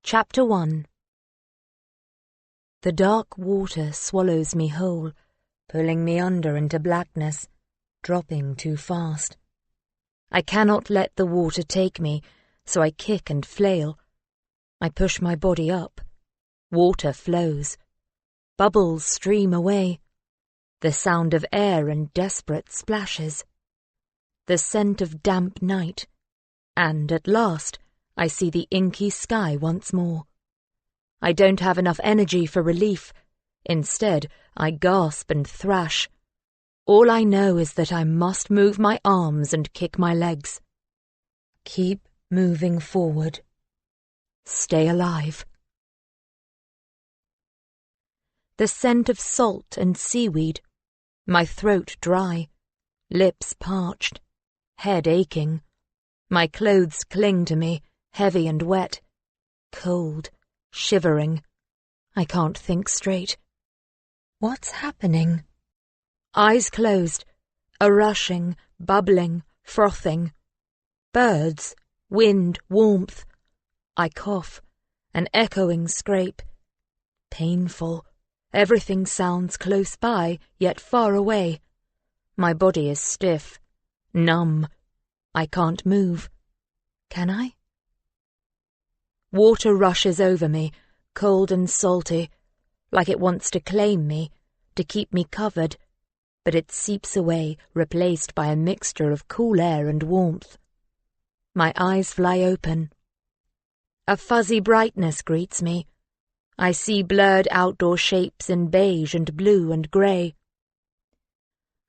Chapter 1. The dark water swallows me whole, pulling me under into blackness, dropping too fast. I cannot let the water take me, so I kick and flail. I push my body up. Water flows. Bubbles stream away. The sound of air and desperate splashes. The scent of damp night. And at last, I see the inky sky once more. I don't have enough energy for relief. Instead, I gasp and thrash. All I know is that I must move my arms and kick my legs. Keep moving forward. Stay alive. The scent of salt and seaweed. My throat dry. Lips parched. Head aching. My clothes cling to me, heavy and wet. Cold. Shivering. I can't think straight. What's happening? Eyes closed. A rushing, bubbling, frothing. Birds. Wind. Warmth. I cough. An echoing scrape. Painful. Everything sounds close by, yet far away. My body is stiff. Numb. I can't move. Can I? Water rushes over me, cold and salty, like it wants to claim me, to keep me covered, but it seeps away, replaced by a mixture of cool air and warmth. My eyes fly open. A fuzzy brightness greets me. I see blurred outdoor shapes in beige and blue and grey.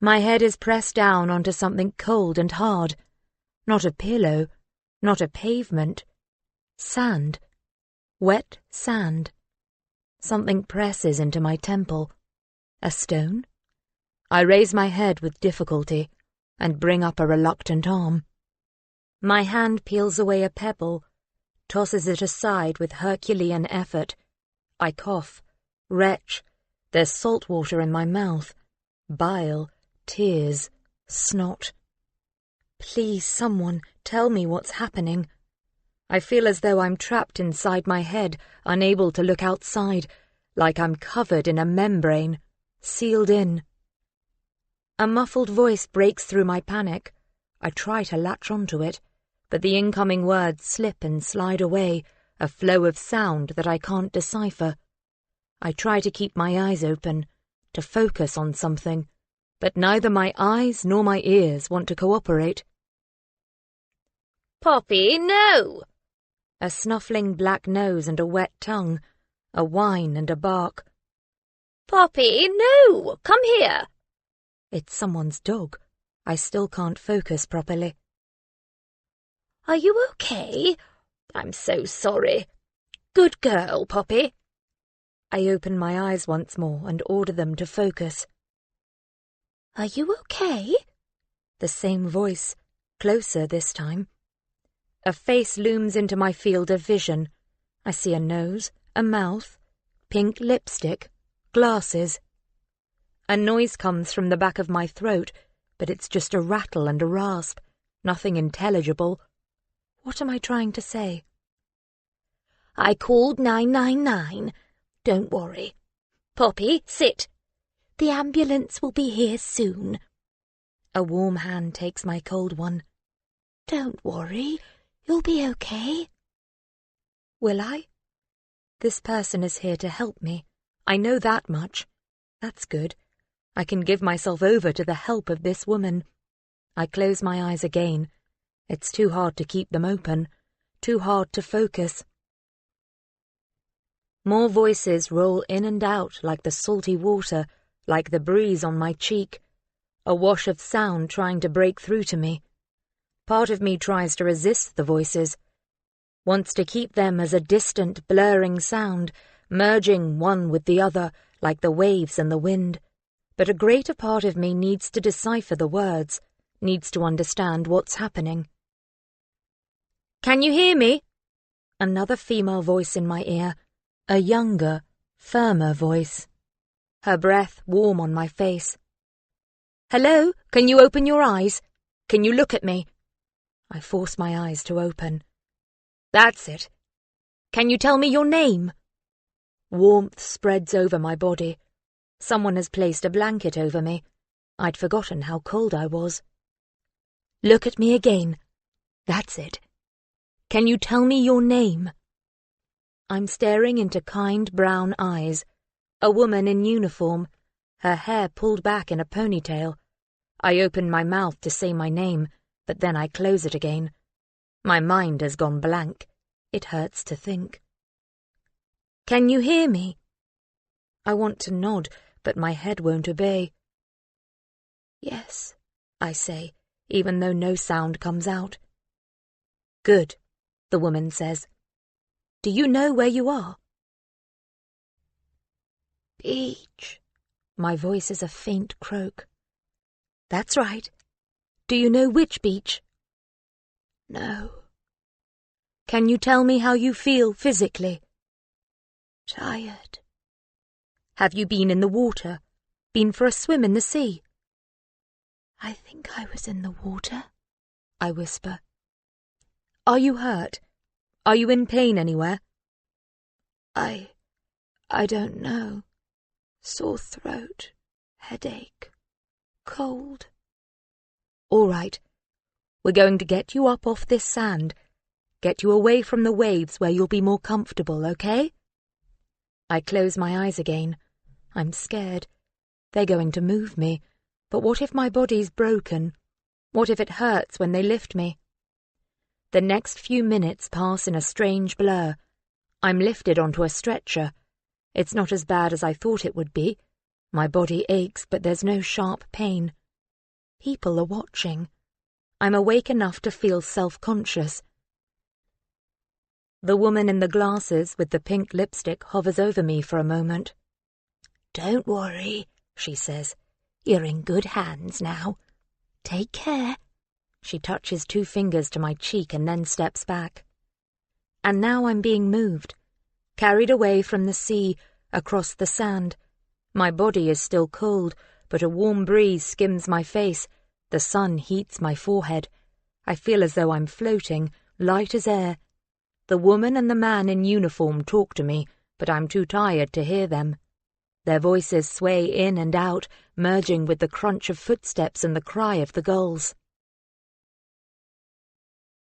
My head is pressed down onto something cold and hard. Not a pillow, not a pavement. Sand. Wet sand. Something presses into my temple. A stone? I raise my head with difficulty and bring up a reluctant arm. My hand peels away a pebble, tosses it aside with Herculean effort. I cough, retch. There's salt water in my mouth. Bile, tears, snot. Please, someone, tell me what's happening. I feel as though I'm trapped inside my head, unable to look outside, like I'm covered in a membrane, sealed in. A muffled voice breaks through my panic. I try to latch onto it, but the incoming words slip and slide away, a flow of sound that I can't decipher. I try to keep my eyes open, to focus on something, but neither my eyes nor my ears want to cooperate. Poppy, no! A snuffling black nose and a wet tongue, a whine and a bark. Poppy, no! Come here! It's someone's dog. I still can't focus properly. Are you okay? I'm so sorry. Good girl, Poppy. I open my eyes once more and order them to focus. Are you okay? The same voice, closer this time. A face looms into my field of vision. I see a nose, a mouth, pink lipstick, glasses. A noise comes from the back of my throat, but it's just a rattle and a rasp, nothing intelligible. What am I trying to say? I called 999. Don't worry. Poppy, sit. The ambulance will be here soon. A warm hand takes my cold one. Don't worry. You'll be okay. Will I? This person is here to help me. I know that much. That's good. I can give myself over to the help of this woman. I close my eyes again. It's too hard to keep them open. Too hard to focus. More voices roll in and out like the salty water, like the breeze on my cheek. A wash of sound trying to break through to me. Part of me tries to resist the voices, wants to keep them as a distant, blurring sound, merging one with the other, like the waves and the wind. But a greater part of me needs to decipher the words, needs to understand what's happening. Can you hear me? Another female voice in my ear, a younger, firmer voice. Her breath warm on my face. Hello, can you open your eyes? Can you look at me? I force my eyes to open. That's it. Can you tell me your name? Warmth spreads over my body. Someone has placed a blanket over me. I'd forgotten how cold I was. Look at me again. That's it. Can you tell me your name? I'm staring into kind brown eyes. A woman in uniform, her hair pulled back in a ponytail. I open my mouth to say my name, but then I close it again. My mind has gone blank. It hurts to think. Can you hear me? I want to nod, but my head won't obey. Yes, I say, even though no sound comes out. Good, the woman says. Do you know where you are? Beach. My voice is a faint croak. That's right. Do you know which beach? No. Can you tell me how you feel physically? Tired. Have you been in the water? Been for a swim in the sea? I think I was in the water, I whisper. Are you hurt? Are you in pain anywhere? I don't know. Sore throat, headache, cold. All right. We're going to get you up off this sand. Get you away from the waves where you'll be more comfortable, okay? I close my eyes again. I'm scared. They're going to move me. But what if my body's broken? What if it hurts when they lift me? The next few minutes pass in a strange blur. I'm lifted onto a stretcher. It's not as bad as I thought it would be. My body aches, but there's no sharp pain. People are watching. I'm awake enough to feel self-conscious. The woman in the glasses with the pink lipstick hovers over me for a moment. Don't worry, she says. You're in good hands now. Take care. She touches 2 fingers to my cheek and then steps back. And now I'm being moved, carried away from the sea, across the sand. My body is still cold, but a warm breeze skims my face. The sun heats my forehead. I feel as though I'm floating, light as air. The woman and the man in uniform talk to me, but I'm too tired to hear them. Their voices sway in and out, merging with the crunch of footsteps and the cry of the gulls.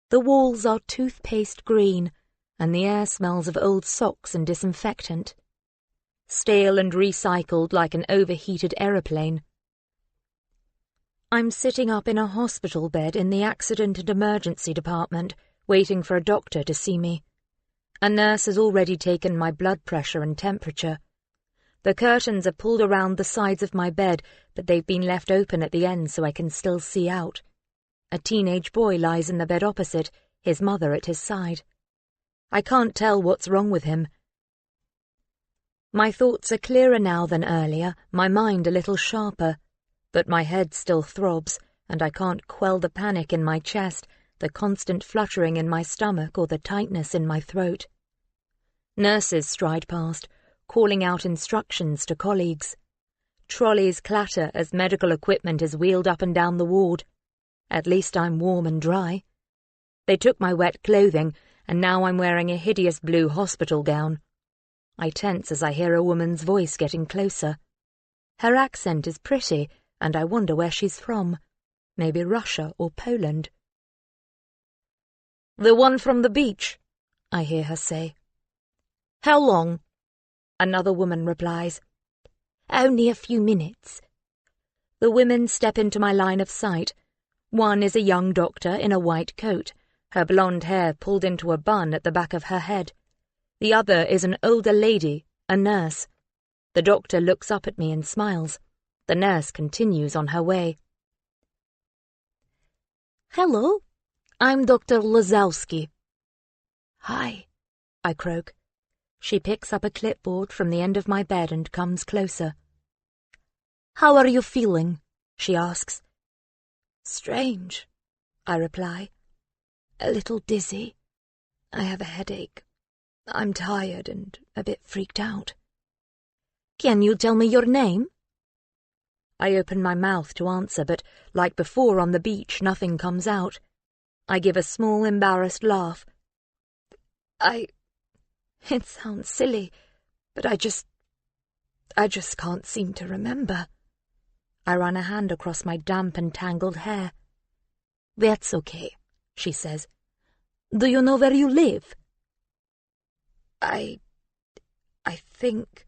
The walls are toothpaste green, and the air smells of old socks and disinfectant. Stale and recycled like an overheated aeroplane. I'm sitting up in a hospital bed in the accident and emergency department, waiting for a doctor to see me. A nurse has already taken my blood pressure and temperature. The curtains are pulled around the sides of my bed, but they've been left open at the end so I can still see out. A teenage boy lies in the bed opposite, his mother at his side. I can't tell what's wrong with him. My thoughts are clearer now than earlier, my mind a little sharper, but my head still throbs, and I can't quell the panic in my chest, the constant fluttering in my stomach or the tightness in my throat. Nurses stride past, calling out instructions to colleagues. Trolleys clatter as medical equipment is wheeled up and down the ward. At least I'm warm and dry. They took my wet clothing, and now I'm wearing a hideous blue hospital gown. I tense as I hear a woman's voice getting closer. Her accent is pretty, and I wonder where she's from. Maybe Russia or Poland. The one from the beach, I hear her say. How long? Another woman replies. Only a few minutes. The women step into my line of sight. One is a young doctor in a white coat, her blonde hair pulled into a bun at the back of her head. The other is an older lady, a nurse. The doctor looks up at me and smiles. The nurse continues on her way. Hello, I'm Dr. Lazowski. Hi, I croak. She picks up a clipboard from the end of my bed and comes closer. How are you feeling? She asks. Strange, I reply. A little dizzy. I have a headache. I'm tired and a bit freaked out. Can you tell me your name? I open my mouth to answer, but like before on the beach, nothing comes out. I give a small, embarrassed laugh. It sounds silly, but I just can't seem to remember. I run a hand across my damp and tangled hair. That's okay, she says. Do you know where you live? I think...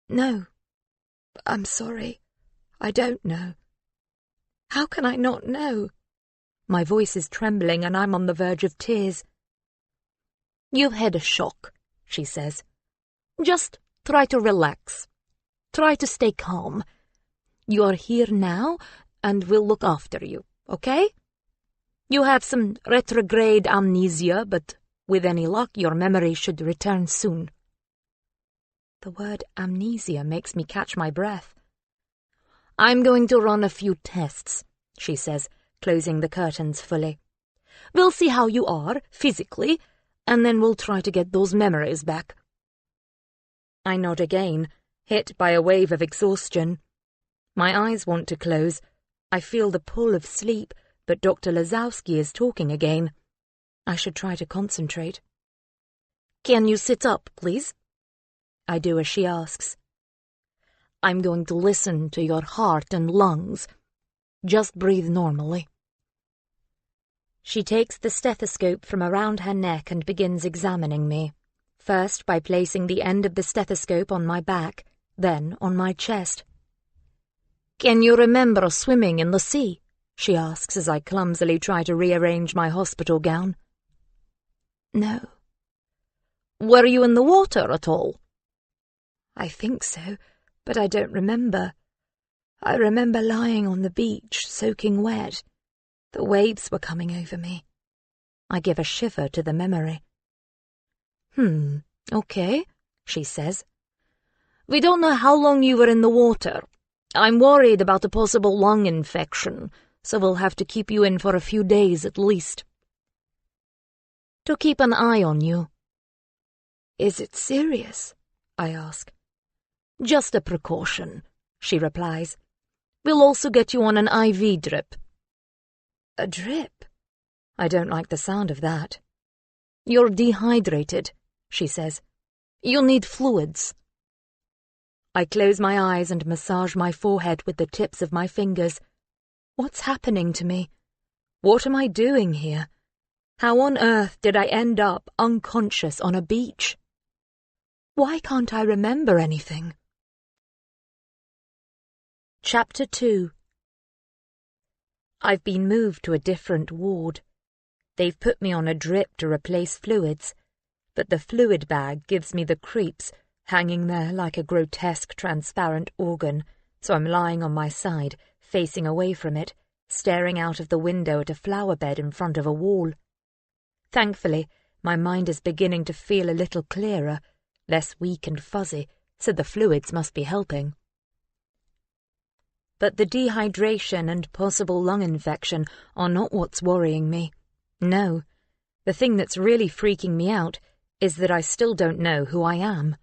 No, I'm sorry. I don't know. How can I not know? My voice is trembling and I'm on the verge of tears. You've had a shock, she says. Just try to relax. Try to stay calm. You're here now, and we'll look after you, okay? You have some retrograde amnesia, but with any luck, your memory should return soon. The word amnesia makes me catch my breath. I'm going to run a few tests, she says, closing the curtains fully. We'll see how you are, physically, and then we'll try to get those memories back. I nod again, hit by a wave of exhaustion. My eyes want to close. I feel the pull of sleep, but Dr. Lazowski is talking again. I should try to concentrate. Can you sit up, please? I do as she asks. I'm going to listen to your heart and lungs. Just breathe normally. She takes the stethoscope from around her neck and begins examining me, first by placing the end of the stethoscope on my back, then on my chest. Can you remember swimming in the sea? She asks as I clumsily try to rearrange my hospital gown. No. Were you in the water at all? I think so, but I don't remember. I remember lying on the beach, soaking wet. The waves were coming over me. I give a shiver to the memory. Okay, she says. We don't know how long you were in the water. I'm worried about a possible lung infection, so we'll have to keep you in for a few days at least. To keep an eye on you. Is it serious? I ask. Just a precaution, she replies. We'll also get you on an IV drip. A drip? I don't like the sound of that. You're dehydrated, she says. You'll need fluids. I close my eyes and massage my forehead with the tips of my fingers. What's happening to me? What am I doing here? How on earth did I end up unconscious on a beach? Why can't I remember anything? Chapter 2. I've been moved to a different ward. They've put me on a drip to replace fluids, but the fluid bag gives me the creeps, hanging there like a grotesque transparent organ, so I'm lying on my side, facing away from it, staring out of the window at a flower bed in front of a wall. Thankfully, my mind is beginning to feel a little clearer, less weak and fuzzy, so the fluids must be helping. But the dehydration and possible lung infection are not what's worrying me. No, the thing that's really freaking me out is that I still don't know who I am.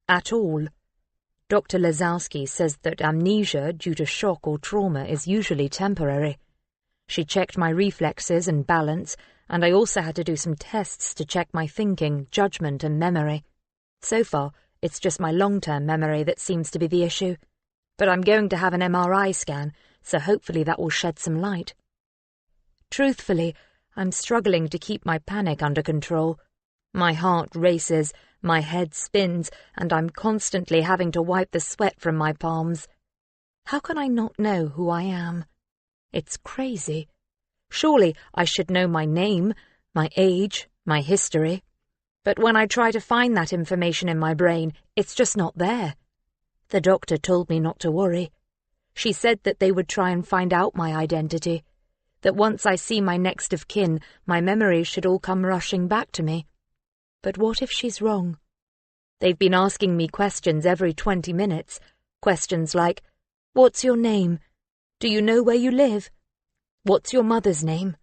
At all. Dr. Lazowski says that amnesia due to shock or trauma is usually temporary. She checked my reflexes and balance, and I also had to do some tests to check my thinking, judgment, and memory. So far, it's just my long-term memory that seems to be the issue. But I'm going to have an MRI scan, so hopefully that will shed some light. Truthfully, I'm struggling to keep my panic under control. My heart races, my head spins, and I'm constantly having to wipe the sweat from my palms. How can I not know who I am? It's crazy. Surely I should know my name, my age, my history. But when I try to find that information in my brain, it's just not there. The doctor told me not to worry. She said that they would try and find out my identity, that once I see my next of kin, my memories should all come rushing back to me. But what if she's wrong? They've been asking me questions every 20 minutes, questions like, what's your name? Do you know where you live? What's your mother's name?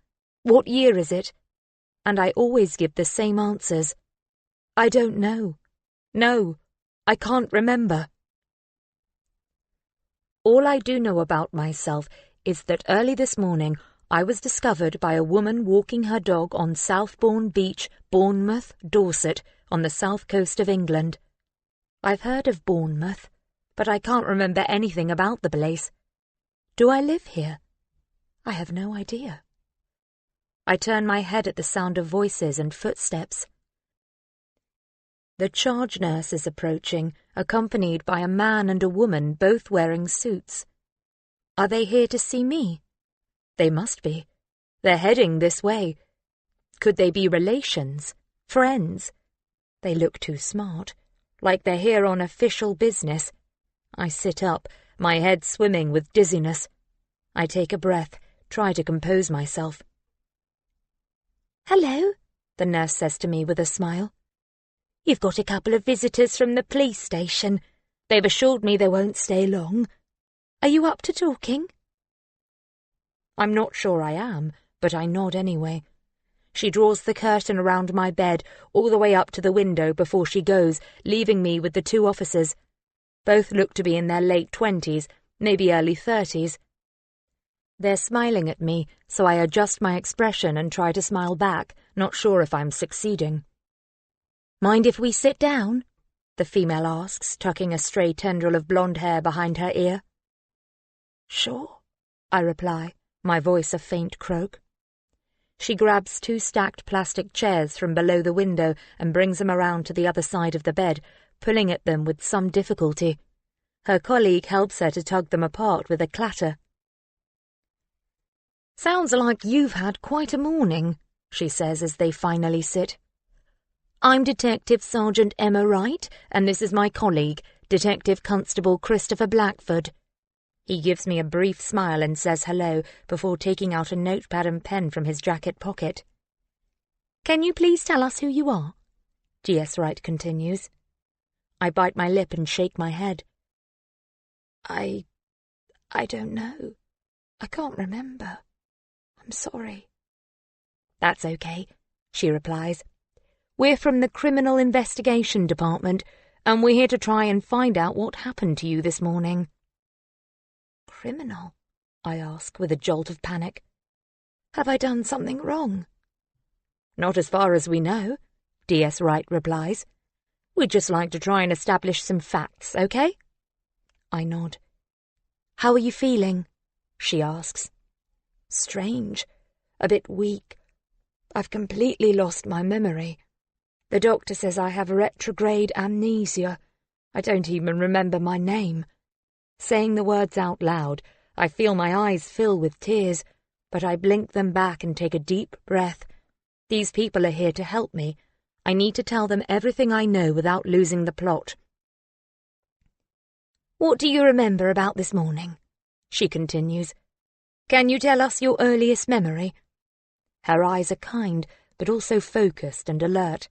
What year is it? And I always give the same answers. I don't know. No, I can't remember. All I do know about myself is that early this morning I was discovered by a woman walking her dog on Southbourne Beach, Bournemouth, Dorset, on the south coast of England. I've heard of Bournemouth, but I can't remember anything about the place. Do I live here? I have no idea. I turn my head at the sound of voices and footsteps. The charge nurse is approaching, accompanied by a man and a woman, both wearing suits. Are they here to see me? They must be. They're heading this way. Could they be relations? Friends? They look too smart, like they're here on official business. I sit up, my head swimming with dizziness. I take a breath, try to compose myself. "Hello," the nurse says to me with a smile. "You've got a couple of visitors from the police station. They've assured me they won't stay long. Are you up to talking?" I'm not sure I am, but I nod anyway. She draws the curtain around my bed all the way up to the window before she goes, leaving me with the two officers. Both look to be in their late 20s, maybe early 30s. They're smiling at me, so I adjust my expression and try to smile back, not sure if I'm succeeding. "Mind if we sit down?" the female asks, tucking a stray tendril of blonde hair behind her ear. "Sure," I reply, my voice a faint croak. She grabs two stacked plastic chairs from below the window and brings them around to the other side of the bed, pulling at them with some difficulty. Her colleague helps her to tug them apart with a clatter. "Sounds like you've had quite a morning," she says as they finally sit. "I'm Detective Sergeant Emma Wright, and this is my colleague, Detective Constable Christopher Blackford." He gives me a brief smile and says hello before taking out a notepad and pen from his jacket pocket. "Can you please tell us who you are?" GS Wright continues. I bite my lip and shake my head. I don't know. I can't remember. I'm sorry." "That's okay," she replies. "We're from the Criminal Investigation Department, and we're here to try and find out what happened to you this morning." "Criminal?" I ask with a jolt of panic. "Have I done something wrong?" "Not as far as we know," DS Wright replies. "We'd just like to try and establish some facts, okay?" I nod. "How are you feeling?" she asks. "Strange. A bit weak. I've completely lost my memory. The doctor says I have retrograde amnesia. I don't even remember my name." Saying the words out loud, I feel my eyes fill with tears, but I blink them back and take a deep breath. These people are here to help me. I need to tell them everything I know without losing the plot. "What do you remember about this morning?" she continues. "Can you tell us your earliest memory?" Her eyes are kind, but also focused and alert.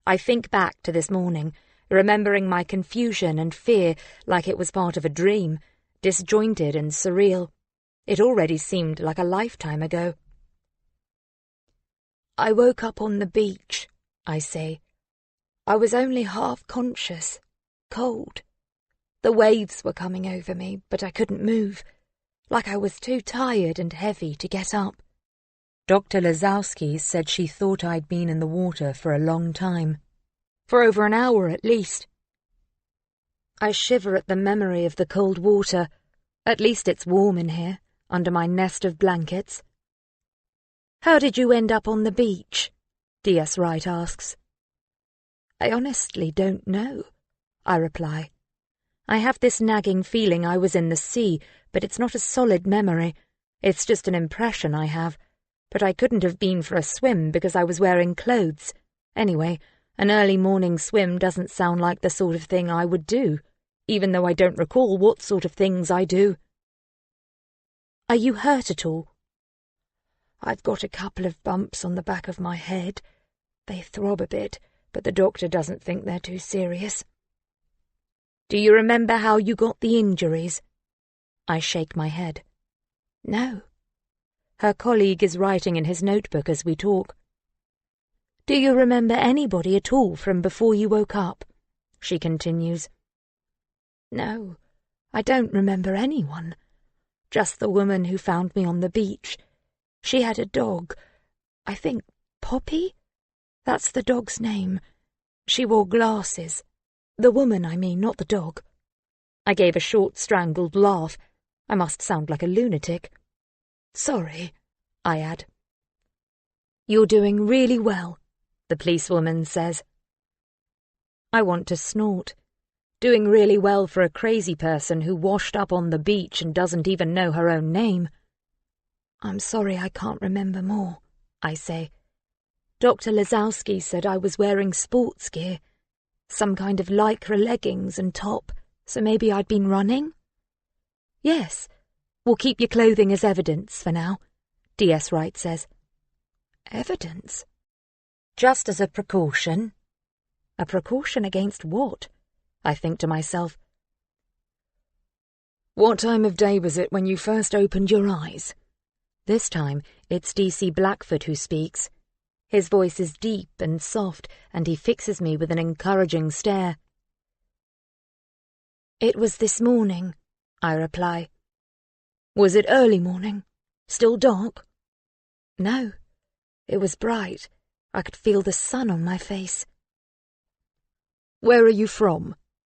I think back to this morning, remembering my confusion and fear like it was part of a dream, disjointed and surreal. It already seemed like a lifetime ago. "I woke up on the beach," I say. "I was only half conscious, cold. The waves were coming over me, but I couldn't move, like I was too tired and heavy to get up." Dr. Lazowski said she thought I'd been in the water for a long time. For over an hour at least. I shiver at the memory of the cold water. At least it's warm in here, under my nest of blankets. "How did you end up on the beach?" DS Wright asks. "I honestly don't know," I reply. I have this nagging feeling I was in the sea, but it's not a solid memory. It's just an impression I have. But I couldn't have been for a swim because I was wearing clothes. Anyway, an early morning swim doesn't sound like the sort of thing I would do, even though I don't recall what sort of things I do. "Are you hurt at all?" "I've got a couple of bumps on the back of my head. They throb a bit, but the doctor doesn't think they're too serious." "Do you remember how you got the injuries?" I shake my head. "No." Her colleague is writing in his notebook as we talk. "Do you remember anybody at all from before you woke up?" she continues. "No, I don't remember anyone. Just the woman who found me on the beach. She had a dog. I think Poppy? That's the dog's name. She wore glasses. The woman, I mean, not the dog. I gave a short, strangled laugh. I must sound like a lunatic. Sorry, I add. You're doing really well, the policewoman says. I want to snort. Doing really well for a crazy person who washed up on the beach and doesn't even know her own name. I'm sorry I can't remember more, I say. Dr. Lazowski said I was wearing sports gear, some kind of lycra leggings and top, so maybe I'd been running? Yes, we'll keep your clothing as evidence for now, D.S. Wright says. Evidence? Just as a precaution. A precaution against what? I think to myself. What time of day was it when you first opened your eyes? This time it's D.C. Blackford who speaks. His voice is deep and soft, and he fixes me with an encouraging stare. It was this morning, I reply. Was it early morning? Still dark? No, it was bright. I could feel the sun on my face. Where are you from?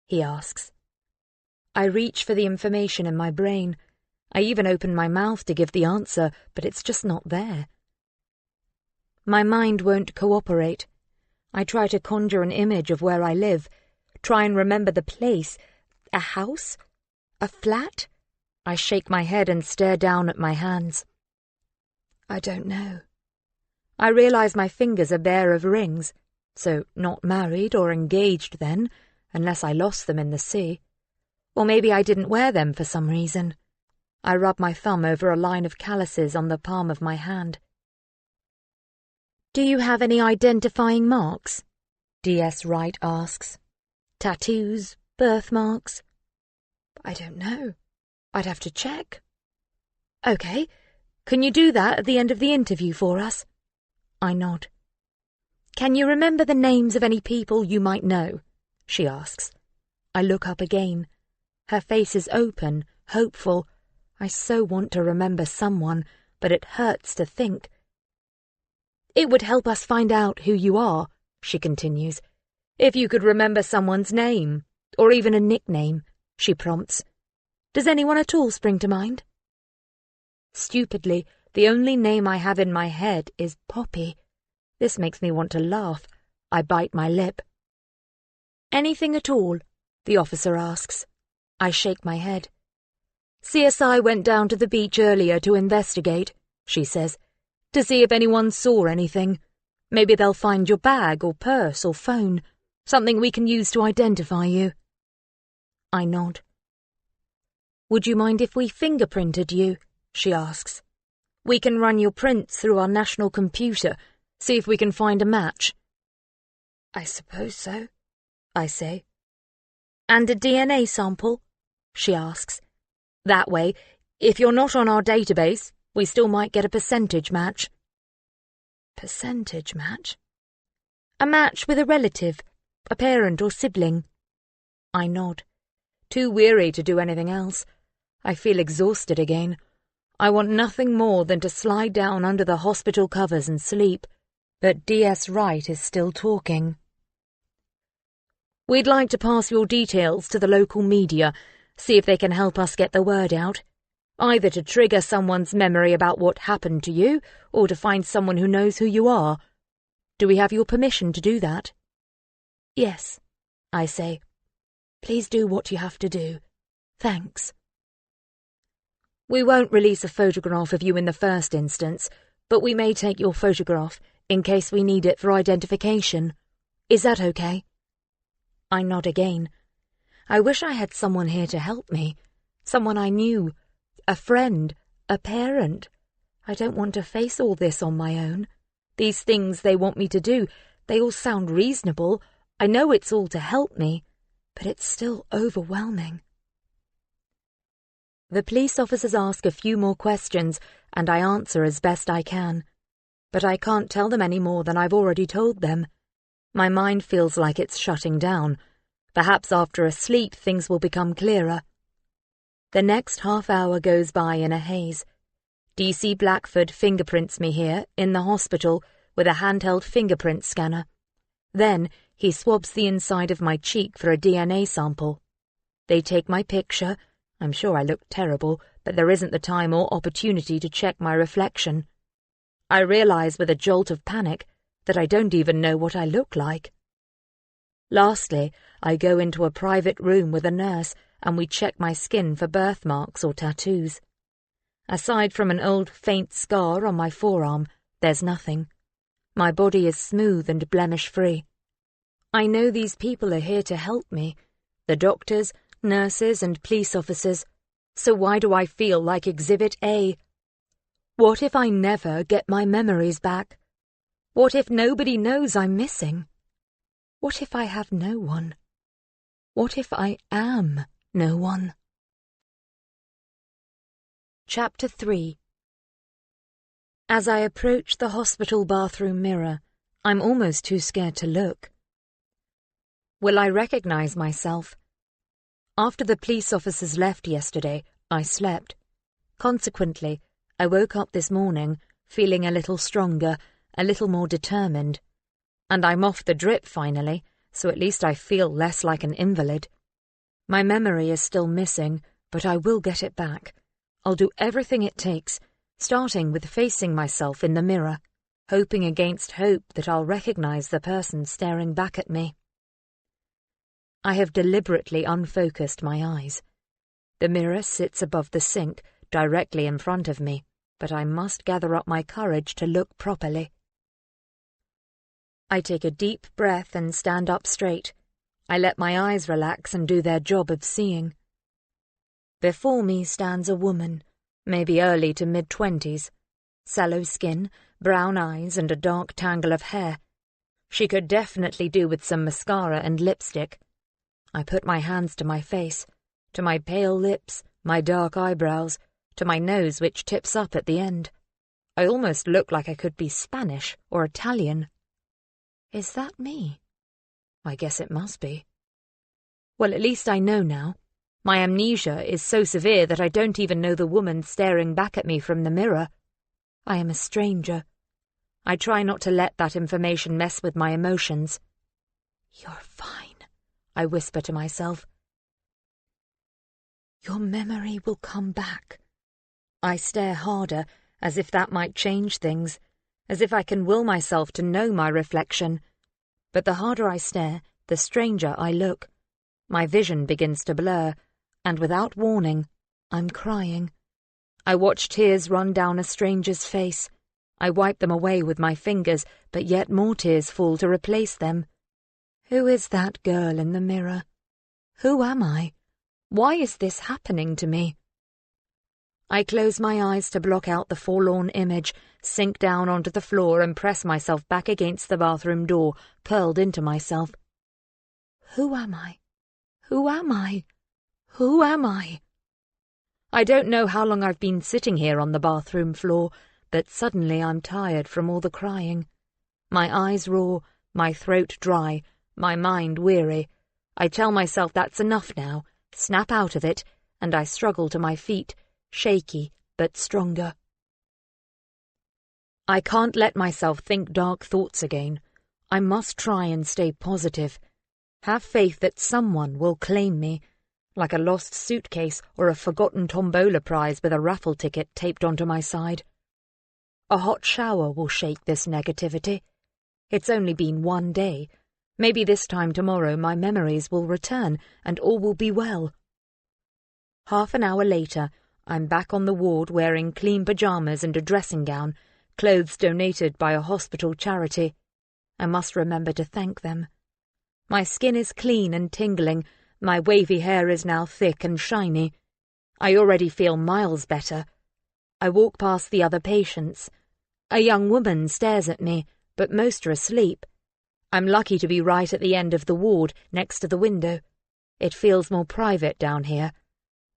He asks. I reach for the information in my brain. I even open my mouth to give the answer, but it's just not there. My mind won't cooperate. I try to conjure an image of where I live, try and remember the place. A house? A flat? I shake my head and stare down at my hands. I don't know. I realize my fingers are bare of rings, so not married or engaged then, unless I lost them in the sea. Or maybe I didn't wear them for some reason. I rub my thumb over a line of calluses on the palm of my hand. Do you have any identifying marks? D.S. Wright asks. Tattoos? Birthmarks? I don't know. I'd have to check. Okay. Can you do that at the end of the interview for us? I nod. Can you remember the names of any people you might know? She asks. I look up again. Her face is open, hopeful. I so want to remember someone, but it hurts to think. It would help us find out who you are, she continues, if you could remember someone's name, or even a nickname, she prompts. Does anyone at all spring to mind? Stupidly, the only name I have in my head is Poppy. This makes me want to laugh. I bite my lip. Anything at all? The officer asks. I shake my head. CSI went down to the beach earlier to investigate, she says, to see if anyone saw anything. Maybe they'll find your bag or purse or phone, something we can use to identify you. I nod. Would you mind if we fingerprinted you? She asks. We can run your prints through our national computer, see if we can find a match. I suppose so, I say. And a DNA sample? She asks. That way, if you're not on our database, we still might get a percentage match. Percentage match? A match with a relative, a parent or sibling. I nod. Too weary to do anything else. I feel exhausted again. I want nothing more than to slide down under the hospital covers and sleep, but D.S. Wright is still talking. We'd like to pass your details to the local media, see if they can help us get the word out, either to trigger someone's memory about what happened to you, or to find someone who knows who you are. Do we have your permission to do that? Yes, I say. Please do what you have to do. Thanks. We won't release a photograph of you in the first instance, but we may take your photograph in case we need it for identification. Is that okay? I nod again. I wish I had someone here to help me, someone I knew, a friend, a parent. I don't want to face all this on my own. These things they want me to do, they all sound reasonable. I know it's all to help me, but it's still overwhelming. The police officers ask a few more questions, and I answer as best I can. But I can't tell them any more than I've already told them. My mind feels like it's shutting down. Perhaps after a sleep things will become clearer. The next half-hour goes by in a haze. DC Blackford fingerprints me here, in the hospital, with a handheld fingerprint scanner. Then he swabs the inside of my cheek for a DNA sample. They take my picture. I'm sure I look terrible, but there isn't the time or opportunity to check my reflection. I realize with a jolt of panic that I don't even know what I look like. Lastly, I go into a private room with a nurse and we check my skin for birthmarks or tattoos. Aside from an old faint scar on my forearm, there's nothing. My body is smooth and blemish-free. I know these people are here to help me, the doctors, nurses and police officers, so why do I feel like Exhibit A? What if I never get my memories back? What if nobody knows I'm missing? What if I have no one? What if I am no one? Chapter 3. As I approach the hospital bathroom mirror, I'm almost too scared to look. Will I recognize myself? After the police officers left yesterday, I slept. Consequently, I woke up this morning feeling a little stronger, a little more determined. And I'm off the drip finally, so at least I feel less like an invalid. My memory is still missing, but I will get it back. I'll do everything it takes, starting with facing myself in the mirror, hoping against hope that I'll recognize the person staring back at me. I have deliberately unfocused my eyes. The mirror sits above the sink, directly in front of me, but I must gather up my courage to look properly. I take a deep breath and stand up straight. I let my eyes relax and do their job of seeing. Before me stands a woman, maybe early to mid-20s, sallow skin, brown eyes and a dark tangle of hair. She could definitely do with some mascara and lipstick. I put my hands to my face, to my pale lips, my dark eyebrows, to my nose which tips up at the end. I almost look like I could be Spanish or Italian. Is that me? I guess it must be. Well, at least I know now. My amnesia is so severe that I don't even know the woman staring back at me from the mirror. I am a stranger. I try not to let that information mess with my emotions. You're fine, I whisper to myself. Your memory will come back. I stare harder, as if that might change things, as if I can will myself to know my reflection. But the harder I stare, the stranger I look. My vision begins to blur, and without warning, I'm crying. I watch tears run down a stranger's face. I wipe them away with my fingers, but yet more tears fall to replace them. Who is that girl in the mirror? Who am I? Why is this happening to me? I close my eyes to block out the forlorn image, sink down onto the floor and press myself back against the bathroom door, curled into myself. Who am I? Who am I? Who am I? I don't know how long I've been sitting here on the bathroom floor, but suddenly I'm tired from all the crying. My eyes raw, my throat dry, my mind weary. I tell myself that's enough now, snap out of it, and I struggle to my feet, shaky but stronger. I can't let myself think dark thoughts again. I must try and stay positive. Have faith that someone will claim me, like a lost suitcase or a forgotten tombola prize with a raffle ticket taped onto my side. A hot shower will shake this negativity. It's only been one day. Maybe this time tomorrow my memories will return and all will be well. Half an hour later, I'm back on the ward wearing clean pajamas and a dressing gown, clothes donated by a hospital charity. I must remember to thank them. My skin is clean and tingling. My wavy hair is now thick and shiny. I already feel miles better. I walk past the other patients. A young woman stares at me, but most are asleep. I'm lucky to be right at the end of the ward, next to the window. It feels more private down here.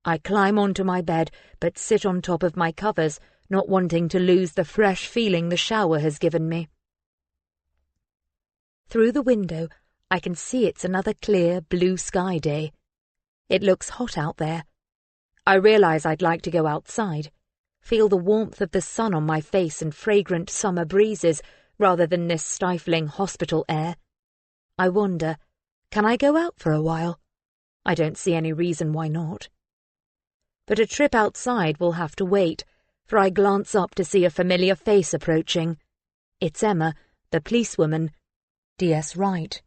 I climb onto my bed, but sit on top of my covers, not wanting to lose the fresh feeling the shower has given me. Through the window, I can see it's another clear blue sky day. It looks hot out there. I realise I'd like to go outside, feel the warmth of the sun on my face and fragrant summer breezes rather than this stifling hospital air. I wonder, can I go out for a while? I don't see any reason why not. But a trip outside will have to wait, for I glance up to see a familiar face approaching. It's Emma, the policewoman. DS Wright.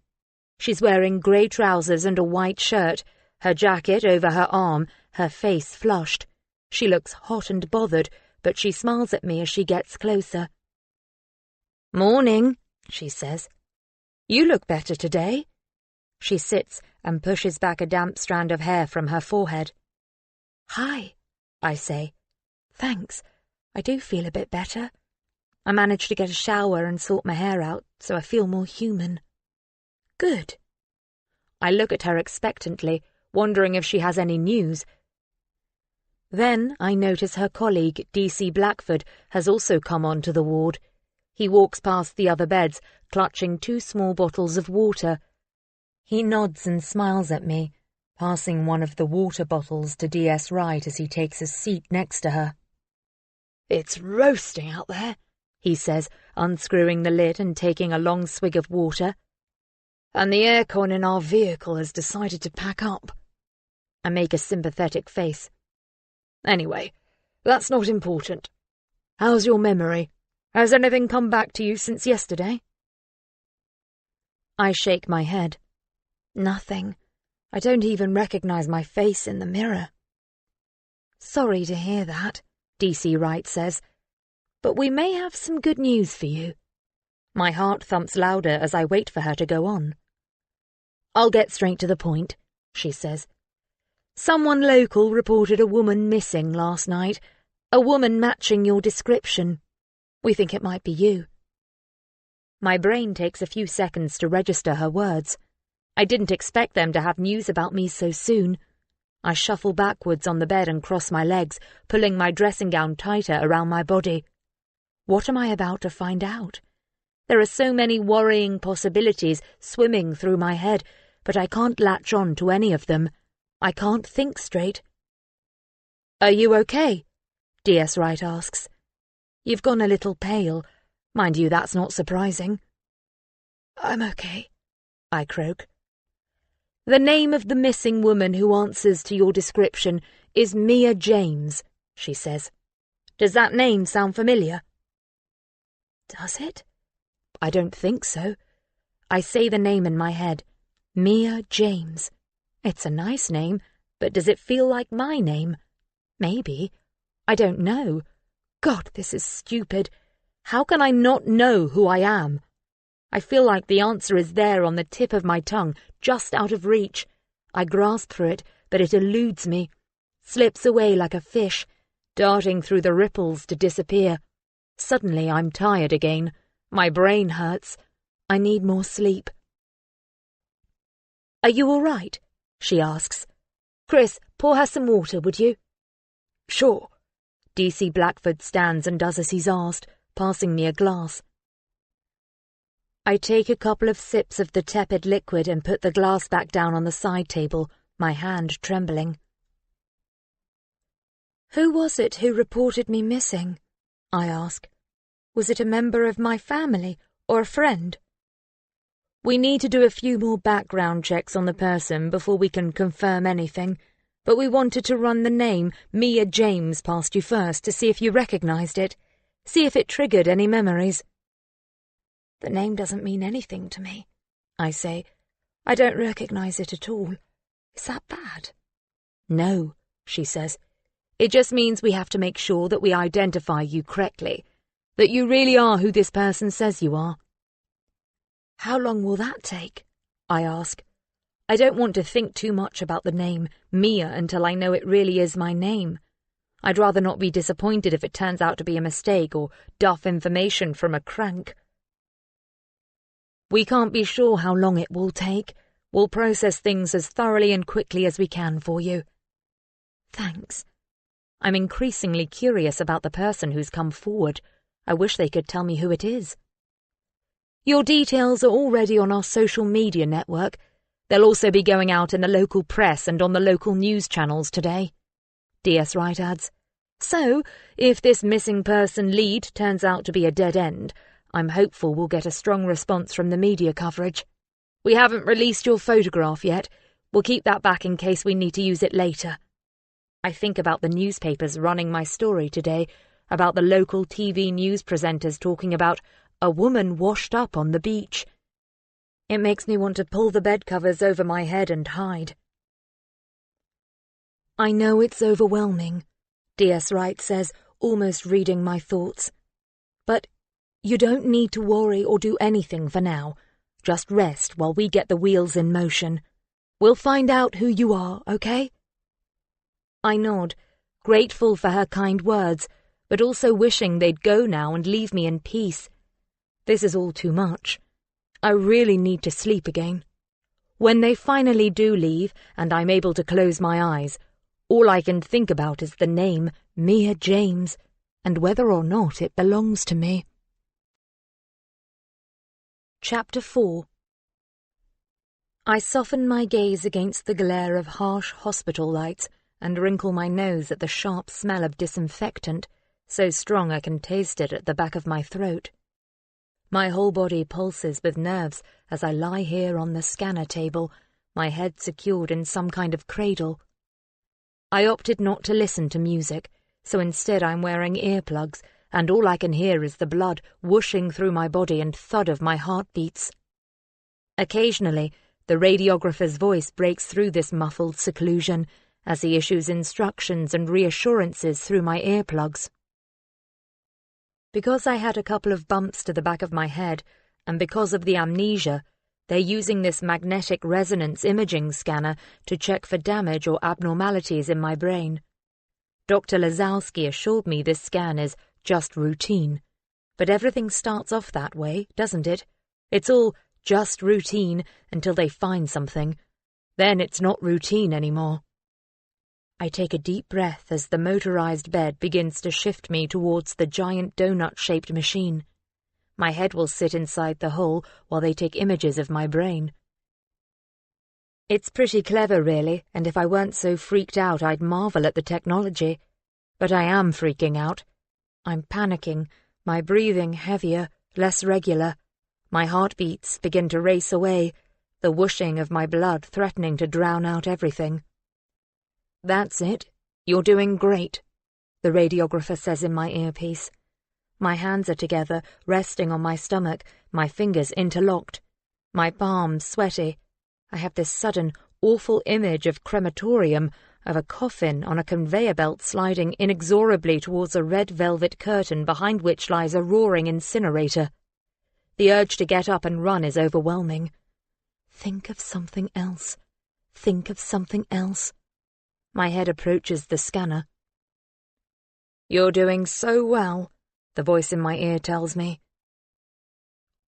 She's wearing grey trousers and a white shirt, her jacket over her arm, her face flushed. She looks hot and bothered, but she smiles at me as she gets closer. "Morning," she says. "You look better today." She sits and pushes back a damp strand of hair from her forehead. "Hi," I say. "Thanks, I do feel a bit better. I managed to get a shower and sort my hair out, so I feel more human." "Good." I look at her expectantly, wondering if she has any news. Then I notice her colleague, DC Blackford, has also come onto the ward. He walks past the other beds, clutching 2 small bottles of water. He nods and smiles at me, passing one of the water bottles to DS Wright as he takes a seat next to her. "It's roasting out there," he says, unscrewing the lid and taking a long swig of water. "And the aircon in our vehicle has decided to pack up." I make a sympathetic face. "Anyway, that's not important. How's your memory? Has anything come back to you since yesterday?" I shake my head. "Nothing. I don't even recognize my face in the mirror." "Sorry to hear that," DC Wright says, "but we may have some good news for you." My heart thumps louder as I wait for her to go on. "I'll get straight to the point," she says. "Someone local reported a woman missing last night, a woman matching your description. We think it might be you." My brain takes a few seconds to register her words. I didn't expect them to have news about me so soon. I shuffle backwards on the bed and cross my legs, pulling my dressing gown tighter around my body. What am I about to find out? There are so many worrying possibilities swimming through my head, but I can't latch on to any of them. I can't think straight. "Are you okay?" DS Wright asks. "You've gone a little pale. Mind you, that's not surprising." "I'm okay," I croak. "The name of the missing woman who answers to your description is Mia James," she says. "Does that name sound familiar?" Does it? I don't think so. I say the name in my head. Mia James. It's a nice name, but does it feel like my name? Maybe. I don't know. God, this is stupid. How can I not know who I am? I feel like the answer is there on the tip of my tongue, just out of reach. I grasp for it, but it eludes me, slips away like a fish, darting through the ripples to disappear. Suddenly I'm tired again. My brain hurts. I need more sleep. "Are you all right?" she asks. "Chris, pour her some water, would you?" "Sure." DC Blackford stands and does as he's asked, passing me a glass. I take a couple of sips of the tepid liquid and put the glass back down on the side table, my hand trembling. "Who was it who reported me missing?" I ask. "Was it a member of my family or a friend?" "We need to do a few more background checks on the person before we can confirm anything, but we wanted to run the name Mia James past you first to see if you recognized it, see if it triggered any memories." "The name doesn't mean anything to me," I say. "I don't recognize it at all. Is that bad?" "No," she says. "It just means we have to make sure that we identify you correctly, that you really are who this person says you are." "How long will that take?" I ask. I don't want to think too much about the name Mia until I know it really is my name. I'd rather not be disappointed if it turns out to be a mistake or duff information from a crank. "We can't be sure how long it will take. We'll process things as thoroughly and quickly as we can for you." "Thanks." I'm increasingly curious about the person who's come forward. I wish they could tell me who it is. "Your details are already on our social media network. They'll also be going out in the local press and on the local news channels today." DS Wright adds. So, if this missing person lead turns out to be a dead end, I'm hopeful we'll get a strong response from the media coverage. We haven't released your photograph yet. We'll keep that back in case we need to use it later. I think about the newspapers running my story today, about the local TV news presenters talking about a woman washed up on the beach. It makes me want to pull the bed covers over my head and hide. I know it's overwhelming, DS Wright says, almost reading my thoughts. But you don't need to worry or do anything for now. Just rest while we get the wheels in motion. We'll find out who you are, okay? I nod, grateful for her kind words, but also wishing they'd go now and leave me in peace. This is all too much. I really need to sleep again. When they finally do leave and I'm able to close my eyes, all I can think about is the name Mia James and whether or not it belongs to me. Chapter 4. I soften my gaze against the glare of harsh hospital lights and wrinkle my nose at the sharp smell of disinfectant, so strong I can taste it at the back of my throat. My whole body pulses with nerves as I lie here on the scanner table, my head secured in some kind of cradle. I opted not to listen to music, so instead I'm wearing earplugs, and all I can hear is the blood whooshing through my body and thud of my heartbeats. Occasionally, the radiographer's voice breaks through this muffled seclusion as he issues instructions and reassurances through my earplugs. Because I had a couple of bumps to the back of my head, and because of the amnesia, they're using this magnetic resonance imaging scanner to check for damage or abnormalities in my brain. Dr. Lazowski assured me this scan is just routine, but everything starts off that way, doesn't it? It's all just routine until they find something. Then it's not routine anymore. I take a deep breath as the motorized bed begins to shift me towards the giant donut-shaped machine. My head will sit inside the hole while they take images of my brain. It's pretty clever, really, and if I weren't so freaked out, I'd marvel at the technology. But I am freaking out. I'm panicking, my breathing heavier, less regular. My heartbeats begin to race away, the whooshing of my blood threatening to drown out everything. That's it. You're doing great, the radiographer says in my earpiece. My hands are together, resting on my stomach, my fingers interlocked. My palms sweaty. I have this sudden, awful image of crematorium, of a coffin on a conveyor belt sliding inexorably towards a red velvet curtain behind which lies a roaring incinerator. The urge to get up and run is overwhelming. Think of something else. Think of something else. My head approaches the scanner. You're doing so well, the voice in my ear tells me.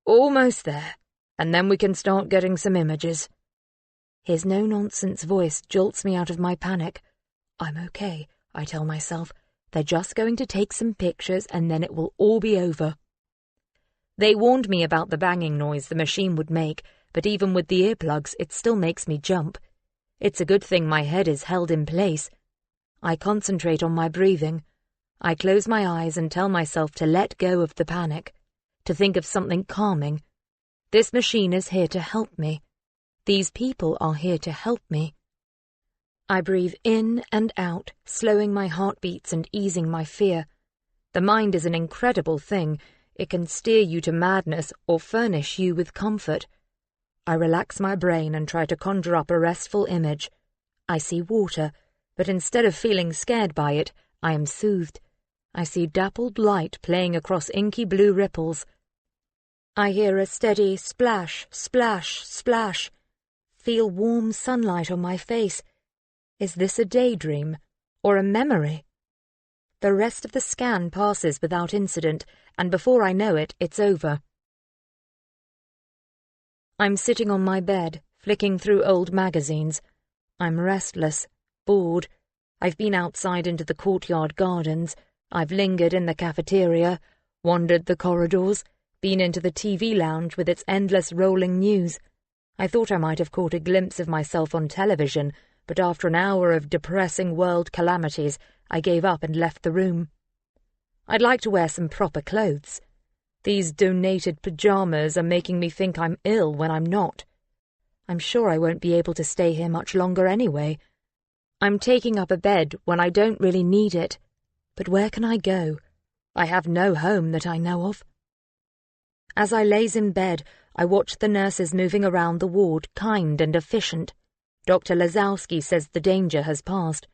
Almost there, and then we can start getting some images. His no-nonsense voice jolts me out of my panic. I'm okay, I tell myself. They're just going to take some pictures and then it will all be over. They warned me about the banging noise the machine would make, but even with the earplugs, it still makes me jump. It's a good thing my head is held in place. I concentrate on my breathing. I close my eyes and tell myself to let go of the panic, to think of something calming. This machine is here to help me. These people are here to help me. I breathe in and out, slowing my heartbeats and easing my fear. The mind is an incredible thing. It can steer you to madness or furnish you with comfort. I relax my brain and try to conjure up a restful image. I see water, but instead of feeling scared by it, I am soothed. I see dappled light playing across inky blue ripples. I hear a steady splash, splash, splash. Feel warm sunlight on my face. Is this a daydream or a memory? The rest of the scan passes without incident, and before I know it, it's over. I'm sitting on my bed, flicking through old magazines. I'm restless, bored. I've been outside into the courtyard gardens. I've lingered in the cafeteria, wandered the corridors, been into the TV lounge with its endless rolling news. I thought I might have caught a glimpse of myself on television, but after an hour of depressing world calamities, I gave up and left the room. I'd like to wear some proper clothes. These donated pyjamas are making me think I'm ill when I'm not. I'm sure I won't be able to stay here much longer anyway. I'm taking up a bed when I don't really need it. But where can I go? I have no home that I know of. As I lays in bed, I watch the nurses moving around the ward, kind and efficient. Dr. Lazowski says the danger has passed,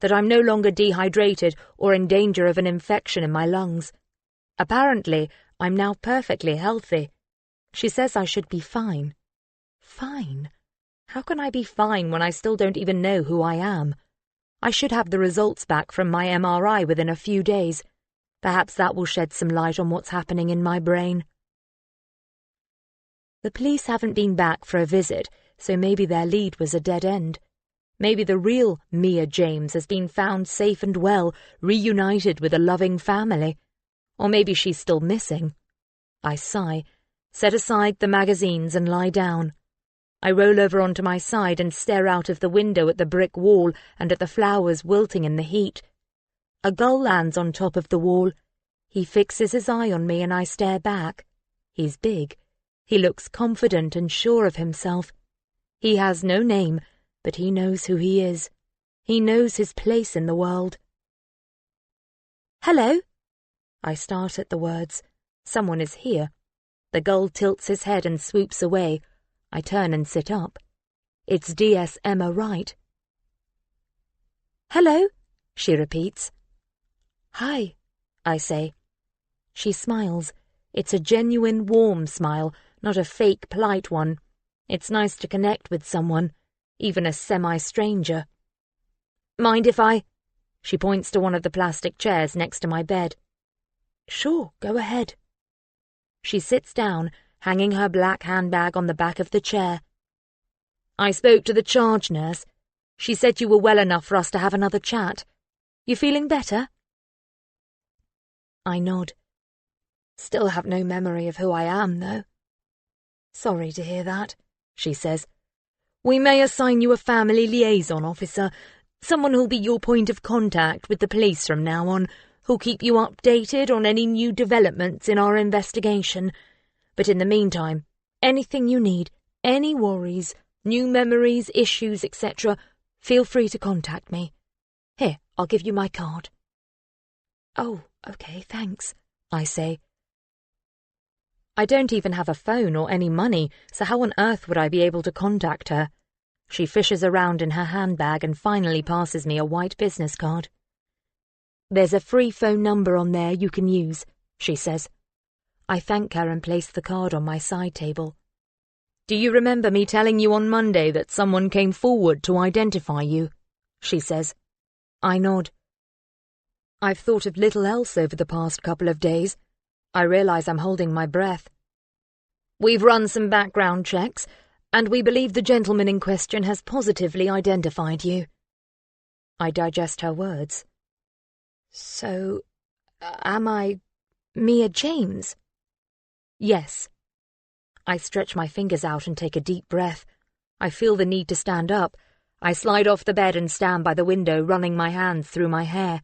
that I'm no longer dehydrated or in danger of an infection in my lungs. Apparently, I'm now perfectly healthy. She says I should be fine. Fine? How can I be fine when I still don't even know who I am? I should have the results back from my MRI within a few days. Perhaps that will shed some light on what's happening in my brain. The police haven't been back for a visit, so maybe their lead was a dead end. Maybe the real Mia James has been found safe and well, reunited with a loving family. Or maybe she's still missing. I sigh, set aside the magazines and lie down. I roll over onto my side and stare out of the window at the brick wall and at the flowers wilting in the heat. A gull lands on top of the wall. He fixes his eye on me and I stare back. He's big. He looks confident and sure of himself. He has no name, but he knows who he is. He knows his place in the world. Hello? I start at the words. Someone is here. The gull tilts his head and swoops away. I turn and sit up. It's DS Emma Wright. Hello, she repeats. Hi, I say. She smiles. It's a genuine, warm smile, not a fake, polite one. It's nice to connect with someone, even a semi-stranger. Mind if I... She points to one of the plastic chairs next to my bed. Sure, go ahead. She sits down, hanging her black handbag on the back of the chair. I spoke to the charge nurse. She said you were well enough for us to have another chat. You feeling better? I nod. Still have no memory of who I am, though. Sorry to hear that, she says. We may assign you a family liaison officer, someone who'll be your point of contact with the police from now on, who'll keep you updated on any new developments in our investigation. But in the meantime, anything you need, any worries, new memories, issues, etc., feel free to contact me. Here, I'll give you my card. Oh, okay, thanks, I say. I don't even have a phone or any money, so how on earth would I be able to contact her? She fishes around in her handbag and finally passes me a white business card. There's a free phone number on there you can use, she says. I thank her and place the card on my side table. Do you remember me telling you on Monday that someone came forward to identify you? She says. I nod. I've thought of little else over the past couple of days. I realise I'm holding my breath. We've run some background checks, and we believe the gentleman in question has positively identified you. I digest her words. So, am I Mia James? Yes. I stretch my fingers out and take a deep breath. I feel the need to stand up. I slide off the bed and stand by the window, running my hands through my hair.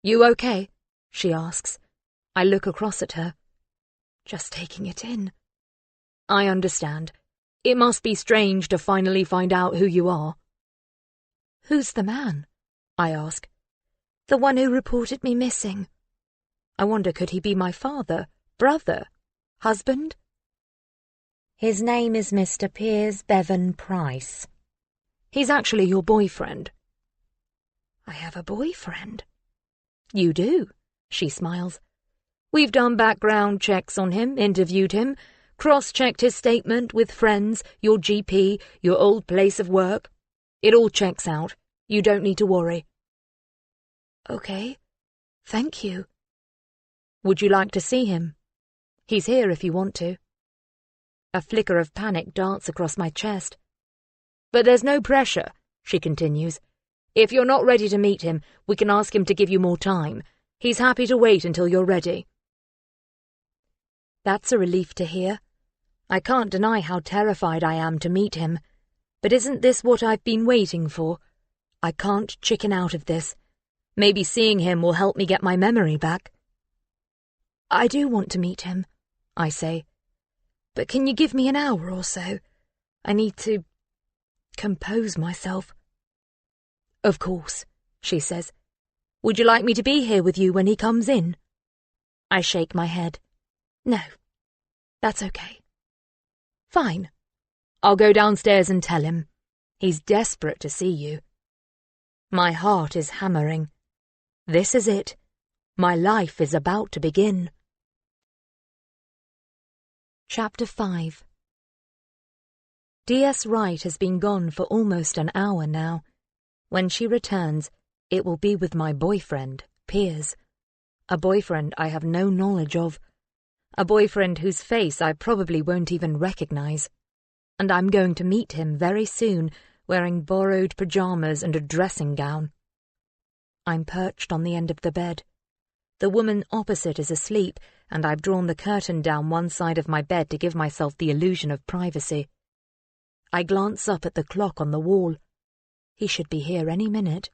You okay? She asks. I look across at her. Just taking it in. I understand. It must be strange to finally find out who you are. Who's the man? I ask. The one who reported me missing. I wonder, could he be my father, brother, husband? His name is Mr. Piers Bevan Price. He's actually your boyfriend. I have a boyfriend. You do, she smiles. We've done background checks on him, interviewed him, cross-checked his statement with friends, your GP, your old place of work. It all checks out. You don't need to worry. Okay, thank you. Would you like to see him? He's here if you want to. A flicker of panic darts across my chest. But there's no pressure, she continues. If you're not ready to meet him, we can ask him to give you more time. He's happy to wait until you're ready. That's a relief to hear. I can't deny how terrified I am to meet him. But isn't this what I've been waiting for? I can't chicken out of this. Maybe seeing him will help me get my memory back. I do want to meet him, I say. But can you give me an hour or so? I need to compose myself. Of course, she says. Would you like me to be here with you when he comes in? I shake my head. No, that's okay. Fine. I'll go downstairs and tell him. He's desperate to see you. My heart is hammering. This is it. My life is about to begin. Chapter 5. D.S. Wright has been gone for almost an hour now. When she returns, it will be with my boyfriend, Piers. A boyfriend I have no knowledge of. A boyfriend whose face I probably won't even recognize. And I'm going to meet him very soon, wearing borrowed pajamas and a dressing gown. I'm perched on the end of the bed. The woman opposite is asleep, and I've drawn the curtain down one side of my bed to give myself the illusion of privacy. I glance up at the clock on the wall. He should be here any minute.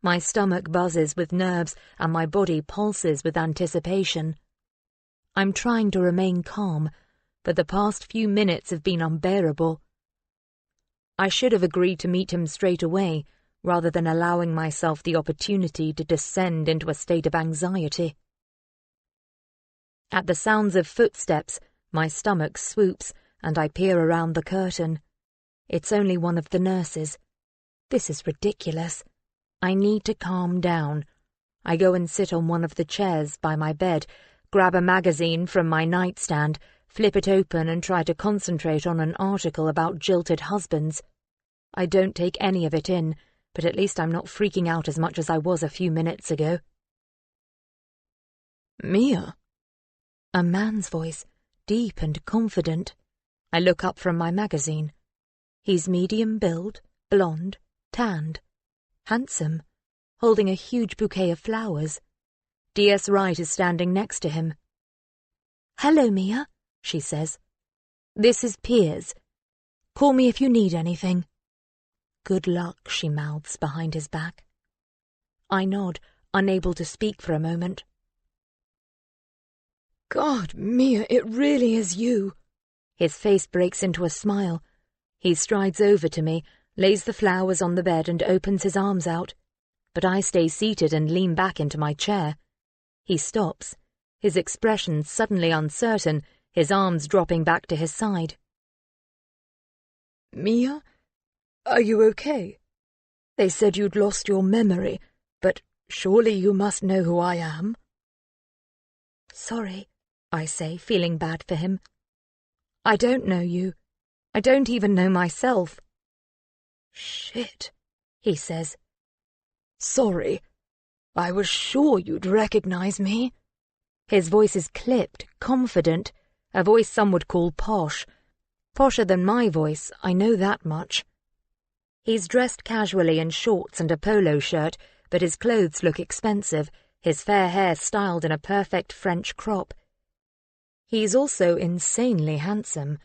My stomach buzzes with nerves and my body pulses with anticipation. I'm trying to remain calm, but the past few minutes have been unbearable. I should have agreed to meet him straight away, rather than allowing myself the opportunity to descend into a state of anxiety. At the sounds of footsteps, my stomach swoops, and I peer around the curtain. It's only one of the nurses. This is ridiculous. I need to calm down. I go and sit on one of the chairs by my bed, grab a magazine from my nightstand, flip it open and try to concentrate on an article about jilted husbands. I don't take any of it in, but at least I'm not freaking out as much as I was a few minutes ago. Mia? A man's voice, deep and confident. I look up from my magazine. He's medium build, blonde, tanned, handsome, holding a huge bouquet of flowers. D.S. Wright is standing next to him. "Hello, Mia," she says. "This is Piers. Call me if you need anything." "Good luck," she mouths behind his back. I nod, unable to speak for a moment. "God, Mia, it really is you." His face breaks into a smile. He strides over to me, lays the flowers on the bed and opens his arms out. But I stay seated and lean back into my chair. He stops, his expression suddenly uncertain, his arms dropping back to his side. "Mia, are you okay? They said you'd lost your memory, but surely you must know who I am." "Sorry," I say, feeling bad for him. "I don't know you. I don't even know myself." "Shit," he says. "Sorry. I was sure you'd recognize me." His voice is clipped, confident, a voice some would call posh. Posher than my voice, I know that much. He's dressed casually in shorts and a polo shirt, but his clothes look expensive, his fair hair styled in a perfect French crop. He's also insanely handsome,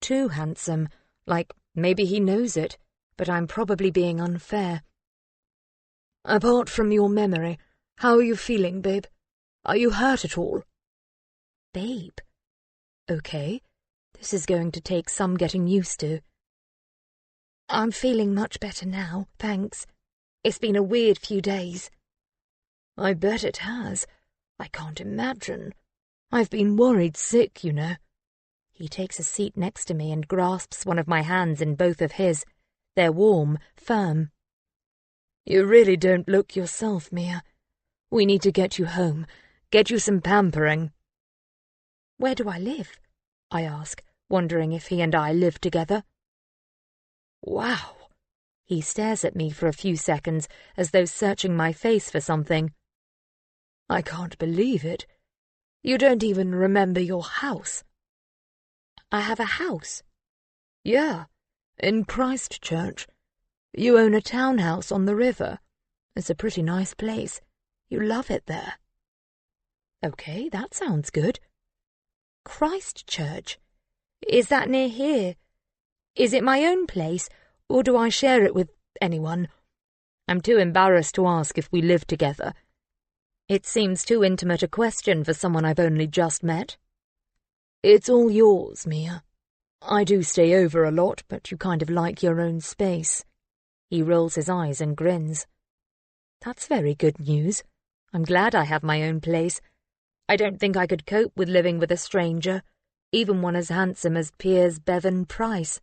too handsome, like maybe he knows it, but I'm probably being unfair. "Apart from your memory, how are you feeling, babe? Are you hurt at all?" Babe? Okay, this is going to take some getting used to. "I'm feeling much better now, thanks. It's been a weird few days." "I bet it has. I can't imagine. I've been worried sick, you know." He takes a seat next to me and grasps one of my hands in both of his. They're warm, firm. "You really don't look yourself, Mia. We need to get you home, get you some pampering." "Where do I live?" I ask, wondering if he and I live together. "Wow." He stares at me for a few seconds, as though searching my face for something. "I can't believe it. You don't even remember your house." "I have a house?" "Yeah, in Christchurch. You own a townhouse on the river. It's a pretty nice place. You love it there." "Okay, that sounds good. Christchurch? Is that near here? Is it my own place, Or do I share it with anyone? I'm too embarrassed to ask if we live together. It seems too intimate a question for someone I've only just met. It's all yours, Mia. I do stay over a lot, but you kind of like your own space. He rolls his eyes and grins. That's very good news. I'm glad I have my own place. I don't think I could cope with living with a stranger, even one as handsome as Piers Bevan Price.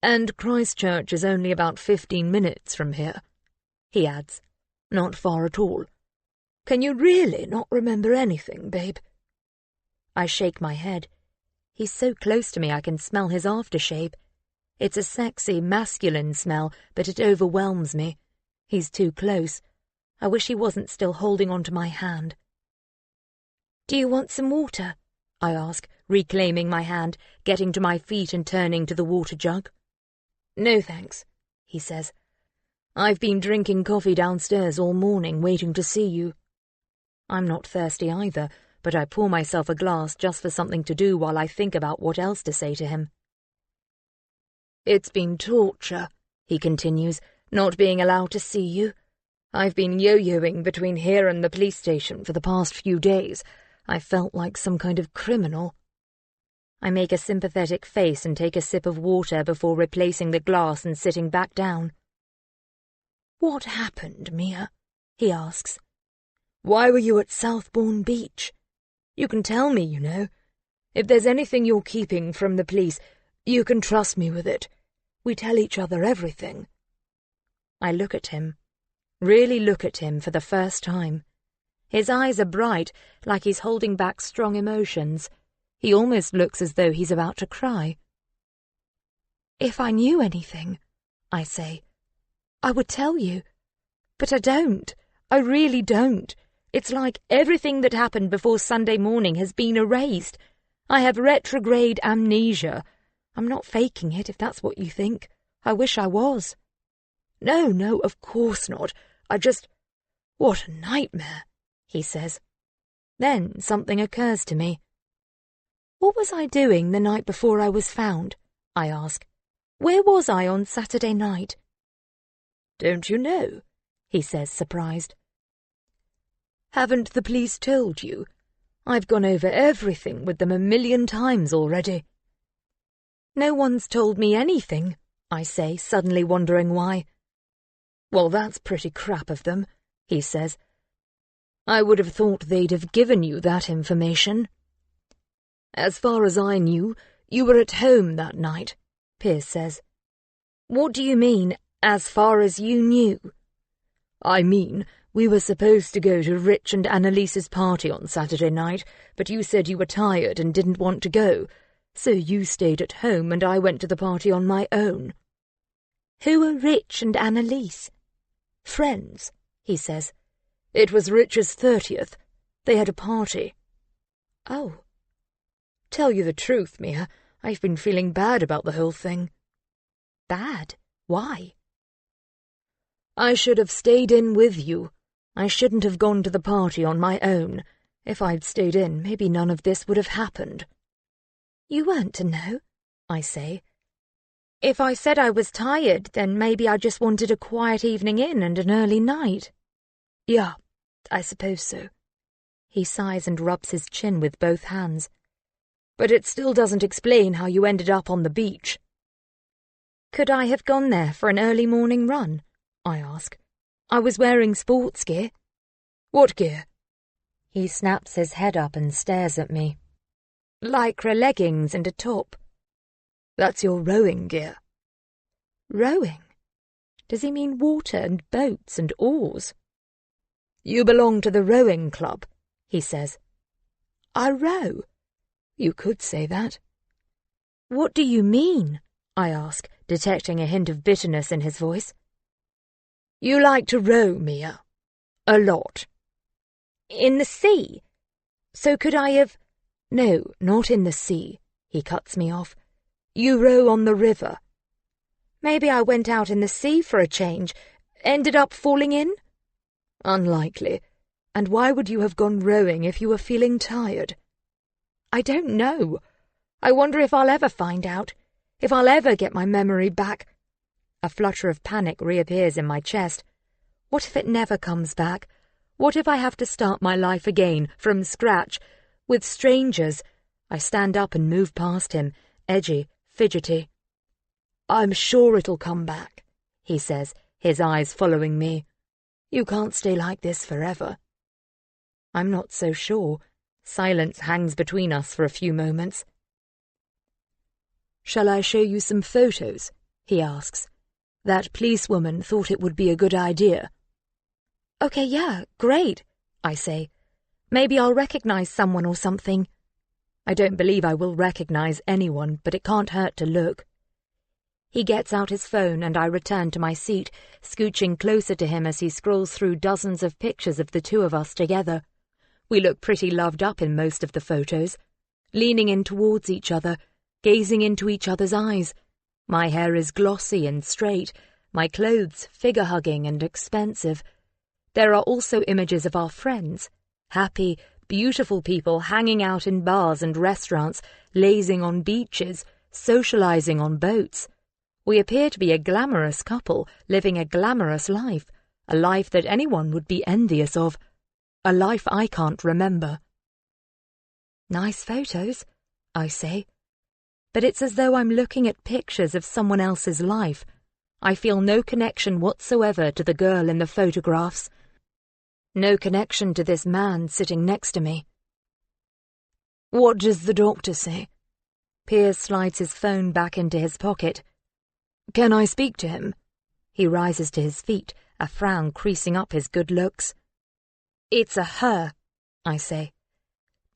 And Christchurch is only about 15 minutes from here, he adds. Not far at all. Can you really not remember anything, babe? I shake my head. He's so close to me I can smell his aftershave. It's a sexy, masculine smell, but it overwhelms me. He's too close. I wish he wasn't still holding on to my hand. Do you want some water? I ask, reclaiming my hand, getting to my feet and turning to the water jug. No thanks, he says. I've been drinking coffee downstairs all morning, waiting to see you. I'm not thirsty either, but I pour myself a glass just for something to do while I think about what else to say to him. It's been torture, he continues, not being allowed to see you. I've been yo-yoing between here and the police station for the past few days. I felt like some kind of criminal. I make a sympathetic face and take a sip of water before replacing the glass and sitting back down. What happened, Mia? He asks. Why were you at Southbourne Beach? You can tell me, you know. If there's anything you're keeping from the police, you can trust me with it. We tell each other everything. I look at him. Really look at him for the first time. His eyes are bright, like he's holding back strong emotions. He almost looks as though he's about to cry. If I knew anything, I say, I would tell you. But I don't. I really don't. It's like everything that happened before Sunday morning has been erased. I have retrograde amnesia. I'm not faking it, if that's what you think. I wish I was. No, of course not. What a nightmare, he says. Then something occurs to me. What was I doing the night before I was found? I ask. Where was I on Saturday night? Don't you know? He says, surprised. Haven't the police told you? I've gone over everything with them 1,000,000 times already. No one's told me anything, I say, suddenly wondering why. Well, that's pretty crap of them, he says. I would have thought they'd have given you that information. As far as I knew, you were at home that night, Piers says. What do you mean, as far as you knew? I mean, we were supposed to go to Rich and Annalise's party on Saturday night, but you said you were tired and didn't want to go, so you stayed at home and I went to the party on my own. Who are Rich and Annalise? Friends, he says. It was Rich's 30th. They had a party. Oh. Tell you the truth, Mia, I've been feeling bad about the whole thing. Bad? Why? I should have stayed in with you. I shouldn't have gone to the party on my own. If I'd stayed in, maybe none of this would have happened. You weren't to know, I say. If I said I was tired, then maybe I just wanted a quiet evening in and an early night. Yeah, I suppose so. He sighs and rubs his chin with both hands. But it still doesn't explain how you ended up on the beach. Could I have gone there for an early morning run? I ask. I was wearing sports gear. What gear? He snaps his head up and stares at me. Lycra leggings and a top. That's your rowing gear. Rowing? Does he mean water and boats and oars? You belong to the rowing club, he says. I row? You could say that. What do you mean? I ask, detecting a hint of bitterness in his voice. You like to row, Mia. A lot. In the sea? So could I have... No, not in the sea, he cuts me off. You row on the river. Maybe I went out in the sea for a change. Ended up falling in? Unlikely. And why would you have gone rowing if you were feeling tired? I don't know. I wonder if I'll ever find out. If I'll ever get my memory back. A flutter of panic reappears in my chest. What if it never comes back? What if I have to start my life again, from scratch, with strangers? I stand up and move past him, edgy, fidgety. I'm sure it'll come back, he says, his eyes following me. You can't stay like this forever. I'm not so sure. Silence hangs between us for a few moments. Shall I show you some photos? He asks. That policewoman thought it would be a good idea. Okay, yeah, great, I say. Maybe I'll recognize someone or something. I don't believe I will recognize anyone, but it can't hurt to look. He gets out his phone and I return to my seat, scooching closer to him as he scrolls through dozens of pictures of the two of us together. We look pretty loved up in most of the photos, leaning in towards each other, gazing into each other's eyes. My hair is glossy and straight, my clothes figure-hugging and expensive. There are also images of our friends, happy, beautiful people hanging out in bars and restaurants, lazing on beaches, socializing on boats. We appear to be a glamorous couple, living a glamorous life, a life that anyone would be envious of, a life I can't remember. Nice photos, I say. But it's as though I'm looking at pictures of someone else's life. I feel no connection whatsoever to the girl in the photographs. No connection to this man sitting next to me. What does the doctor say? Piers slides his phone back into his pocket. Can I speak to him? He rises to his feet, a frown creasing up his good looks. It's a her, I say.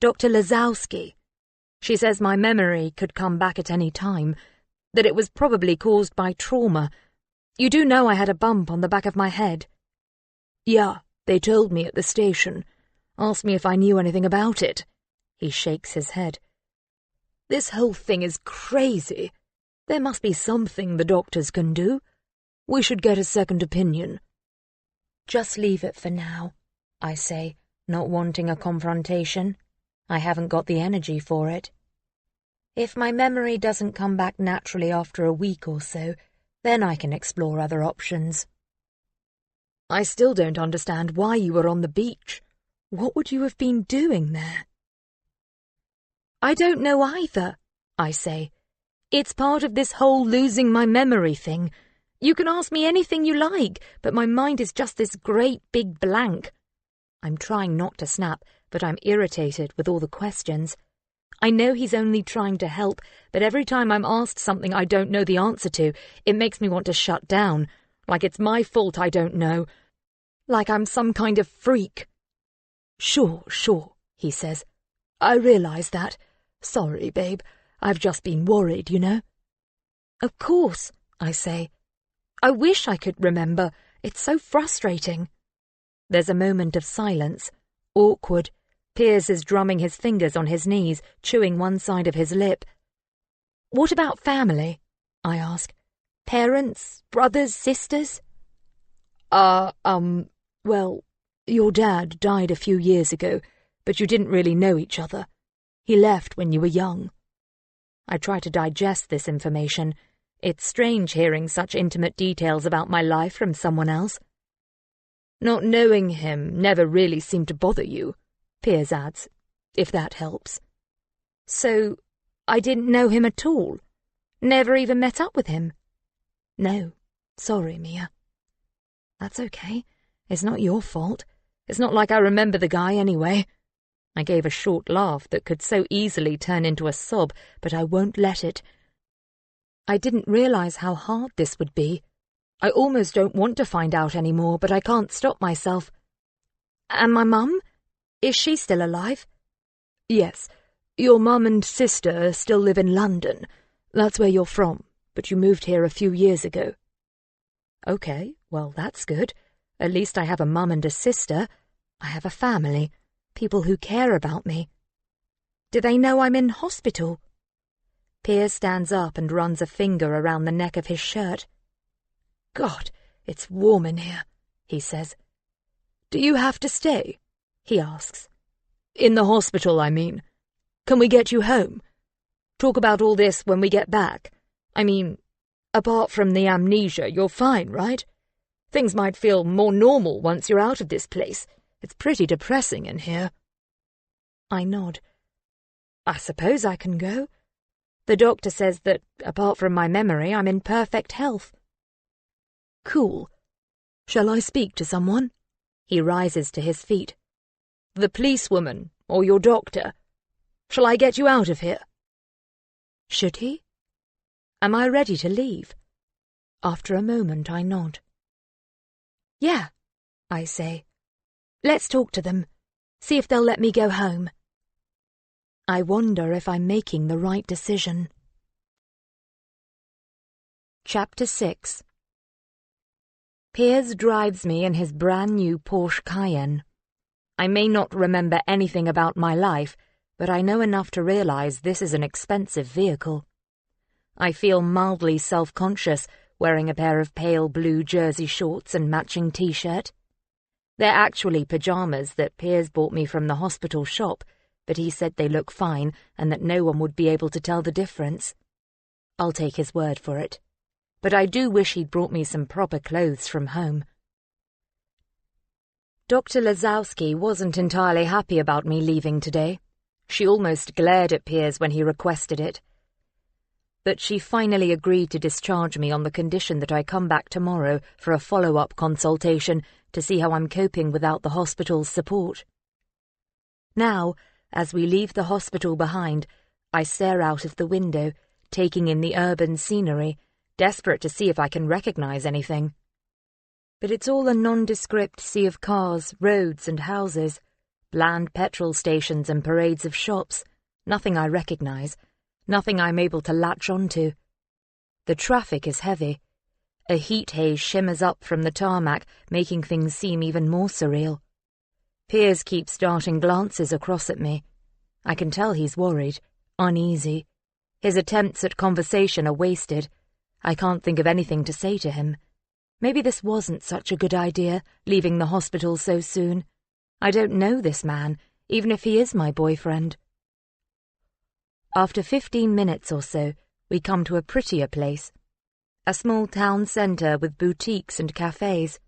Dr. Lazowski. She says my memory could come back at any time, that it was probably caused by trauma. You do know I had a bump on the back of my head? Yeah, they told me at the station. Asked me if I knew anything about it. He shakes his head. This whole thing is crazy. There must be something the doctors can do. We should get a second opinion. Just leave it for now, I say, not wanting a confrontation. I haven't got the energy for it. If my memory doesn't come back naturally after a week or so, then I can explore other options. I still don't understand why you were on the beach. What would you have been doing there? I don't know either, I say. It's part of this whole losing my memory thing. You can ask me anything you like, but my mind is just this great big blank. I'm trying not to snap, but I'm irritated with all the questions. I know he's only trying to help, but every time I'm asked something I don't know the answer to, it makes me want to shut down, like it's my fault I don't know, like I'm some kind of freak. Sure, he says. I realize that. Sorry, babe. I've just been worried, you know. Of course, I say. I wish I could remember. It's so frustrating. There's a moment of silence. Awkward. Piers is drumming his fingers on his knees, chewing one side of his lip. What about family? I ask. Parents, brothers, sisters? Well, your dad died a few years ago, but you didn't really know each other. He left when you were young. I try to digest this information. It's strange hearing such intimate details about my life from someone else. Not knowing him never really seemed to bother you, Piers adds, if that helps. So, I didn't know him at all? Never even met up with him? No, sorry, Mia. That's okay. It's not your fault. It's not like I remember the guy anyway. I gave a short laugh that could so easily turn into a sob, but I won't let it. I didn't realize how hard this would be. I almost don't want to find out anymore, but I can't stop myself. And my mum? Is she still alive? Yes. Your mum and sister still live in London. That's where you're from, but you moved here a few years ago. Okay, well, that's good. At least I have a mum and a sister. I have a family. People who care about me. Do they know I'm in hospital? Piers stands up and runs a finger around the neck of his shirt. God, it's warm in here, he says. Do you have to stay? He asks. In the hospital, I mean. Can we get you home? Talk about all this when we get back. I mean, apart from the amnesia, you're fine, right? Things might feel more normal once you're out of this place. It's pretty depressing in here. I nod. I suppose I can go. The doctor says that, apart from my memory, I'm in perfect health. Cool. Shall I speak to someone? He rises to his feet. The policewoman, or your doctor. Shall I get you out of here? Should he? Am I ready to leave? After a moment, I nod. Yeah, I say. Let's talk to them. See if they'll let me go home. I wonder if I'm making the right decision. Chapter 6. Piers drives me in his brand-new Porsche Cayenne. I may not remember anything about my life, but I know enough to realize this is an expensive vehicle. I feel mildly self-conscious wearing a pair of pale blue jersey shorts and matching t-shirt. They're actually pyjamas that Piers bought me from the hospital shop, but he said they look fine and that no one would be able to tell the difference. I'll take his word for it, but I do wish he'd brought me some proper clothes from home. Dr. Lazowski wasn't entirely happy about me leaving today. She almost glared at Piers when he requested it. But she finally agreed to discharge me on the condition that I come back tomorrow for a follow-up consultation to see how I'm coping without the hospital's support. Now, as we leave the hospital behind, I stare out of the window, taking in the urban scenery, desperate to see if I can recognize anything. But it's all a nondescript sea of cars, roads and houses, bland petrol stations and parades of shops, nothing I recognize, nothing I'm able to latch onto. The traffic is heavy. A heat haze shimmers up from the tarmac, making things seem even more surreal. Piers keeps darting glances across at me. I can tell he's worried, uneasy. His attempts at conversation are wasted. I can't think of anything to say to him. Maybe this wasn't such a good idea, leaving the hospital so soon. I don't know this man, even if he is my boyfriend. After 15 minutes or so, we come to a prettier place. A small town centre with boutiques and cafes.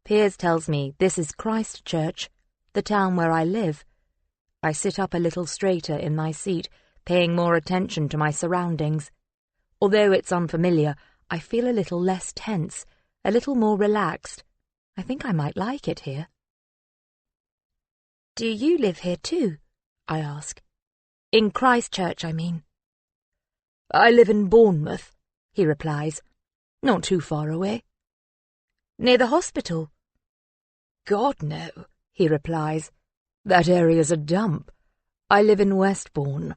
Piers tells me this is Christchurch, the town where I live. I sit up a little straighter in my seat, paying more attention to my surroundings. Although it's unfamiliar, I feel a little less tense, a little more relaxed. I think I might like it here. Do you live here too? I ask. In Christchurch, I mean. I live in Bournemouth, he replies. Not too far away. Near the hospital? God, no, he replies. That area's a dump. I live in Westbourne.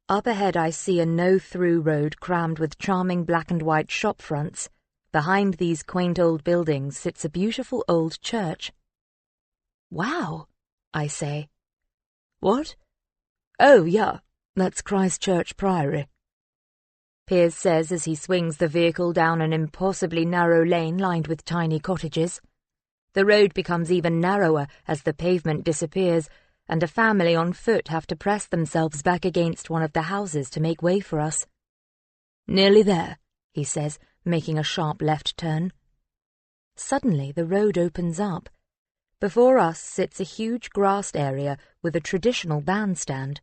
Up ahead I see a no-through road crammed with charming black and white shop fronts. Behind these quaint old buildings sits a beautiful old church. Wow, I say. What? Oh, yeah, that's Christchurch Priory. Piers says as he swings the vehicle down an impossibly narrow lane lined with tiny cottages. The road becomes even narrower as the pavement disappears, and a family on foot have to press themselves back against one of the houses to make way for us. Nearly there, he says, making a sharp left turn. Suddenly the road opens up. Before us sits a huge grassed area with a traditional bandstand.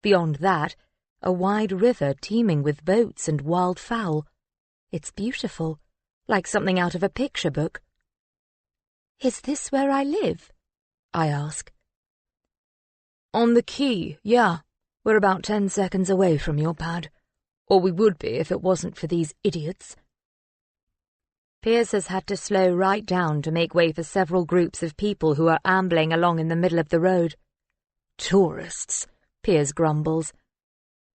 Beyond that, a wide river teeming with boats and wild fowl. It's beautiful, like something out of a picture book. Is this where I live? I ask. On the quay, yeah. We're about 10 seconds away from your pad. Or we would be if it wasn't for these idiots. Piers has had to slow right down to make way for several groups of people who are ambling along in the middle of the road. Tourists, Piers grumbles.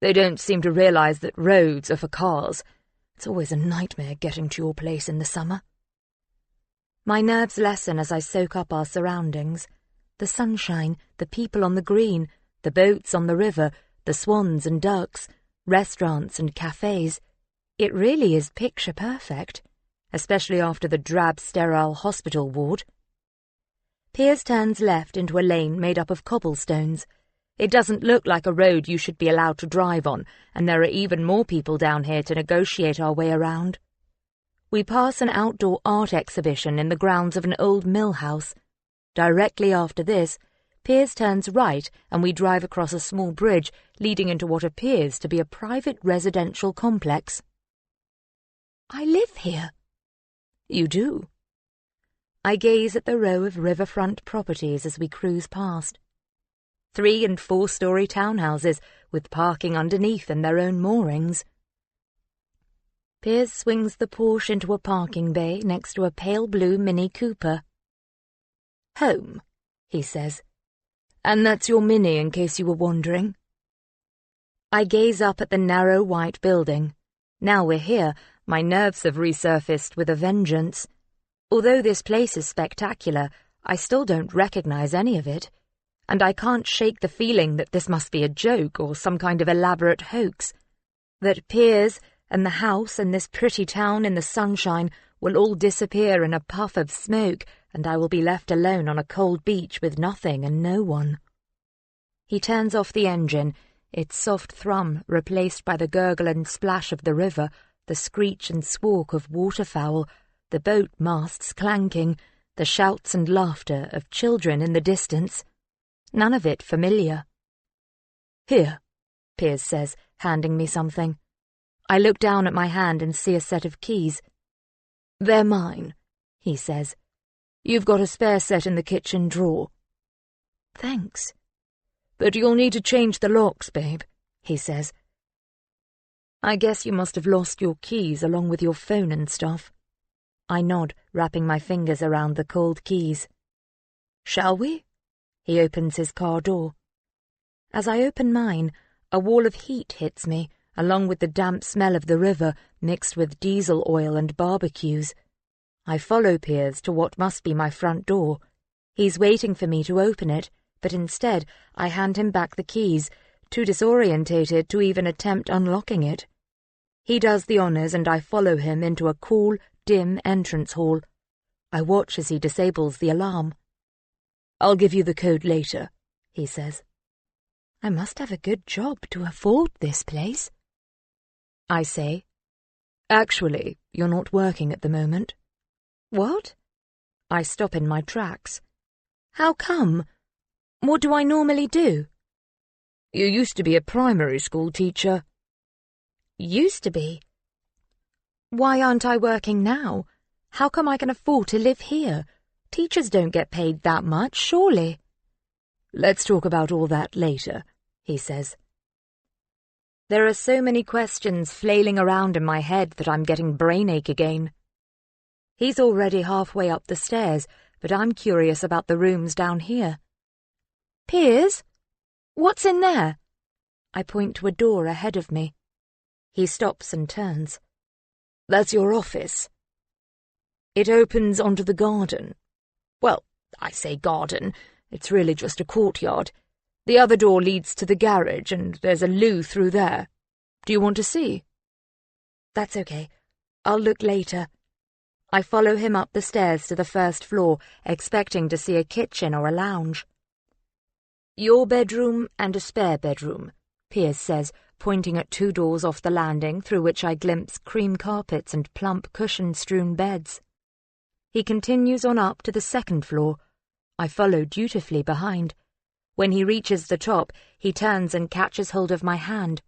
They don't seem to realize that roads are for cars. It's always a nightmare getting to your place in the summer. My nerves lessen as I soak up our surroundings. The sunshine, the people on the green, the boats on the river, the swans and ducks, restaurants and cafes. It really is picture perfect, especially after the drab, sterile hospital ward. Piers turns left into a lane made up of cobblestones. It doesn't look like a road you should be allowed to drive on, and there are even more people down here to negotiate our way around. We pass an outdoor art exhibition in the grounds of an old mill house. Directly after this, Piers turns right and we drive across a small bridge leading into what appears to be a private residential complex. I live here. You do? I gaze at the row of riverfront properties as we cruise past. 3- and 4-story townhouses with parking underneath and their own moorings. Piers swings the Porsche into a parking bay next to a pale blue Mini Cooper. Home, he says. And that's your Mini, in case you were wondering. I gaze up at the narrow white building. Now we're here, my nerves have resurfaced with a vengeance. Although this place is spectacular, I still don't recognize any of it. And I can't shake the feeling that this must be a joke or some kind of elaborate hoax. That Piers and the house and this pretty town in the sunshine will all disappear in a puff of smoke, and I will be left alone on a cold beach with nothing and no one. He turns off the engine, its soft thrum replaced by the gurgle and splash of the river, the screech and squawk of waterfowl, the boat masts clanking, the shouts and laughter of children in the distance. None of it familiar. Here, Piers says, handing me something. I look down at my hand and see a set of keys. They're mine, he says. You've got a spare set in the kitchen drawer. Thanks. But you'll need to change the locks, babe, he says. I guess you must have lost your keys along with your phone and stuff. I nod, wrapping my fingers around the cold keys. Shall we? He opens his car door. As I open mine, a wall of heat hits me, along with the damp smell of the river mixed with diesel oil and barbecues. I follow Piers to what must be my front door. He's waiting for me to open it, but instead I hand him back the keys, too disorientated to even attempt unlocking it. He does the honours and I follow him into a cool, dim entrance hall. I watch as he disables the alarm. I'll give you the code later, he says. I must have a good job to afford this place. I say. Actually, you're not working at the moment. What? I stop in my tracks. How come? What do I normally do? You used to be a primary school teacher. Used to be? Why aren't I working now? How come I can afford to live here? Teachers don't get paid that much, surely. Let's talk about all that later, he says. There are so many questions flailing around in my head that I'm getting brainache again. He's already halfway up the stairs, but I'm curious about the rooms down here. Piers? What's in there? I point to a door ahead of me. He stops and turns. That's your office. It opens onto the garden. Well, I say garden. It's really just a courtyard. The other door leads to the garage, and there's a loo through there. Do you want to see? That's okay. I'll look later. I follow him up the stairs to the first floor, expecting to see a kitchen or a lounge. Your bedroom and a spare bedroom, Piers says, pointing at 2 doors off the landing through which I glimpse cream carpets and plump cushion-strewn beds. He continues on up to the 2nd floor. I follow dutifully behind. When he reaches the top, he turns and catches hold of my hand.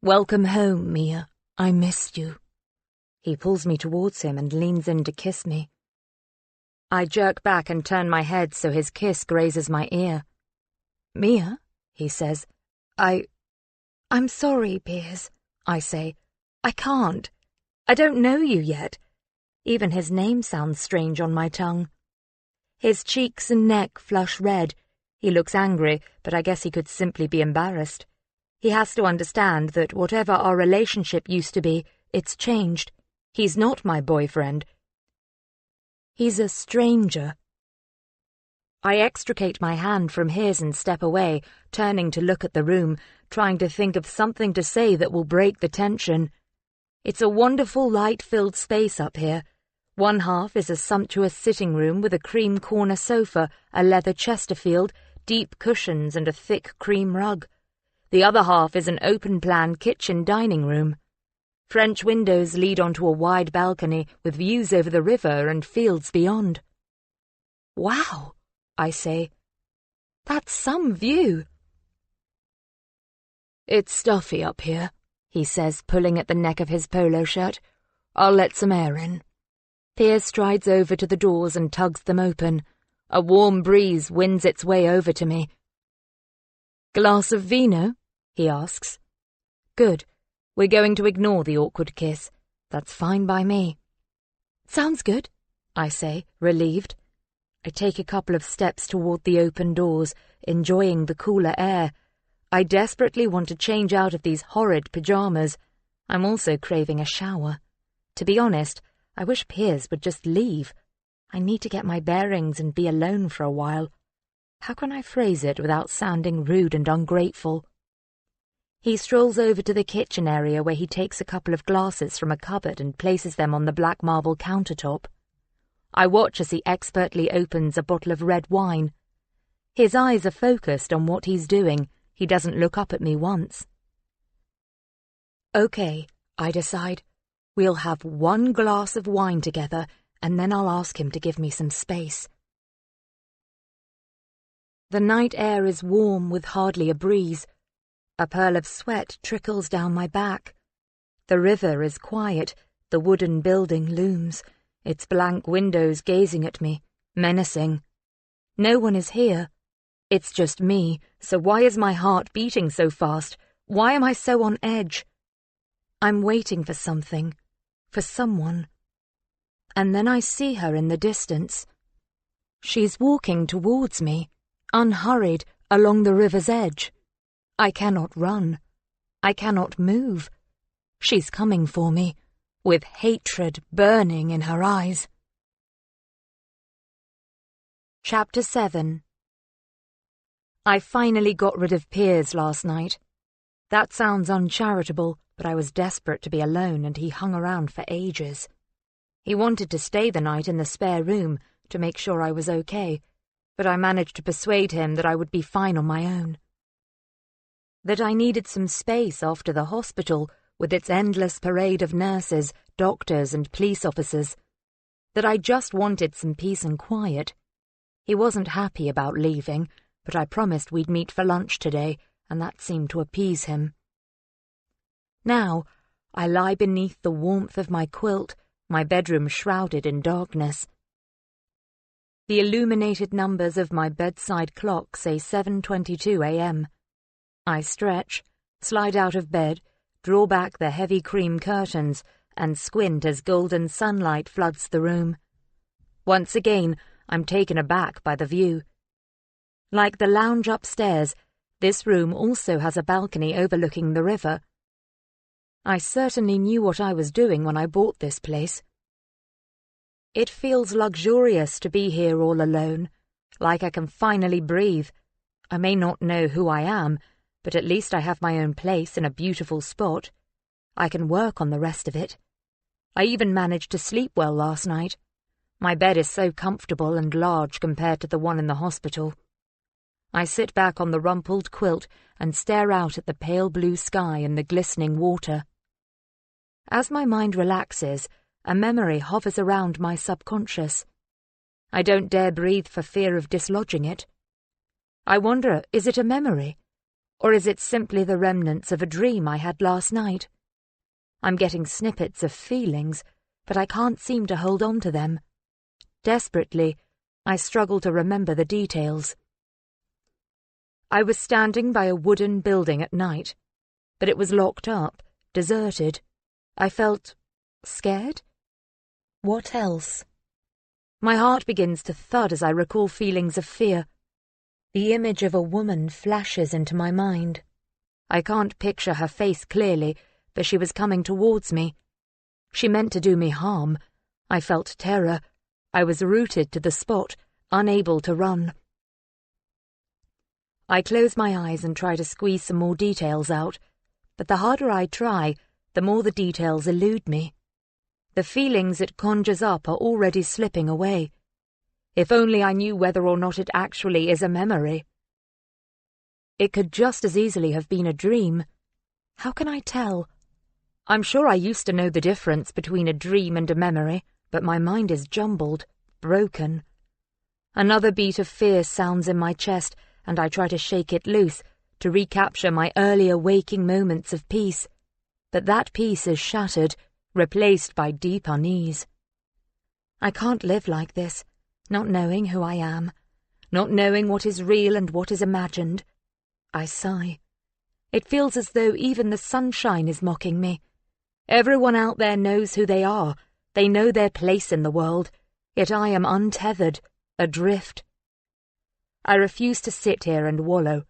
Welcome home, Mia. I missed you. He pulls me towards him and leans in to kiss me. I jerk back and turn my head so his kiss grazes my ear. Mia, he says. I'm sorry, Piers, I say. I can't. I don't know you yet. Even his name sounds strange on my tongue. His cheeks and neck flush red. He looks angry, but I guess he could simply be embarrassed. He has to understand that whatever our relationship used to be, it's changed. He's not my boyfriend. He's a stranger. I extricate my hand from his and step away, turning to look at the room, trying to think of something to say that will break the tension. It's a wonderful light-filled space up here. One half is a sumptuous sitting room with a cream corner sofa, a leather Chesterfield, deep cushions and a thick cream rug. The other half is an open-plan kitchen dining room. French windows lead onto a wide balcony with views over the river and fields beyond. "Wow," I say. "That's some view." "It's stuffy up here," he says, pulling at the neck of his polo shirt. "I'll let some air in." Piers strides over to the doors and tugs them open. A warm breeze winds its way over to me. "Glass of vino?" he asks. "Good. We're going to ignore the awkward kiss. That's fine by me." "Sounds good," I say, relieved. I take a couple of steps toward the open doors, enjoying the cooler air. I desperately want to change out of these horrid pyjamas. I'm also craving a shower. To be honest, I wish Piers would just leave. I need to get my bearings and be alone for a while. How can I phrase it without sounding rude and ungrateful? He strolls over to the kitchen area where he takes a couple of glasses from a cupboard and places them on the black marble countertop. I watch as he expertly opens a bottle of red wine. His eyes are focused on what he's doing. He doesn't look up at me once. "Okay," I decide. "We'll have one glass of wine together, and then I'll ask him to give me some space." The night air is warm with hardly a breeze. A pearl of sweat trickles down my back. The river is quiet. The wooden building looms, its blank windows gazing at me, menacing. No one is here. It's just me, so why is my heart beating so fast? Why am I so on edge? I'm waiting for something, for someone. And then I see her in the distance. She's walking towards me, unhurried, along the river's edge. I cannot run. I cannot move. She's coming for me, with hatred burning in her eyes. Chapter 7. I finally got rid of Piers last night. That sounds uncharitable, but I was desperate to be alone and he hung around for ages. He wanted to stay the night in the spare room to make sure I was okay, but I managed to persuade him that I would be fine on my own. That I needed some space after the hospital with its endless parade of nurses, doctors and police officers. That I just wanted some peace and quiet. He wasn't happy about leaving, but I promised we'd meet for lunch today, and that seemed to appease him. Now, I lie beneath the warmth of my quilt, my bedroom shrouded in darkness. The illuminated numbers of my bedside clock say 7:22 a.m. I stretch, slide out of bed, draw back the heavy cream curtains, and squint as golden sunlight floods the room. Once again, I'm taken aback by the view. Like the lounge upstairs, this room also has a balcony overlooking the river. I certainly knew what I was doing when I bought this place. It feels luxurious to be here all alone, like I can finally breathe. I may not know who I am, but at least I have my own place in a beautiful spot. I can work on the rest of it. I even managed to sleep well last night. My bed is so comfortable and large compared to the one in the hospital. I sit back on the rumpled quilt and stare out at the pale blue sky and the glistening water. As my mind relaxes, a memory hovers around my subconscious. I don't dare breathe for fear of dislodging it. I wonder, is it a memory? Or is it simply the remnants of a dream I had last night? I'm getting snippets of feelings, but I can't seem to hold on to them. Desperately, I struggle to remember the details. I was standing by a wooden building at night, but it was locked up, deserted. I felt scared? What else? My heart begins to thud as I recall feelings of fear. The image of a woman flashes into my mind. I can't picture her face clearly, but she was coming towards me. She meant to do me harm. I felt terror. I was rooted to the spot, unable to run. I close my eyes and try to squeeze some more details out, but the harder I try, the more the details elude me. The feelings it conjures up are already slipping away. If only I knew whether or not it actually is a memory. It could just as easily have been a dream. How can I tell? I'm sure I used to know the difference between a dream and a memory, but my mind is jumbled, broken. Another beat of fear sounds in my chest, and I try to shake it loose, to recapture my earlier waking moments of peace. But that peace is shattered, replaced by deep unease. I can't live like this, not knowing who I am, not knowing what is real and what is imagined. I sigh. It feels as though even the sunshine is mocking me. Everyone out there knows who they are. They know their place in the world, yet I am untethered, adrift. I refuse to sit here and wallow.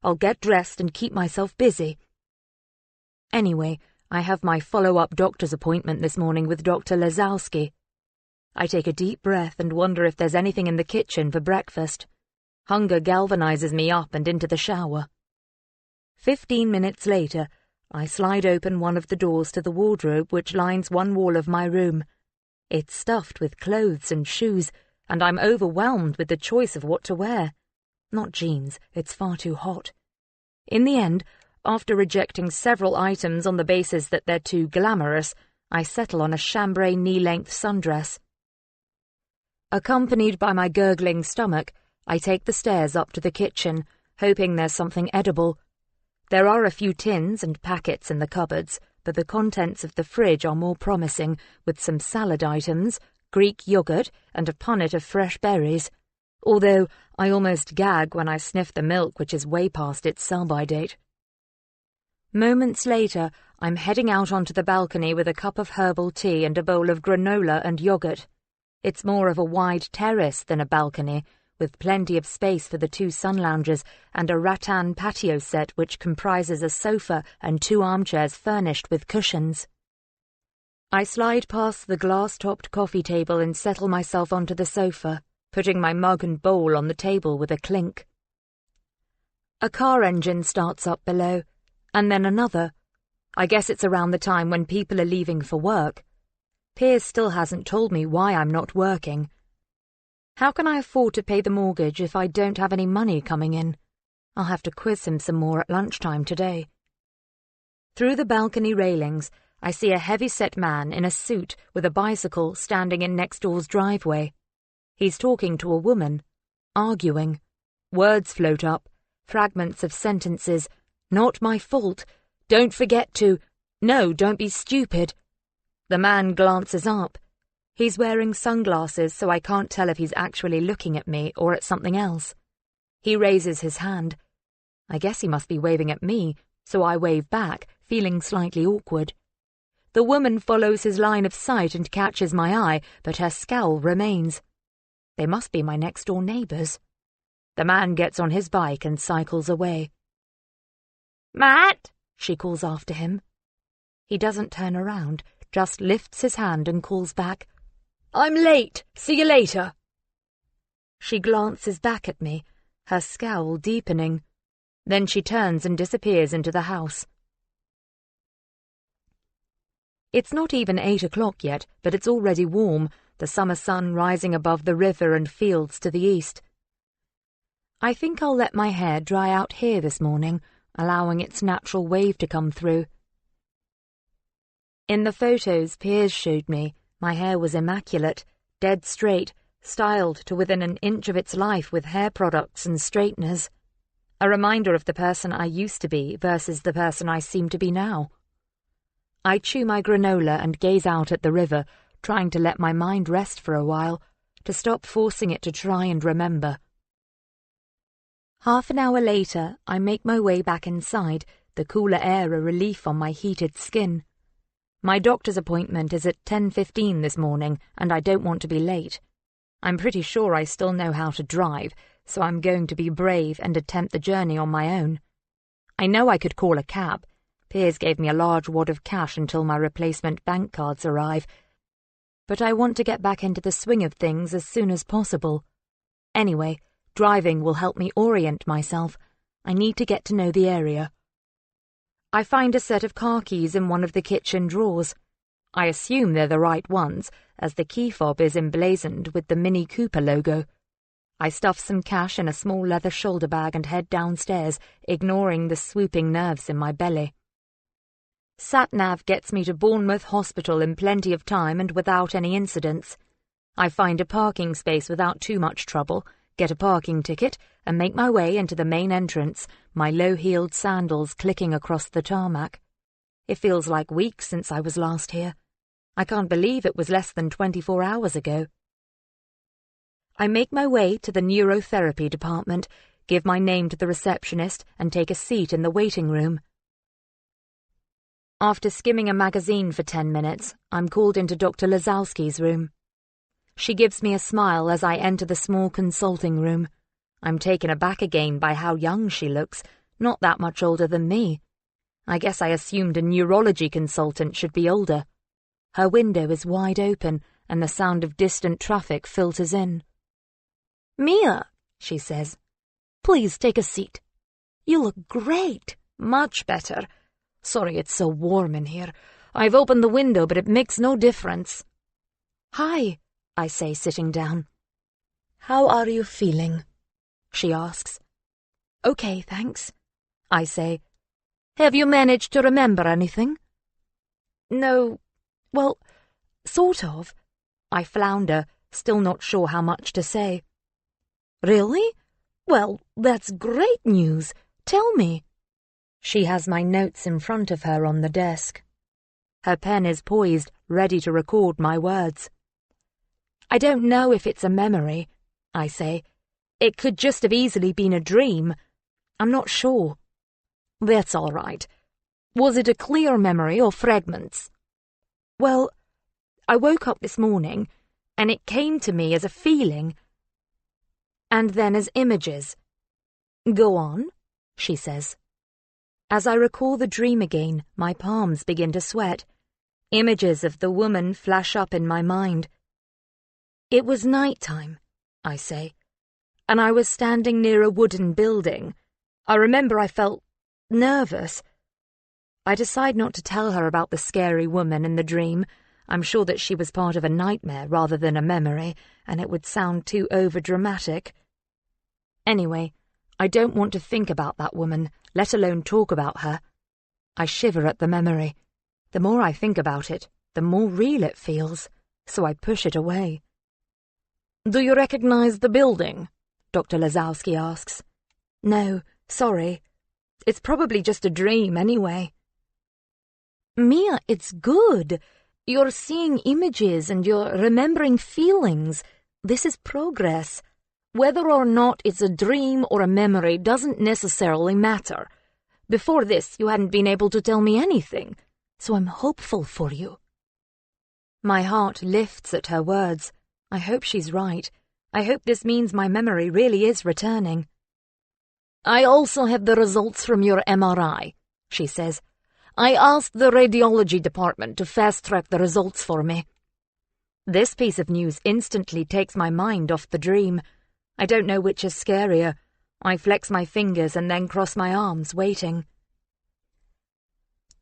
I'll get dressed and keep myself busy. Anyway, I have my follow-up doctor's appointment this morning with Dr. Lazowski. I take a deep breath and wonder if there's anything in the kitchen for breakfast. Hunger galvanizes me up and into the shower. 15 minutes later, I slide open one of the doors to the wardrobe which lines one wall of my room. It's stuffed with clothes and shoes, and I'm overwhelmed with the choice of what to wear. Not jeans, it's far too hot. In the end, after rejecting several items on the basis that they're too glamorous, I settle on a chambray knee-length sundress. Accompanied by my gurgling stomach, I take the stairs up to the kitchen, hoping there's something edible. There are a few tins and packets in the cupboards, but the contents of the fridge are more promising, with some salad items, Greek yogurt, and a punnet of fresh berries, although I almost gag when I sniff the milk which is way past its sell-by date. Moments later, I'm heading out onto the balcony with a cup of herbal tea and a bowl of granola and yogurt. It's more of a wide terrace than a balcony, with plenty of space for the 2 sun loungers and a rattan patio set which comprises a sofa and 2 armchairs furnished with cushions. I slide past the glass-topped coffee table and settle myself onto the sofa, putting my mug and bowl on the table with a clink. A car engine starts up below, and then another. I guess it's around the time when people are leaving for work. Piers still hasn't told me why I'm not working. How can I afford to pay the mortgage if I don't have any money coming in? I'll have to quiz him some more at lunchtime today. Through the balcony railings, I see a heavy-set man in a suit with a bicycle standing in next door's driveway. He's talking to a woman, arguing. Words float up, fragments of sentences. Not my fault. Don't forget to. No, don't be stupid. The man glances up. He's wearing sunglasses, so I can't tell if he's actually looking at me or at something else. He raises his hand. I guess he must be waving at me, so I wave back, feeling slightly awkward. The woman follows his line of sight and catches my eye, but her scowl remains. They must be my next-door neighbours. The man gets on his bike and cycles away. "Matt!" she calls after him. He doesn't turn around, just lifts his hand and calls back, "I'm late. See you later." She glances back at me, her scowl deepening. Then she turns and disappears into the house. It's not even 8 o'clock yet, but it's already warm, the summer sun rising above the river and fields to the east. I think I'll let my hair dry out here this morning, allowing its natural wave to come through. In the photos Piers showed me, my hair was immaculate, dead straight, styled to within an inch of its life with hair products and straighteners. A reminder of the person I used to be versus the person I seem to be now. I chew my granola and gaze out at the river, trying to let my mind rest for a while, to stop forcing it to try and remember. Half an hour later, I make my way back inside, the cooler air a relief on my heated skin. My doctor's appointment is at 10:15 this morning, and I don't want to be late. I'm pretty sure I still know how to drive, so I'm going to be brave and attempt the journey on my own. I know I could call a cab. Piers gave me a large wad of cash until my replacement bank cards arrive, but I want to get back into the swing of things as soon as possible. Anyway, driving will help me orient myself. I need to get to know the area. I find a set of car keys in one of the kitchen drawers. I assume they're the right ones, as the key fob is emblazoned with the Mini Cooper logo. I stuff some cash in a small leather shoulder bag and head downstairs, ignoring the swooping nerves in my belly. Sat-nav gets me to Bournemouth Hospital in plenty of time and without any incidents. I find a parking space without too much trouble, get a parking ticket, and make my way into the main entrance, my low-heeled sandals clicking across the tarmac. It feels like weeks since I was last here. I can't believe it was less than 24 hours ago. I make my way to the neurotherapy department, give my name to the receptionist, and take a seat in the waiting room. After skimming a magazine for 10 minutes, I'm called into Dr. Lazowski's room. She gives me a smile as I enter the small consulting room. I'm taken aback again by how young she looks, not that much older than me. I guess I assumed a neurology consultant should be older. Her window is wide open, and the sound of distant traffic filters in. "Mia," she says, "please take a seat. You look great, much better. Sorry it's so warm in here. I've opened the window, but it makes no difference." "Hi," I say, sitting down. "How are you feeling?" she asks. "Okay, thanks," I say. "Have you managed to remember anything?" "No, well, sort of." I flounder, still not sure how much to say. "Really? Well, that's great news. Tell me." She has my notes in front of her on the desk. Her pen is poised, ready to record my words. "I don't know if it's a memory," I say. "It could just have easily been a dream. I'm not sure." "That's all right. Was it a clear memory or fragments?" "Well, I woke up this morning, and it came to me as a feeling, and then as images." "Go on," she says. As I recall the dream again, my palms begin to sweat. Images of the woman flash up in my mind. "It was night-time," I say, "and I was standing near a wooden building. I remember I felt nervous." I decide not to tell her about the scary woman in the dream. I'm sure that she was part of a nightmare rather than a memory, and it would sound too overdramatic. Anyway, I don't want to think about that woman, let alone talk about her. I shiver at the memory. The more I think about it, the more real it feels, so I push it away. "Do you recognize the building?" Dr. Lazowski asks. "No, sorry. It's probably just a dream anyway." "Mia, it's good. You're seeing images and you're remembering feelings. This is progress. Whether or not it's a dream or a memory doesn't necessarily matter. Before this, you hadn't been able to tell me anything, so I'm hopeful for you." My heart lifts at her words. I hope she's right. I hope this means my memory really is returning. "I also have the results from your MRI," she says. "I asked the radiology department to fast-track the results for me." This piece of news instantly takes my mind off the dream. I don't know which is scarier. I flex my fingers and then cross my arms, waiting.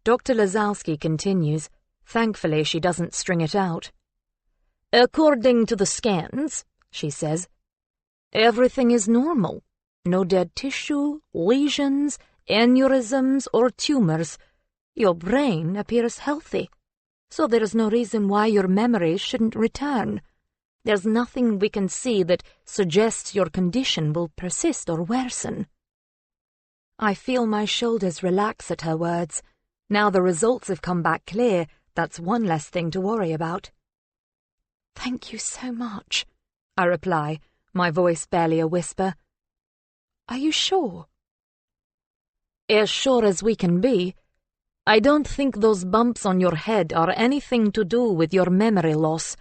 Dr. Lazowski continues. Thankfully, she doesn't string it out. "According to the scans," she says, "everything is normal. No dead tissue, lesions, aneurysms, or tumors. Your brain appears healthy, so there is no reason why your memories shouldn't return. There's nothing we can see that suggests your condition will persist or worsen." I feel my shoulders relax at her words. Now the results have come back clear, that's one less thing to worry about. "Thank you so much," I reply, my voice barely a whisper. "Are you sure?" "As sure as we can be. I don't think those bumps on your head are anything to do with your memory loss.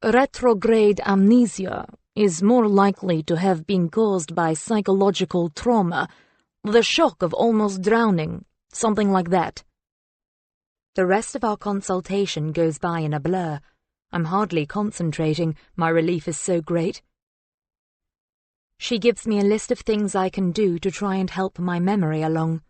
Retrograde amnesia is more likely to have been caused by psychological trauma, the shock of almost drowning, something like that." The rest of our consultation goes by in a blur. I'm hardly concentrating, my relief is so great. She gives me a list of things I can do to try and help my memory along.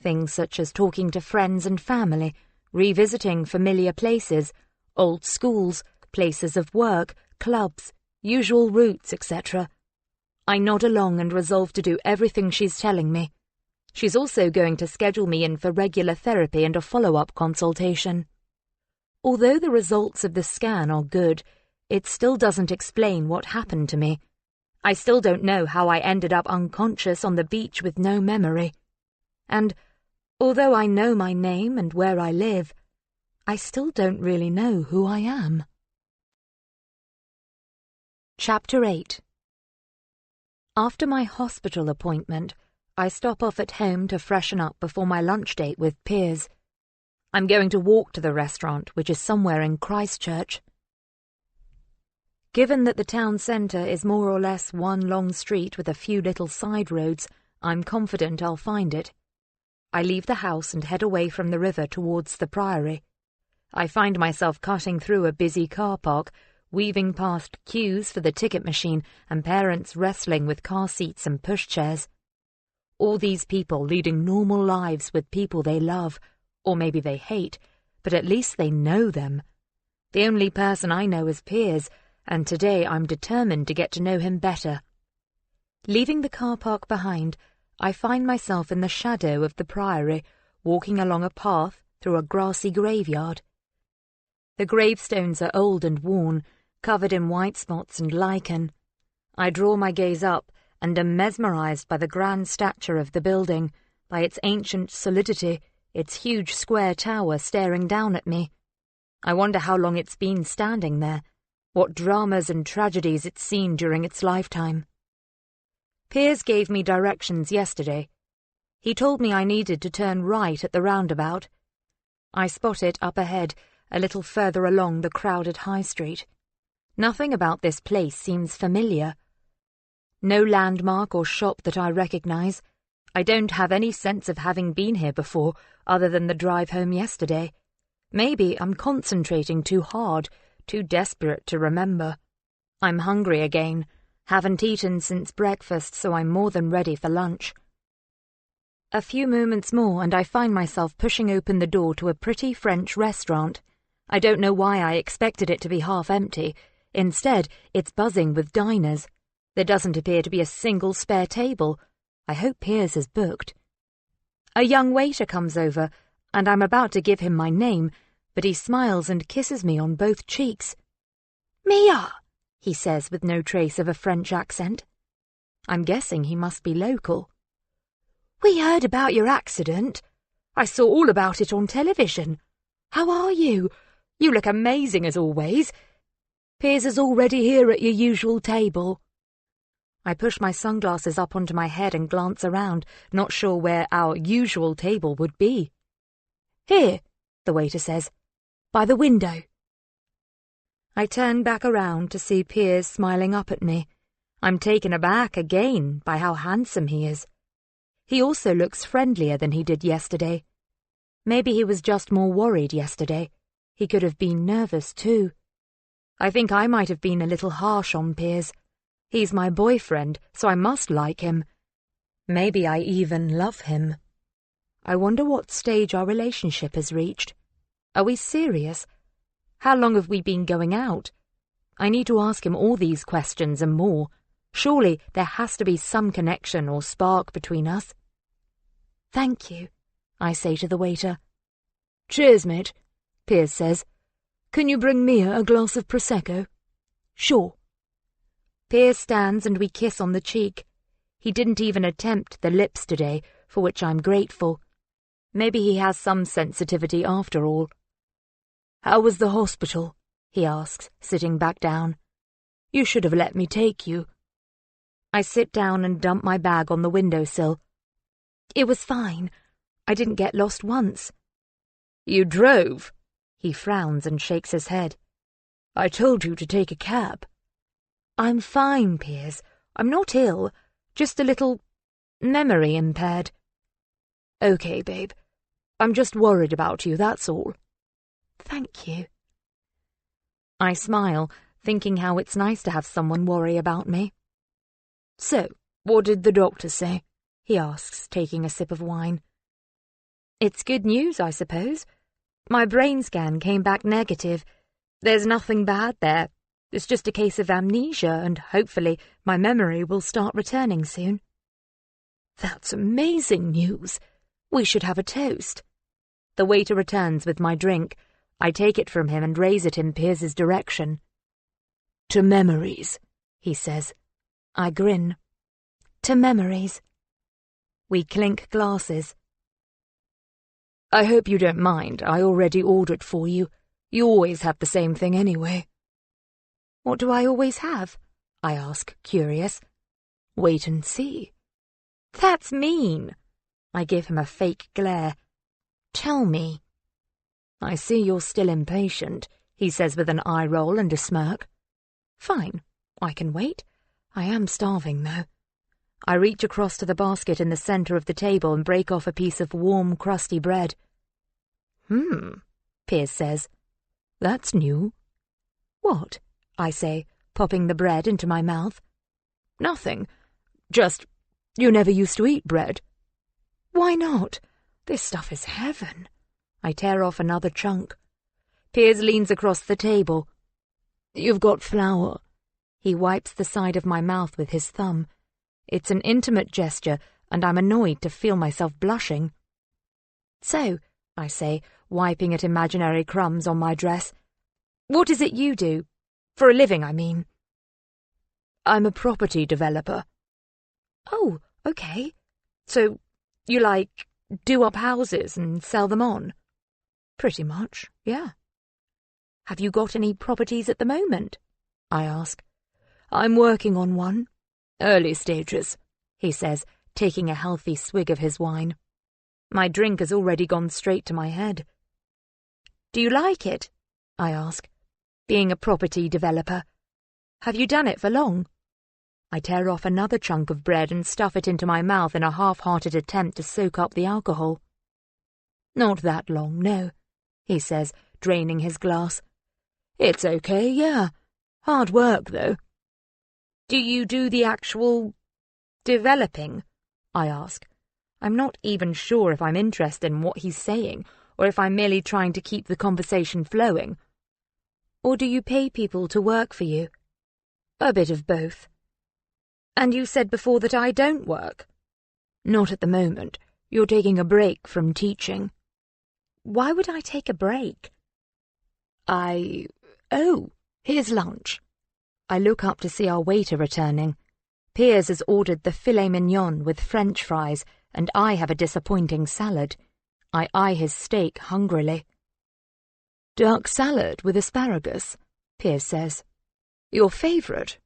Things such as talking to friends and family, revisiting familiar places, old schools, places of work, clubs, Usual routes, etc. I nod along and resolve to do everything she's telling me. She's also going to schedule me in for regular therapy and a follow-up consultation. Although the results of the scan are good, it still doesn't explain what happened to me. I still don't know how I ended up unconscious on the beach with no memory. And, although I know my name and where I live, I still don't really know who I am. Chapter 8. After my hospital appointment, I stop off at home to freshen up before my lunch date with Piers. I'm going to walk to the restaurant, which is somewhere in Christchurch. Given that the town centre is more or less one long street with a few little side roads, I'm confident I'll find it. I leave the house and head away from the river towards the Priory. I find myself cutting through a busy car park, weaving past queues for the ticket machine and parents wrestling with car seats and pushchairs. All these people leading normal lives with people they love, or maybe they hate, but at least they know them. The only person I know is Piers, and today I'm determined to get to know him better. Leaving the car park behind, I find myself in the shadow of the Priory, walking along a path through a grassy graveyard. The gravestones are old and worn, covered in white spots and lichen. I draw my gaze up and am mesmerized by the grand stature of the building, by its ancient solidity, its huge square tower staring down at me. I wonder how long it's been standing there, what dramas and tragedies it's seen during its lifetime. Piers gave me directions yesterday. He told me I needed to turn right at the roundabout. I spot it up ahead, a little further along the crowded high street. Nothing about this place seems familiar. No landmark or shop that I recognize. I don't have any sense of having been here before, other than the drive home yesterday. Maybe I'm concentrating too hard, too desperate to remember. I'm hungry again. Haven't eaten since breakfast, so I'm more than ready for lunch. A few moments more and I find myself pushing open the door to a pretty French restaurant. I don't know why I expected it to be half empty. Instead, it's buzzing with diners. There doesn't appear to be a single spare table. I hope Piers has booked. A young waiter comes over, and I'm about to give him my name, but he smiles and kisses me on both cheeks. "Mia," he says with no trace of a French accent. I'm guessing he must be local. "We heard about your accident. I saw all about it on television. How are you? You look amazing as always. Piers is already here at your usual table." I push my sunglasses up onto my head and glance around, not sure where our usual table would be. "Here," the waiter says, "by the window." I turn back around to see Piers smiling up at me. I'm taken aback again by how handsome he is. He also looks friendlier than he did yesterday. Maybe he was just more worried yesterday. He could have been nervous too. I think I might have been a little harsh on Piers. He's my boyfriend, so I must like him. Maybe I even love him. I wonder what stage our relationship has reached. Are we serious? How long have we been going out? I need to ask him all these questions and more. Surely there has to be some connection or spark between us. "Thank you," I say to the waiter. "Cheers, mate," Piers says. "Can you bring Mia a glass of Prosecco?" "Sure." Piers stands and we kiss on the cheek. He didn't even attempt the lips today, for which I'm grateful. Maybe he has some sensitivity after all. "How was the hospital?" he asks, sitting back down. "You should have let me take you." I sit down and dump my bag on the windowsill. "It was fine. I didn't get lost once." "You drove?" He frowns and shakes his head. "I told you to take a cab." "I'm fine, Piers. I'm not ill, just a little memory impaired." "Okay, babe. I'm just worried about you, that's all." "Thank you." I smile, thinking how it's nice to have someone worry about me. "So, what did the doctor say?" he asks, taking a sip of wine. "It's good news, I suppose. My brain scan came back negative. There's nothing bad there. It's just a case of amnesia, and hopefully my memory will start returning soon. That's amazing news. We should have a toast. The waiter returns with my drink. I take it from him and raise it in Piers's direction. To memories, he says. I grin. To memories. We clink glasses. I hope you don't mind. I already ordered for you. You always have the same thing anyway. What do I always have? I ask, curious. Wait and see. That's mean. I give him a fake glare. Tell me. I see you're still impatient, he says with an eye roll and a smirk. Fine, I can wait. I am starving, though. I reach across to the basket in the centre of the table and break off a piece of warm, crusty bread. Piers says. That's new. What? I say, popping the bread into my mouth. Nothing. Just, you never used to eat bread. Why not? This stuff is heaven. I tear off another chunk. Piers leans across the table. You've got flour. He wipes the side of my mouth with his thumb. It's an intimate gesture, and I'm annoyed to feel myself blushing. So, I say, wiping at imaginary crumbs on my dress, what is it you do? For a living, I mean. I'm a property developer. Oh, okay. So, you, do up houses and sell them on? Pretty much, yeah. Have you got any properties at the moment? I ask. I'm working on one. Early stages, he says, taking a healthy swig of his wine. My drink has already gone straight to my head. Do you like it? I ask. Being a property developer. Have you done it for long? I tear off another chunk of bread and stuff it into my mouth in a half-hearted attempt to soak up the alcohol. Not that long, no, he says, draining his glass. It's okay, yeah. Hard work, though. Do you do the actual developing? I ask. I'm not even sure if I'm interested in what he's saying, or if I'm merely trying to keep the conversation flowing. Or do you pay people to work for you? A bit of both. And you said before that I don't work. Not at the moment. You're taking a break from teaching. Why would I take a break? Oh, here's lunch. I look up to see our waiter returning. Piers has ordered the filet mignon with French fries, and I have a disappointing salad. I eye his steak hungrily. Duck salad with asparagus, Piers says. Your favourite?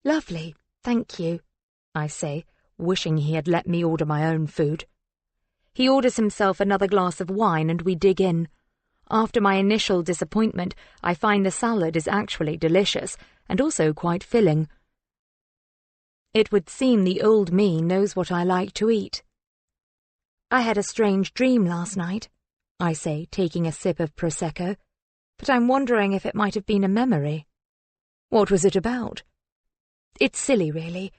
Lovely, thank you, I say, wishing he had let me order my own food. He orders himself another glass of wine and we dig in. After my initial disappointment, I find the salad is actually delicious and also quite filling. It would seem the old me knows what I like to eat. I had a strange dream last night, I say, taking a sip of Prosecco, but I'm wondering if it might have been a memory. What was it about? It's silly, really.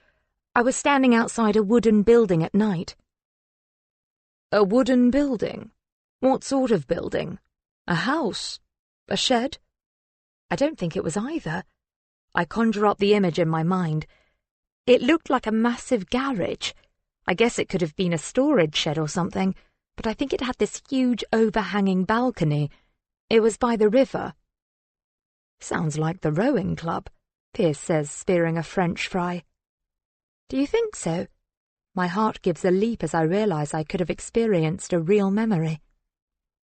I was standing outside a wooden building at night. A wooden building? What sort of building? A house? A shed? I don't think it was either. I conjure up the image in my mind. It looked like a massive garage. I guess it could have been a storage shed or something, but I think it had this huge overhanging balcony. It was by the river. Sounds like the rowing club, Piers says, spearing a French fry. Do you think so? My heart gives a leap as I realise I could have experienced a real memory.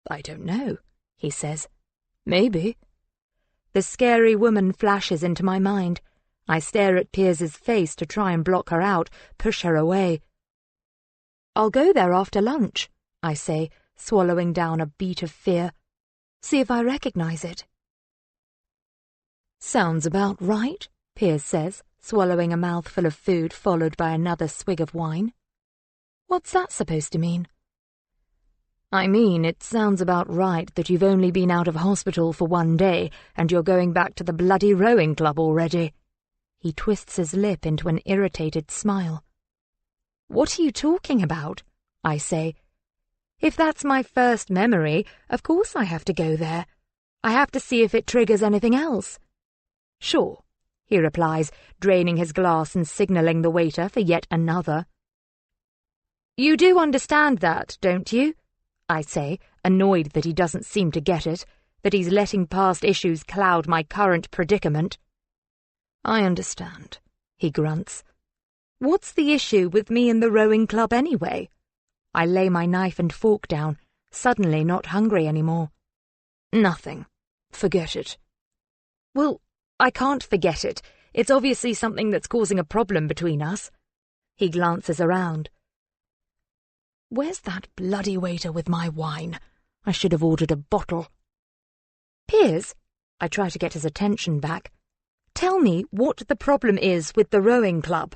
I don't know, he says. Maybe. The scary woman flashes into my mind. I stare at Piers's face to try and block her out, push her away. I'll go there after lunch, I say, swallowing down a beat of fear. See if I recognise it. Sounds about right, Piers says, swallowing a mouthful of food followed by another swig of wine. What's that supposed to mean? I mean, it sounds about right that you've only been out of hospital for 1 day and you're going back to the bloody rowing club already. He twists his lip into an irritated smile. What are you talking about? I say. If that's my first memory, of course I have to go there. I have to see if it triggers anything else. Sure, he replies, draining his glass and signalling the waiter for yet another. You do understand that, don't you? I say, annoyed that he doesn't seem to get it, that he's letting past issues cloud my current predicament. I understand, he grunts. What's the issue with me and the rowing club anyway? I lay my knife and fork down, suddenly not hungry anymore. Nothing. Forget it. Well, I can't forget it. It's obviously something that's causing a problem between us. He glances around. Where's that bloody waiter with my wine? I should have ordered a bottle. Piers, I try to get his attention back. Tell me what the problem is with the rowing club.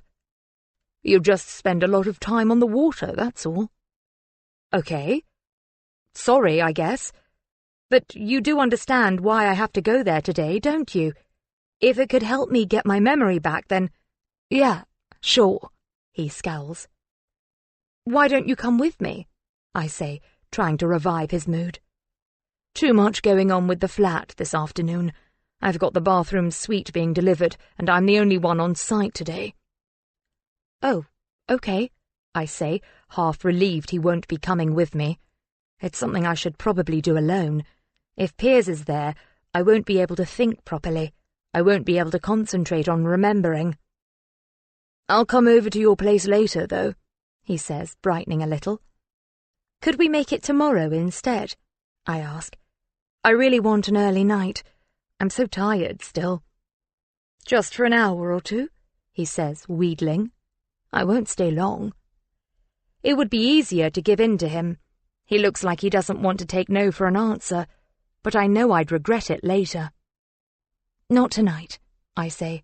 You just spend a lot of time on the water, that's all. Okay. Sorry, I guess. But you do understand why I have to go there today, don't you? If it could help me get my memory back, then... Yeah, sure, he scowls. Why don't you come with me? I say, trying to revive his mood. Too much going on with the flat this afternoon. I've got the bathroom suite being delivered, and I'm the only one on site today. Oh, okay, I say, half relieved he won't be coming with me. It's something I should probably do alone. If Piers is there, I won't be able to think properly. I won't be able to concentrate on remembering. I'll come over to your place later, though, he says, brightening a little. Could we make it tomorrow instead? I ask. I really want an early night. I'm so tired still. Just for an hour or two, he says, wheedling. I won't stay long. It would be easier to give in to him. He looks like he doesn't want to take no for an answer, but I know I'd regret it later. Not tonight, I say.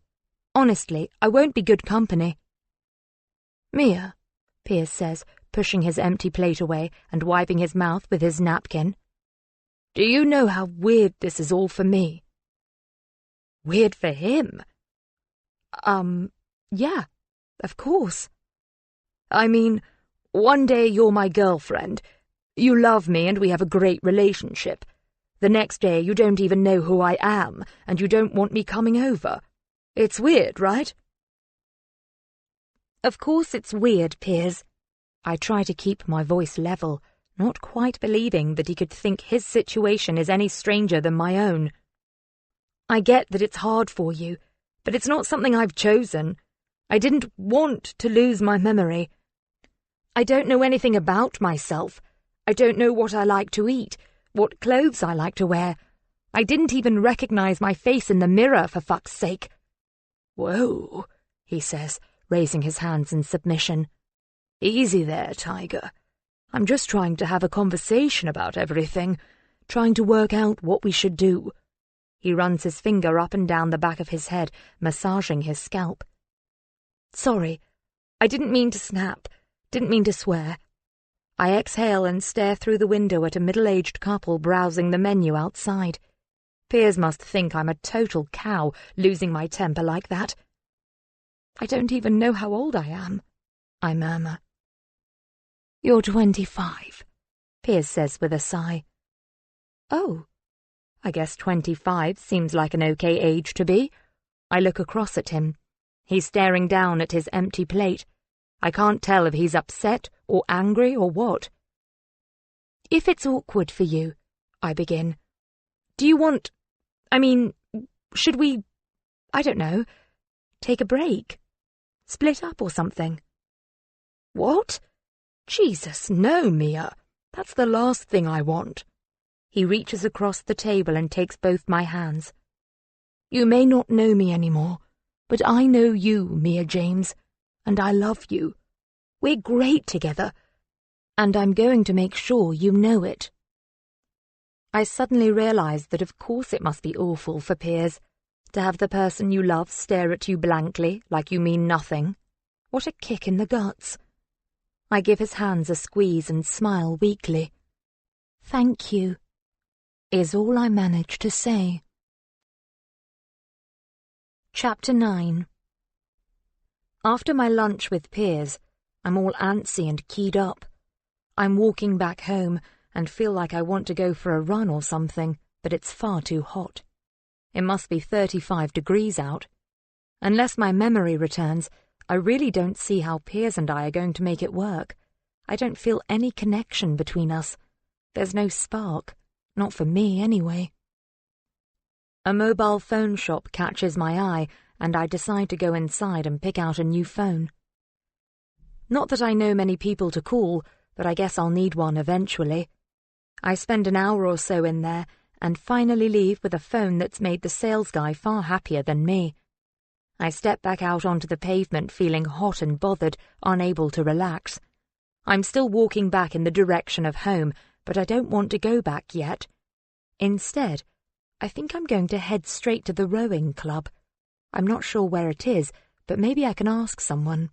Honestly, I won't be good company. Mia, Piers says, pushing his empty plate away and wiping his mouth with his napkin. Do you know how weird this is all for me? Weird for him? Yeah, of course. I mean, one day you're my girlfriend. You love me and we have a great relationship. The next day you don't even know who I am and you don't want me coming over. It's weird, right? Of course it's weird, Piers. I try to keep my voice level, not quite believing that he could think his situation is any stranger than my own. I get that it's hard for you, but it's not something I've chosen. I didn't want to lose my memory. I don't know anything about myself. I don't know what I like to eat, what clothes I like to wear. I didn't even recognize my face in the mirror, for fuck's sake. Whoa, he says, raising his hands in submission. Easy there, Tiger. I'm just trying to have a conversation about everything, trying to work out what we should do. He runs his finger up and down the back of his head, massaging his scalp. Sorry, I didn't mean to snap, didn't mean to swear. I exhale and stare through the window at a middle-aged couple browsing the menu outside. Piers must think I'm a total cow, losing my temper like that. I don't even know how old I am, I murmur. You're 25, Piers says with a sigh. Oh, I guess 25 seems like an okay age to be. I look across at him. He's staring down at his empty plate. I can't tell if he's upset or angry or what. If it's awkward for you, I begin. Do you want... should we... I don't know, take a break? Split up or something? What? Jesus, no, Mia. That's the last thing I want. He reaches across the table and takes both my hands. You may not know me anymore, but I know you, Mia James, and I love you. We're great together, and I'm going to make sure you know it. I suddenly realize that of course it must be awful for Piers to have the person you love stare at you blankly like you mean nothing. What a kick in the guts. I give his hands a squeeze and smile weakly. Thank you, is all I manage to say. Chapter 9. After my lunch with Piers, I'm all antsy and keyed up. I'm walking back home and feel like I want to go for a run or something, but it's far too hot. It must be 35 degrees out. Unless my memory returns, I really don't see how Piers and I are going to make it work. I don't feel any connection between us. There's no spark. Not for me, anyway. A mobile phone shop catches my eye, and I decide to go inside and pick out a new phone. Not that I know many people to call, but I guess I'll need one eventually. I spend an hour or so in there, and finally leave with a phone that's made the sales guy far happier than me. I step back out onto the pavement feeling hot and bothered, unable to relax. I'm still walking back in the direction of home, but I don't want to go back yet. Instead, I think I'm going to head straight to the rowing club. I'm not sure where it is, but maybe I can ask someone.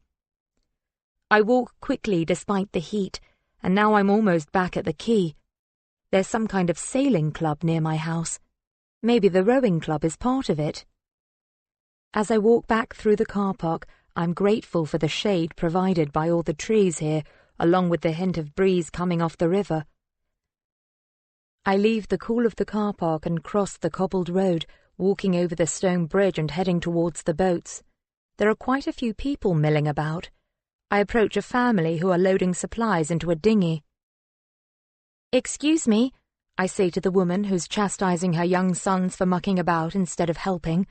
I walk quickly despite the heat, and now I'm almost back at the quay. There's some kind of sailing club near my house. Maybe the rowing club is part of it. As I walk back through the car park, I'm grateful for the shade provided by all the trees here, along with the hint of breeze coming off the river. I leave the cool of the car park and cross the cobbled road, walking over the stone bridge and heading towards the boats. There are quite a few people milling about. I approach a family who are loading supplies into a dinghy. "Excuse me," I say to the woman who's chastising her young sons for mucking about instead of helping.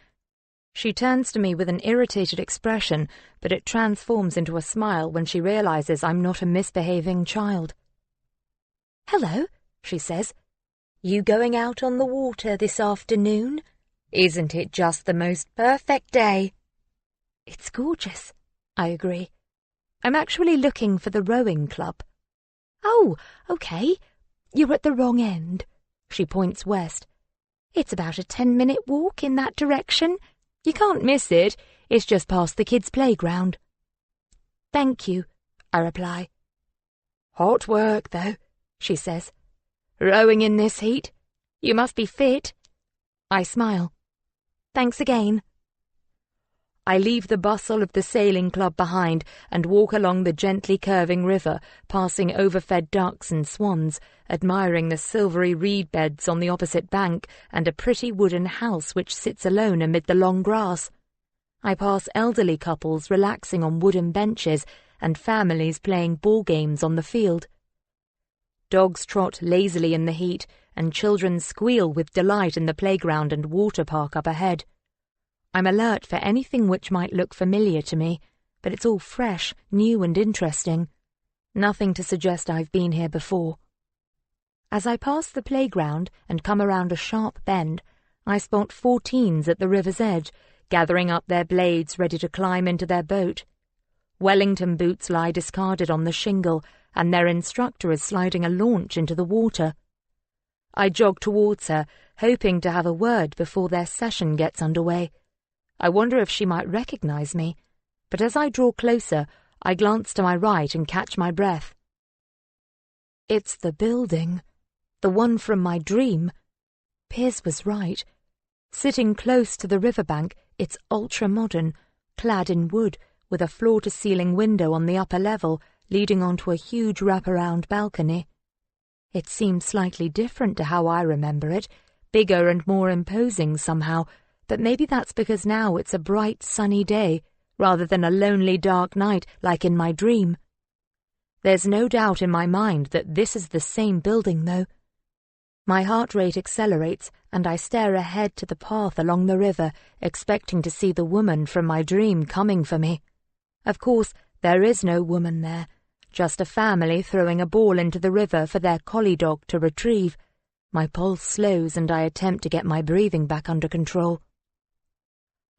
She turns to me with an irritated expression, but it transforms into a smile when she realizes I'm not a misbehaving child. "Hello," she says. "You going out on the water this afternoon? Isn't it just the most perfect day?" "It's gorgeous," I agree. "I'm actually looking for the rowing club." "Oh, okay. You're at the wrong end." She points west. "It's about a 10-minute walk in that direction. You can't miss it. It's just past the kids' playground." "Thank you," I reply. "Hot work, though," she says. "Rowing in this heat. You must be fit." I smile. "Thanks again." I leave the bustle of the sailing club behind and walk along the gently curving river, passing overfed ducks and swans, admiring the silvery reed beds on the opposite bank and a pretty wooden house which sits alone amid the long grass. I pass elderly couples relaxing on wooden benches and families playing ball games on the field. Dogs trot lazily in the heat, and children squeal with delight in the playground and water park up ahead. I'm alert for anything which might look familiar to me, but it's all fresh, new and interesting. Nothing to suggest I've been here before. As I pass the playground and come around a sharp bend, I spot 4 teens at the river's edge, gathering up their blades ready to climb into their boat. Wellington boots lie discarded on the shingle, and their instructor is sliding a launch into the water. I jog towards her, hoping to have a word before their session gets underway. I wonder if she might recognize me, but as I draw closer, I glance to my right and catch my breath. It's the building, the one from my dream. Piers was right. Sitting close to the riverbank, it's ultra-modern, clad in wood, with a floor-to-ceiling window on the upper level, leading onto a huge wraparound balcony. It seems slightly different to how I remember it, bigger and more imposing somehow, but maybe that's because now it's a bright, sunny day, rather than a lonely, dark night like in my dream. There's no doubt in my mind that this is the same building, though. My heart rate accelerates, and I stare ahead to the path along the river, expecting to see the woman from my dream coming for me. Of course, there is no woman there, just a family throwing a ball into the river for their collie dog to retrieve. My pulse slows and I attempt to get my breathing back under control.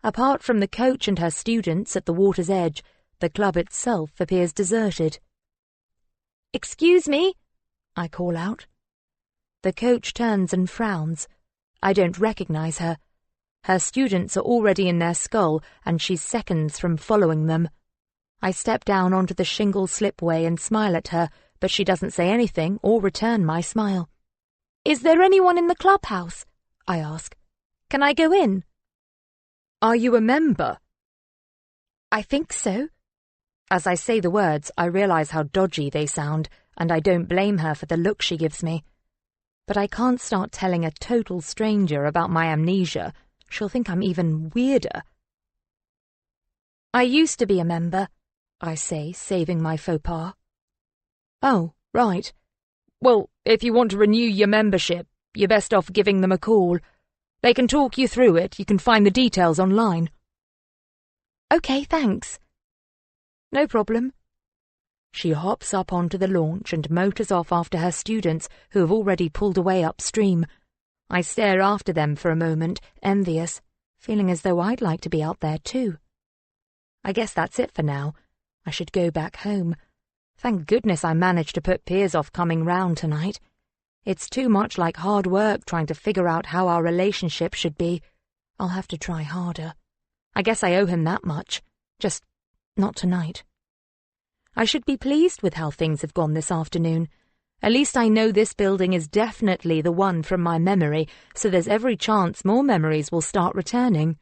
Apart from the coach and her students at the water's edge, the club itself appears deserted. "Excuse me," I call out. The coach turns and frowns. I don't recognize her. Her students are already in their scull, and she's seconds from following them. I step down onto the shingle slipway and smile at her, but she doesn't say anything or return my smile. "Is there anyone in the clubhouse?" I ask. "Can I go in?" "Are you a member?" "I think so." As I say the words, I realize how dodgy they sound, and I don't blame her for the look she gives me. But I can't start telling a total stranger about my amnesia. She'll think I'm even weirder. I used to be a member, I say, saving my faux pas. Oh, right. Well, if you want to renew your membership, you're best off giving them a call. They can talk you through it. You can find the details online. Okay, thanks. No problem. She hops up onto the launch and motors off after her students, who have already pulled away upstream. I stare after them for a moment, envious, feeling as though I'd like to be out there too. I guess that's it for now. I should go back home. Thank goodness I managed to put Piers off coming round tonight. It's too much like hard work trying to figure out how our relationship should be. I'll have to try harder. I guess I owe him that much. Just not tonight. I should be pleased with how things have gone this afternoon. At least I know this building is definitely the one from my memory, so there's every chance more memories will start returning.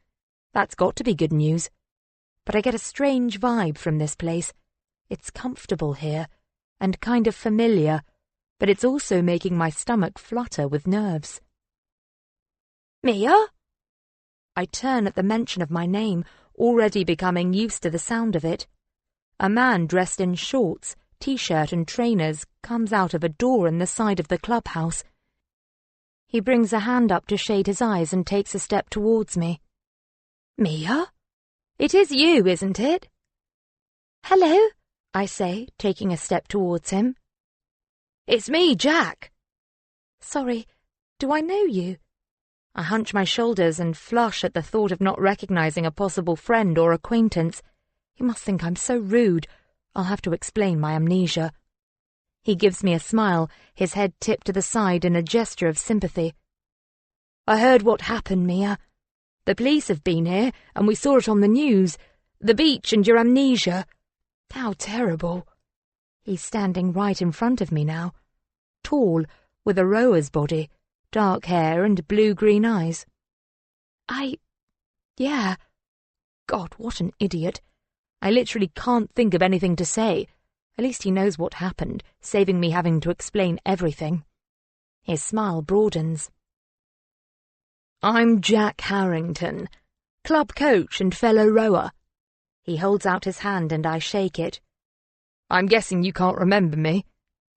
That's got to be good news. But I get a strange vibe from this place. It's comfortable here, and kind of familiar, but it's also making my stomach flutter with nerves. Mia? I turn at the mention of my name, already becoming used to the sound of it. A man dressed in shorts, t-shirt and trainers comes out of a door in the side of the clubhouse. He brings a hand up to shade his eyes and takes a step towards me. Mia? It is you, isn't it? Hello, I say, taking a step towards him. It's me, Jack. Sorry, do I know you? I hunch my shoulders and flush at the thought of not recognizing a possible friend or acquaintance. He must think I'm so rude. I'll have to explain my amnesia. He gives me a smile, his head tipped to the side in a gesture of sympathy. I heard what happened, Mia. The police have been here, and we saw it on the news. The beach and your amnesia. How terrible. He's standing right in front of me now. Tall, with a rower's body, dark hair and blue-green eyes. Yeah. God, what an idiot. I literally can't think of anything to say. At least he knows what happened, saving me having to explain everything. His smile broadens. I'm Jack Harrington, club coach and fellow rower. He holds out his hand and I shake it. I'm guessing you can't remember me,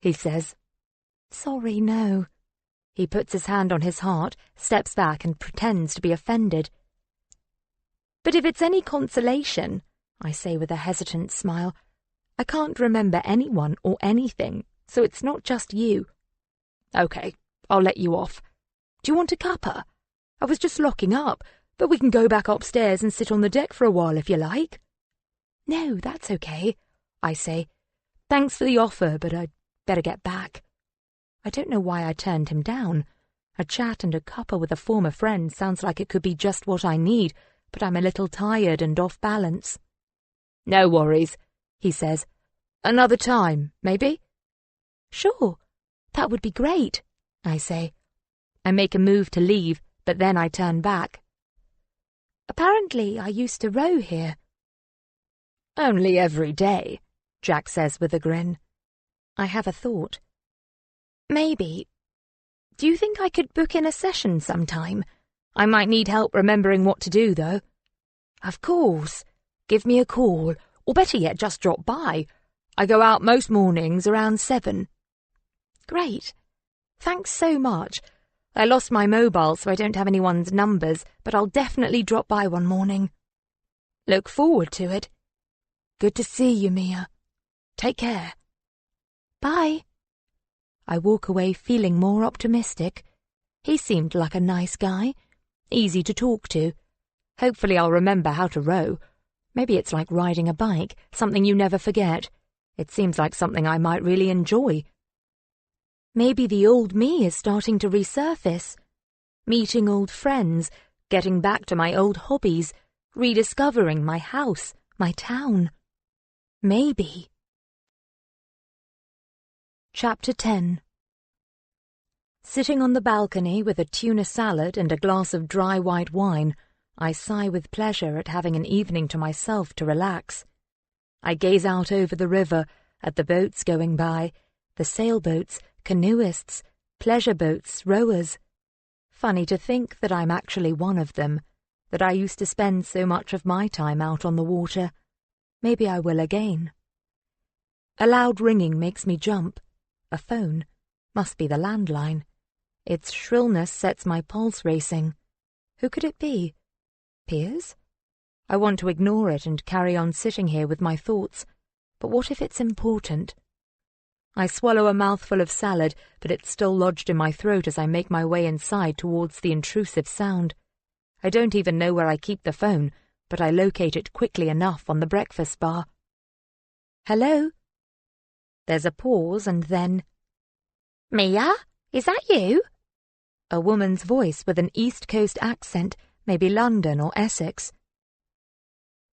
he says. Sorry, no. He puts his hand on his heart, steps back and pretends to be offended. But if it's any consolation, I say with a hesitant smile, I can't remember anyone or anything, so it's not just you. Okay, I'll let you off. Do you want a cuppa? I was just locking up, but we can go back upstairs and sit on the deck for a while if you like. No, that's okay, I say. Thanks for the offer, but I'd better get back. I don't know why I turned him down. A chat and a cuppa with a former friend sounds like it could be just what I need, but I'm a little tired and off balance. No worries, he says. Another time, maybe? Sure, that would be great, I say. I make a move to leave, but then I turn back. Apparently I used to row here. Only every day, Jack says with a grin. I have a thought. Maybe. Do you think I could book in a session sometime? I might need help remembering what to do, though. Of course. Give me a call, or better yet, just drop by. I go out most mornings around 7. Great. Thanks so much. I lost my mobile, so I don't have anyone's numbers, but I'll definitely drop by one morning. Look forward to it. Good to see you, Mia. Take care. Bye. I walk away feeling more optimistic. He seemed like a nice guy, easy to talk to. Hopefully I'll remember how to row. Maybe it's like riding a bike, something you never forget. It seems like something I might really enjoy. Maybe the old me is starting to resurface. Meeting old friends, getting back to my old hobbies, rediscovering my house, my town. Maybe. Chapter 10. Sitting on the balcony with a tuna salad and a glass of dry white wine, I sigh with pleasure at having an evening to myself to relax. I gaze out over the river, at the boats going by, the sailboats, canoeists, pleasure boats, rowers. Funny to think that I'm actually one of them, that I used to spend so much of my time out on the water. Maybe I will again. A loud ringing makes me jump. A phone. Must be the landline. Its shrillness sets my pulse racing. Who could it be? Piers? I want to ignore it and carry on sitting here with my thoughts. But what if it's important? I swallow a mouthful of salad, but it's still lodged in my throat as I make my way inside towards the intrusive sound. I don't even know where I keep the phone, but I locate it quickly enough on the breakfast bar. Hello? There's a pause and then... Mia? Is that you? A woman's voice with an East Coast accent, maybe London or Essex.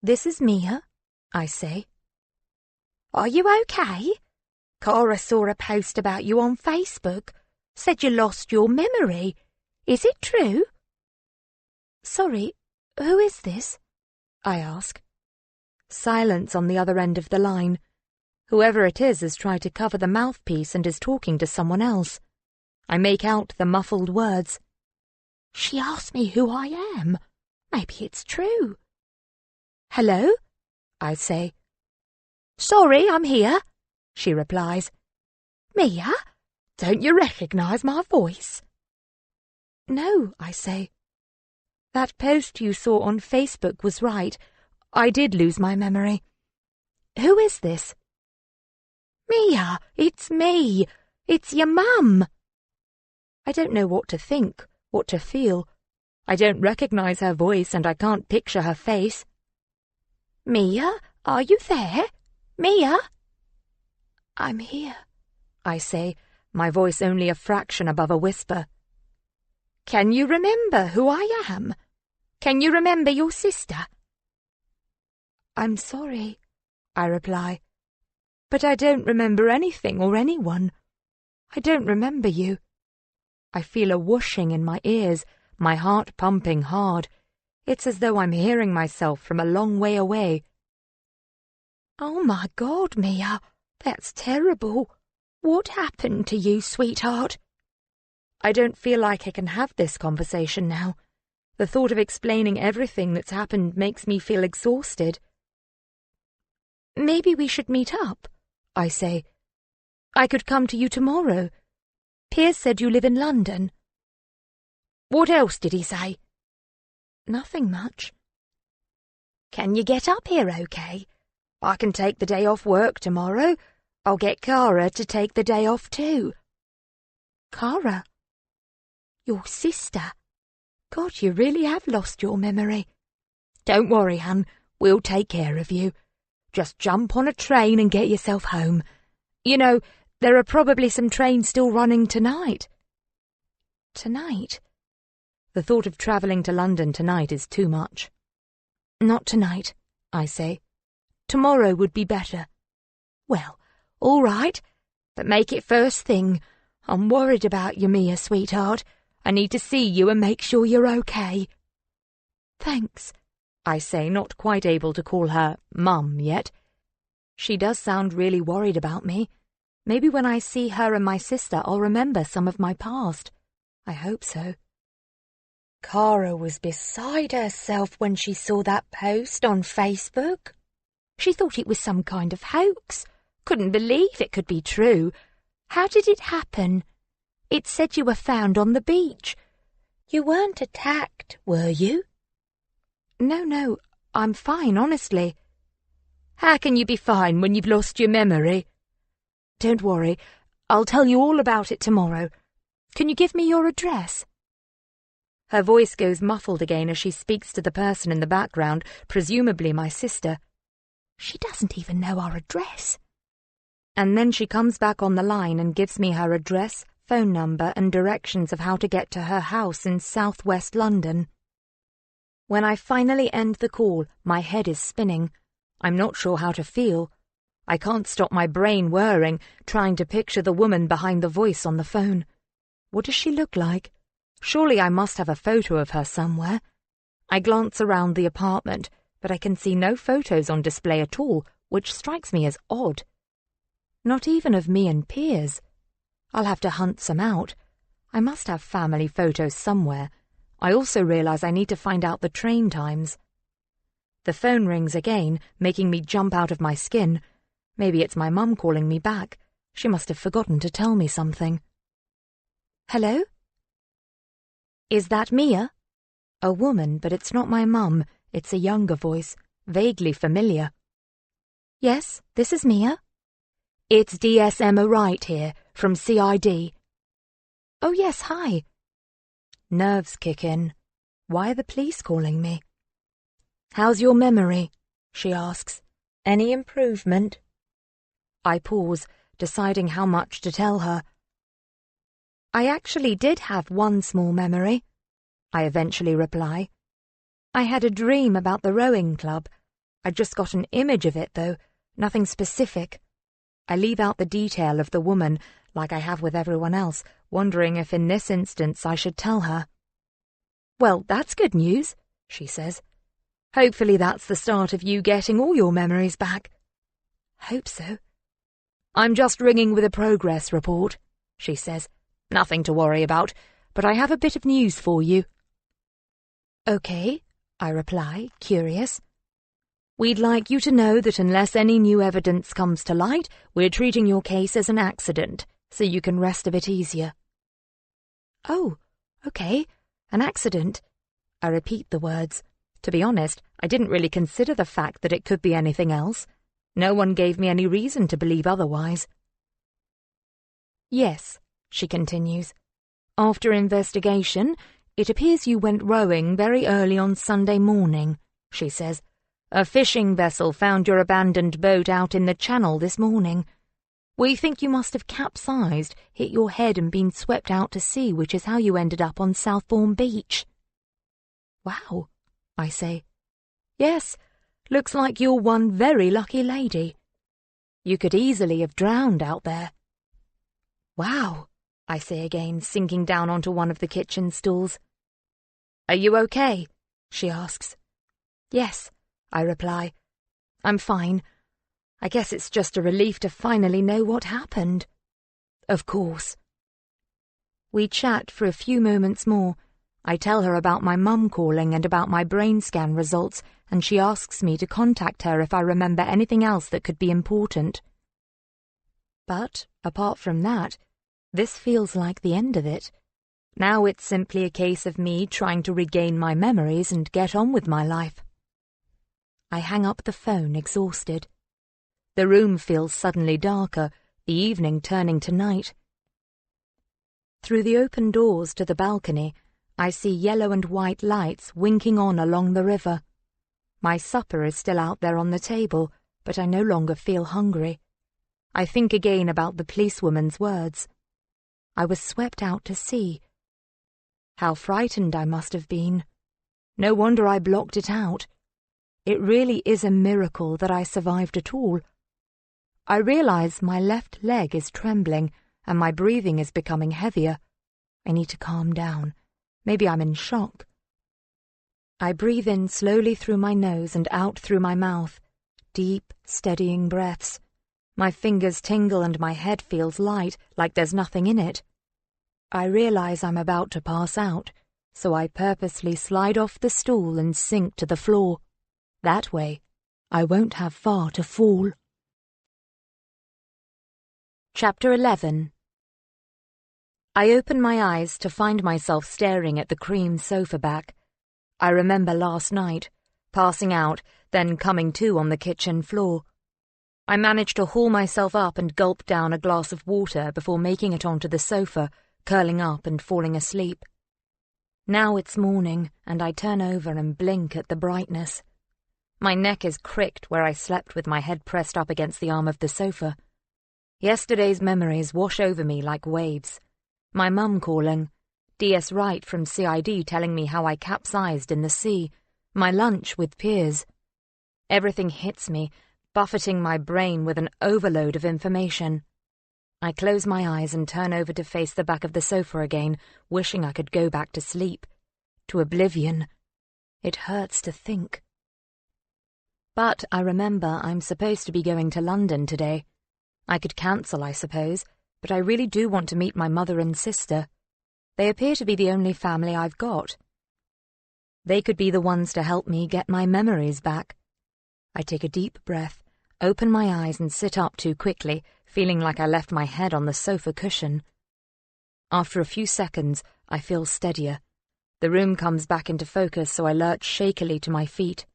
This is Mia, I say. Are you okay? Cara saw a post about you on Facebook. Said you lost your memory. Is it true? Sorry, who is this? I ask. Silence on the other end of the line. Whoever it is has tried to cover the mouthpiece and is talking to someone else. I make out the muffled words. She asked me who I am. Maybe it's true. Hello? I say. Sorry, I'm here, she replies. Mia, don't you recognise my voice? No, I say. That post you saw on Facebook was right. I did lose my memory. Who is this? Mia, it's me. It's your mum. I don't know what to think, what to feel. I don't recognise her voice and I can't picture her face. Mia, are you there? Mia? I'm here, I say, my voice only a fraction above a whisper. Can you remember who I am? Can you remember your sister? I'm sorry, I reply, but I don't remember anything or anyone. I don't remember you. I feel a whooshing in my ears, my heart pumping hard. It's as though I'm hearing myself from a long way away. Oh my God, Mia, that's terrible. What happened to you, sweetheart? I don't feel like I can have this conversation now. The thought of explaining everything that's happened makes me feel exhausted. Maybe we should meet up, I say. I could come to you tomorrow. Piers said you live in London. What else did he say? Nothing much. Can you get up here okay? I can take the day off work tomorrow. I'll get Cara to take the day off too. Cara? Your sister. God, you really have lost your memory. Don't worry, hun. We'll take care of you. Just jump on a train and get yourself home. You know, there are probably some trains still running tonight. Tonight? The thought of travelling to London tonight is too much. Not tonight, I say. Tomorrow would be better. Well, all right, but make it first thing. I'm worried about you, Mia, sweetheart. I need to see you and make sure you're okay. Thanks, I say, not quite able to call her Mum yet. She does sound really worried about me. Maybe when I see her and my sister I'll remember some of my past. I hope so. Cara was beside herself when she saw that post on Facebook. She thought it was some kind of hoax. Couldn't believe it could be true. How did it happen? It said you were found on the beach. You weren't attacked, were you? No, I'm fine, honestly. How can you be fine when you've lost your memory? Don't worry, I'll tell you all about it tomorrow. Can you give me your address? Her voice goes muffled again as she speaks to the person in the background, presumably my sister. She doesn't even know our address. And then she comes back on the line and gives me her address, phone number and directions of how to get to her house in southwest London. When I finally end the call, my head is spinning. I'm not sure how to feel. I can't stop my brain whirring, trying to picture the woman behind the voice on the phone. What does she look like? Surely I must have a photo of her somewhere. I glance around the apartment, but I can see no photos on display at all, which strikes me as odd. Not even of me and Piers. I'll have to hunt some out. I must have family photos somewhere. I also realise I need to find out the train times. The phone rings again, making me jump out of my skin. Maybe it's my mum calling me back. She must have forgotten to tell me something. Hello? Is that Mia? A woman, but it's not my mum. It's a younger voice, vaguely familiar. Yes, this is Mia. It's DS Emma Wright here, from CID. Oh yes, hi. Nerves kick in. Why are the police calling me? How's your memory? She asks. Any improvement? I pause, deciding how much to tell her. I actually did have one small memory, I eventually reply. I had a dream about the rowing club. I just got an image of it, though, nothing specific. I leave out the detail of the woman, like I have with everyone else, wondering if in this instance I should tell her. Well, that's good news, she says. Hopefully that's the start of you getting all your memories back. Hope so. I'm just ringing with a progress report, she says. Nothing to worry about, but I have a bit of news for you. Okay, I reply, curious. We'd like you to know that unless any new evidence comes to light, we're treating your case as an accident, so you can rest a bit easier. Oh, okay, an accident. I repeat the words. To be honest, I didn't really consider the fact that it could be anything else. No one gave me any reason to believe otherwise. Yes, she continues. After investigation, it appears you went rowing very early on Sunday morning, she says. A fishing vessel found your abandoned boat out in the channel this morning. We think you must have capsized, hit your head and been swept out to sea, which is how you ended up on Southbourne Beach. Wow, I say. Yes, looks like you're one very lucky lady. You could easily have drowned out there. Wow, I say again, sinking down onto one of the kitchen stools. Are you okay? She asks. Yes, I reply. I'm fine. I guess it's just a relief to finally know what happened. Of course. We chat for a few moments more. I tell her about my mum calling and about my brain scan results, and she asks me to contact her if I remember anything else that could be important. But, apart from that, this feels like the end of it. Now it's simply a case of me trying to regain my memories and get on with my life. I hang up the phone, exhausted. The room feels suddenly darker, the evening turning to night. Through the open doors to the balcony, I see yellow and white lights winking on along the river. My supper is still out there on the table, but I no longer feel hungry. I think again about the policewoman's words. I was swept out to sea. How frightened I must have been. No wonder I blocked it out. It really is a miracle that I survived at all. I realize my left leg is trembling and my breathing is becoming heavier. I need to calm down. Maybe I'm in shock. I breathe in slowly through my nose and out through my mouth. Deep, steadying breaths. My fingers tingle and my head feels light, like there's nothing in it. I realize I'm about to pass out, so I purposely slide off the stool and sink to the floor. That way, I won't have far to fall. Chapter 11. I open my eyes to find myself staring at the cream sofa back. I remember last night, passing out, then coming to on the kitchen floor. I managed to haul myself up and gulp down a glass of water before making it onto the sofa, curling up and falling asleep. Now it's morning, and I turn over and blink at the brightness. My neck is cricked where I slept with my head pressed up against the arm of the sofa. Yesterday's memories wash over me like waves. My mum calling, DS Wright from CID telling me how I capsized in the sea, my lunch with Piers. Everything hits me, buffeting my brain with an overload of information. I close my eyes and turn over to face the back of the sofa again, wishing I could go back to sleep. To oblivion. It hurts to think. But I remember I'm supposed to be going to London today. I could cancel, I suppose, but I really do want to meet my mother and sister. They appear to be the only family I've got. They could be the ones to help me get my memories back. I take a deep breath, open my eyes and sit up too quickly, feeling like I left my head on the sofa cushion. After a few seconds, I feel steadier. The room comes back into focus, so I lurch shakily to my feet.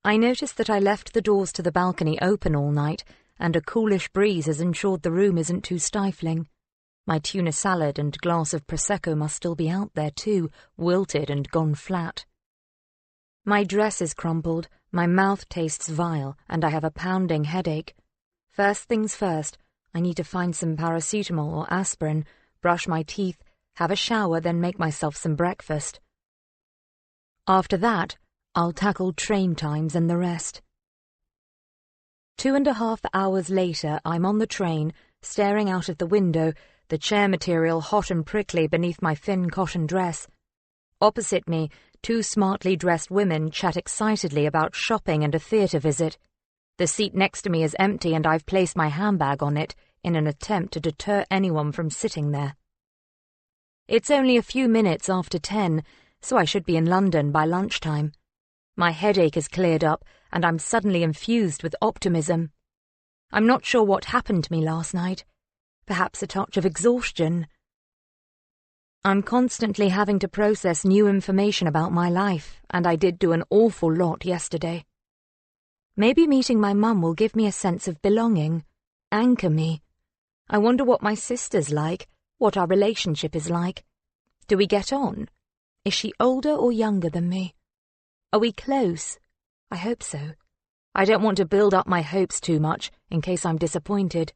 I notice that I left the doors to the balcony open all night, and a coolish breeze has ensured the room isn't too stifling. My tuna salad and glass of Prosecco must still be out there too, wilted and gone flat. My dress is crumpled, my mouth tastes vile, and I have a pounding headache. First things first, I need to find some paracetamol or aspirin, brush my teeth, have a shower, then make myself some breakfast. After that, I'll tackle train times and the rest. 2.5 hours later, I'm on the train, staring out of the window, the chair material hot and prickly beneath my thin cotton dress. Opposite me, 2 smartly dressed women chat excitedly about shopping and a theatre visit. The seat next to me is empty and I've placed my handbag on it in an attempt to deter anyone from sitting there. It's only a few minutes after 10, so I should be in London by lunchtime. My headache has cleared up, and I'm suddenly infused with optimism. I'm not sure what happened to me last night. Perhaps a touch of exhaustion. I'm constantly having to process new information about my life, and I did do an awful lot yesterday. Maybe meeting my mum will give me a sense of belonging, anchor me. I wonder what my sister's like, what our relationship is like. Do we get on? Is she older or younger than me? Are we close? I hope so. I don't want to build up my hopes too much, in case I'm disappointed.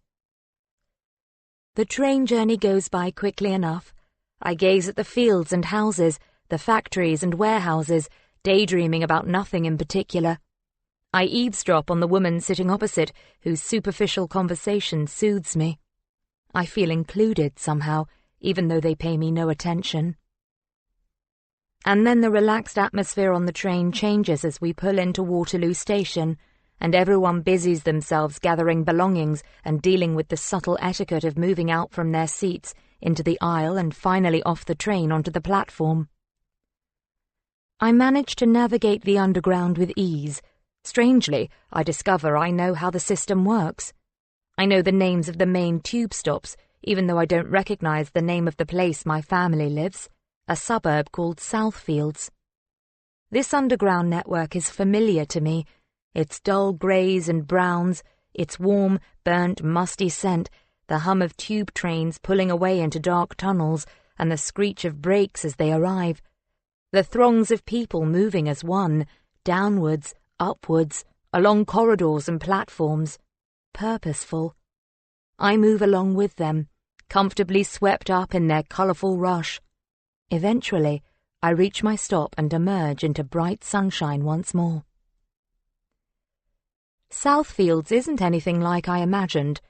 The train journey goes by quickly enough. I gaze at the fields and houses, the factories and warehouses, daydreaming about nothing in particular. I eavesdrop on the woman sitting opposite, whose superficial conversation soothes me. I feel included somehow, even though they pay me no attention. And then the relaxed atmosphere on the train changes as we pull into Waterloo Station, and everyone busies themselves gathering belongings and dealing with the subtle etiquette of moving out from their seats into the aisle and finally off the train onto the platform. I manage to navigate the underground with ease. Strangely, I discover I know how the system works. I know the names of the main tube stops, even though I don't recognize the name of the place my family lives, a suburb called Southfields. This underground network is familiar to me, its dull greys and browns, its warm, burnt, musty scent, the hum of tube trains pulling away into dark tunnels, and the screech of brakes as they arrive, the throngs of people moving as one, downwards, upwards, along corridors and platforms, purposeful. I move along with them, comfortably swept up in their colourful rush. Eventually, I reach my stop and emerge into bright sunshine once more. Southfields isn't anything like I imagined.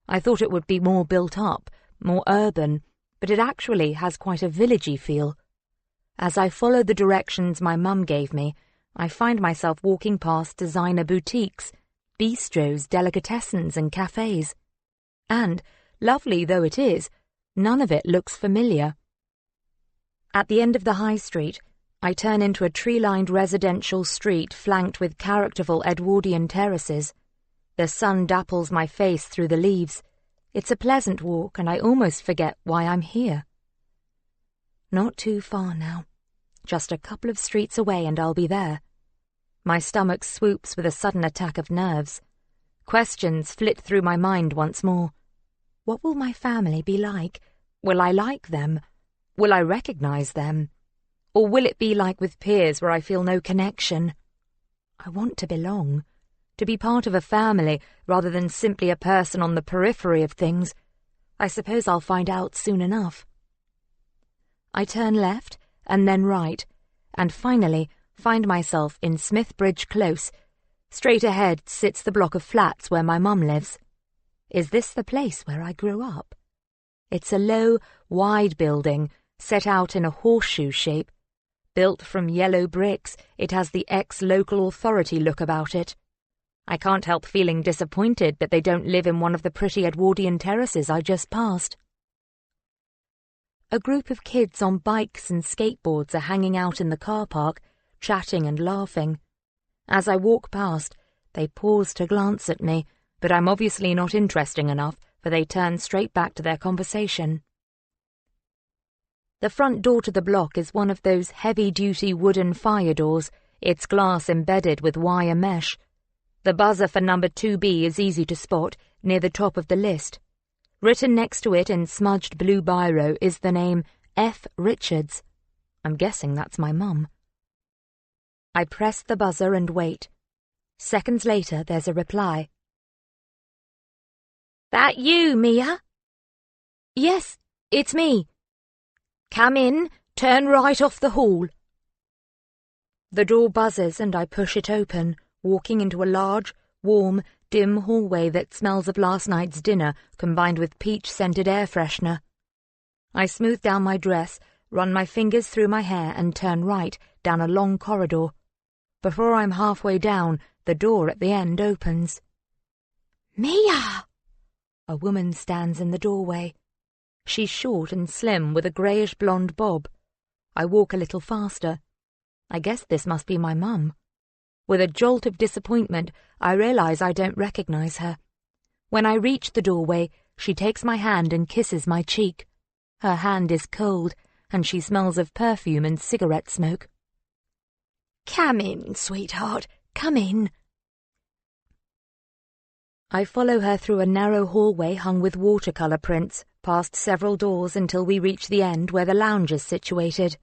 I thought it would be more built up, more urban, but it actually has quite a villagey feel. As I follow the directions my mum gave me, I find myself walking past designer boutiques, bistros, delicatessens and cafes. And, lovely though it is, none of it looks familiar. At the end of the high street, I turn into a tree-lined residential street flanked with characterful Edwardian terraces. The sun dapples my face through the leaves. It's a pleasant walk, and I almost forget why I'm here. Not too far now. Just a couple of streets away and I'll be there. My stomach swoops with a sudden attack of nerves. Questions flit through my mind once more. What will my family be like? Will I like them? Will I recognize them? Or will it be like with peers where I feel no connection? I want to belong, to be part of a family rather than simply a person on the periphery of things. I suppose I'll find out soon enough. I turn left and then right, and finally find myself in Smithbridge Close. Straight ahead sits the block of flats where my mum lives. Is this the place where I grew up? It's a low, wide building, set out in a horseshoe shape. Built from yellow bricks, it has the ex-local authority look about it. I can't help feeling disappointed that they don't live in one of the pretty Edwardian terraces I just passed. A group of kids on bikes and skateboards are hanging out in the car park, chatting and laughing. As I walk past, they pause to glance at me, but I'm obviously not interesting enough, for they turn straight back to their conversation. The front door to the block is one of those heavy-duty wooden fire doors, its glass embedded with wire mesh. The buzzer for number 2B is easy to spot, near the top of the list. Written next to it in smudged blue biro is the name F. Richards. I'm guessing that's my mum. I press the buzzer and wait. Seconds later, there's a reply. "That you, Mia?" "Yes, it's me." "Come in, turn right off the hall." The door buzzes and I push it open, walking into a large, warm, dim hallway that smells of last night's dinner combined with peach-scented air freshener. I smooth down my dress, run my fingers through my hair and turn right down a long corridor. Before I'm halfway down, the door at the end opens. "Mia!" A woman stands in the doorway. She's short and slim with a greyish-blonde bob. I walk a little faster. I guess this must be my mum. With a jolt of disappointment, I realise I don't recognise her. When I reach the doorway, she takes my hand and kisses my cheek. Her hand is cold, and she smells of perfume and cigarette smoke. "Come in, sweetheart, come in." I follow her through a narrow hallway hung with watercolour prints, past several doors until we reach the end where the lounge is situated.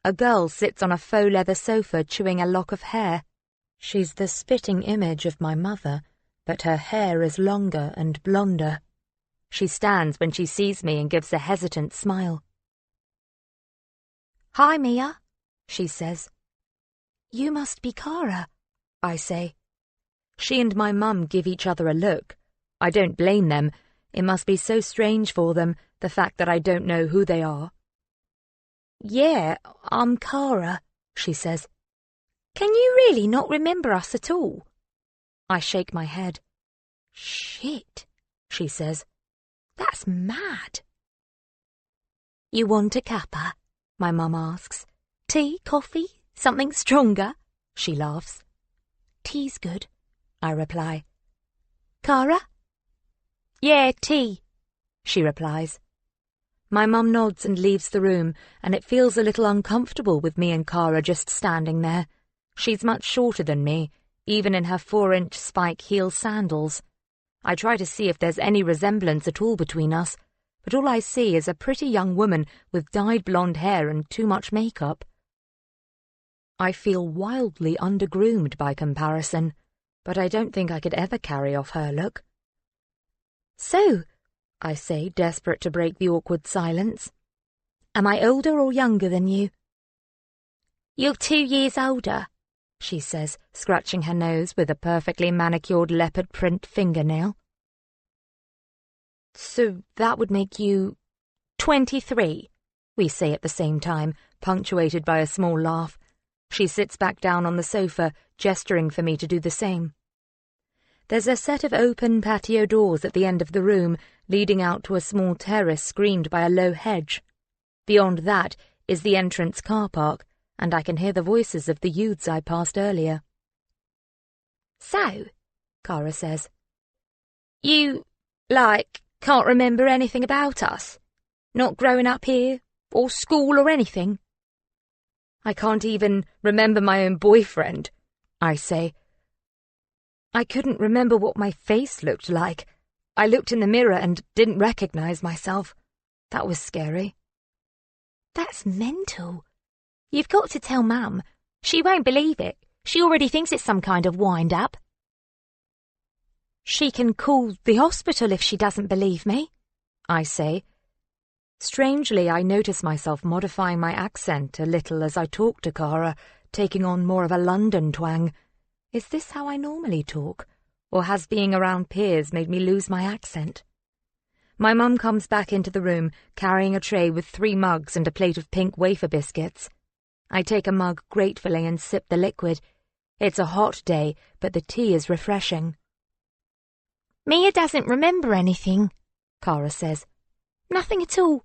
A girl sits on a faux leather sofa chewing a lock of hair. She's the spitting image of my mother, but her hair is longer and blonder. She stands when she sees me and gives a hesitant smile. "Hi, Mia," she says. "You must be Cara," I say. She and my mum give each other a look. I don't blame them. It must be so strange for them, the fact that I don't know who they are. "Yeah, I'm Cara," she says. "Can you really not remember us at all?" I shake my head. "Shit," she says. "That's mad." "You want a cuppa?" my mum asks. "Tea, coffee, something stronger?" She laughs. "Tea's good," I reply. "Cara?" "Yeah, tea," she replies. My mum nods and leaves the room, and it feels a little uncomfortable with me and Cara just standing there. She's much shorter than me, even in her 4-inch spike heel sandals. I try to see if there's any resemblance at all between us, but all I see is a pretty young woman with dyed blonde hair and too much makeup. I feel wildly undergroomed by comparison, but I don't think I could ever carry off her look. "So," I say, desperate to break the awkward silence, "am I older or younger than you?" "You're 2 years older," she says, scratching her nose with a perfectly manicured leopard print fingernail. "So that would make you 23, we say at the same time, punctuated by a small laugh. She sits back down on the sofa, gesturing for me to do the same. There's a set of open patio doors at the end of the room, leading out to a small terrace screened by a low hedge. Beyond that is the entrance car park, and I can hear the voices of the youths I passed earlier. "So," Cara says, "you, can't remember anything about us? Not growing up here, or school or anything?" "I can't even remember my own boyfriend," I say. I couldn't remember what my face looked like. I looked in the mirror and didn't recognize myself. That was scary. "That's mental. You've got to tell Mum. She won't believe it. She already thinks it's some kind of wind-up." "She can call the hospital if she doesn't believe me," I say. Strangely, I notice myself modifying my accent a little as I talk to Cara, taking on more of a London twang. Is this how I normally talk, or has being around peers made me lose my accent? My mum comes back into the room, carrying a tray with 3 mugs and a plate of pink wafer biscuits. I take a mug gratefully and sip the liquid. It's a hot day, but the tea is refreshing. "Mia doesn't remember anything," Cara says. "Nothing at all.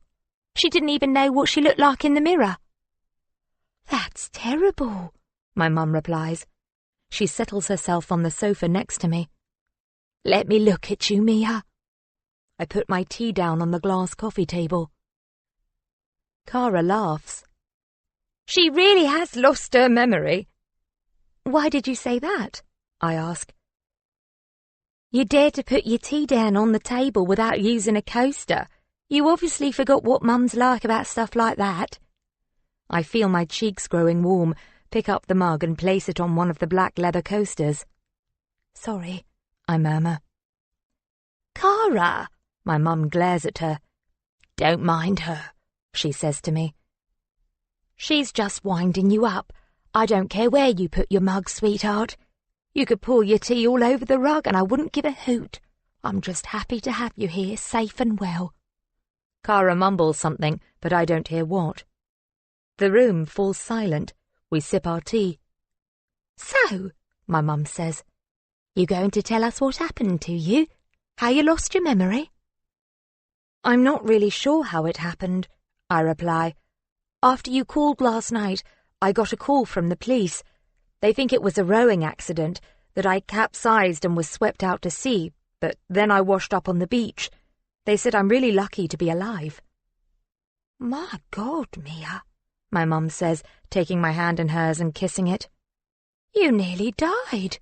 She didn't even know what she looked like in the mirror. That's terrible, my mum replies. She settles herself on the sofa next to me. Let me look at you, Mia. I put my tea down on the glass coffee table. Cara laughs. She really has lost her memory. Why did you say that? I ask. You dared to put your tea down on the table without using a coaster. You obviously forgot what Mum's like about stuff like that. I feel my cheeks growing warm, pick up the mug and place it on one of the black leather coasters. Sorry, I murmur. Cara! My mum glares at her. Don't mind her, she says to me. She's just winding you up. I don't care where you put your mug, sweetheart. You could pour your tea all over the rug and I wouldn't give a hoot. I'm just happy to have you here, safe and well. Cara mumbles something, but I don't hear what. The room falls silent. We sip our tea. So, my mum says, you going to tell us what happened to you? How you lost your memory? I'm not really sure how it happened, I reply. After you called last night, I got a call from the police. They think it was a rowing accident, that I capsized and was swept out to sea, but then I washed up on the beach. They said I'm really lucky to be alive. My God, Mia, my mum says, taking my hand in hers and kissing it. You nearly died.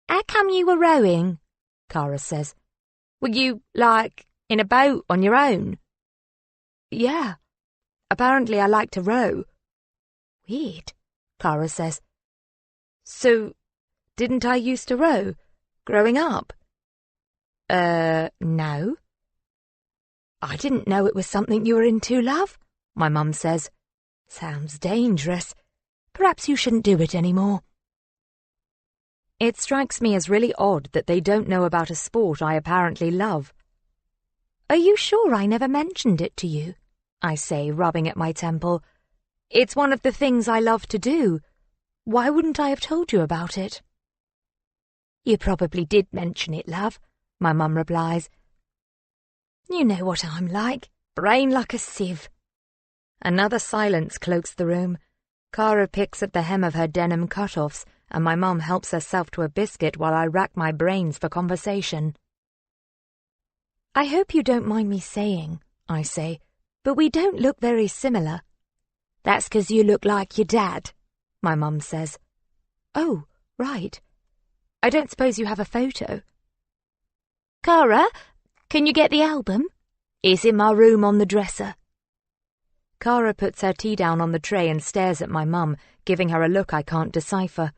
How come you were rowing? Cara says. Were you, like, in a boat on your own? Yeah. Apparently I like to row. Weird, Cara says. So, didn't I used to row, growing up? No. I didn't know it was something you were into, love, my mum says. Sounds dangerous. Perhaps you shouldn't do it anymore. It strikes me as really odd that they don't know about a sport I apparently love. Are you sure I never mentioned it to you? I say, rubbing at my temple. It's one of the things I love to do. Why wouldn't I have told you about it? You probably did mention it, love, my mum replies. You know what I'm like, brain like a sieve. Another silence cloaks the room. Cara picks at the hem of her denim cut-offs, and my mum helps herself to a biscuit while I rack my brains for conversation. I hope you don't mind me saying, I say, but we don't look very similar. That's 'cause you look like your dad, my mum says. Oh, right. I don't suppose you have a photo? Cara, can you get the album? It's in my room on the dresser. Cara puts her tea down on the tray and stares at my mum, giving her a look I can't decipher.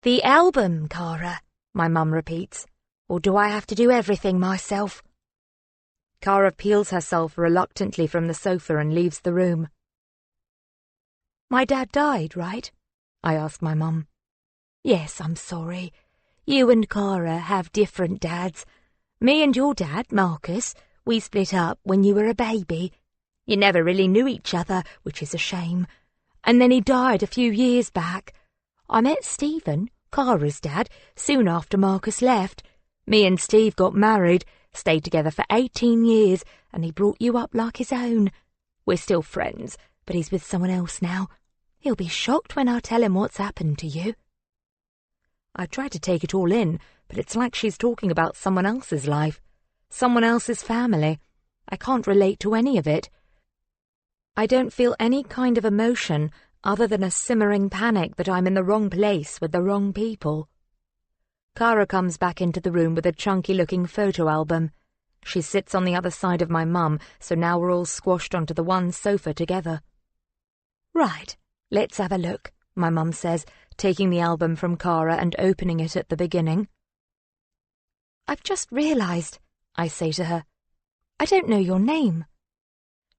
The album, Cara, my mum repeats. Or do I have to do everything myself? Cara peels herself reluctantly from the sofa and leaves the room. My dad died, right? I ask my mum. Yes, I'm sorry. You and Cara have different dads. Me and your dad, Marcus, we split up when you were a baby. You never really knew each other, which is a shame. And then he died a few years back. I met Stephen, Cara's dad, soon after Marcus left. Me and Steve got married, stayed together for 18 years, and he brought you up like his own. We're still friends, but he's with someone else now. He'll be shocked when I tell him what's happened to you. I try to take it all in, but it's like she's talking about someone else's life, someone else's family. I can't relate to any of it. I don't feel any kind of emotion other than a simmering panic that I'm in the wrong place with the wrong people. Cara comes back into the room with a chunky-looking photo album. She sits on the other side of my mum, so now we're all squashed onto the one sofa together. Right, let's have a look, my mum says, taking the album from Cara and opening it at the beginning. I've just realised, I say to her. I don't know your name.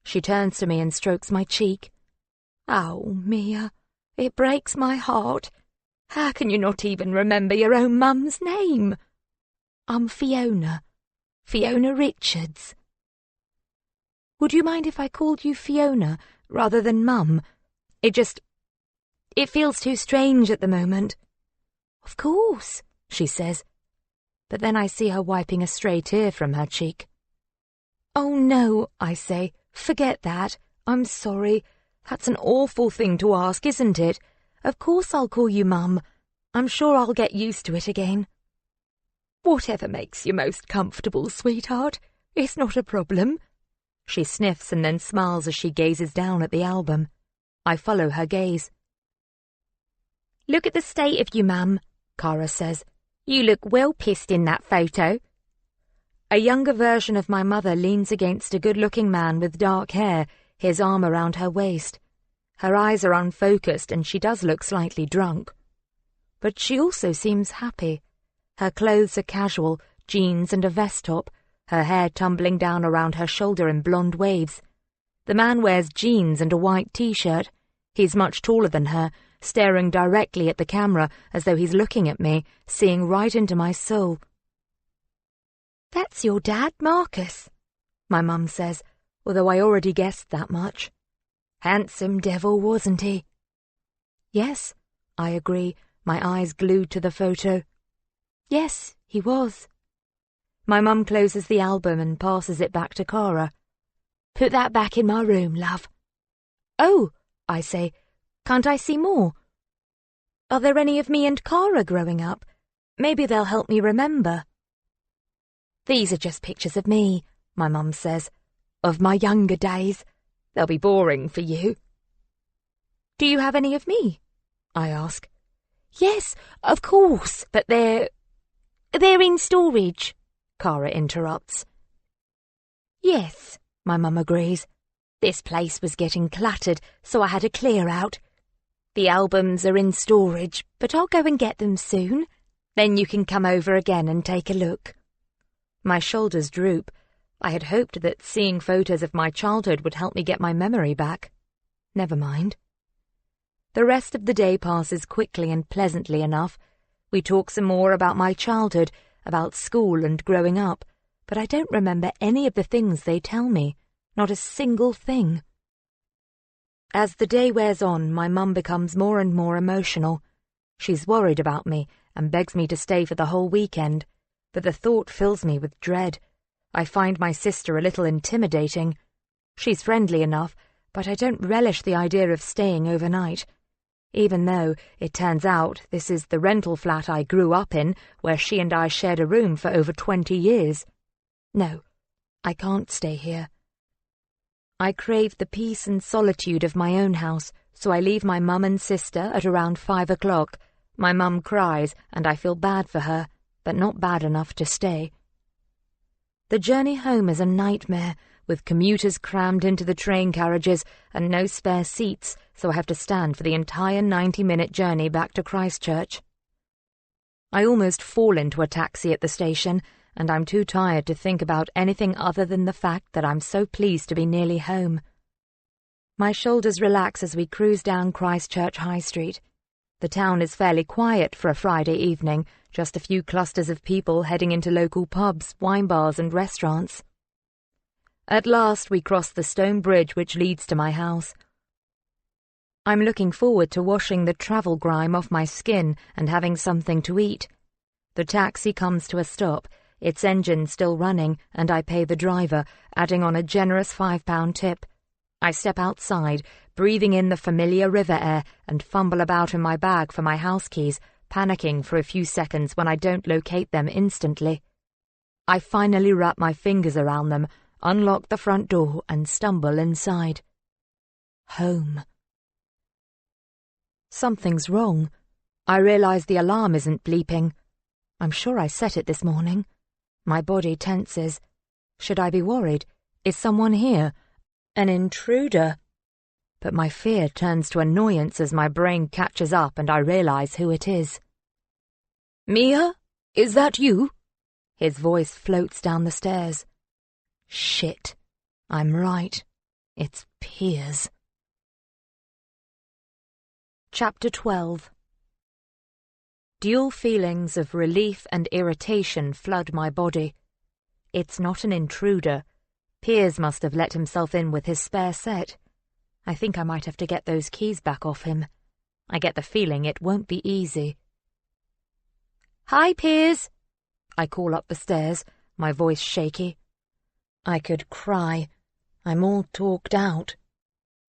She turns to me and strokes my cheek. Oh, Mia, it breaks my heart. How can you not even remember your own mum's name? I'm Fiona. Fiona Richards. Would you mind if I called you Fiona rather than Mum? It feels too strange at the moment. Of course, she says. But then I see her wiping a stray tear from her cheek. "Oh no," I say. "Forget that. I'm sorry. That's an awful thing to ask, isn't it? Of course I'll call you Mum. I'm sure I'll get used to it again." "Whatever makes you most comfortable, sweetheart. It's not a problem." She sniffs and then smiles as she gazes down at the album. I follow her gaze. "Look at the state of you, Mum," Cara says. "You look well pissed in that photo." A younger version of my mother leans against a good-looking man with dark hair, his arm around her waist. Her eyes are unfocused and she does look slightly drunk. But she also seems happy. Her clothes are casual, jeans and a vest top, her hair tumbling down around her shoulder in blonde waves. The man wears jeans and a white t-shirt. He's much taller than her, staring directly at the camera as though he's looking at me, seeing right into my soul. "That's your dad, Marcus," my mum says, although I already guessed that much. "Handsome devil, wasn't he?" "Yes," I agree, my eyes glued to the photo. "Yes, he was." My mum closes the album and passes it back to Cara. "Put that back in my room, love." "Oh," I say, "can't I see more? Are there any of me and Cara growing up? Maybe they'll help me remember." "These are just pictures of me," my mum says, "of my younger days. They'll be boring for you." "Do you have any of me?" I ask. "Yes, of course, but they're in storage," Cara interrupts. "Yes," my mum agrees. "This place was getting cluttered, so I had to clear out. The albums are in storage, but I'll go and get them soon. Then you can come over again and take a look." My shoulders droop. I had hoped that seeing photos of my childhood would help me get my memory back. Never mind. The rest of the day passes quickly and pleasantly enough. We talk some more about my childhood, about school and growing up, but I don't remember any of the things they tell me, not a single thing. As the day wears on, my mum becomes more and more emotional. She's worried about me and begs me to stay for the whole weekend, but the thought fills me with dread. I find my sister a little intimidating. She's friendly enough, but I don't relish the idea of staying overnight. Even though, it turns out, this is the rental flat I grew up in, where she and I shared a room for over 20 years. No, I can't stay here. I crave the peace and solitude of my own house, so I leave my mum and sister at around 5 o'clock. My mum cries, and I feel bad for her, but not bad enough to stay. The journey home is a nightmare, with commuters crammed into the train carriages and no spare seats, so I have to stand for the entire 90-minute journey back to Christchurch. I almost fall into a taxi at the station, and I'm too tired to think about anything other than the fact that I'm so pleased to be nearly home. My shoulders relax as we cruise down Christchurch High Street. The town is fairly quiet for a Friday evening, just a few clusters of people heading into local pubs, wine bars and restaurants. At last we cross the stone bridge which leads to my house. I'm looking forward to washing the travel grime off my skin and having something to eat. The taxi comes to a stop, its engine still running, and I pay the driver, adding on a generous £5 tip. I step outside, breathing in the familiar river air, and fumble about in my bag for my house keys, panicking for a few seconds when I don't locate them instantly. I finally wrap my fingers around them, unlock the front door, and stumble inside. Home. Something's wrong. I realize the alarm isn't bleeping. I'm sure I set it this morning. My body tenses. Should I be worried? Is someone here? An intruder? But my fear turns to annoyance as my brain catches up and I realize who it is. "Mia? Is that you?" His voice floats down the stairs. Shit. I'm right. It's Piers. Chapter 12. Dual feelings of relief and irritation flood my body. It's not an intruder. Piers must have let himself in with his spare set. I think I might have to get those keys back off him. I get the feeling it won't be easy. "Hi, Piers," I call up the stairs, my voice shaky. I could cry. I'm all talked out.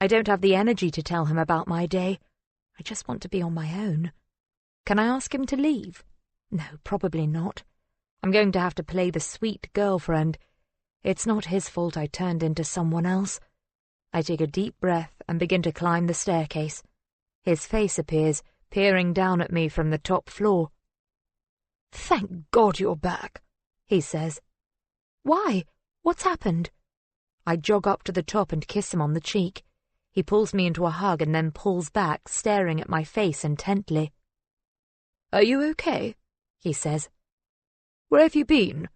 I don't have the energy to tell him about my day. I just want to be on my own. Can I ask him to leave? No, probably not. I'm going to have to play the sweet girlfriend. It's not his fault I turned into someone else. I take a deep breath and begin to climb the staircase. His face appears, peering down at me from the top floor. "Thank God you're back," he says. "Why? What's happened?" I jog up to the top and kiss him on the cheek. He pulls me into a hug and then pulls back, staring at my face intently. "Are you okay?" he says. "Where have you been?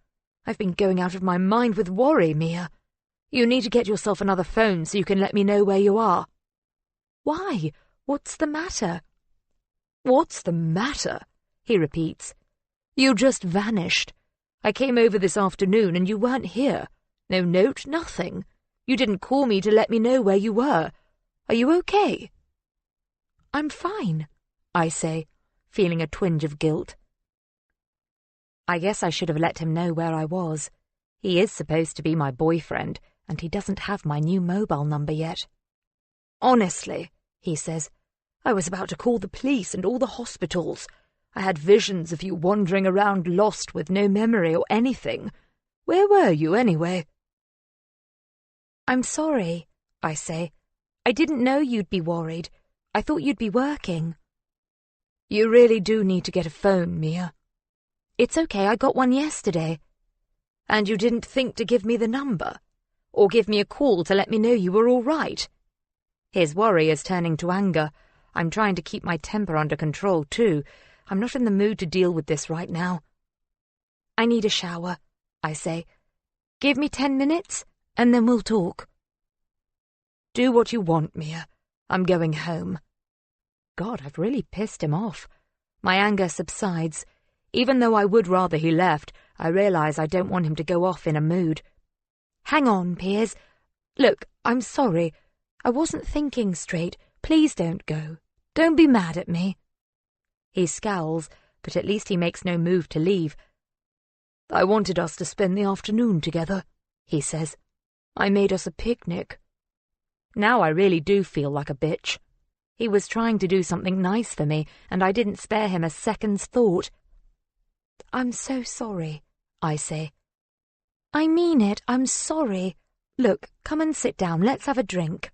I've been going out of my mind with worry, Mia. You need to get yourself another phone so you can let me know where you are." "Why? What's the matter?" "What's the matter?" he repeats. "You just vanished. I came over this afternoon and you weren't here. No note, nothing. You didn't call me to let me know where you were. Are you okay?" "I'm fine," I say, feeling a twinge of guilt. I guess I should have let him know where I was. He is supposed to be my boyfriend, and he doesn't have my new mobile number yet. "Honestly," he says, "I was about to call the police and all the hospitals. I had visions of you wandering around lost with no memory or anything. Where were you, anyway?" "I'm sorry," I say. "I didn't know you'd be worried. I thought you'd be working." "You really do need to get a phone, Mia." "It's okay, I got one yesterday." "And you didn't think to give me the number? Or give me a call to let me know you were all right?" His worry is turning to anger. I'm trying to keep my temper under control, too. I'm not in the mood to deal with this right now. "I need a shower," I say. "Give me 10 minutes, and then we'll talk." "Do what you want, Mia. I'm going home." God, I've really pissed him off. My anger subsides. Even though I would rather he left, I realize I don't want him to go off in a mood. "Hang on, Piers. Look, I'm sorry. I wasn't thinking straight. Please don't go. Don't be mad at me." He scowls, but at least he makes no move to leave. "I wanted us to spend the afternoon together," he says. "I made us a picnic." Now I really do feel like a bitch. He was trying to do something nice for me, and I didn't spare him a second's thought. "I'm so sorry," I say. "I mean it, I'm sorry. Look, come and sit down, let's have a drink."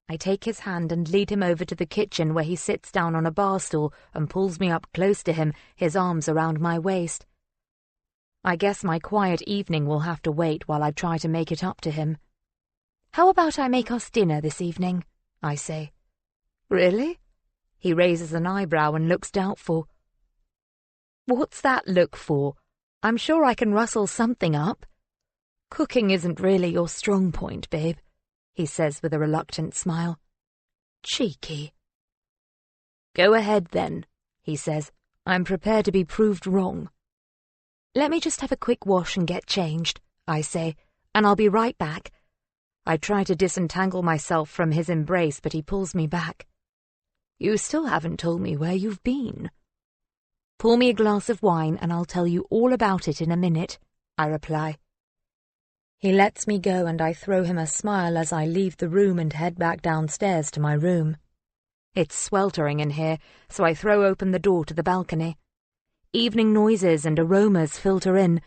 I take his hand and lead him over to the kitchen where he sits down on a bar stool and pulls me up close to him, his arms around my waist. I guess my quiet evening will have to wait while I try to make it up to him. "How about I make us dinner this evening?" I say. "Really?" He raises an eyebrow and looks doubtful. "What's that look for? I'm sure I can rustle something up." "Cooking isn't really your strong point, babe," he says with a reluctant smile. "Cheeky." "Go ahead then," he says. "I'm prepared to be proved wrong." "Let me just have a quick wash and get changed," I say, "and I'll be right back." I try to disentangle myself from his embrace, but he pulls me back. "You still haven't told me where you've been." "Pour me a glass of wine and I'll tell you all about it in a minute," I reply. He lets me go and I throw him a smile as I leave the room and head back downstairs to my room. It's sweltering in here, so I throw open the door to the balcony. Evening noises and aromas filter in,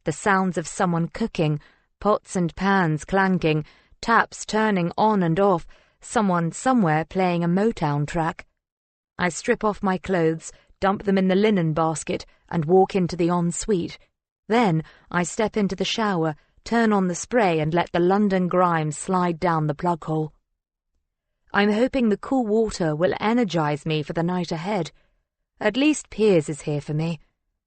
the sounds of someone cooking, pots and pans clanking, taps turning on and off, someone somewhere playing a Motown track. I strip off my clothes, dump them in the linen basket, and walk into the ensuite. Then I step into the shower, turn on the spray and let the London grime slide down the plug hole. I'm hoping the cool water will energize me for the night ahead. At least Piers is here for me.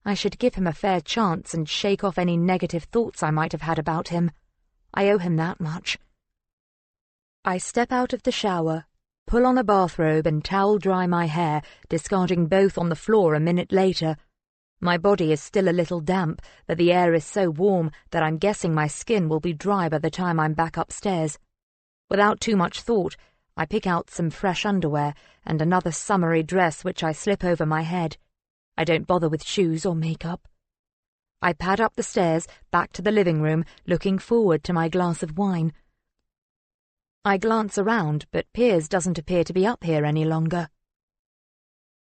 I should give him a fair chance and shake off any negative thoughts I might have had about him. I owe him that much. I step out of the shower, pull on a bathrobe and towel dry my hair, discarding both on the floor a minute later. My body is still a little damp, but the air is so warm that I'm guessing my skin will be dry by the time I'm back upstairs. Without too much thought, I pick out some fresh underwear and another summery dress which I slip over my head. I don't bother with shoes or makeup. I pad up the stairs, back to the living room, looking forward to my glass of wine. I glance around, but Piers doesn't appear to be up here any longer.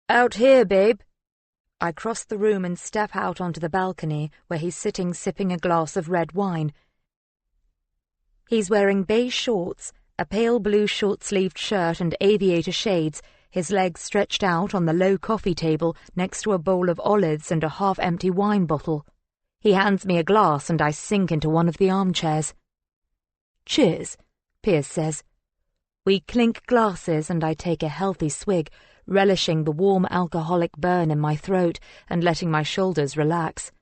"Out here, babe." I cross the room and step out onto the balcony where he's sitting sipping a glass of red wine. He's wearing beige shorts, a pale blue short-sleeved shirt and aviator shades, his legs stretched out on the low coffee table next to a bowl of olives and a half-empty wine bottle. He hands me a glass and I sink into one of the armchairs. "Cheers," Piers says. We clink glasses and I take a healthy swig, relishing the warm alcoholic burn in my throat and letting my shoulders relax.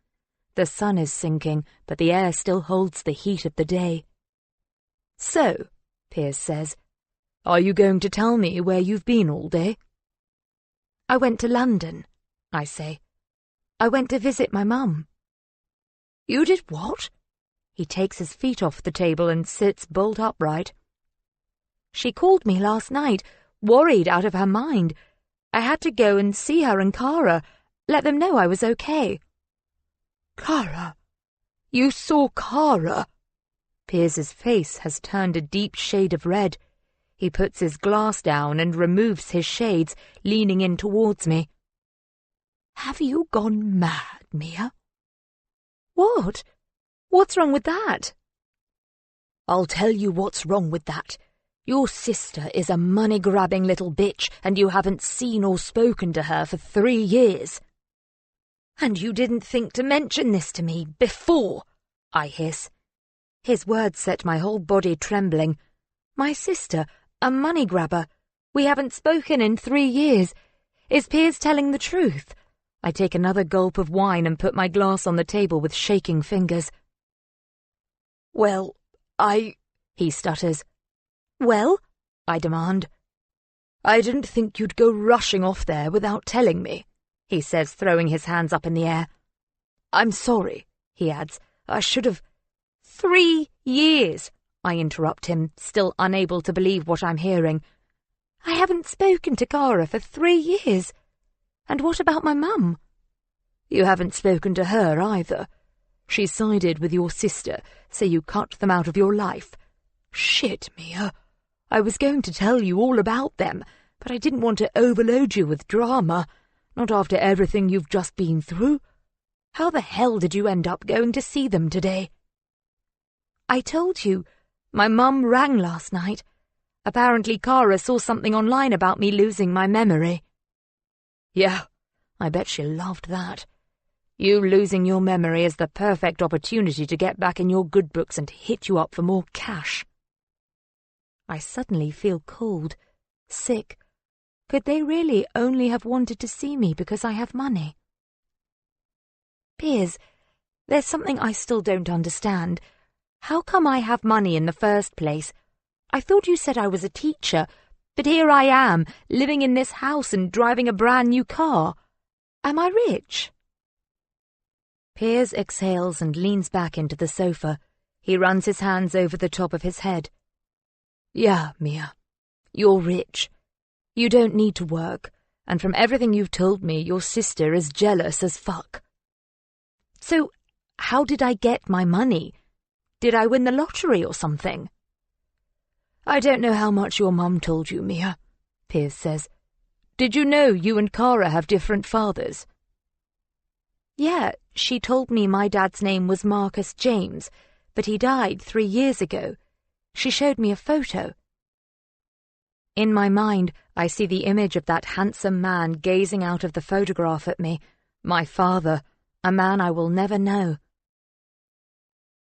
The sun is sinking, but the air still holds the heat of the day. "So," Piers says, "are you going to tell me where you've been all day?" "I went to London," I say. "I went to visit my mum." "You did what?" He takes his feet off the table and sits bolt upright. "She called me last night, worried out of her mind. I had to go and see her and Cara, let them know I was okay." "Cara? You saw Cara?" Piers's face has turned a deep shade of red. He puts his glass down and removes his shades, leaning in towards me. "Have you gone mad, Mia?" "What? What's wrong with that?" "I'll tell you what's wrong with that. Your sister is a money-grabbing little bitch, and you haven't seen or spoken to her for 3 years." "And you didn't think to mention this to me before," I hiss. His words set my whole body trembling. My sister, a money-grabber. We haven't spoken in 3 years. Is Piers telling the truth? I take another gulp of wine and put my glass on the table with shaking fingers. "Well, he stutters. "Well?" I demand. "I didn't think you'd go rushing off there without telling me," he says, throwing his hands up in the air. "I'm sorry," he adds. "I should have—" "3 years," I interrupt him, still unable to believe what I'm hearing. "I haven't spoken to Cara for 3 years. And what about my mum?" "You haven't spoken to her either. She sided with your sister, so you cut them out of your life. Shit, Mia. I was going to tell you all about them, but I didn't want to overload you with drama, not after everything you've just been through. How the hell did you end up going to see them today?" "I told you. My mum rang last night. Apparently Cara saw something online about me losing my memory." "Yeah, I bet she loved that. You losing your memory is the perfect opportunity to get back in your good books and hit you up for more cash." I suddenly feel cold, sick. Could they really only have wanted to see me because I have money? "Piers, there's something I still don't understand. How come I have money in the first place? I thought you said I was a teacher, but here I am, living in this house and driving a brand new car. Am I rich?" Piers exhales and leans back into the sofa. He runs his hands over the top of his head. "Yeah, Mia, you're rich. You don't need to work, and from everything you've told me, your sister is jealous as fuck." "So, how did I get my money? Did I win the lottery or something?" "I don't know how much your mum told you, Mia," Piers says. "Did you know you and Cara have different fathers?" "Yeah, she told me my dad's name was Marcus James, but he died 3 years ago. She showed me a photo." In my mind, I see the image of that handsome man gazing out of the photograph at me, my father, a man I will never know.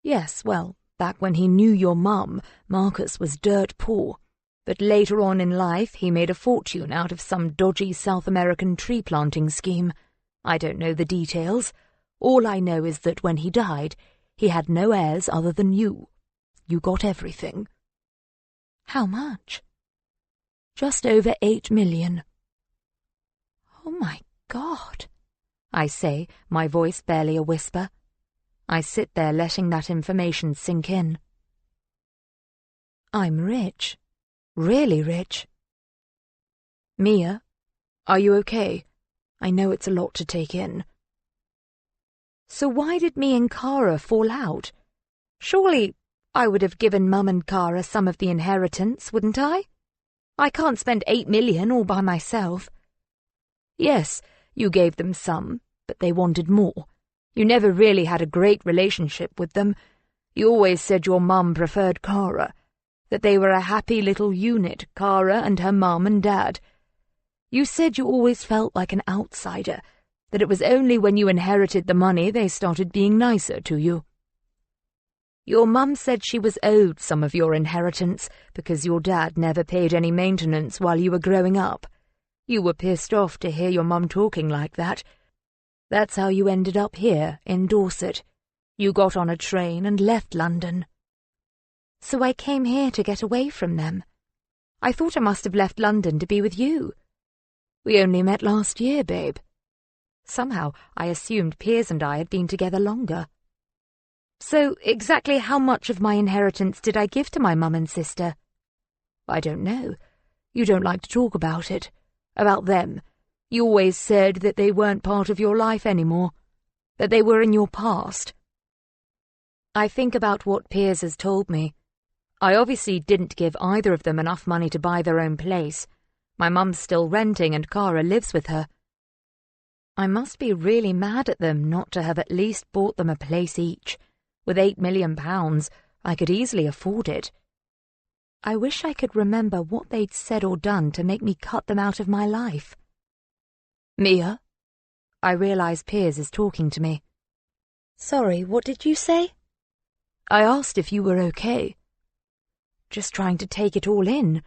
"Yes, well, back when he knew your mum, Marcus was dirt poor, but later on in life he made a fortune out of some dodgy South American tree planting scheme. I don't know the details. All I know is that when he died, he had no heirs other than you. You got everything." "How much?" "Just over 8 million. "Oh my God," I say, my voice barely a whisper. I sit there letting that information sink in. I'm rich. Really rich. "Mia, are you okay? I know it's a lot to take in." So why did me and Kara fall out? Surely I would have given Mum and Kara some of the inheritance, wouldn't I? I can't spend 8 million all by myself. Yes, you gave them some, but they wanted more. You never really had a great relationship with them. You always said your mum preferred Kara, that they were a happy little unit, Kara and her mum and dad. You said you always felt like an outsider, that it was only when you inherited the money they started being nicer to you. Your mum said she was owed some of your inheritance because your dad never paid any maintenance while you were growing up. You were pissed off to hear your mum talking like that. That's how you ended up here in Dorset. You got on a train and left London. So I came here to get away from them. I thought I must have left London to be with you. We only met last year, babe. Somehow I assumed Piers and I had been together longer. So exactly how much of my inheritance did I give to my mum and sister? I don't know. You don't like to talk about it. About them. You always said that they weren't part of your life anymore. That they were in your past. I think about what Piers has told me. I obviously didn't give either of them enough money to buy their own place. My mum's still renting and Kara lives with her. I must be really mad at them not to have at least bought them a place each. With £8 million, I could easily afford it. I wish I could remember what they'd said or done to make me cut them out of my life. Mia? I realise Piers is talking to me. Sorry, what did you say? I asked if you were okay. Just trying to take it all in.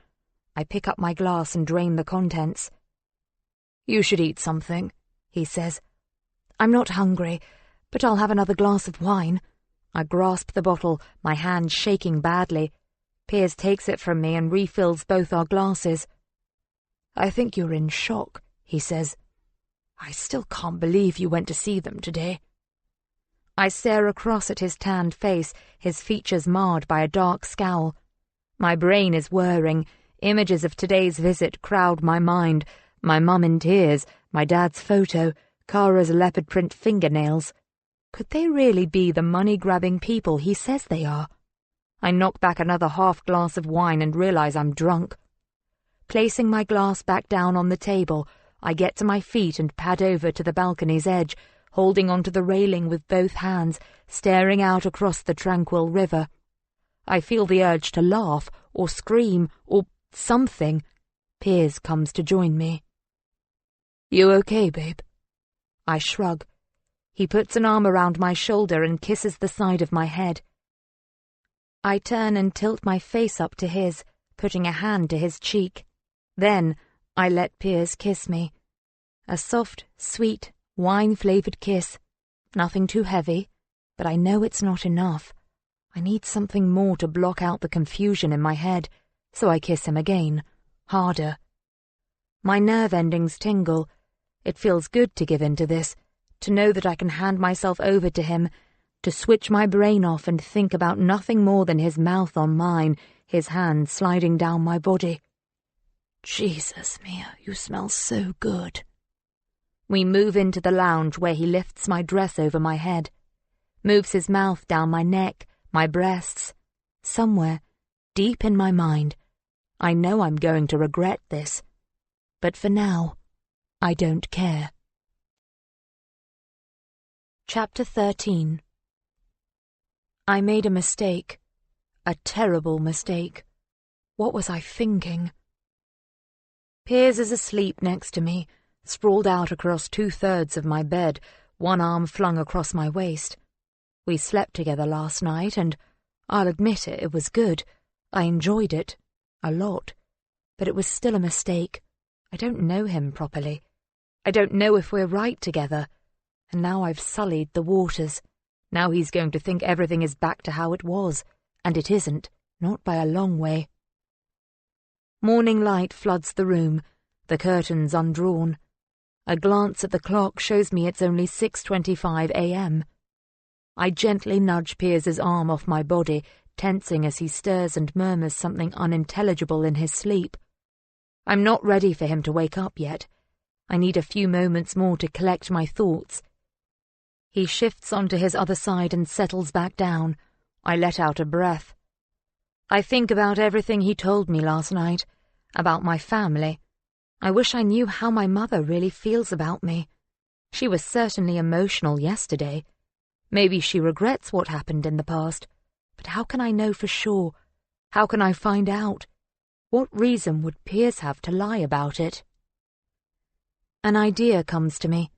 I pick up my glass and drain the contents. You should eat something, he says. I'm not hungry, but I'll have another glass of wine. I grasp the bottle, my hand shaking badly. Piers takes it from me and refills both our glasses. I think you're in shock, he says. I still can't believe you went to see them today. I stare across at his tanned face, his features marred by a dark scowl. My brain is whirring. Images of today's visit crowd my mind. My mum in tears, my dad's photo, Kara's leopard print fingernails. Could they really be the money-grabbing people he says they are? I knock back another half glass of wine and realise I'm drunk. Placing my glass back down on the table, I get to my feet and pad over to the balcony's edge, holding onto the railing with both hands, staring out across the tranquil river. I feel the urge to laugh, or scream, or something. Piers comes to join me. You okay, babe? I shrug. He puts an arm around my shoulder and kisses the side of my head. I turn and tilt my face up to his, putting a hand to his cheek. Then I let Piers kiss me. A soft, sweet, wine-flavoured kiss. Nothing too heavy, but I know it's not enough. I need something more to block out the confusion in my head, so I kiss him again, harder. My nerve endings tingle. It feels good to give in to this, to know that I can hand myself over to him, to switch my brain off and think about nothing more than his mouth on mine, his hand sliding down my body. Jesus, Mia, you smell so good. We move into the lounge where he lifts my dress over my head, moves his mouth down my neck, my breasts. Somewhere, deep in my mind, I know I'm going to regret this. But for now, I don't care. Chapter 13. I made a mistake. A terrible mistake. What was I thinking? Piers is asleep next to me, sprawled out across 2/3 of my bed, one arm flung across my waist. We slept together last night, and I'll admit it was good. I enjoyed it. A lot. But it was still a mistake. I don't know him properly. I don't know if we're right together. And now I've sullied the waters. Now he's going to think everything is back to how it was, and it isn't, not by a long way. Morning light floods the room, the curtains undrawn. A glance at the clock shows me it's only 6:25 a.m. I gently nudge Piers's arm off my body, tensing as he stirs and murmurs something unintelligible in his sleep. I'm not ready for him to wake up yet. I need a few moments more to collect my thoughts. He shifts onto his other side and settles back down. I let out a breath. I think about everything he told me last night, about my family. I wish I knew how my mother really feels about me. She was certainly emotional yesterday. Maybe she regrets what happened in the past. But how can I know for sure? How can I find out? What reason would Piers have to lie about it? An idea comes to me.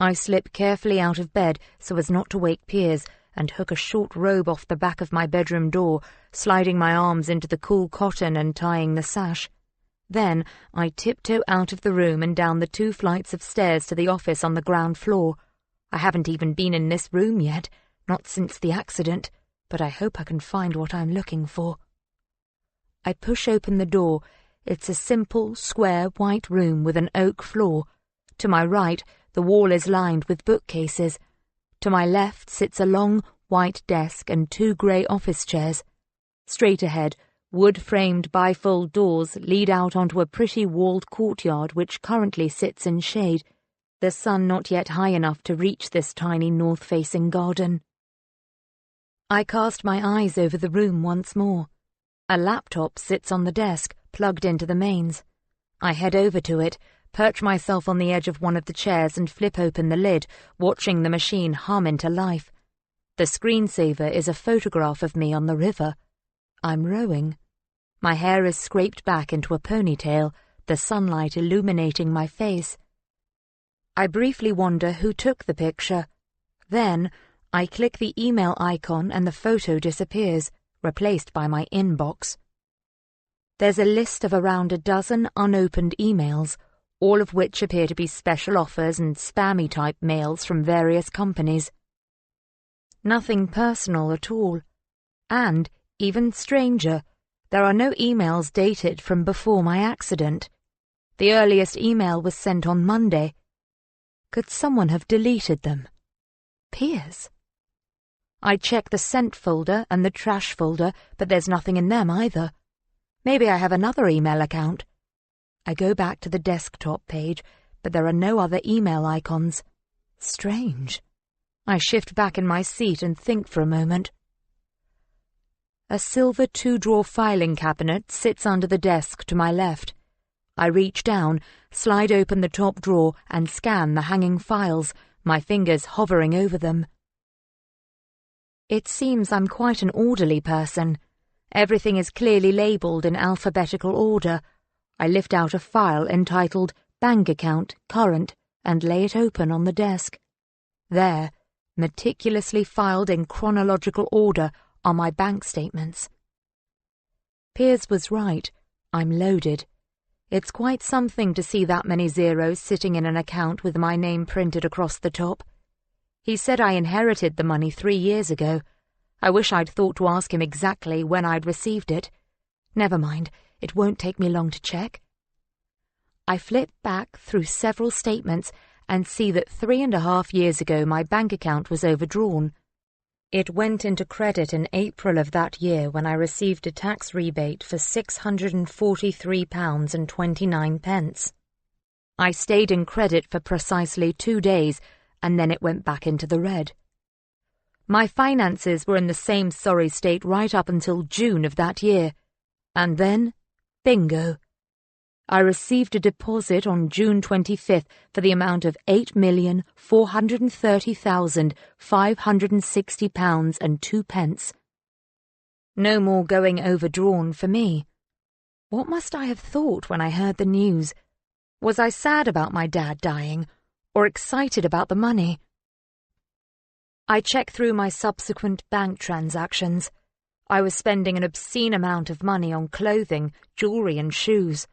I slip carefully out of bed so as not to wake Piers and hook a short robe off the back of my bedroom door, sliding my arms into the cool cotton and tying the sash. Then I tiptoe out of the room and down the 2 flights of stairs to the office on the ground floor. I haven't even been in this room yet, not since the accident, but I hope I can find what I'm looking for. I push open the door. It's a simple, square, white room with an oak floor. To my right, the wall is lined with bookcases. To my left sits a long, white desk and 2 grey office chairs. Straight ahead, wood-framed bifold doors lead out onto a pretty walled courtyard which currently sits in shade, the sun not yet high enough to reach this tiny north-facing garden. I cast my eyes over the room once more. A laptop sits on the desk, plugged into the mains. I head over to it, perch myself on the edge of one of the chairs and flip open the lid, watching the machine hum into life. The screensaver is a photograph of me on the river. I'm rowing. My hair is scraped back into a ponytail, the sunlight illuminating my face. I briefly wonder who took the picture. Then I click the email icon and the photo disappears, replaced by my inbox. There's a list of around a dozen unopened emails, all of which appear to be special offers and spammy-type mails from various companies. Nothing personal at all. And, even stranger, there are no emails dated from before my accident. The earliest email was sent on Monday. Could someone have deleted them? Piers? I check the sent folder and the trash folder, but there's nothing in them either. Maybe I have another email account. I go back to the desktop page, but there are no other email icons. Strange. I shift back in my seat and think for a moment. A silver 2-drawer filing cabinet sits under the desk to my left. I reach down, slide open the top drawer, and scan the hanging files, my fingers hovering over them. It seems I'm quite an orderly person. Everything is clearly labelled in alphabetical order. I lift out a file entitled Bank Account, Current, and lay it open on the desk. There, meticulously filed in chronological order, are my bank statements. Piers was right. I'm loaded. It's quite something to see that many zeros sitting in an account with my name printed across the top. He said I inherited the money 3 years ago. I wish I'd thought to ask him exactly when I'd received it. Never mind, it won't take me long to check. I flip back through several statements and see that 3.5 years ago my bank account was overdrawn. It went into credit in April of that year when I received a tax rebate for £643.29. I stayed in credit for precisely 2 days, and then it went back into the red. My finances were in the same sorry state right up until June of that year. And then, bingo. I received a deposit on June 25th for the amount of £8,430,560.02. No more going overdrawn for me. What must I have thought when I heard the news? Was I sad about my dad dying, or excited about the money? I check through my subsequent bank transactions. I was spending an obscene amount of money on clothing, jewellery and shoes.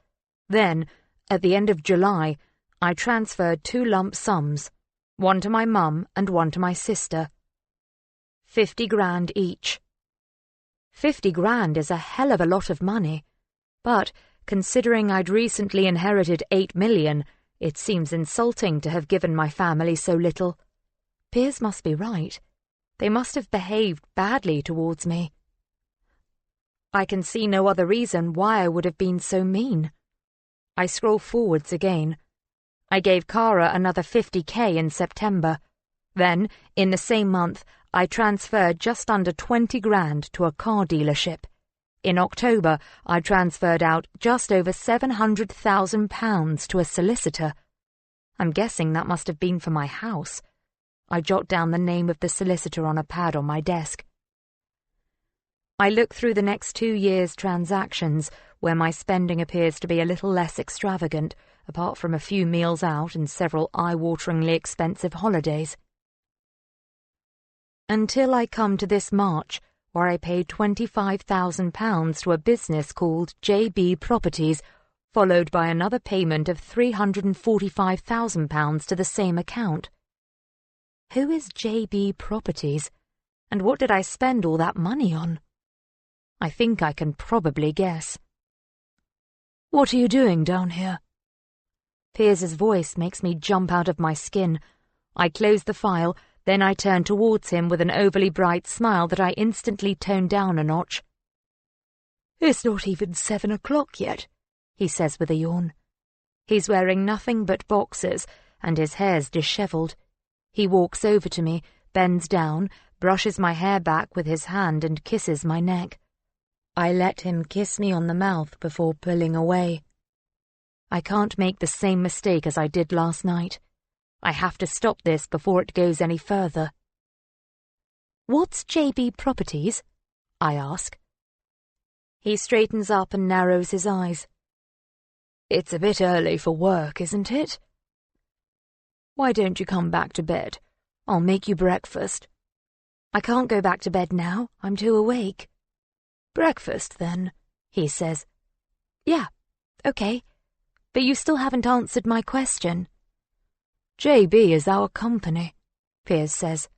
Then, at the end of July, I transferred 2 lump sums, one to my mum and one to my sister. 50 grand each. 50 grand is a hell of a lot of money, but considering I'd recently inherited 8 million, it seems insulting to have given my family so little. Piers must be right. They must have behaved badly towards me. I can see no other reason why I would have been so mean. I scroll forwards again. I gave Cara another 50k in September. Then, in the same month, I transferred just under 20 grand to a car dealership. In October, I transferred out just over £700,000 to a solicitor. I'm guessing that must have been for my house. I jot down the name of the solicitor on a pad on my desk. I look through the next 2 years' transactions, where my spending appears to be a little less extravagant, apart from a few meals out and several eye-wateringly expensive holidays. Until I come to this March, where I paid £25,000 to a business called JB Properties, followed by another payment of £345,000 to the same account. Who is JB Properties, and what did I spend all that money on? I think I can probably guess. "What are you doing down here?" Piers's voice makes me jump out of my skin. I close the file, then I turn towards him with an overly bright smile that I instantly tone down a notch. "It's not even 7 o'clock yet," he says with a yawn. He's wearing nothing but boxers, and his hair's dishevelled. He walks over to me, bends down, brushes my hair back with his hand and kisses my neck. I let him kiss me on the mouth before pulling away. I can't make the same mistake as I did last night. I have to stop this before it goes any further. "What's JB Properties?" I ask. He straightens up and narrows his eyes. "It's a bit early for work, isn't it? Why don't you come back to bed? I'll make you breakfast." "I can't go back to bed now. I'm too awake." "Breakfast, then," he says. "Yeah, okay. But you still haven't answered my question." "JB is our company," Piers says.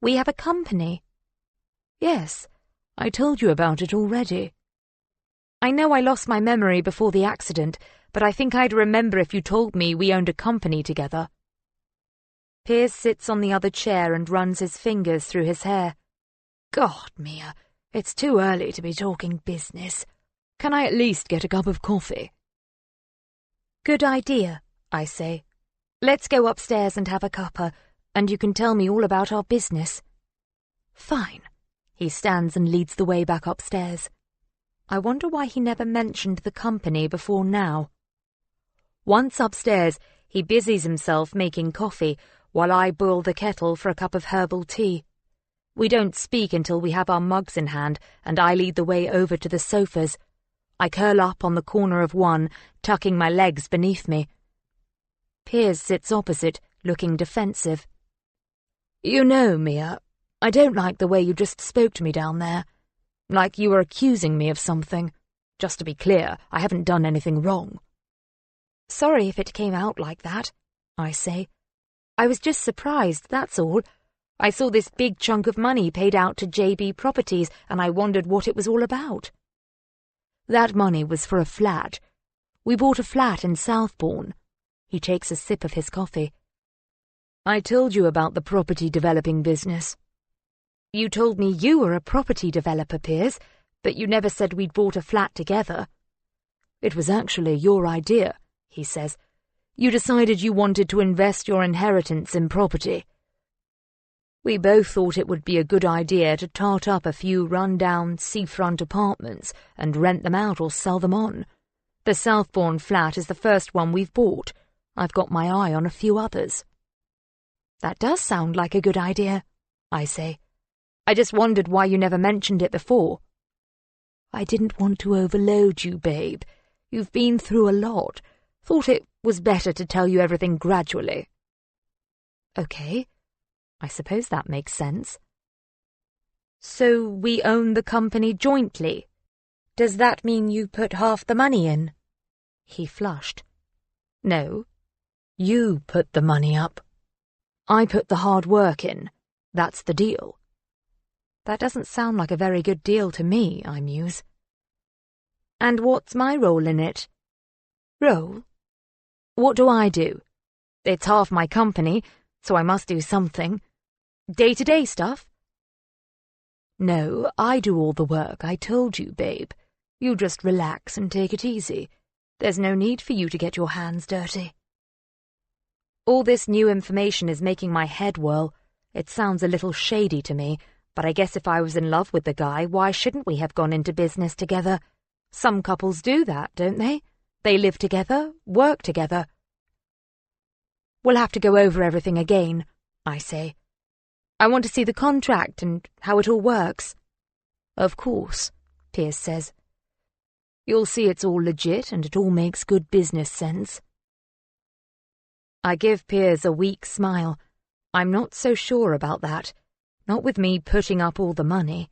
"We have a company?" "Yes, I told you about it already." "I know I lost my memory before the accident, but I think I'd remember if you told me we owned a company together." Piers sits on the other chair and runs his fingers through his hair. "God, Mia, it's too early to be talking business. Can I at least get a cup of coffee?" "Good idea," I say. "Let's go upstairs and have a cuppa, and you can tell me all about our business." "Fine." He stands and leads the way back upstairs. I wonder why he never mentioned the company before now. Once upstairs, he busies himself making coffee, while I boil the kettle for a cup of herbal tea. We don't speak until we have our mugs in hand, and I lead the way over to the sofas. I curl up on the corner of one, tucking my legs beneath me. Piers sits opposite, looking defensive. "You know, Mia, I don't like the way you just spoke to me down there. Like you were accusing me of something. Just to be clear, I haven't done anything wrong." "Sorry if it came out like that," I say. "I was just surprised, that's all. I saw this big chunk of money paid out to JB Properties, and I wondered what it was all about." "That money was for a flat. We bought a flat in Southbourne." He takes a sip of his coffee. "I told you about the property developing business." "You told me you were a property developer, Piers, but you never said we'd bought a flat together." "It was actually your idea," he says. "You decided you wanted to invest your inheritance in property. We both thought it would be a good idea to tart up a few run-down seafront apartments and rent them out or sell them on. The Southbourne flat is the first one we've bought. I've got my eye on a few others." "That does sound like a good idea," I say. "I just wondered why you never mentioned it before." "I didn't want to overload you, babe. You've been through a lot. Thought it was better to tell you everything gradually." "Okay. I suppose that makes sense." "So we own the company jointly. Does that mean you put half the money in?" He flushed. "No. You put the money up. I put the hard work in. That's the deal." "That doesn't sound like a very good deal to me," I muse. "And what's my role in it?" "Role? What do I do? It's half my company, so I must do something. Day-to-day stuff?" "No, I do all the work, I told you, babe. You just relax and take it easy. There's no need for you to get your hands dirty." All this new information is making my head whirl. It sounds a little shady to me, but I guess if I was in love with the guy, why shouldn't we have gone into business together? Some couples do that, don't they? They live together, work together. We'll have to go over everything again, I say. I want to see the contract and how it all works. Of course, Piers says. You'll see it's all legit and it all makes good business sense. I give Piers a weak smile. I'm not so sure about that. Not with me putting up all the money.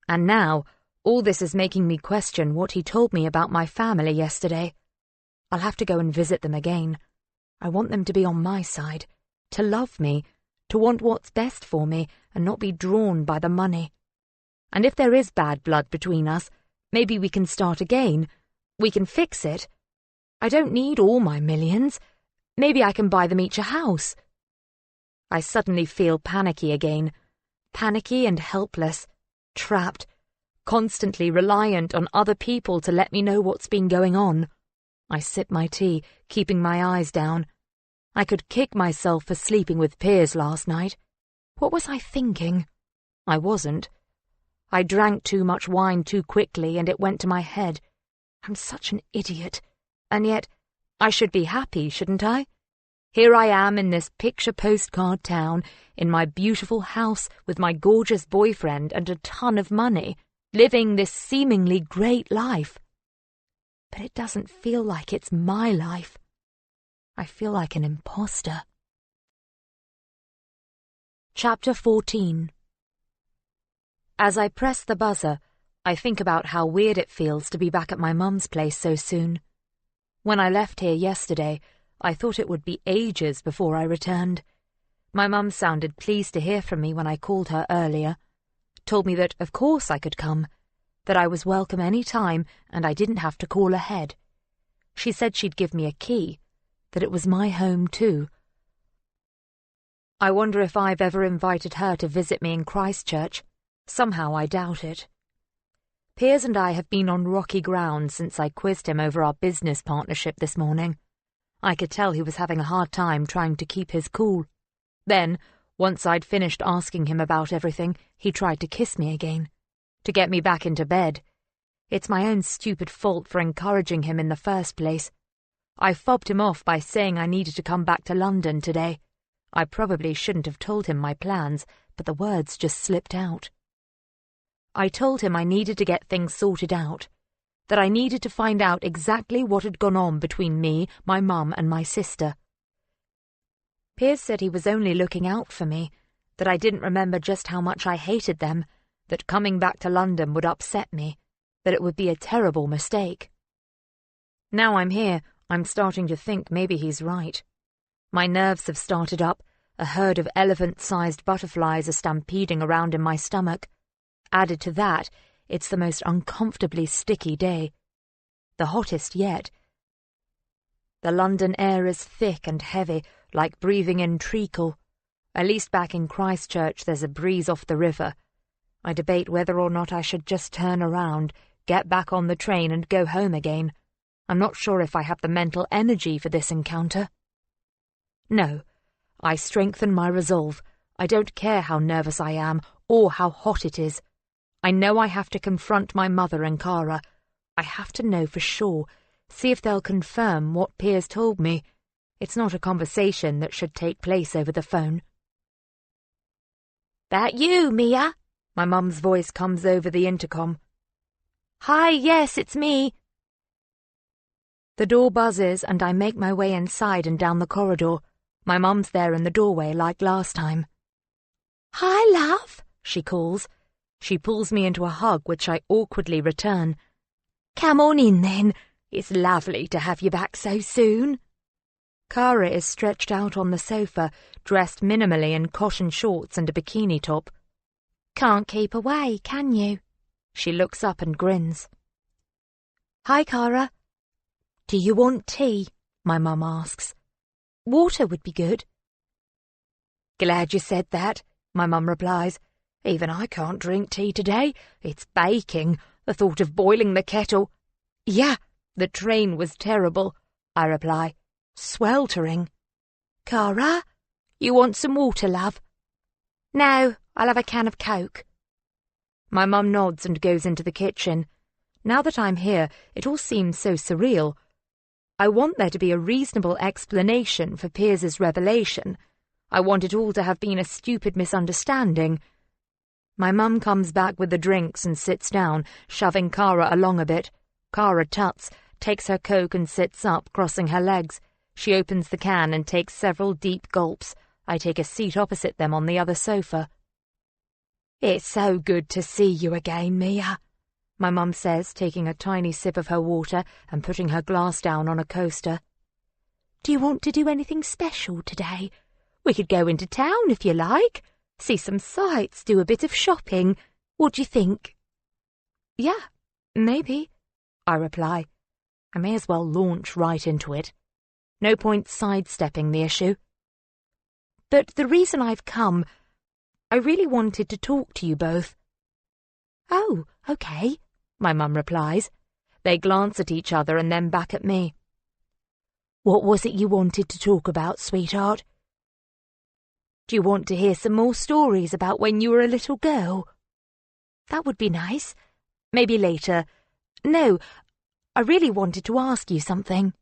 And now, all this is making me question what he told me about my family yesterday. I'll have to go and visit them again. I want them to be on my side, to love me, to want what's best for me and not be drawn by the money. And if there is bad blood between us, maybe we can start again. We can fix it. I don't need all my millions. Maybe I can buy them each a house. I suddenly feel panicky again. Panicky and helpless, trapped, constantly reliant on other people to let me know what's been going on. I sip my tea, keeping my eyes down. I could kick myself for sleeping with Piers last night. What was I thinking? I wasn't. I drank too much wine too quickly and it went to my head. I'm such an idiot. And yet, I should be happy, shouldn't I? Here I am in this picture postcard town, in my beautiful house with my gorgeous boyfriend and a ton of money, living this seemingly great life. But it doesn't feel like it's my life. I feel like an imposter. Chapter 14. As I press the buzzer, I think about how weird it feels to be back at my mum's place so soon. When I left here yesterday, I thought it would be ages before I returned. My mum sounded pleased to hear from me when I called her earlier, told me that of course I could come, that I was welcome any time and I didn't have to call ahead. She said she'd give me a key, that it was my home too. I wonder if I've ever invited her to visit me in Christchurch. Somehow I doubt it. Piers and I have been on rocky ground since I quizzed him over our business partnership this morning. I could tell he was having a hard time trying to keep his cool. Then, once I'd finished asking him about everything, he tried to kiss me again, to get me back into bed. It's my own stupid fault for encouraging him in the first place. I fobbed him off by saying I needed to come back to London today. I probably shouldn't have told him my plans, but the words just slipped out. I told him I needed to get things sorted out, that I needed to find out exactly what had gone on between me, my mum, and my sister. Piers said he was only looking out for me, that I didn't remember just how much I hated them, that coming back to London would upset me, that it would be a terrible mistake. Now I'm here, I'm starting to think maybe he's right. My nerves have started up, a herd of elephant-sized butterflies are stampeding around in my stomach. Added to that, it's the most uncomfortably sticky day. The hottest yet. The London air is thick and heavy, like breathing in treacle. At least back in Christchurch there's a breeze off the river. I debate whether or not I should just turn around, get back on the train and go home again. I'm not sure if I have the mental energy for this encounter. No, I strengthen my resolve. I don't care how nervous I am or how hot it is. I know I have to confront my mother and Cara. I have to know for sure, see if they'll confirm what Piers told me. It's not a conversation that should take place over the phone. "That you, Mia?" My mum's voice comes over the intercom. "Hi, yes, it's me." The door buzzes and I make my way inside and down the corridor. My mum's there in the doorway like last time. "Hi, love," she calls. She pulls me into a hug which I awkwardly return. "Come on in then. It's lovely to have you back so soon." Cara is stretched out on the sofa, dressed minimally in cotton shorts and a bikini top. "Can't keep away, can you?" She looks up and grins. "Hi, Cara." "Do you want tea?" my mum asks. "Water would be good." "Glad you said that," my mum replies. "Even I can't drink tea today. It's baking. The thought of boiling the kettle." "Yeah, the train was terrible," I reply. "Sweltering." Cara, you want some water, love? No, I'll have a can of Coke. My mum nods and goes into the kitchen. Now that I'm here, it all seems so surreal. I want there to be a reasonable explanation for Piers's revelation. I want it all to have been a stupid misunderstanding. My mum comes back with the drinks and sits down, shoving Cara along a bit. Cara tuts, takes her Coke and sits up, crossing her legs. She opens the can and takes several deep gulps. I take a seat opposite them on the other sofa. It's so good to see you again, Mia, my mum says, taking a tiny sip of her water and putting her glass down on a coaster. Do you want to do anything special today? We could go into town if you like, see some sights, do a bit of shopping. What do you think? Yeah, maybe, I reply. I may as well launch right into it. No point sidestepping the issue. But the reason I've come, I really wanted to talk to you both. Oh, okay, my mum replies. They glance at each other and then back at me. What was it you wanted to talk about, sweetheart? Do you want to hear some more stories about when you were a little girl? That would be nice. Maybe later. No, I really wanted to ask you something.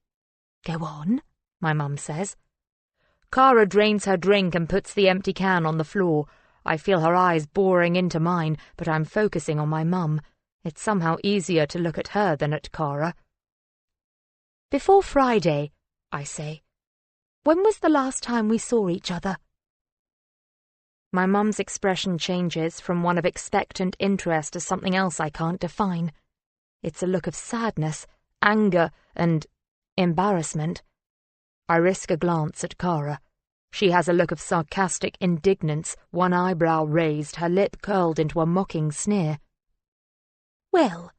Go on, my mum says. Cara drains her drink and puts the empty can on the floor. I feel her eyes boring into mine, but I'm focusing on my mum. It's somehow easier to look at her than at Cara. Before Friday, I say, when was the last time we saw each other? My mum's expression changes from one of expectant interest to something else I can't define. It's a look of sadness, anger, and embarrassment. I risk a glance at Cara. She has a look of sarcastic indignance, one eyebrow raised, her lip curled into a mocking sneer. Well,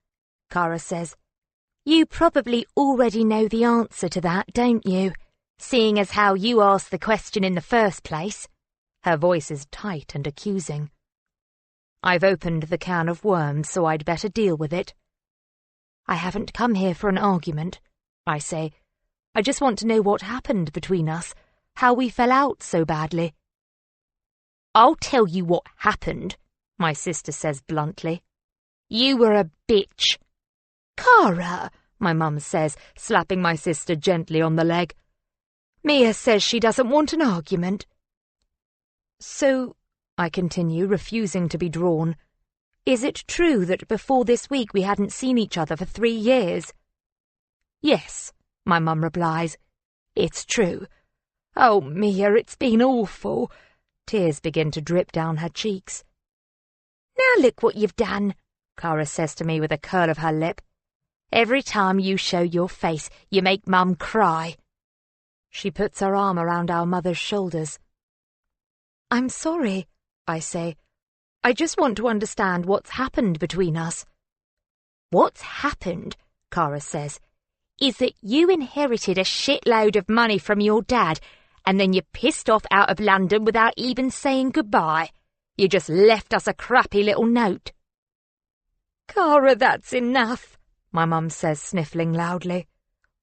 Cara says, you probably already know the answer to that, don't you? Seeing as how you asked the question in the first place. Her voice is tight and accusing. I've opened the can of worms, so I'd better deal with it. I haven't come here for an argument, I say. I just want to know what happened between us, how we fell out so badly. I'll tell you what happened, my sister says bluntly. You were a bitch. Cara, my mum says, slapping my sister gently on the leg. Mia says she doesn't want an argument. So, I continue, refusing to be drawn, is it true that before this week we hadn't seen each other for 3 years? Yes, my mum replies. It's true. Oh, Mia, it's been awful. Tears begin to drip down her cheeks. Now look what you've done, Cara says to me with a curl of her lip. Every time you show your face, you make Mum cry. She puts her arm around our mother's shoulders. I'm sorry, I say. I just want to understand what's happened between us. What's happened, Cara says, is that you inherited a shitload of money from your dad, and then you pissed off out of London without even saying goodbye. You just left us a crappy little note. Cara, that's enough, my mum says, sniffling loudly.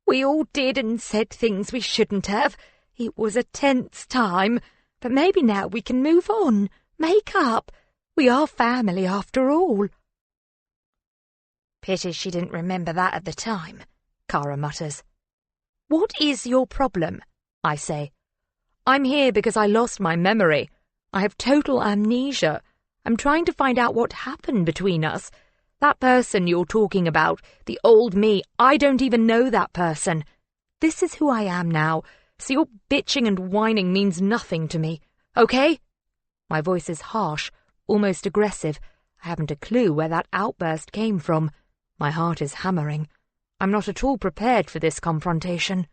We all did and said things we shouldn't have. It was a tense time. But maybe now we can move on, make up. We are family after all. Pity she didn't remember that at the time, Cara mutters. What is your problem? I say. I'm here because I lost my memory. I have total amnesia. I'm trying to find out what happened between us. That person you're talking about, the old me, I don't even know that person. This is who I am now. So your bitching and whining means nothing to me, okay? My voice is harsh, almost aggressive. I haven't a clue where that outburst came from. My heart is hammering. I'm not at all prepared for this confrontation.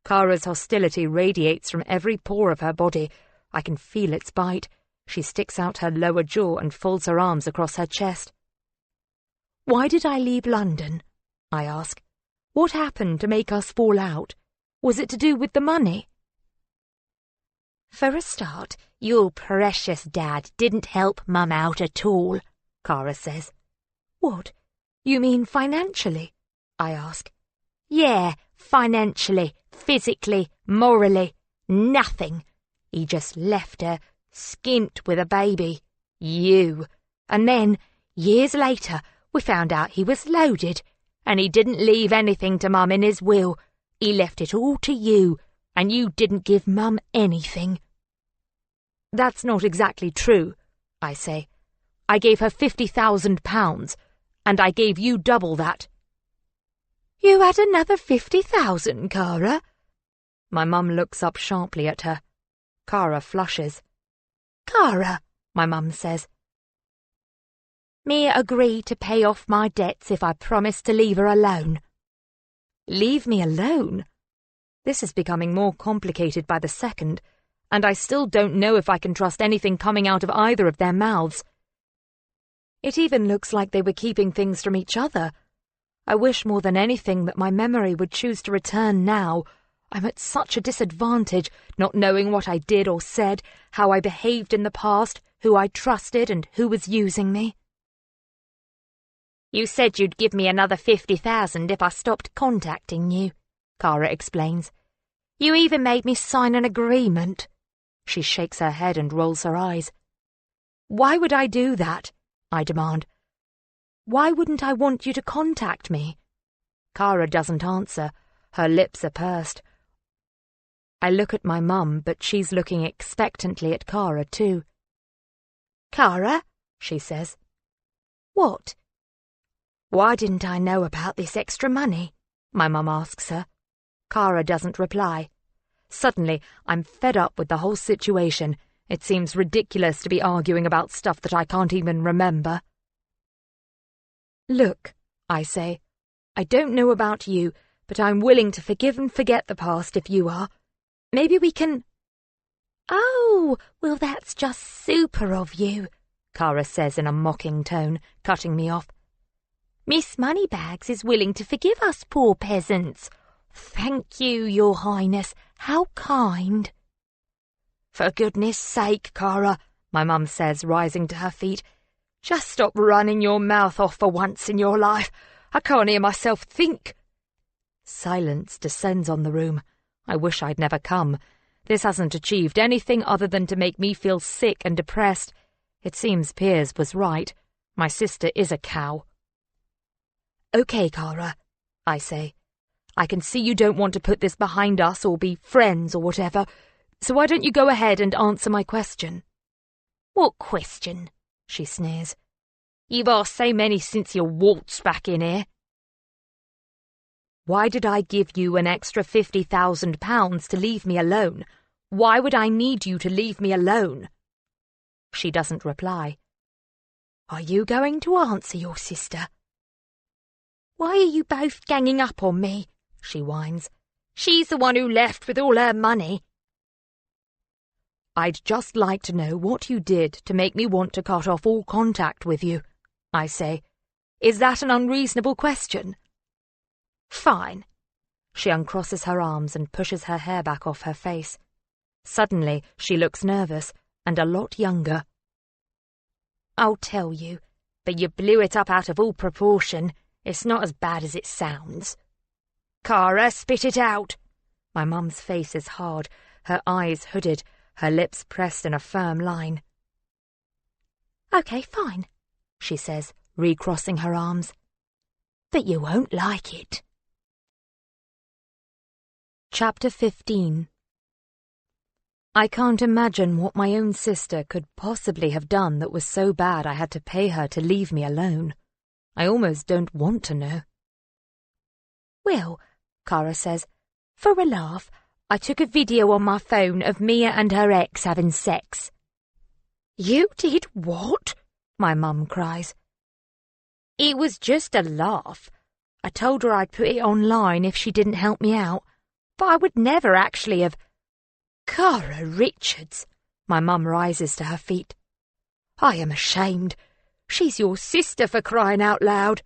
Cara's hostility radiates from every pore of her body. I can feel its bite. She sticks out her lower jaw and folds her arms across her chest. Why did I leave London? I ask. What happened to make us fall out? Was it to do with the money? For a start, your precious dad didn't help Mum out at all, Cara says. What? You mean financially? I ask. Yeah, financially, physically, morally. Nothing. He just left her, skint with a baby. You. And then, years later, we found out he was loaded, and he didn't leave anything to Mum in his will. He left it all to you, and you didn't give Mum anything. That's not exactly true, I say. I gave her £50,000, and I gave you double that. You had another 50,000, Cara? My mum looks up sharply at her. Cara flushes. Cara, my mum says. Mia agreed to pay off my debts if I promised to leave her alone. Leave me alone? This is becoming more complicated by the second, and I still don't know if I can trust anything coming out of either of their mouths. It even looks like they were keeping things from each other. I wish more than anything that my memory would choose to return now. I'm at such a disadvantage, not knowing what I did or said, how I behaved in the past, who I trusted and who was using me. You said you'd give me another 50,000 if I stopped contacting you, Cara explains. You even made me sign an agreement. She shakes her head and rolls her eyes. Why would I do that? I demand. Why wouldn't I want you to contact me? Cara doesn't answer. Her lips are pursed. I look at my mum, but she's looking expectantly at Cara too. Cara, she says. What? Why didn't I know about this extra money? My mum asks her. Cara doesn't reply. Suddenly, I'm fed up with the whole situation. It seems ridiculous to be arguing about stuff that I can't even remember. Look, I say, I don't know about you, but I'm willing to forgive and forget the past if you are. Maybe we can... Oh, well, that's just super of you, Cara says in a mocking tone, cutting me off. Miss Moneybags is willing to forgive us poor peasants. Thank you, Your Highness. How kind. For goodness sake, Cara, my mum says, rising to her feet. Just stop running your mouth off for once in your life. I can't hear myself think. Silence descends on the room. I wish I'd never come. This hasn't achieved anything other than to make me feel sick and depressed. It seems Piers was right. My sister is a cow. Okay, Cara, I say. I can see you don't want to put this behind us or be friends or whatever, so why don't you go ahead and answer my question? What question? She sneers. You've asked so many since you waltzed back in here. Why did I give you an extra £50,000 to leave me alone? Why would I need you to leave me alone? She doesn't reply. Are you going to answer your sister? Why are you both ganging up on me? She whines. She's the one who left with all her money. I'd just like to know what you did to make me want to cut off all contact with you, I say. Is that an unreasonable question? Fine. She uncrosses her arms and pushes her hair back off her face. Suddenly, she looks nervous and a lot younger. I'll tell you, but you blew it up out of all proportion. It's not as bad as it sounds. Cara, spit it out. My mum's face is hard, her eyes hooded, her lips pressed in a firm line. Okay, fine, she says, recrossing her arms. But you won't like it. Chapter 15. I can't imagine what my own sister could possibly have done that was so bad I had to pay her to leave me alone. I almost don't want to know. Well, Cara says, for a laugh, I took a video on my phone of Mia and her ex having sex. You did what? My mum cries. It was just a laugh. I told her I'd put it online if she didn't help me out, but I would never actually have... Cara Richards. My mum rises to her feet. I am ashamed. She's your sister, for crying out loud.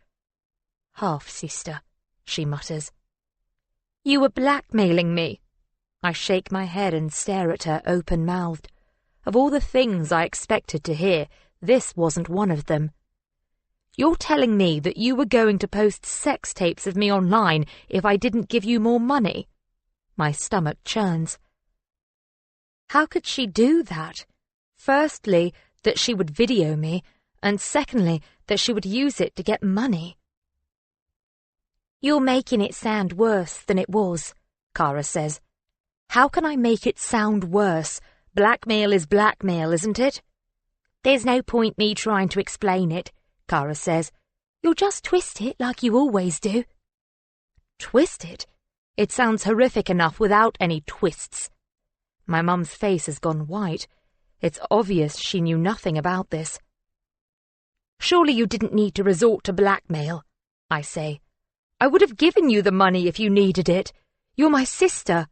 Half-sister, she mutters. You were blackmailing me. I shake my head and stare at her open-mouthed. Of all the things I expected to hear, this wasn't one of them. You're telling me that you were going to post sex tapes of me online if I didn't give you more money? My stomach churns. How could she do that? Firstly, that she would video me, and secondly, that she would use it to get money. You're making it sound worse than it was, Kara says. How can I make it sound worse? Blackmail is blackmail, isn't it? There's no point me trying to explain it, Kara says. You'll just twist it like you always do. Twist it? It sounds horrific enough without any twists. My mum's face has gone white. It's obvious she knew nothing about this. Surely you didn't need to resort to blackmail, I say. I would have given you the money if you needed it. You're my sister.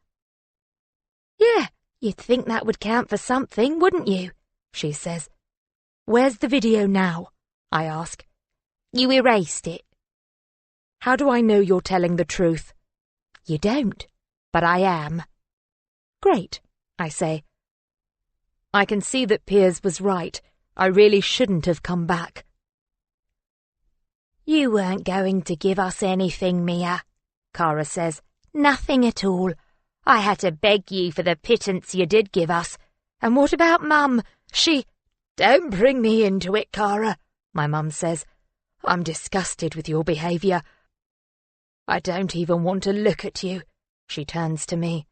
Yeah, you'd think that would count for something, wouldn't you? She says. Where's the video now? I ask. You erased it. How do I know you're telling the truth? You don't, but I am. Great, I say. I can see that Piers was right. I really shouldn't have come back. You weren't going to give us anything, Mia, Kara says. Nothing at all. I had to beg you for the pittance you did give us. And what about Mum? Don't bring me into it, Kara, my mum says. I'm disgusted with your behaviour. I don't even want to look at you. She turns to me.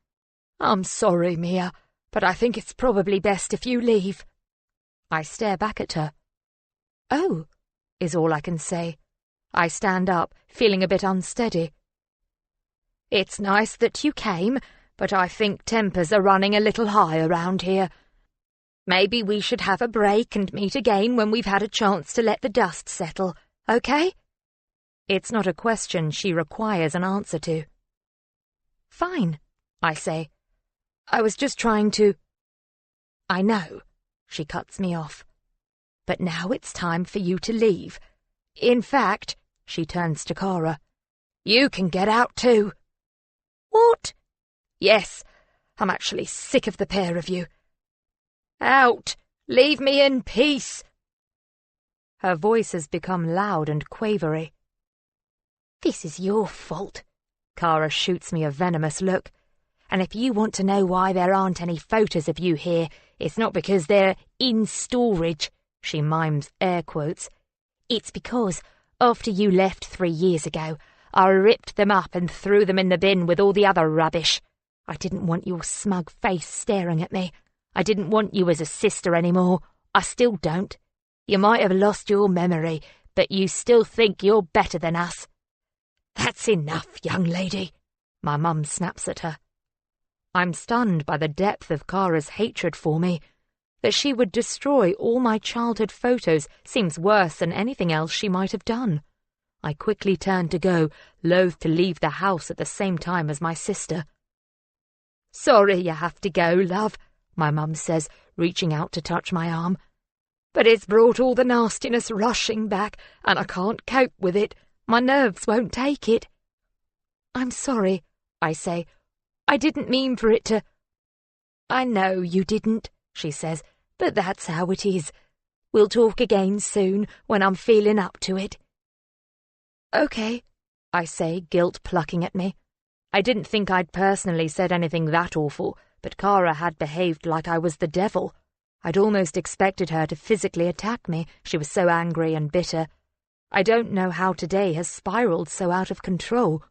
I'm sorry, Mia, but I think it's probably best if you leave. I stare back at her. Oh, is all I can say. I stand up, feeling a bit unsteady. It's nice that you came, but I think tempers are running a little high around here. Maybe we should have a break and meet again when we've had a chance to let the dust settle, okay? It's not a question she requires an answer to. Fine, I say. I was just trying to... I know, she cuts me off. But now it's time for you to leave. In fact, she turns to Kara, you can get out too. What? Yes, I'm actually sick of the pair of you. Out! Leave me in peace! Her voice has become loud and quavery. This is your fault. Kara shoots me a venomous look. And if you want to know why there aren't any photos of you here, it's not because they're in storage, she mimes air quotes. It's because, after you left 3 years ago, I ripped them up and threw them in the bin with all the other rubbish. I didn't want your smug face staring at me. I didn't want you as a sister anymore. I still don't. You might have lost your memory, but you still think you're better than us. That's enough, young lady, my mum snaps at her. I'm stunned by the depth of Kara's hatred for me. That she would destroy all my childhood photos seems worse than anything else she might have done. I quickly turn to go, loath to leave the house at the same time as my sister. Sorry you have to go, love, my mum says, reaching out to touch my arm. But it's brought all the nastiness rushing back, and I can't cope with it. My nerves won't take it. I'm sorry, I say. I didn't mean for it to... I know you didn't, she says, but that's how it is. We'll talk again soon, when I'm feeling up to it. Okay, I say, guilt plucking at me. I didn't think I'd personally said anything that awful, but Kara had behaved like I was the devil. I'd almost expected her to physically attack me, she was so angry and bitter. I don't know how today has spiraled so out of control.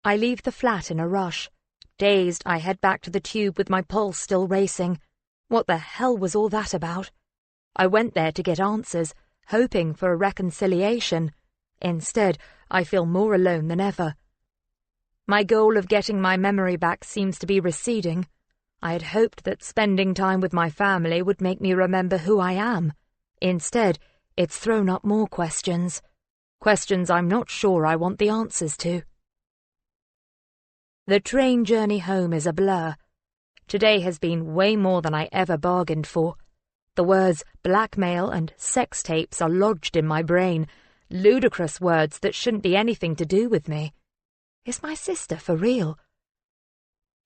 I leave the flat in a rush. Dazed, I head back to the tube with my pulse still racing. What the hell was all that about? I went there to get answers, hoping for a reconciliation. Instead, I feel more alone than ever. My goal of getting my memory back seems to be receding. I had hoped that spending time with my family would make me remember who I am. Instead, it's thrown up more questions. Questions I'm not sure I want the answers to. The train journey home is a blur. Today has been way more than I ever bargained for. The words blackmail and sex tapes are lodged in my brain, ludicrous words that shouldn't be anything to do with me. Is my sister for real?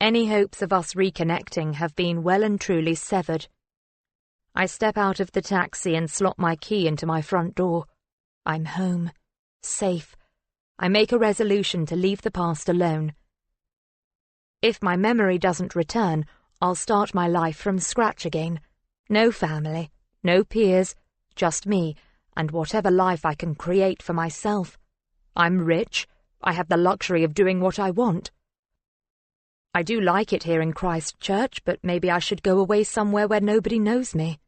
Any hopes of us reconnecting have been well and truly severed. I step out of the taxi and slot my key into my front door. I'm home, safe. I make a resolution to leave the past alone. If my memory doesn't return, I'll start my life from scratch again. No family, no peers, just me, and whatever life I can create for myself. I'm rich. I have the luxury of doing what I want. I do like it here in Christchurch, but maybe I should go away somewhere where nobody knows me.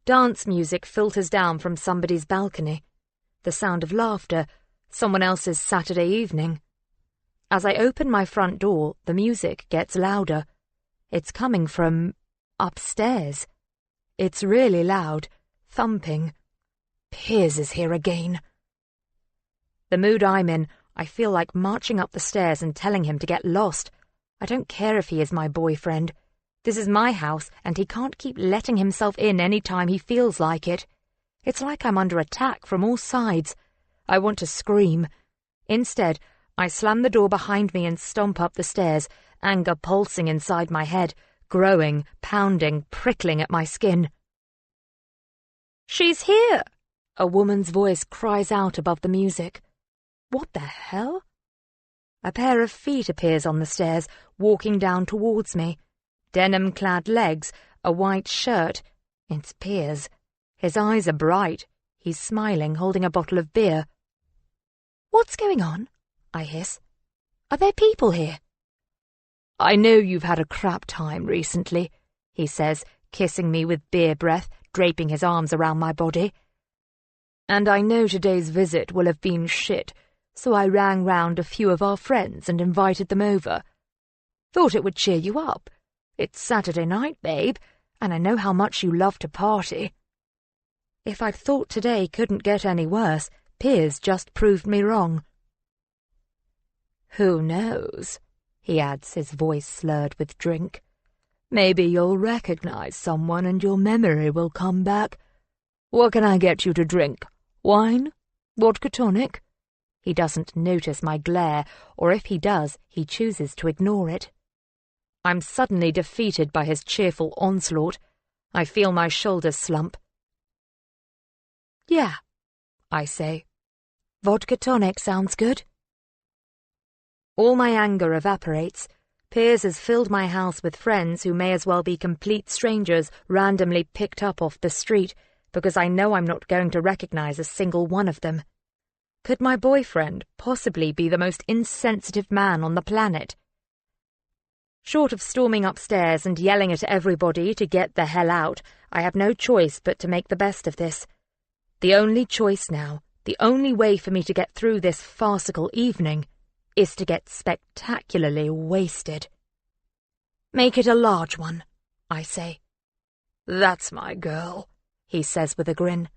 Dance music filters down from somebody's balcony. The sound of laughter, someone else's Saturday evening. As I open my front door, the music gets louder. It's coming from upstairs. It's really loud, thumping. Piers is here again. The mood I'm in, I feel like marching up the stairs and telling him to get lost. I don't care if he is my boyfriend. This is my house, and he can't keep letting himself in any time he feels like it. It's like I'm under attack from all sides. I want to scream. Instead, I slam the door behind me and stomp up the stairs, anger pulsing inside my head, growing, pounding, prickling at my skin. "She's here!" A woman's voice cries out above the music. What the hell? A pair of feet appears on the stairs, walking down towards me. Denim-clad legs, a white shirt. It's Piers. His eyes are bright. He's smiling, holding a bottle of beer. "What's going on?" I hiss. "Are there people here?" "I know you've had a crap time recently," he says, kissing me with beer breath, draping his arms around my body. "And I know today's visit will have been shit, so I rang round a few of our friends and invited them over. Thought it would cheer you up. It's Saturday night, babe, and I know how much you love to party." If I'd thought today couldn't get any worse, Piers just proved me wrong. "Who knows?" he adds, his voice slurred with drink. "Maybe you'll recognize someone and your memory will come back. What can I get you to drink? Wine? Vodka tonic?" He doesn't notice my glare, or if he does, he chooses to ignore it. I'm suddenly defeated by his cheerful onslaught. I feel my shoulders slump. "Yeah," I say. "Vodka tonic sounds good." All my anger evaporates. Piers has filled my house with friends who may as well be complete strangers randomly picked up off the street, because I know I'm not going to recognize a single one of them. Could my boyfriend possibly be the most insensitive man on the planet? Short of storming upstairs and yelling at everybody to get the hell out, I have no choice but to make the best of this. The only choice now, the only way for me to get through this farcical evening, is to get spectacularly wasted. "Make it a large one," I say. "That's my girl," he says with a grin.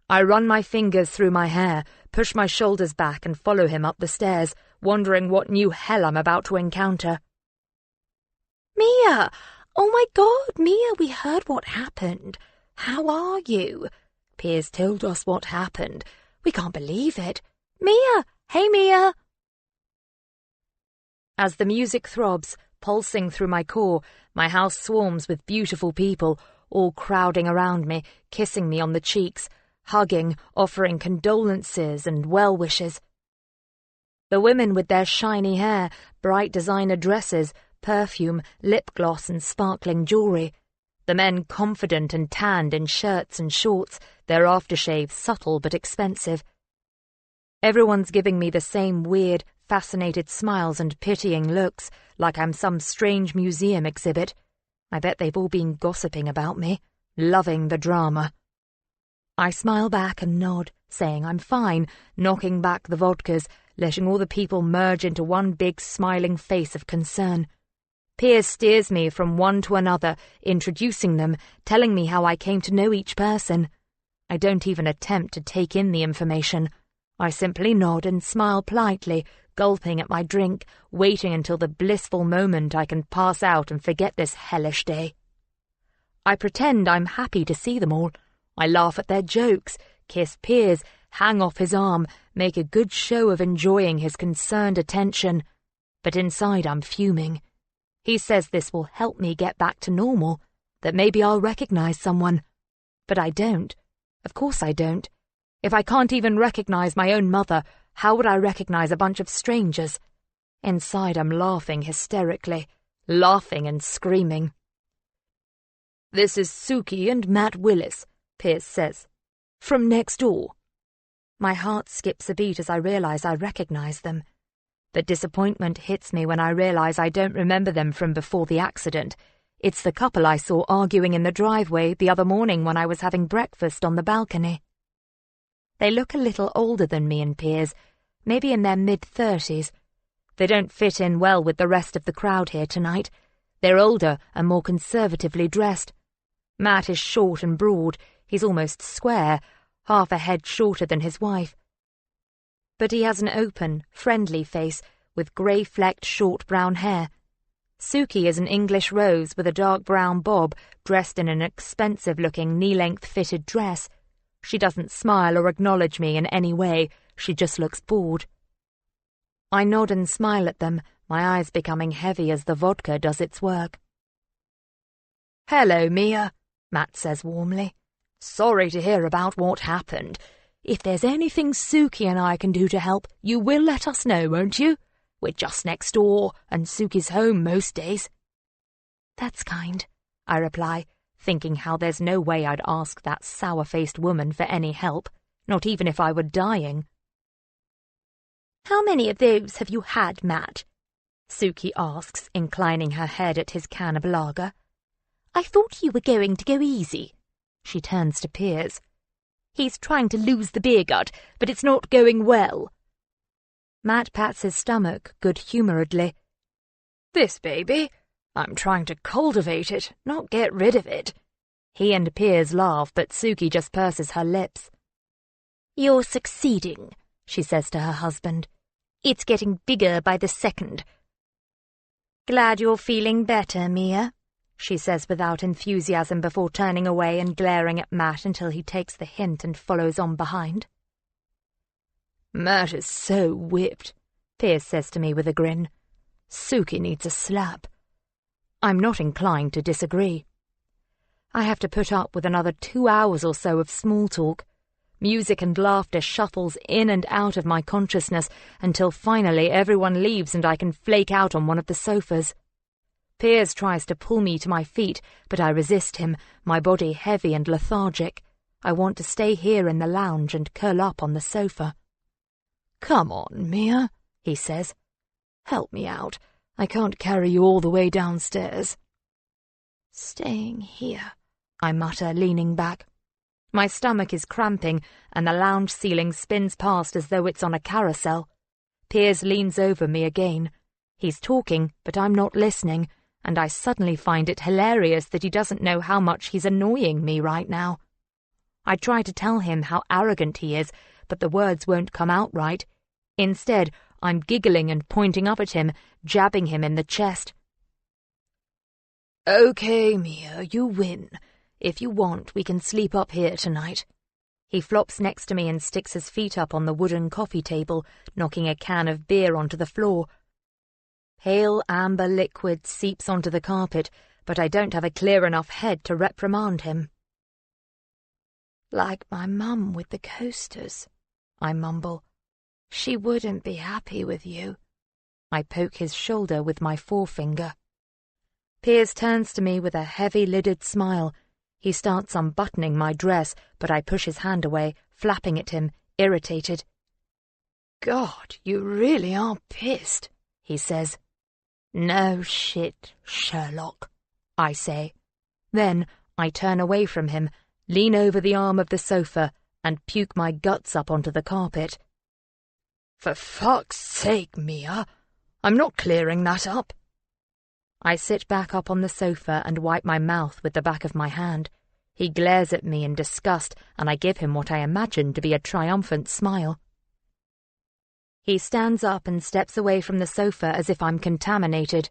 I run my fingers through my hair, push my shoulders back and follow him up the stairs, wondering what new hell I'm about to encounter. "Mia! Oh my God, Mia, we heard what happened. How are you? Piers told us what happened. We can't believe it. Mia! Hey, Mia!" As the music throbs, pulsing through my core, my house swarms with beautiful people, all crowding around me, kissing me on the cheeks, hugging, offering condolences and well wishes. The women with their shiny hair, bright designer dresses, perfume, lip gloss and sparkling jewellery. The men confident and tanned in shirts and shorts, their aftershave subtle but expensive. Everyone's giving me the same weird, fascinated smiles and pitying looks, like I'm some strange museum exhibit. I bet they've all been gossiping about me, loving the drama. I smile back and nod, saying I'm fine, knocking back the vodkas, letting all the people merge into one big smiling face of concern. Piers steers me from one to another, introducing them, telling me how I came to know each person. I don't even attempt to take in the information. I simply nod and smile politely, gulping at my drink, waiting until the blissful moment I can pass out and forget this hellish day. I pretend I'm happy to see them all. I laugh at their jokes, kiss Piers, hang off his arm, make a good show of enjoying his concerned attention. But inside I'm fuming. He says this will help me get back to normal, that maybe I'll recognize someone. But I don't. Of course I don't. If I can't even recognize my own mother, how would I recognize a bunch of strangers? Inside I'm laughing hysterically, laughing and screaming. "This is Suki and Matt Willis," Piers says. "From next door." My heart skips a beat as I realise I recognise them. The disappointment hits me when I realise I don't remember them from before the accident. It's the couple I saw arguing in the driveway the other morning when I was having breakfast on the balcony. They look a little older than me and Piers, maybe in their mid-30s. They don't fit in well with the rest of the crowd here tonight. They're older and more conservatively dressed. Matt is short and broad. He's almost square, half a head shorter than his wife. But he has an open, friendly face with grey-flecked short brown hair. Suki is an English rose with a dark brown bob, dressed in an expensive-looking knee-length fitted dress. She doesn't smile or acknowledge me in any way. She just looks bored. I nod and smile at them, my eyes becoming heavy as the vodka does its work. "Hello, Mia," Matt says warmly. "Sorry to hear about what happened. If there's anything Suki and I can do to help, you will let us know, won't you? We're just next door, and Suki's home most days." "That's kind," I reply, thinking how there's no way I'd ask that sour-faced woman for any help, not even if I were dying. "How many of those have you had, Matt?" Suki asks, inclining her head at his can of lager. "I thought you were going to go easy." She turns to Piers. "He's trying to lose the beer gut, but it's not going well." Matt pats his stomach good-humouredly. "This baby? I'm trying to cultivate it, not get rid of it." He and Piers laugh, but Suki just purses her lips. "You're succeeding," she says to her husband. "It's getting bigger by the second." "Glad you're feeling better, Mia," she says without enthusiasm before turning away and glaring at Matt until he takes the hint and follows on behind. "Matt is so whipped," Piers says to me with a grin. "Suki needs a slap." I'm not inclined to disagree. I have to put up with another 2 hours or so of small talk. Music and laughter shuffles in and out of my consciousness until finally everyone leaves and I can flake out on one of the sofas. Piers tries to pull me to my feet, but I resist him, my body heavy and lethargic. I want to stay here in the lounge and curl up on the sofa. "Come on, Mia," he says. "Help me out. I can't carry you all the way downstairs." "Staying here," I mutter, leaning back. My stomach is cramping, and the lounge ceiling spins past as though it's on a carousel. Piers leans over me again. He's talking, but I'm not listening, and I suddenly find it hilarious that he doesn't know how much he's annoying me right now. I try to tell him how arrogant he is, but the words won't come out right. Instead, I'm giggling and pointing up at him, jabbing him in the chest. "Okay, Mia, you win. If you want, we can sleep up here tonight." He flops next to me and sticks his feet up on the wooden coffee table, knocking a can of beer onto the floor. Pale amber liquid seeps onto the carpet, but I don't have a clear enough head to reprimand him. "Like my mum with the coasters," I mumble. "She wouldn't be happy with you." I poke his shoulder with my forefinger. Piers turns to me with a heavy-lidded smile. He starts unbuttoning my dress, but I push his hand away, flapping at him, irritated. "God, you really are pissed," he says. "No shit, Sherlock," I say. Then I turn away from him, lean over the arm of the sofa, and puke my guts up onto the carpet. "For fuck's sake, Mia, I'm not clearing that up." I sit back up on the sofa and wipe my mouth with the back of my hand. He glares at me in disgust, and I give him what I imagine to be a triumphant smile. He stands up and steps away from the sofa as if I'm contaminated.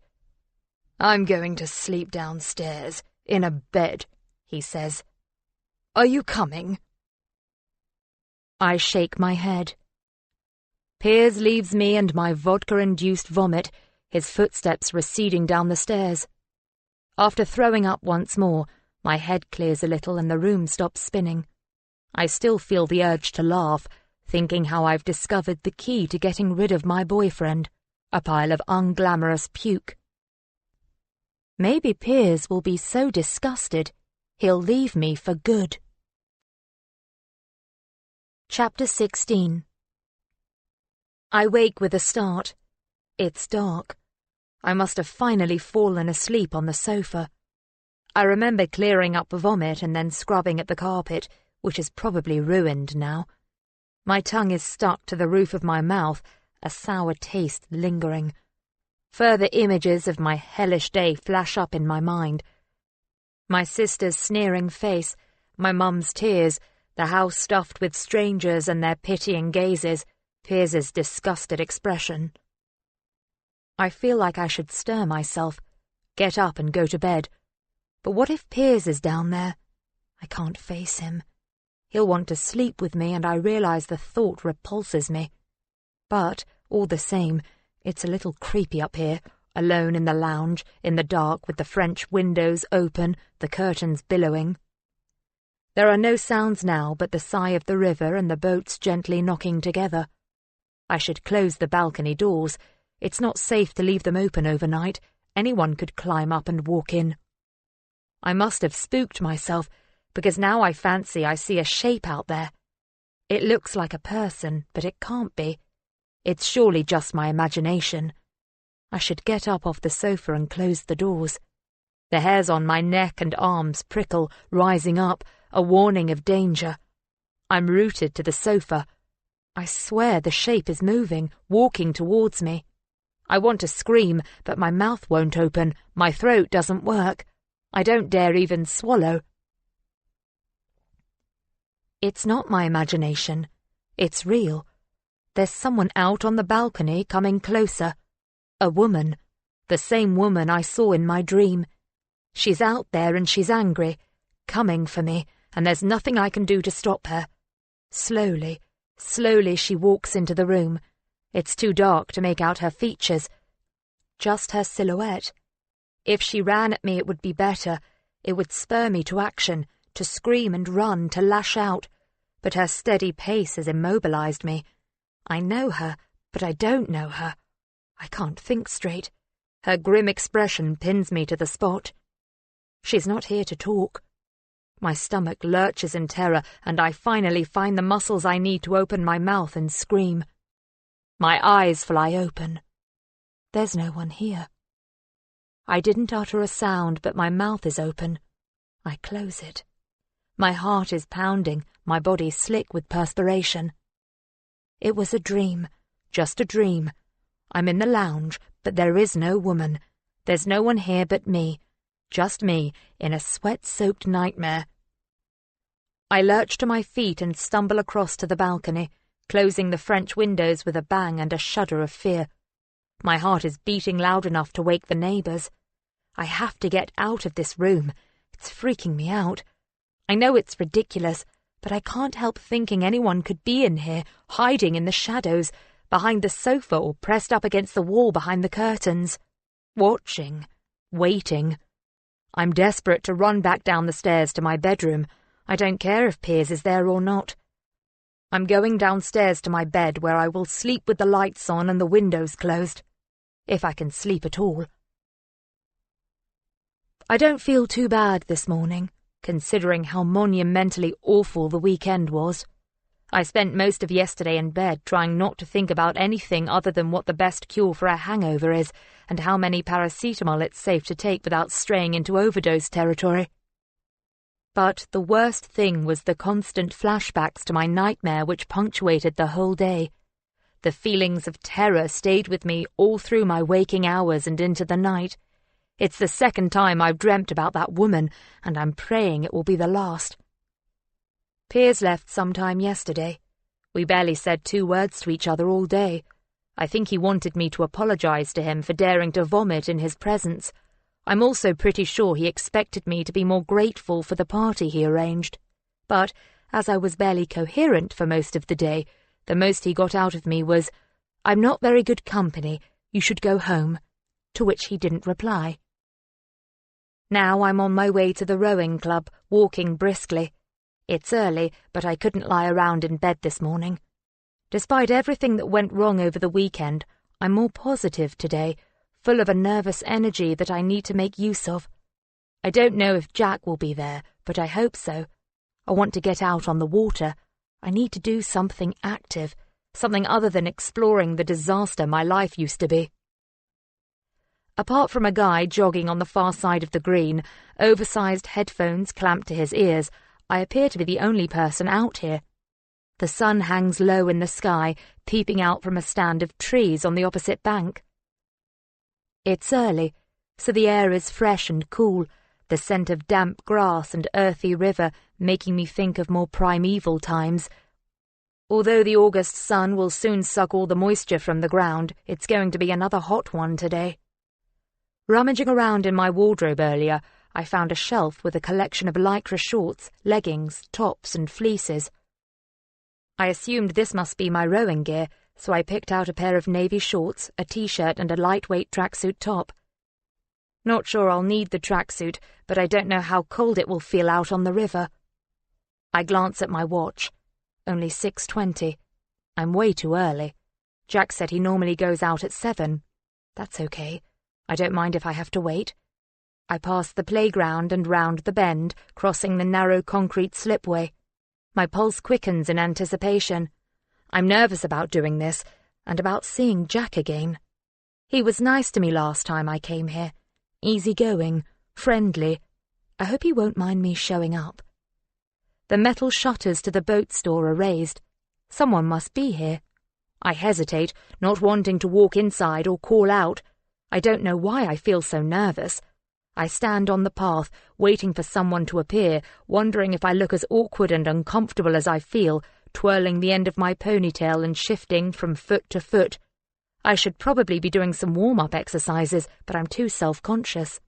"I'm going to sleep downstairs, in a bed," he says. "Are you coming?" I shake my head. Piers leaves me and my vodka-induced vomit, his footsteps receding down the stairs. After throwing up once more, my head clears a little and the room stops spinning. I still feel the urge to laugh, thinking how I've discovered the key to getting rid of my boyfriend, a pile of unglamorous puke. Maybe Piers will be so disgusted he'll leave me for good. Chapter 16. I wake with a start. It's dark. I must have finally fallen asleep on the sofa. I remember clearing up vomit and then scrubbing at the carpet, which is probably ruined now. My tongue is stuck to the roof of my mouth, a sour taste lingering. Further images of my hellish day flash up in my mind. My sister's sneering face, my mum's tears, the house stuffed with strangers and their pitying gazes, Piers's disgusted expression. I feel like I should stir myself, get up and go to bed. But what if Piers is down there? I can't face him. He'll want to sleep with me, and I realize the thought repulses me. But, all the same, it's a little creepy up here, alone in the lounge, in the dark with the French windows open, the curtains billowing. There are no sounds now but the sigh of the river and the boats gently knocking together. I should close the balcony doors. It's not safe to leave them open overnight. Anyone could climb up and walk in. I must have spooked myself, because now I fancy I see a shape out there. It looks like a person, but it can't be. It's surely just my imagination. I should get up off the sofa and close the doors. The hairs on my neck and arms prickle, rising up, a warning of danger. I'm rooted to the sofa. I swear the shape is moving, walking towards me. I want to scream, but my mouth won't open, my throat doesn't work. I don't dare even swallow. It's not my imagination. It's real. There's someone out on the balcony coming closer. A woman. The same woman I saw in my dream. She's out there and she's angry, coming for me, and there's nothing I can do to stop her. Slowly, slowly she walks into the room. It's too dark to make out her features. Just her silhouette. If she ran at me it would be better. It would spur me to action, to scream and run, to lash out. But her steady pace has immobilized me. I know her, but I don't know her. I can't think straight. Her grim expression pins me to the spot. She's not here to talk. My stomach lurches in terror, and I finally find the muscles I need to open my mouth and scream. My eyes fly open. There's no one here. I didn't utter a sound, but my mouth is open. I close it. My heart is pounding, my body slick with perspiration. It was a dream, just a dream. I'm in the lounge, but there is no woman. There's no one here but me, just me, in a sweat-soaked nightmare. I lurch to my feet and stumble across to the balcony, closing the French windows with a bang and a shudder of fear. My heart is beating loud enough to wake the neighbours. I have to get out of this room. It's freaking me out. I know it's ridiculous, but I can't help thinking anyone could be in here, hiding in the shadows, behind the sofa or pressed up against the wall behind the curtains. Watching, waiting. I'm desperate to run back down the stairs to my bedroom. I don't care if Piers is there or not. I'm going downstairs to my bed where I will sleep with the lights on and the windows closed. If I can sleep at all. I don't feel too bad this morning, considering how monumentally awful the weekend was. I spent most of yesterday in bed trying not to think about anything other than what the best cure for a hangover is and how many paracetamol it's safe to take without straying into overdose territory. But the worst thing was the constant flashbacks to my nightmare which punctuated the whole day. The feelings of terror stayed with me all through my waking hours and into the night. It's the second time I've dreamt about that woman, and I'm praying it will be the last. Piers left sometime yesterday. We barely said 2 words to each other all day. I think he wanted me to apologize to him for daring to vomit in his presence. I'm also pretty sure he expected me to be more grateful for the party he arranged. But, as I was barely coherent for most of the day, the most he got out of me was, "I'm not very good company, you should go home," to which he didn't reply. Now I'm on my way to the rowing club, walking briskly. It's early, but I couldn't lie around in bed this morning. Despite everything that went wrong over the weekend, I'm more positive today, full of a nervous energy that I need to make use of. I don't know if Jack will be there, but I hope so. I want to get out on the water. I need to do something active, something other than exploring the disaster my life used to be. Apart from a guy jogging on the far side of the green, oversized headphones clamped to his ears, I appear to be the only person out here. The sun hangs low in the sky, peeping out from a stand of trees on the opposite bank. It's early, so the air is fresh and cool, the scent of damp grass and earthy river making me think of more primeval times. Although the August sun will soon suck all the moisture from the ground, it's going to be another hot one today. Rummaging around in my wardrobe earlier, I found a shelf with a collection of lycra shorts, leggings, tops and fleeces. I assumed this must be my rowing gear, so I picked out a pair of navy shorts, a t-shirt and a lightweight tracksuit top. Not sure I'll need the tracksuit, but I don't know how cold it will feel out on the river. I glance at my watch. Only 6:20. I'm way too early. Jack said he normally goes out at 7. That's okay. I don't mind if I have to wait. I pass the playground and round the bend, crossing the narrow concrete slipway. My pulse quickens in anticipation. I'm nervous about doing this, and about seeing Jack again. He was nice to me last time I came here. Easygoing, friendly. I hope he won't mind me showing up. The metal shutters to the boat store are raised. Someone must be here. I hesitate, not wanting to walk inside or call out. I don't know why I feel so nervous. I stand on the path, waiting for someone to appear, wondering if I look as awkward and uncomfortable as I feel, twirling the end of my ponytail and shifting from foot to foot. I should probably be doing some warm-up exercises, but I'm too self-conscious.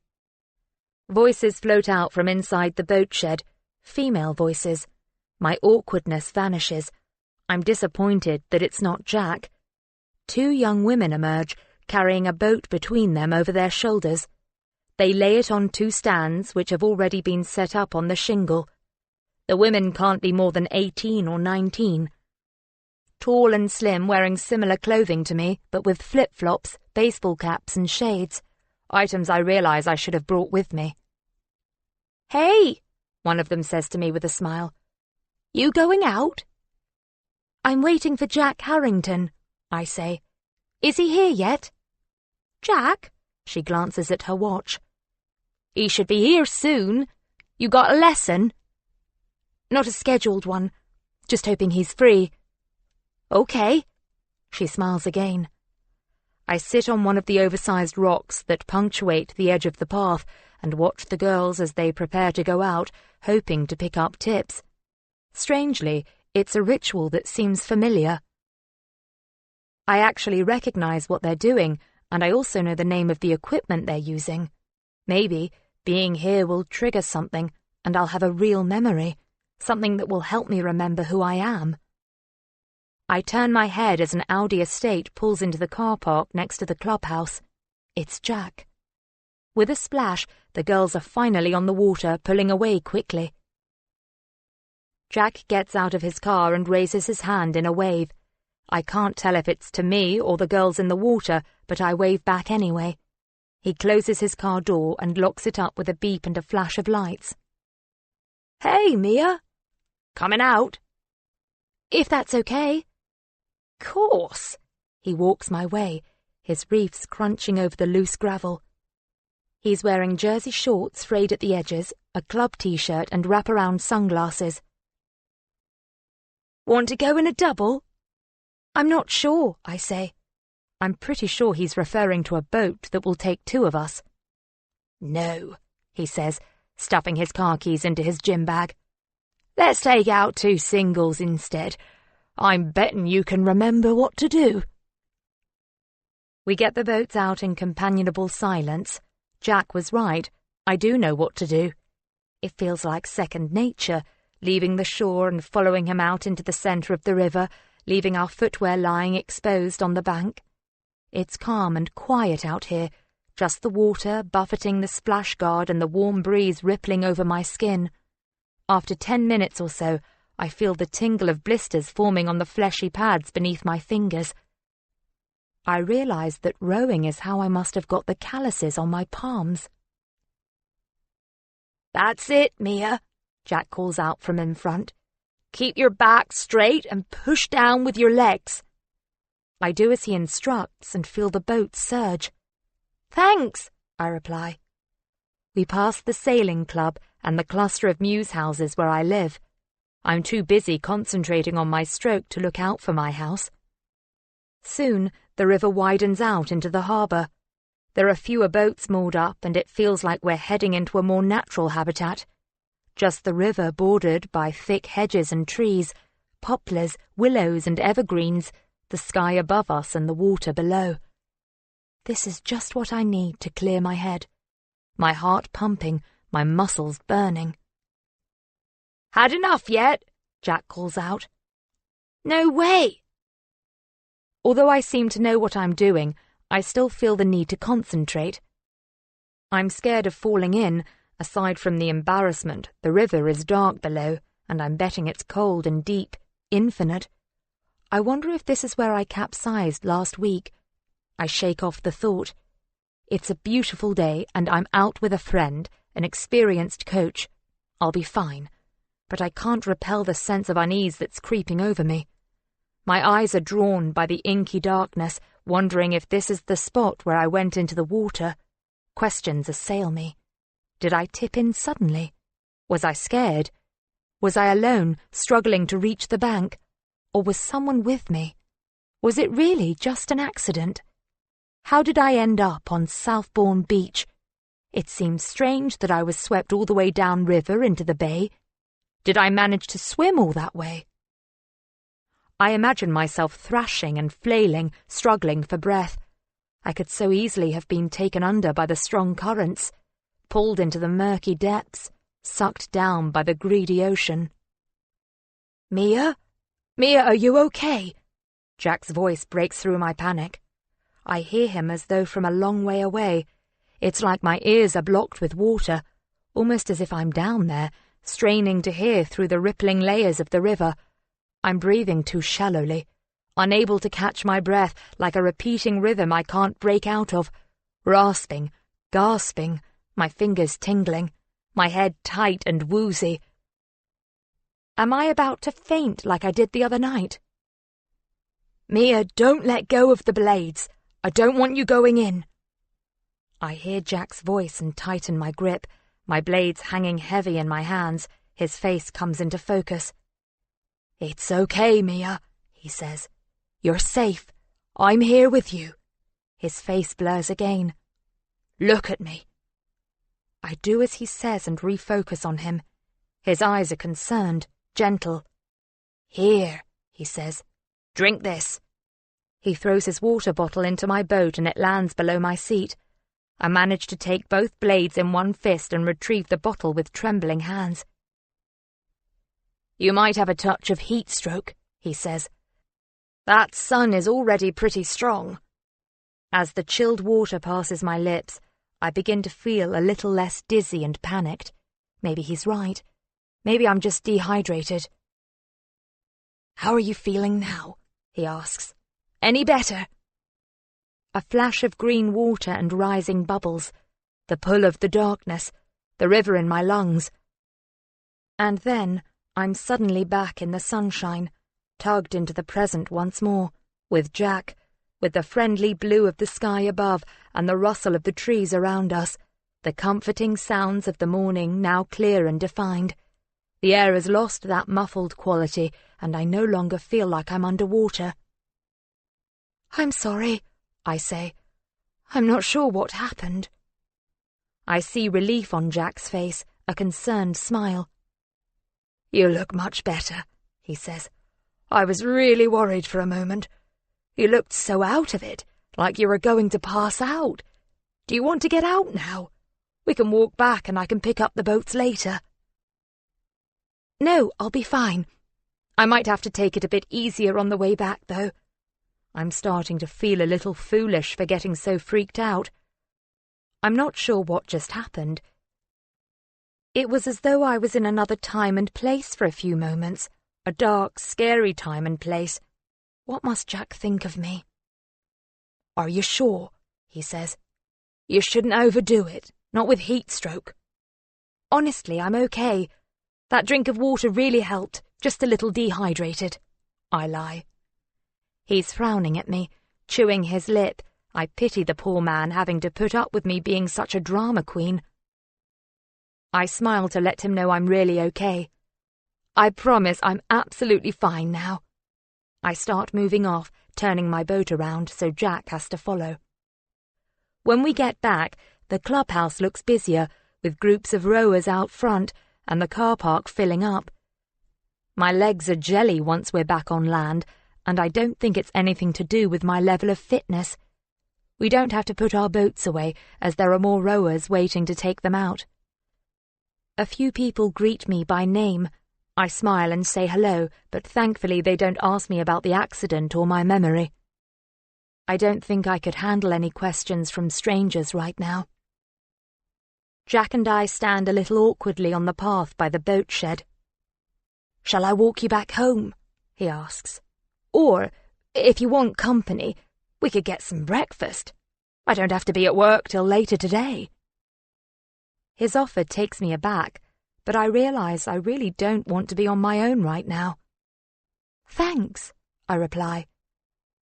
Voices float out from inside the boat shed. Female voices. My awkwardness vanishes. I'm disappointed that it's not Jack. 2 young women emerge, carrying a boat between them over their shoulders. They lay it on 2 stands which have already been set up on the shingle. The women can't be more than 18 or 19. Tall and slim, wearing similar clothing to me, but with flip-flops, baseball caps and shades. Items I realize I should have brought with me. "Hey," one of them says to me with a smile. "You going out?" "I'm waiting for Jack Harrington," I say. "Is he here yet?" "Jack?" She glances at her watch. "He should be here soon. You got a lesson?" "Not a scheduled one. Just hoping he's free." "Okay." She smiles again. I sit on one of the oversized rocks that punctuate the edge of the path and watch the girls as they prepare to go out, hoping to pick up tips. Strangely, it's a ritual that seems familiar. I actually recognize what they're doing, and I also know the name of the equipment they're using. Maybe being here will trigger something, and I'll have a real memory, something that will help me remember who I am. I turn my head as an Audi estate pulls into the car park next to the clubhouse. It's Jack. With a splash, the girls are finally on the water, pulling away quickly. Jack gets out of his car and raises his hand in a wave. I can't tell if it's to me or the girls in the water, but I wave back anyway. He closes his car door and locks it up with a beep and a flash of lights. "Hey, Mia. Coming out?" "If that's okay." "Course." He walks my way, his reefs crunching over the loose gravel. He's wearing jersey shorts frayed at the edges, a club t-shirt and wraparound sunglasses. "Want to go in a double?" "I'm not sure," I say. I'm pretty sure he's referring to a boat that will take 2 of us. "No," he says, stuffing his car keys into his gym bag. "Let's take out 2 singles instead. I'm betting you can remember what to do." We get the boats out in companionable silence. Jack was right. I do know what to do. It feels like second nature, leaving the shore and following him out into the centre of the river, leaving our footwear lying exposed on the bank. It's calm and quiet out here, just the water buffeting the splash guard and the warm breeze rippling over my skin. After 10 minutes or so, I feel the tingle of blisters forming on the fleshy pads beneath my fingers. I realized that rowing is how I must have got the calluses on my palms. "That's it, Mia," Jack calls out from in front. "Keep your back straight and push down with your legs." I do as he instructs and feel the boat surge. "Thanks," I reply. We pass the sailing club and the cluster of mews houses where I live. I'm too busy concentrating on my stroke to look out for my house. Soon, the river widens out into the harbour. There are fewer boats moored up, and it feels like we're heading into a more natural habitat. Just the river bordered by thick hedges and trees, poplars, willows and evergreens, the sky above us and the water below. This is just what I need to clear my head. My heart pumping, my muscles burning. "Had enough yet?" Jack calls out. "No way!" Although I seem to know what I'm doing, I still feel the need to concentrate. I'm scared of falling in. Aside from the embarrassment, the river is dark below, and I'm betting it's cold and deep, infinite. I wonder if this is where I capsized last week. I shake off the thought. It's a beautiful day, and I'm out with a friend, an experienced coach. I'll be fine. But I can't repel the sense of unease that's creeping over me. My eyes are drawn by the inky darkness, wondering if this is the spot where I went into the water. Questions assail me. Did I tip in suddenly? Was I scared? Was I alone, struggling to reach the bank? Or was someone with me? Was it really just an accident? How did I end up on Southbourne Beach? It seems strange that I was swept all the way down river into the bay. Did I manage to swim all that way? I imagine myself thrashing and flailing, struggling for breath. I could so easily have been taken under by the strong currents, pulled into the murky depths, sucked down by the greedy ocean. "Mia? Mia, are you okay?" Jack's voice breaks through my panic. I hear him as though from a long way away. It's like my ears are blocked with water, almost as if I'm down there, straining to hear through the rippling layers of the river. I'm breathing too shallowly, unable to catch my breath, like a repeating rhythm I can't break out of, rasping, gasping, my fingers tingling, my head tight and woozy. Am I about to faint like I did the other night? "Mia, don't let go of the blades. I don't want you going in." I hear Jack's voice and tighten my grip, my blades hanging heavy in my hands. His face comes into focus. "It's okay, Mia," he says. "You're safe. I'm here with you." His face blurs again. "Look at me." I do as he says and refocus on him. His eyes are concerned, gentle. "Here," he says. "Drink this." He throws his water bottle into my boat and it lands below my seat. I manage to take both blades in one fist and retrieve the bottle with trembling hands. "You might have a touch of heat stroke," he says. "That sun is already pretty strong." As the chilled water passes my lips, I begin to feel a little less dizzy and panicked. Maybe he's right. Maybe I'm just dehydrated. "How are you feeling now?" he asks. "Any better?" A flash of green water and rising bubbles, the pull of the darkness, the river in my lungs. And then I'm suddenly back in the sunshine, tugged into the present once more, with Jack, with the friendly blue of the sky above and the rustle of the trees around us, the comforting sounds of the morning now clear and defined. The air has lost that muffled quality, and I no longer feel like I'm underwater. "I'm sorry," I say. "I'm not sure what happened." I see relief on Jack's face, a concerned smile. "You look much better," he says. "I was really worried for a moment. You looked so out of it, like you were going to pass out. Do you want to get out now? We can walk back and I can pick up the boats later." "No, I'll be fine. I might have to take it a bit easier on the way back, though. I'm starting to feel a little foolish for getting so freaked out. I'm not sure what just happened. It was as though I was in another time and place for a few moments, a dark, scary time and place. What must Jack think of me?" "Are you sure?" he says. "You shouldn't overdo it, not with heat stroke." "Honestly, I'm okay. That drink of water really helped, just a little dehydrated," I lie. He's frowning at me, chewing his lip. I pity the poor man having to put up with me being such a drama queen. I smile to let him know I'm really okay. I promise I'm absolutely fine now. I start moving off, turning my boat around so Jack has to follow. When we get back, the clubhouse looks busier, with groups of rowers out front and the car park filling up. My legs are jelly once we're back on land, and I don't think it's anything to do with my level of fitness. We don't have to put our boats away, as there are more rowers waiting to take them out. A few people greet me by name. I smile and say hello, but thankfully they don't ask me about the accident or my memory. I don't think I could handle any questions from strangers right now. Jack and I stand a little awkwardly on the path by the boat shed. "Shall I walk you back home?" he asks. "Or, if you want company, we could get some breakfast. I don't have to be at work till later today." His offer takes me aback, but I realise I really don't want to be on my own right now. "Thanks," I reply.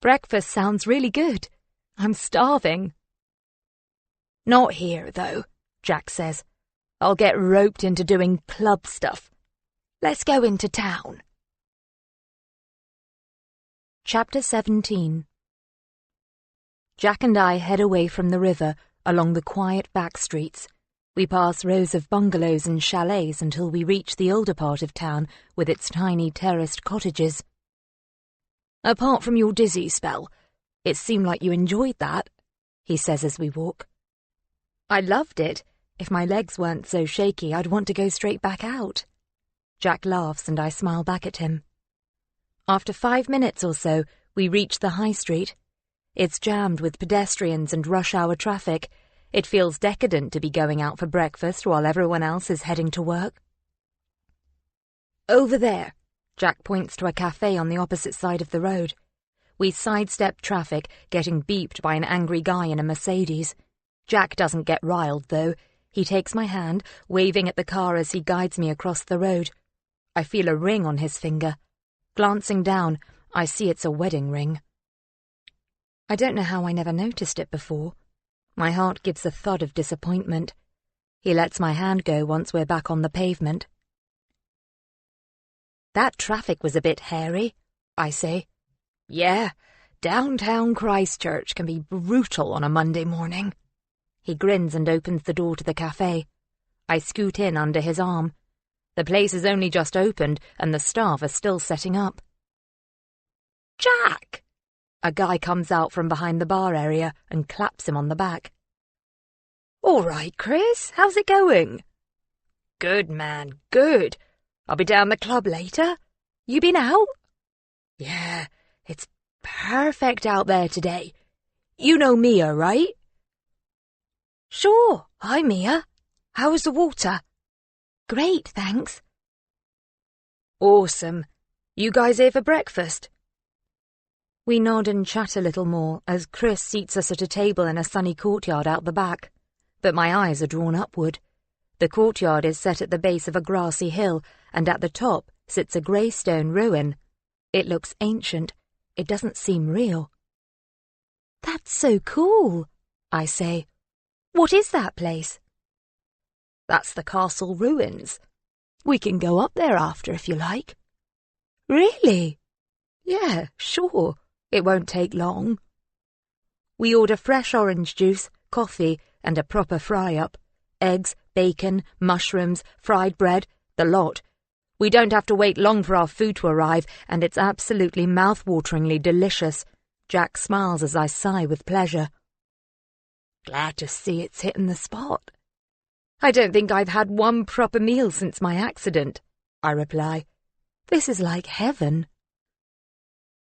"Breakfast sounds really good. I'm starving." "Not here, though," Jack says. "I'll get roped into doing club stuff. Let's go into town." Chapter 17. Jack and I head away from the river along the quiet back streets. We pass rows of bungalows and chalets until we reach the older part of town with its tiny terraced cottages. "Apart from your dizzy spell, it seemed like you enjoyed that," he says as we walk. "I loved it. If my legs weren't so shaky, I'd want to go straight back out." Jack laughs and I smile back at him. After 5 minutes or so, we reach the high street. It's jammed with pedestrians and rush-hour traffic. It feels decadent to be going out for breakfast while everyone else is heading to work. "Over there," Jack points to a cafe on the opposite side of the road. We sidestep traffic, getting beeped by an angry guy in a Mercedes. Jack doesn't get riled, though. He takes my hand, waving at the car as he guides me across the road. I feel a ring on his finger. Glancing down, I see it's a wedding ring. I don't know how I never noticed it before. My heart gives a thud of disappointment. He lets my hand go once we're back on the pavement. "That traffic was a bit hairy," I say. "Yeah, downtown Christchurch can be brutal on a Monday morning." He grins and opens the door to the cafe. I scoot in under his arm. The place has only just opened, and the staff are still setting up. "Jack!" A guy comes out from behind the bar area and claps him on the back. "All right, Chris, how's it going?" "Good, man, good. I'll be down the club later. You been out?" "Yeah, it's perfect out there today. You know Mia, right?" "Sure, hi Mia. How was the water?" "Great, thanks." "Awesome. You guys here for breakfast?" We nod and chat a little more as Chris seats us at a table in a sunny courtyard out the back. But my eyes are drawn upward. The courtyard is set at the base of a grassy hill, and at the top sits a grey stone ruin. It looks ancient. It doesn't seem real. "That's so cool," I say. "What is that place?" "That's the castle ruins. We can go up there after if you like." "Really?" "Yeah, sure. It won't take long." We order fresh orange juice, coffee, and a proper fry-up. Eggs, bacon, mushrooms, fried bread, the lot. We don't have to wait long for our food to arrive, and it's absolutely mouth-wateringly delicious. Jack smiles as I sigh with pleasure. "Glad to see it's hitting the spot." "I don't think I've had one proper meal since my accident," I reply. "This is like heaven."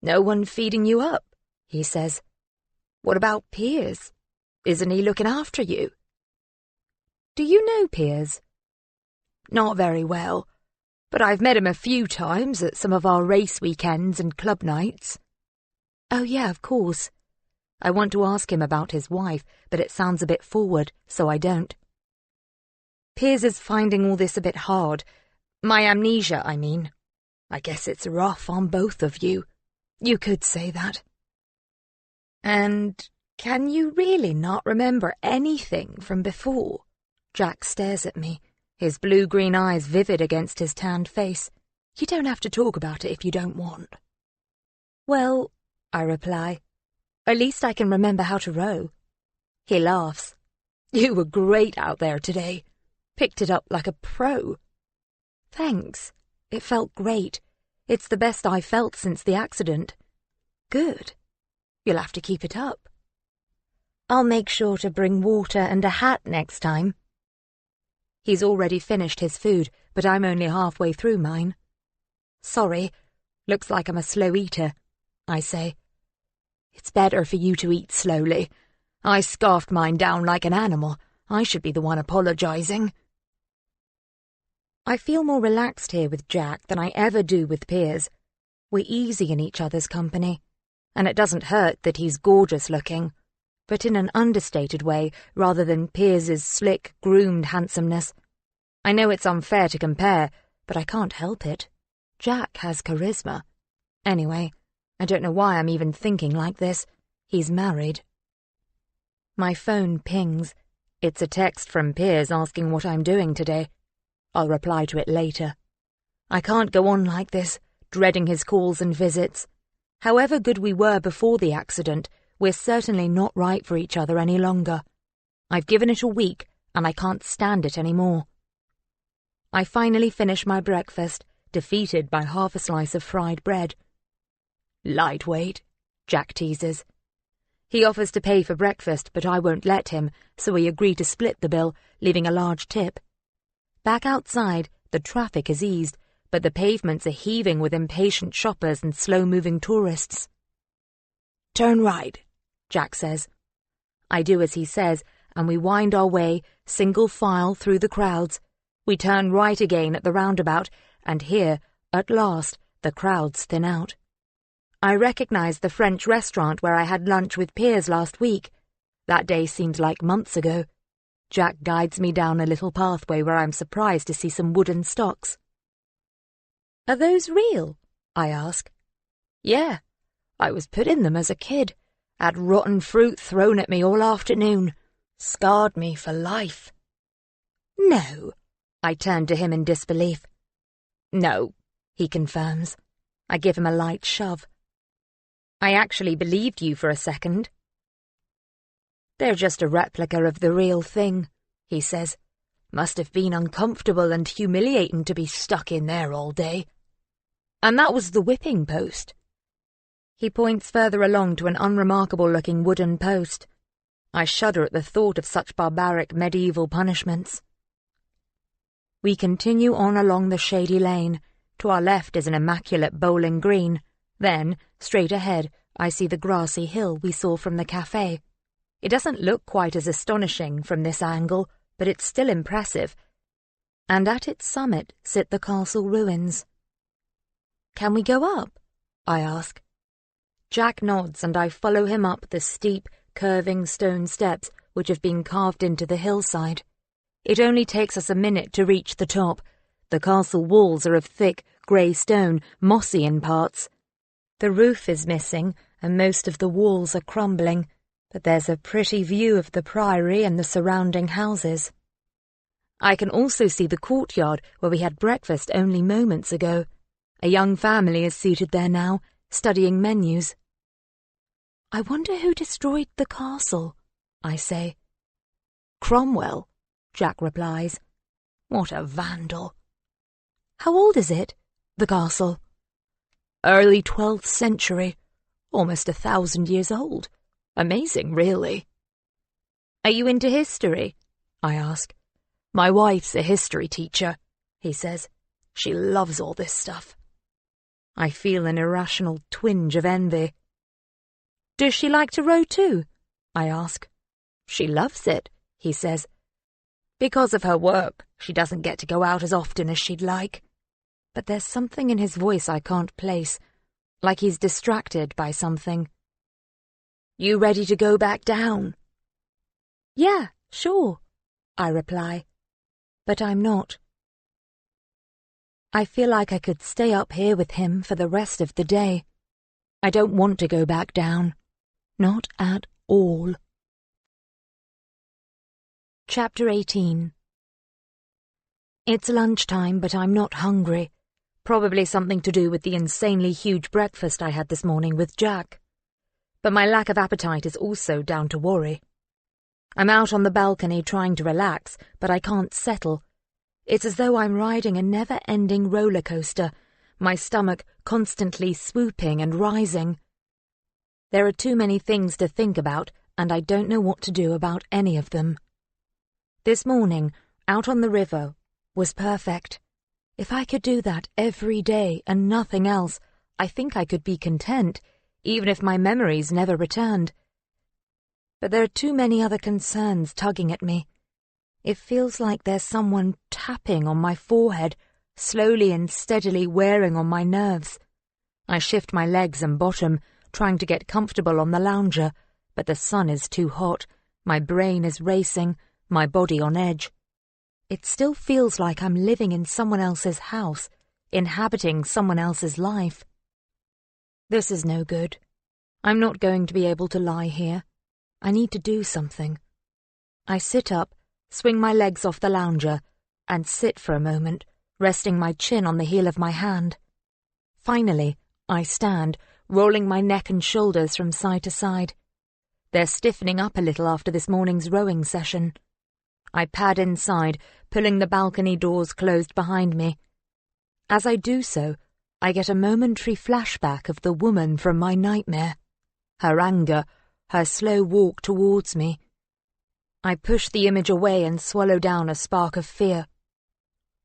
"No one feeding you up," he says. "What about Piers? Isn't he looking after you?" "Do you know Piers?" "Not very well, but I've met him a few times at some of our race weekends and club nights." "Oh yeah, of course. I want to ask him about his wife, but it sounds a bit forward, so I don't. Piers is finding all this a bit hard. My amnesia, I mean. I guess it's rough on both of you. You could say that. And can you really not remember anything from before? Jack stares at me, his blue-green eyes vivid against his tanned face. You don't have to talk about it if you don't want. Well, I reply, at least I can remember how to row. He laughs. You were great out there today. Picked it up like a pro. Thanks. It felt great. It's the best I've felt since the accident. Good. You'll have to keep it up. I'll make sure to bring water and a hat next time. He's already finished his food, but I'm only halfway through mine. Sorry, looks like I'm a slow eater, I say. It's better for you to eat slowly. I scarfed mine down like an animal. I should be the one apologising. I feel more relaxed here with Jack than I ever do with Piers. We're easy in each other's company, and it doesn't hurt that he's gorgeous looking, but in an understated way rather than Piers's slick, groomed handsomeness. I know it's unfair to compare, but I can't help it. Jack has charisma. Anyway, I don't know why I'm even thinking like this. He's married. My phone pings. It's a text from Piers asking what I'm doing today. I'll reply to it later. I can't go on like this, dreading his calls and visits. However good we were before the accident, we're certainly not right for each other any longer. I've given it a week, and I can't stand it any more. I finally finish my breakfast, defeated by half a slice of fried bread. Lightweight, Jack teases. He offers to pay for breakfast, but I won't let him, so we agree to split the bill, leaving a large tip. Back outside, the traffic has eased, but the pavements are heaving with impatient shoppers and slow-moving tourists. Turn right, Jack says. I do as he says, and we wind our way, single file, through the crowds. We turn right again at the roundabout, and here, at last, the crowds thin out. I recognise the French restaurant where I had lunch with Piers last week. That day seems like months ago. Jack guides me down a little pathway where I'm surprised to see some wooden stocks. Are those real? I ask. Yeah, I was put in them as a kid. Had rotten fruit thrown at me all afternoon. Scarred me for life. No, I turn to him in disbelief. No, he confirms. I give him a light shove. I actually believed you for a second. They're just a replica of the real thing, he says. Must have been uncomfortable and humiliating to be stuck in there all day. And that was the whipping post. He points further along to an unremarkable-looking wooden post. I shudder at the thought of such barbaric medieval punishments. We continue on along the shady lane. To our left is an immaculate bowling green. Then, straight ahead, I see the grassy hill we saw from the cafe. It doesn't look quite as astonishing from this angle, but it's still impressive. And at its summit sit the castle ruins. Can we go up? I ask. Jack nods, and I follow him up the steep, curving stone steps which have been carved into the hillside. It only takes us a minute to reach the top. The castle walls are of thick, grey stone, mossy in parts. The roof is missing, and most of the walls are crumbling, but there's a pretty view of the priory and the surrounding houses. I can also see the courtyard where we had breakfast only moments ago. A young family is seated there now, studying menus. I wonder who destroyed the castle, I say. Cromwell, Jack replies. What a vandal. How old is it, the castle? Early 12th century, almost 1,000 years old. Amazing, really. Are you into history? I ask. My wife's a history teacher, he says. She loves all this stuff. I feel an irrational twinge of envy. Does she like to row too? I ask. She loves it, he says. Because of her work, she doesn't get to go out as often as she'd like. But there's something in his voice I can't place, like he's distracted by something. You ready to go back down? Yeah, sure, I reply, but I'm not. I feel like I could stay up here with him for the rest of the day. I don't want to go back down. Not at all. Chapter 18. It's lunchtime, but I'm not hungry. Probably something to do with the insanely huge breakfast I had this morning with Jack. But my lack of appetite is also down to worry. I'm out on the balcony trying to relax, but I can't settle. It's as though I'm riding a never-ending roller coaster, my stomach constantly swooping and rising. There are too many things to think about, and I don't know what to do about any of them. This morning, out on the river, was perfect. If I could do that every day and nothing else, I think I could be content, even if my memories never returned. But there are too many other concerns tugging at me. It feels like there's someone tapping on my forehead, slowly and steadily wearing on my nerves. I shift my legs and bottom, trying to get comfortable on the lounger, but the sun is too hot, my brain is racing, my body on edge. It still feels like I'm living in someone else's house, inhabiting someone else's life. This is no good. I'm not going to be able to lie here. I need to do something. I sit up, swing my legs off the lounger, and sit for a moment, resting my chin on the heel of my hand. Finally, I stand, rolling my neck and shoulders from side to side. They're stiffening up a little after this morning's rowing session. I pad inside, pulling the balcony doors closed behind me. As I do so, I get a momentary flashback of the woman from my nightmare. Her anger, her slow walk towards me. I push the image away and swallow down a spark of fear.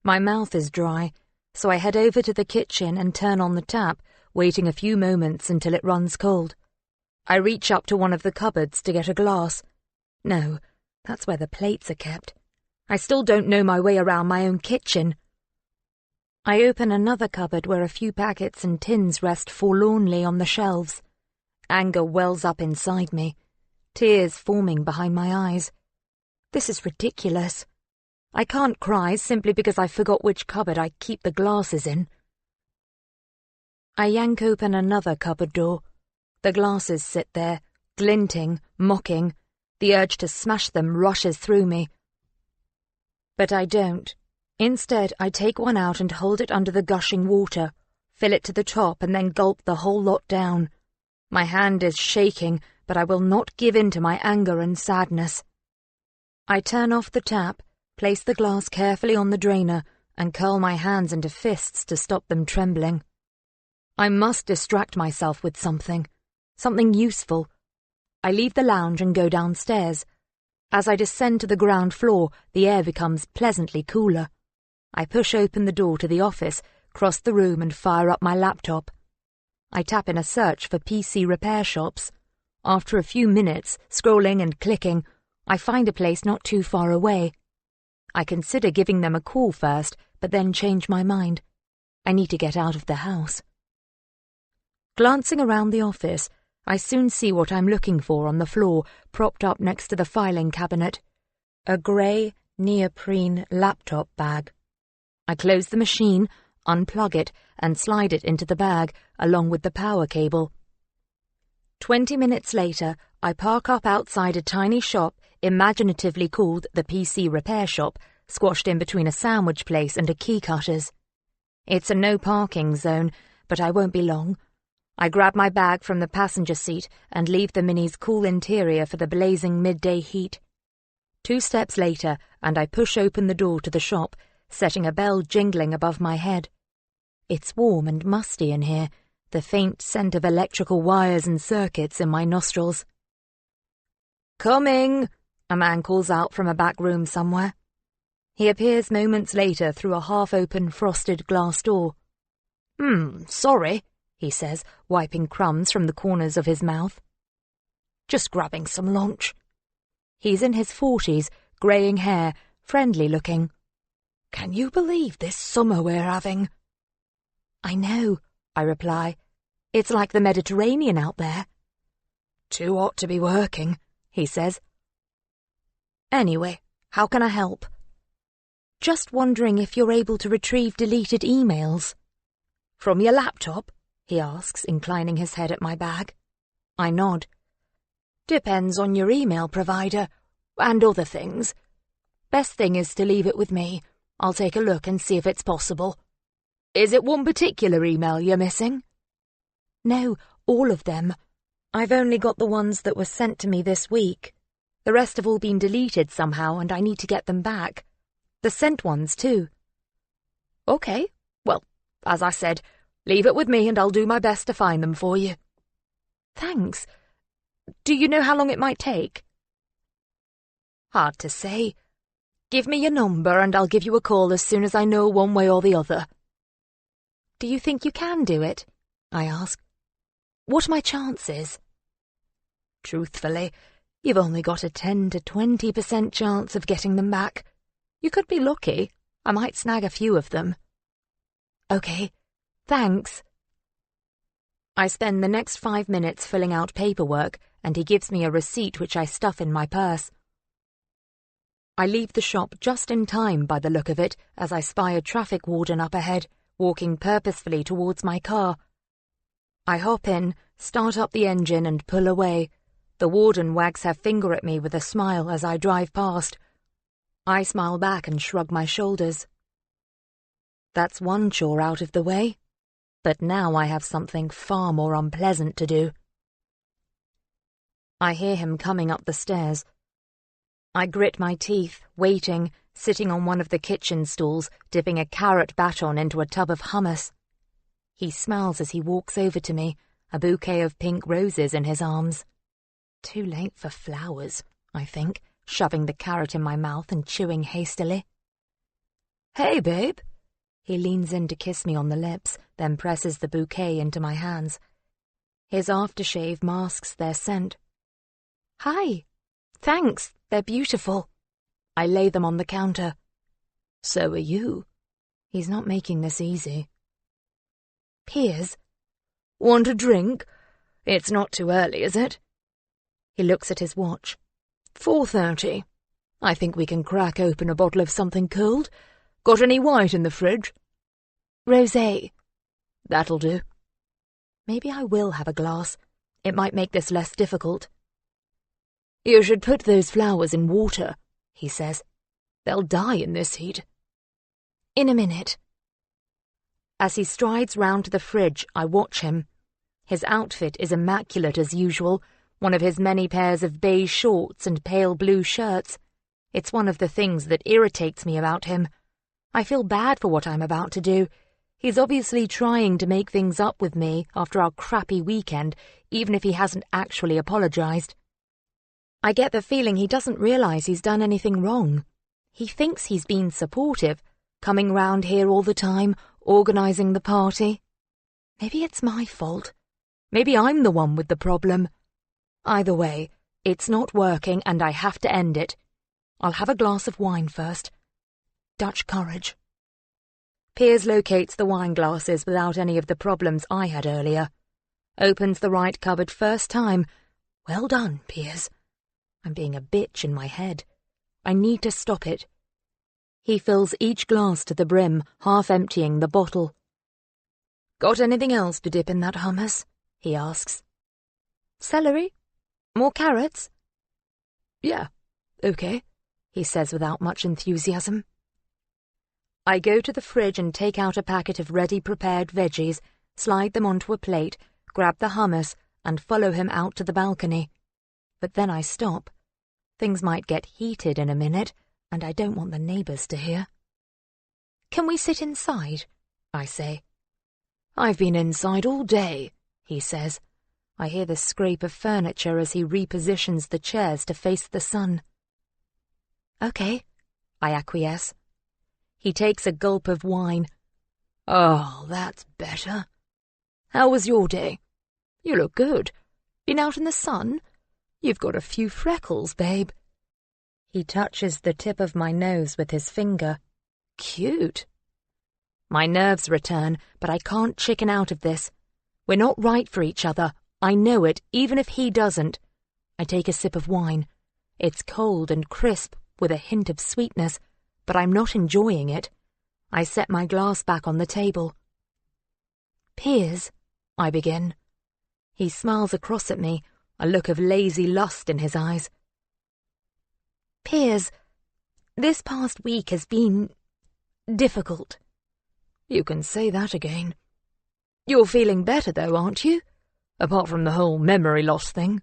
My mouth is dry, so I head over to the kitchen and turn on the tap, waiting a few moments until it runs cold. I reach up to one of the cupboards to get a glass. No, that's where the plates are kept. I still don't know my way around my own kitchen. I open another cupboard where a few packets and tins rest forlornly on the shelves. Anger wells up inside me, tears forming behind my eyes. This is ridiculous. I can't cry simply because I forgot which cupboard I keep the glasses in. I yank open another cupboard door. The glasses sit there, glinting, mocking. The urge to smash them rushes through me. But I don't. Instead, I take one out and hold it under the gushing water, fill it to the top and then gulp the whole lot down. My hand is shaking, but I will not give in to my anger and sadness. I turn off the tap, place the glass carefully on the drainer, and curl my hands into fists to stop them trembling. I must distract myself with something useful. I leave the lounge and go downstairs. As I descend to the ground floor, the air becomes pleasantly cooler. I push open the door to the office, cross the room and fire up my laptop. I tap in a search for PC repair shops. After a few minutes, scrolling and clicking, I find a place not too far away. I consider giving them a call first, but then change my mind. I need to get out of the house. Glancing around the office, I soon see what I'm looking for on the floor, propped up next to the filing cabinet. A grey, neoprene laptop bag. I close the machine, unplug it, and slide it into the bag, along with the power cable. 20 minutes later, I park up outside a tiny shop, imaginatively called the PC repair shop, squashed in between a sandwich place and a key cutters. It's a no parking zone, but I won't be long. I grab my bag from the passenger seat and leave the Mini's cool interior for the blazing midday heat. 2 steps later, and I push open the door to the shop, setting a bell jingling above my head. It's warm and musty in here, the faint scent of electrical wires and circuits in my nostrils. "Coming!" a man calls out from a back room somewhere. He appears moments later through a half-open frosted glass door. Sorry," he says, wiping crumbs from the corners of his mouth. "Just grabbing some lunch." He's in his 40s, greying hair, friendly-looking. "Can you believe this summer we're having?" "I know," I reply. "It's like the Mediterranean out there." Too hot to be working, he says. Anyway, how can I help? Just wondering if you're able to retrieve deleted emails. From your laptop? He asks, inclining his head at my bag. I nod. Depends on your email provider, and other things. Best thing is to leave it with me. I'll take a look and see if it's possible. Is it one particular email you're missing? No, all of them. I've only got the ones that were sent to me this week. The rest have all been deleted somehow, and I need to get them back. The sent ones, too. Okay, well, as I said, leave it with me and I'll do my best to find them for you. Thanks. Do you know how long it might take? Hard to say. Give me your number and I'll give you a call as soon as I know one way or the other. Do you think you can do it? I ask. What are my chances? Truthfully, you've only got a 10 to 20% chance of getting them back. You could be lucky. I might snag a few of them. Okay, thanks. I spend the next 5 minutes filling out paperwork, and he gives me a receipt which I stuff in my purse. I leave the shop just in time by the look of it as I spy a traffic warden up ahead, walking purposefully towards my car. I hop in, start up the engine and pull away. The warden wags her finger at me with a smile as I drive past. I smile back and shrug my shoulders. That's one chore out of the way, but now I have something far more unpleasant to do. I hear him coming up the stairs. I grit my teeth, waiting, sitting on one of the kitchen stools, dipping a carrot baton into a tub of hummus. He smiles as he walks over to me, a bouquet of pink roses in his arms. Too late for flowers, I think, shoving the carrot in my mouth and chewing hastily. Hey, babe. He leans in to kiss me on the lips, then presses the bouquet into my hands. His aftershave masks their scent. Hi. Thanks, they're beautiful. I lay them on the counter. So are you. He's not making this easy. Piers? Want a drink? It's not too early, is it? He looks at his watch. 4:30. I think we can crack open a bottle of something cold. Got any white in the fridge? Rosé. That'll do. Maybe I will have a glass. It might make this less difficult. You should put those flowers in water, he says. They'll die in this heat. In a minute. As he strides round to the fridge, I watch him. His outfit is immaculate as usual, one of his many pairs of beige shorts and pale blue shirts. It's one of the things that irritates me about him. I feel bad for what I'm about to do. He's obviously trying to make things up with me after our crappy weekend, even if he hasn't actually apologized. I get the feeling he doesn't realize he's done anything wrong. He thinks he's been supportive, coming round here all the time, organizing the party. Maybe it's my fault. Maybe I'm the one with the problem. Either way, it's not working and I have to end it. I'll have a glass of wine first. Dutch courage. Piers locates the wine glasses without any of the problems I had earlier. Opens the right cupboard first time. Well done, Piers. I'm being a bitch in my head. I need to stop it. He fills each glass to the brim, half emptying the bottle. Got anything else to dip in that hummus? He asks. Celery? More carrots? Yeah, okay, he says without much enthusiasm. I go to the fridge and take out a packet of ready-prepared veggies, slide them onto a plate, grab the hummus, and follow him out to the balcony. But then I stop. Things might get heated in a minute, and I don't want the neighbours to hear. Can we sit inside? I say. I've been inside all day, he says. I hear the scrape of furniture as he repositions the chairs to face the sun. Okay, I acquiesce. He takes a gulp of wine. Oh, that's better. How was your day? You look good. Been out in the sun? You've got a few freckles, babe. He touches the tip of my nose with his finger. Cute. My nerves return, but I can't chicken out of this. We're not right for each other. I know it, even if he doesn't. I take a sip of wine. It's cold and crisp, with a hint of sweetness, but I'm not enjoying it. I set my glass back on the table. "Piers," I begin. He smiles across at me, a look of lazy lust in his eyes. "Piers, this past week has been difficult." "You can say that again. You're feeling better, though, aren't you? Apart from the whole memory loss thing."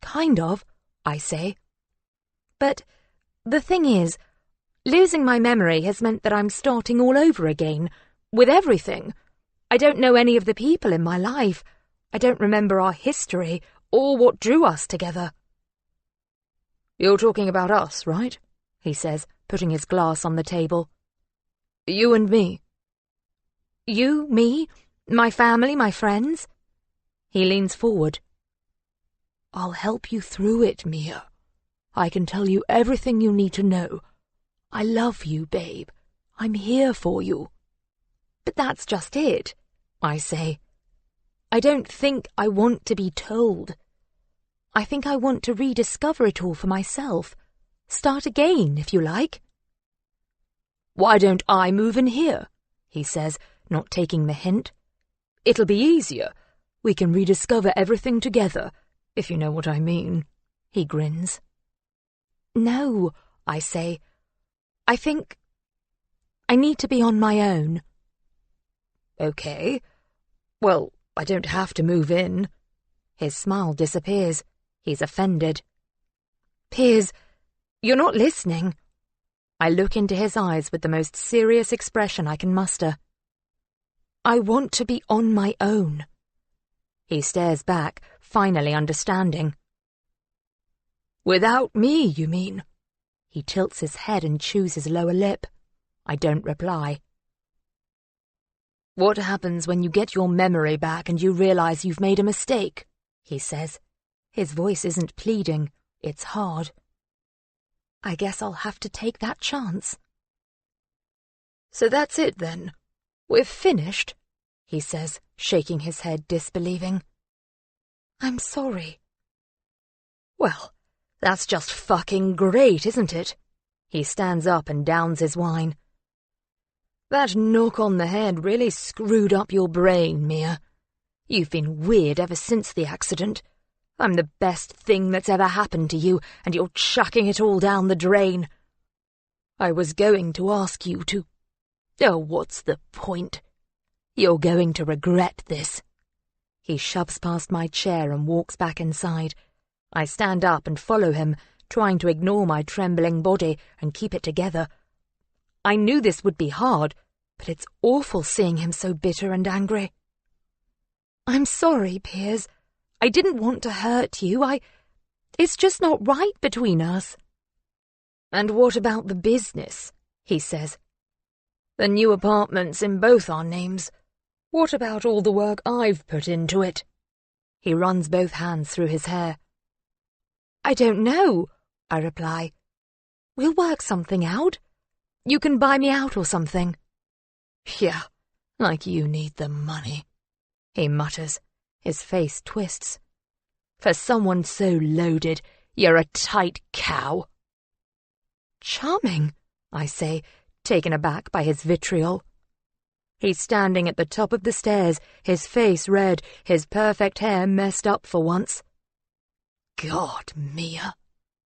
"Kind of," I say. "But the thing is, losing my memory has meant that I'm starting all over again, with everything. I don't know any of the people in my life. I don't remember our history or what drew us together." "You're talking about us, right?" he says, putting his glass on the table. "You and me." "You, me, my family, my friends?" He leans forward. "I'll help you through it, Mia. I can tell you everything you need to know. I love you, babe. I'm here for you." "But that's just it," I say. "I don't think I want to be told. I think I want to rediscover it all for myself. Start again, if you like." "Why don't I move in here?" he says, not taking the hint. "It'll be easier. We can rediscover everything together, if you know what I mean." He grins. "No," I say. "I think I need to be on my own." "Okay. Well, I don't have to move in." His smile disappears. He's offended. "Piers, you're not listening." I look into his eyes with the most serious expression I can muster. "I want to be on my own." He stares back, finally understanding. "Without me, you mean?" He tilts his head and chews his lower lip. I don't reply. "What happens when you get your memory back and you realize you've made a mistake?" he says. His voice isn't pleading, it's hard. "I guess I'll have to take that chance." "So that's it then? We're finished?" he says, shaking his head disbelieving. "I'm sorry." "Well, that's just fucking great, isn't it?" He stands up and downs his wine. "That knock on the head really screwed up your brain, Mia. You've been weird ever since the accident. I'm the best thing that's ever happened to you, and you're chucking it all down the drain. I was going to ask you to... Oh, what's the point? You're going to regret this." He shoves past my chair and walks back inside. I stand up and follow him, trying to ignore my trembling body and keep it together. I knew this would be hard, but it's awful seeing him so bitter and angry. "I'm sorry, Piers. I didn't want to hurt you. It's just not right between us." "And what about the business?" he says. "The new apartments in both our names. What about all the work I've put into it?" He runs both hands through his hair. "I don't know," I reply. "We'll work something out. You can buy me out or something." "Yeah, like you need the money," he mutters. His face twists. "For someone so loaded, you're a tight cow." "Charming," I say, taken aback by his vitriol. He's standing at the top of the stairs, his face red, his perfect hair messed up for once. "God, Mia,"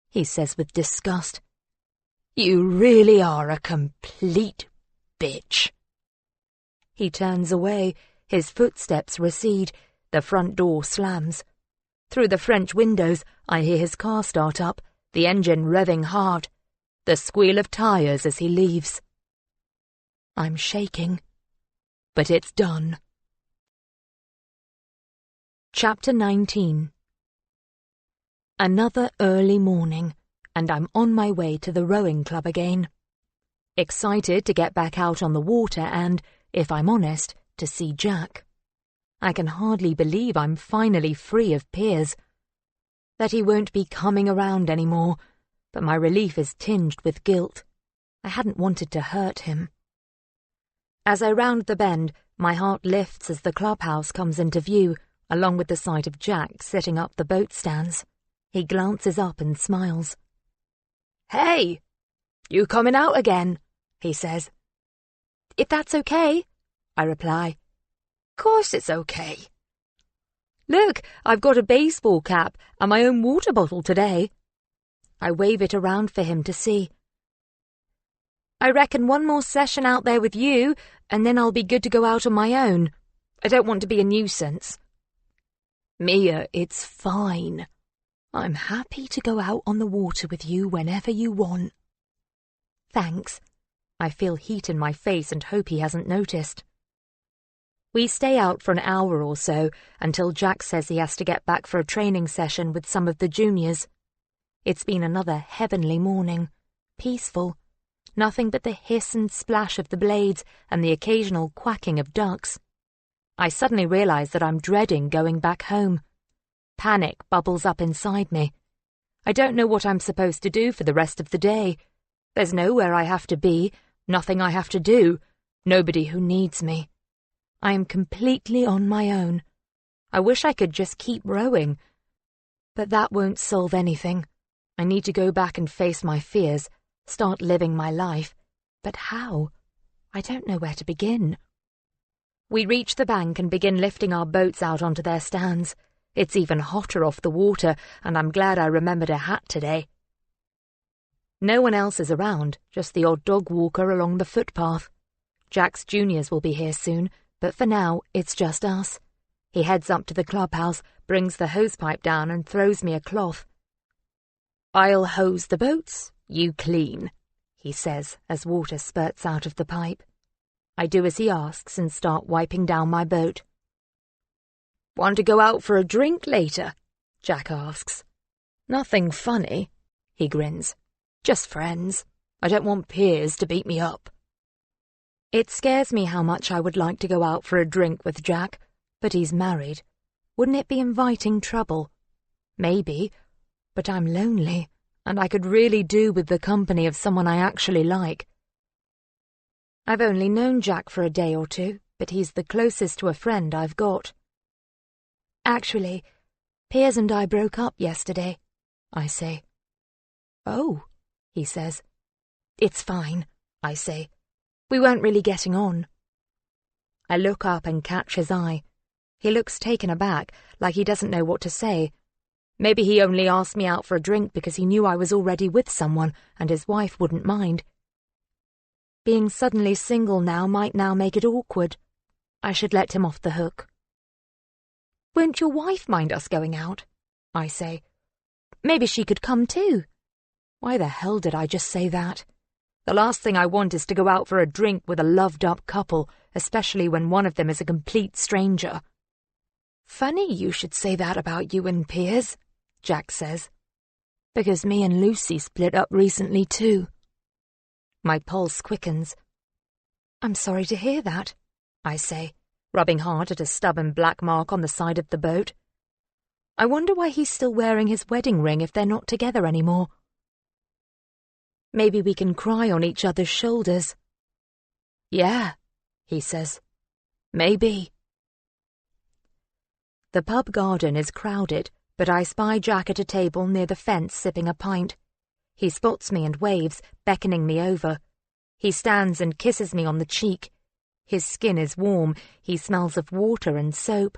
he says with disgust. "You really are a complete bitch." He turns away, his footsteps recede, the front door slams. Through the French windows, I hear his car start up, the engine revving hard, the squeal of tires as he leaves. I'm shaking, but it's done. Chapter 19. Another early morning, and I'm on my way to the rowing club again. Excited to get back out on the water and, if I'm honest, to see Jack. I can hardly believe I'm finally free of Piers. That he won't be coming around anymore, but my relief is tinged with guilt. I hadn't wanted to hurt him. As I round the bend, my heart lifts as the clubhouse comes into view, along with the sight of Jack setting up the boat stands. He glances up and smiles. "Hey, you coming out again?" he says. "If that's okay," I reply. "Course it's okay." "Look, I've got a baseball cap and my own water bottle today." I wave it around for him to see. "I reckon one more session out there with you, and then I'll be good to go out on my own. I don't want to be a nuisance." "Mia, it's fine. I'm happy to go out on the water with you whenever you want." "Thanks." I feel heat in my face and hope he hasn't noticed. We stay out for an hour or so until Jack says he has to get back for a training session with some of the juniors. It's been another heavenly morning, peaceful, nothing but the hiss and splash of the blades and the occasional quacking of ducks. I suddenly realize that I'm dreading going back home. Panic bubbles up inside me. I don't know what I'm supposed to do for the rest of the day. There's nowhere I have to be, nothing I have to do, nobody who needs me. I am completely on my own. I wish I could just keep rowing. But that won't solve anything. I need to go back and face my fears, start living my life. But how? I don't know where to begin. We reach the bank and begin lifting our boats out onto their stands. It's even hotter off the water, and I'm glad I remembered a hat today. No one else is around, just the odd dog walker along the footpath. Jack's juniors will be here soon, but for now, it's just us. He heads up to the clubhouse, brings the hosepipe down and throws me a cloth. "I'll hose the boats, you clean," he says as water spurts out of the pipe. I do as he asks and start wiping down my boat. "Want to go out for a drink later?" Jack asks. "Nothing funny," he grins. "Just friends. I don't want Piers to beat me up." It scares me how much I would like to go out for a drink with Jack, but he's married. Wouldn't it be inviting trouble? Maybe, but I'm lonely, and I could really do with the company of someone I actually like. I've only known Jack for a day or two, but he's the closest to a friend I've got. "Actually, Piers and I broke up yesterday," I say. "Oh," he says. "It's fine," I say. "We weren't really getting on." I look up and catch his eye. He looks taken aback, like he doesn't know what to say. Maybe he only asked me out for a drink because he knew I was already with someone and his wife wouldn't mind. Being suddenly single might now make it awkward. I should let him off the hook. "Won't your wife mind us going out?" I say. "Maybe she could come too." Why the hell did I just say that? The last thing I want is to go out for a drink with a loved-up couple, especially when one of them is a complete stranger. "Funny you should say that about you and Piers," Jack says. "Because me and Lucy split up recently too." My pulse quickens. "I'm sorry to hear that," I say, rubbing hard at a stubborn black mark on the side of the boat. I wonder why he's still wearing his wedding ring if they're not together anymore. "Maybe we can cry on each other's shoulders." "Yeah," he says. "Maybe." The pub garden is crowded, but I spy Jack at a table near the fence sipping a pint. He spots me and waves, beckoning me over. He stands and kisses me on the cheek. His skin is warm, he smells of water and soap.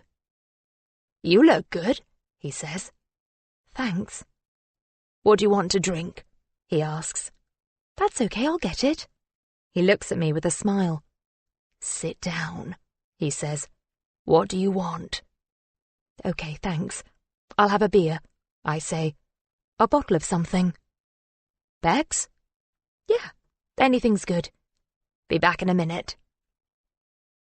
"You look good," he says. "Thanks." "What do you want to drink?" he asks. "That's okay, I'll get it." He looks at me with a smile. "Sit down," he says. "What do you want?" "Okay, thanks. I'll have a beer," I say. "A bottle of something." "Beck's?" "Yeah, anything's good. Be back in a minute."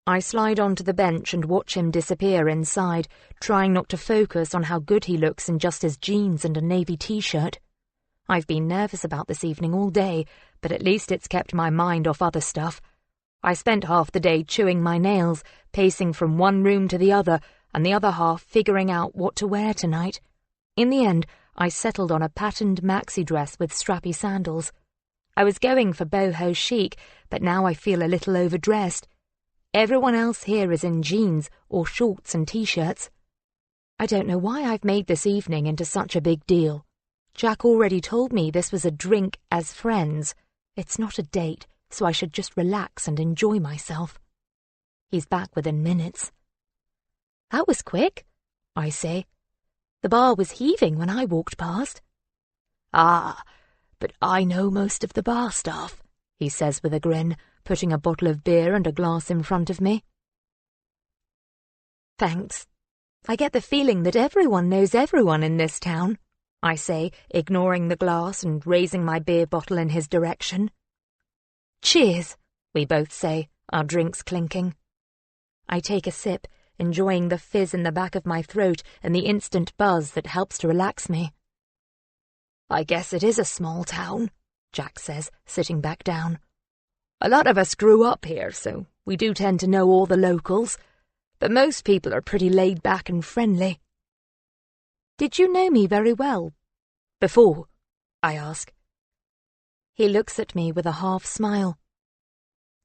I slide onto the bench and watch him disappear inside, trying not to focus on how good he looks in just his jeans and a navy t-shirt. I've been nervous about this evening all day, but at least it's kept my mind off other stuff. I spent half the day chewing my nails, pacing from one room to the other, and the other half figuring out what to wear tonight. In the end, I settled on a patterned maxi dress with strappy sandals. I was going for boho chic, but now I feel a little overdressed. Everyone else here is in jeans or shorts and t-shirts. I don't know why I've made this evening into such a big deal. Jack already told me this was a drink as friends. It's not a date, so I should just relax and enjoy myself. He's back within minutes. That was quick, I say. The bar was heaving when I walked past. Ah, but I know most of the bar staff, he says with a grin, putting a bottle of beer and a glass in front of me. Thanks. I get the feeling that everyone knows everyone in this town, I say, ignoring the glass and raising my beer bottle in his direction. Cheers, we both say, our drinks clinking. I take a sip, enjoying the fizz in the back of my throat and the instant buzz that helps to relax me. I guess it is a small town, Jack says, sitting back down. A lot of us grew up here, so we do tend to know all the locals, but most people are pretty laid back and friendly. Did you know me very well? Before? I ask. He looks at me with a half smile.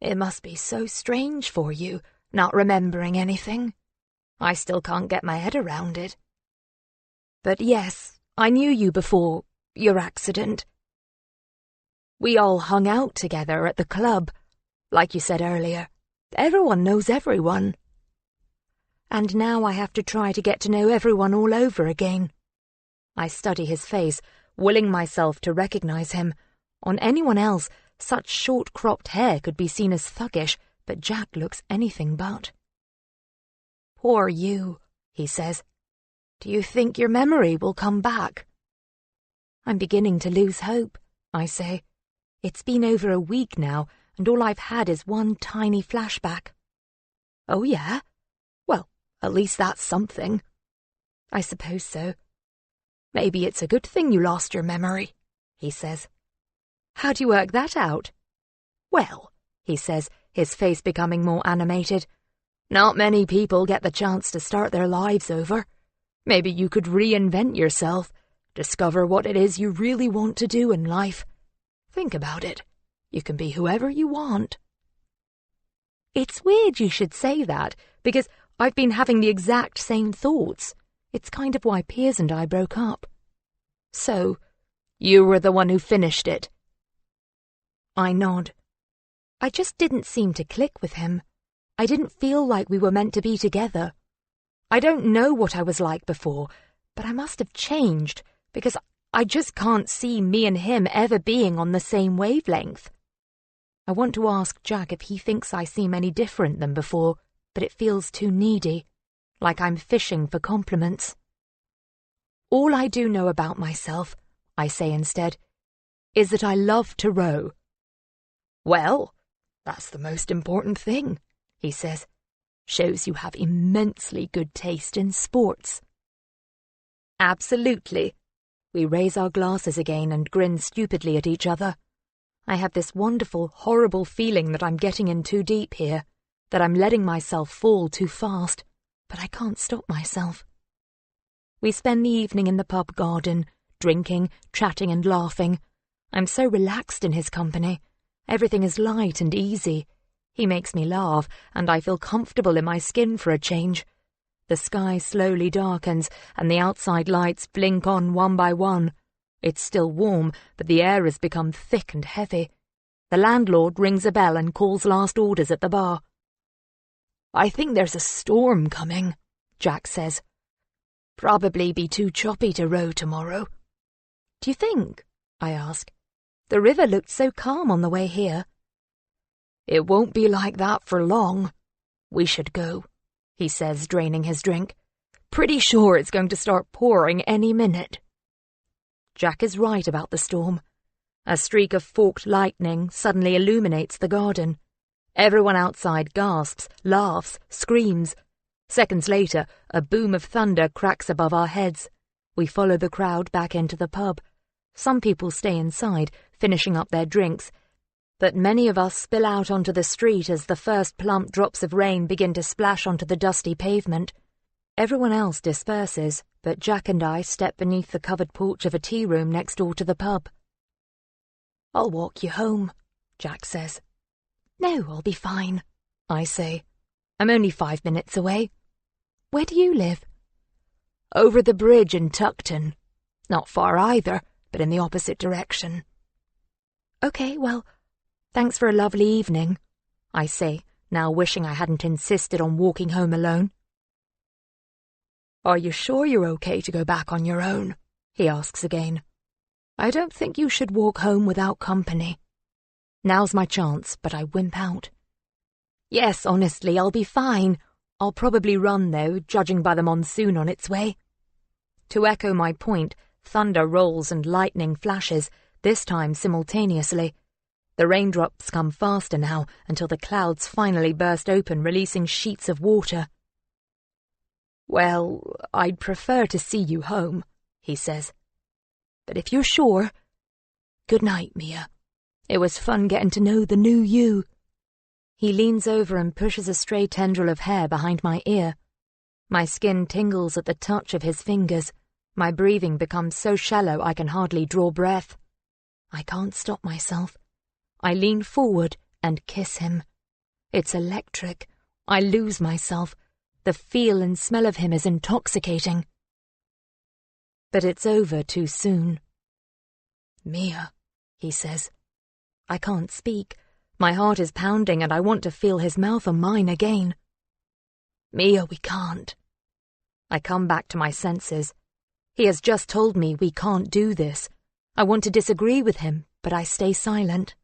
It must be so strange for you, not remembering anything. I still can't get my head around it. But yes, I knew you before your accident. We all hung out together at the club. Like you said earlier, everyone knows everyone. And now I have to try to get to know everyone all over again. I study his face, willing myself to recognize him. On anyone else, such short-cropped hair could be seen as thuggish, but Jack looks anything but. Poor you, he says. Do you think your memory will come back? I'm beginning to lose hope, I say. It's been over a week now, and all I've had is one tiny flashback. Oh, yeah? Well, at least that's something. I suppose so. Maybe it's a good thing you lost your memory, he says. How do you work that out? Well, he says, his face becoming more animated, not many people get the chance to start their lives over. Maybe you could reinvent yourself, discover what it is you really want to do in life. Think about it. You can be whoever you want. It's weird you should say that, because I've been having the exact same thoughts. It's kind of why Piers and I broke up. So, you were the one who finished it? I nod. I just didn't seem to click with him. I didn't feel like we were meant to be together. I don't know what I was like before, but I must have changed, because I just can't see me and him ever being on the same wavelength. I want to ask Jack if he thinks I seem any different than before, but it feels too needy, like I'm fishing for compliments. All I do know about myself, I say instead, is that I love to row. Well, that's the most important thing, he says. Shows you have immensely good taste in sports. Absolutely. We raise our glasses again and grin stupidly at each other. I have this wonderful, horrible feeling that I'm getting in too deep here, that I'm letting myself fall too fast, but I can't stop myself. We spend the evening in the pub garden, drinking, chatting and laughing. I'm so relaxed in his company. Everything is light and easy. He makes me laugh, and I feel comfortable in my skin for a change. The sky slowly darkens, and the outside lights blink on one by one. It's still warm, but the air has become thick and heavy. The landlord rings a bell and calls last orders at the bar. I think there's a storm coming, Jack says. Probably be too choppy to row tomorrow. Do you think? I ask. The river looked so calm on the way here. It won't be like that for long. We should go, he says, draining his drink. Pretty sure it's going to start pouring any minute. Jack is right about the storm. A streak of forked lightning suddenly illuminates the garden. Everyone outside gasps, laughs, screams. Seconds later, a boom of thunder cracks above our heads. We follow the crowd back into the pub. Some people stay inside, finishing up their drinks, but many of us spill out onto the street as the first plump drops of rain begin to splash onto the dusty pavement. Everyone else disperses, but Jack and I step beneath the covered porch of a tea room next door to the pub. I'll walk you home, Jack says. No, I'll be fine, I say. I'm only 5 minutes away. Where do you live? Over the bridge in Tuckton. Not far either, but in the opposite direction. Okay, well, thanks for a lovely evening, I say, now wishing I hadn't insisted on walking home alone. Are you sure you're okay to go back on your own? He asks again. I don't think you should walk home without company. Now's my chance, but I wimp out. Yes, honestly, I'll be fine. I'll probably run, though, judging by the monsoon on its way. To echo my point, thunder rolls and lightning flashes, this time simultaneously. The raindrops come faster now, until the clouds finally burst open, releasing sheets of water. Well, I'd prefer to see you home, he says. But if you're sure... Good night, Mia. It was fun getting to know the new you. He leans over and pushes a stray tendril of hair behind my ear. My skin tingles at the touch of his fingers. My breathing becomes so shallow I can hardly draw breath. I can't stop myself. I lean forward and kiss him. It's electric. I lose myself. The feel and smell of him is intoxicating. But it's over too soon. Mia, he says. I can't speak. My heart is pounding and I want to feel his mouth on mine again. Mia, we can't. I come back to my senses. He has just told me we can't do this. I want to disagree with him, but I stay silent.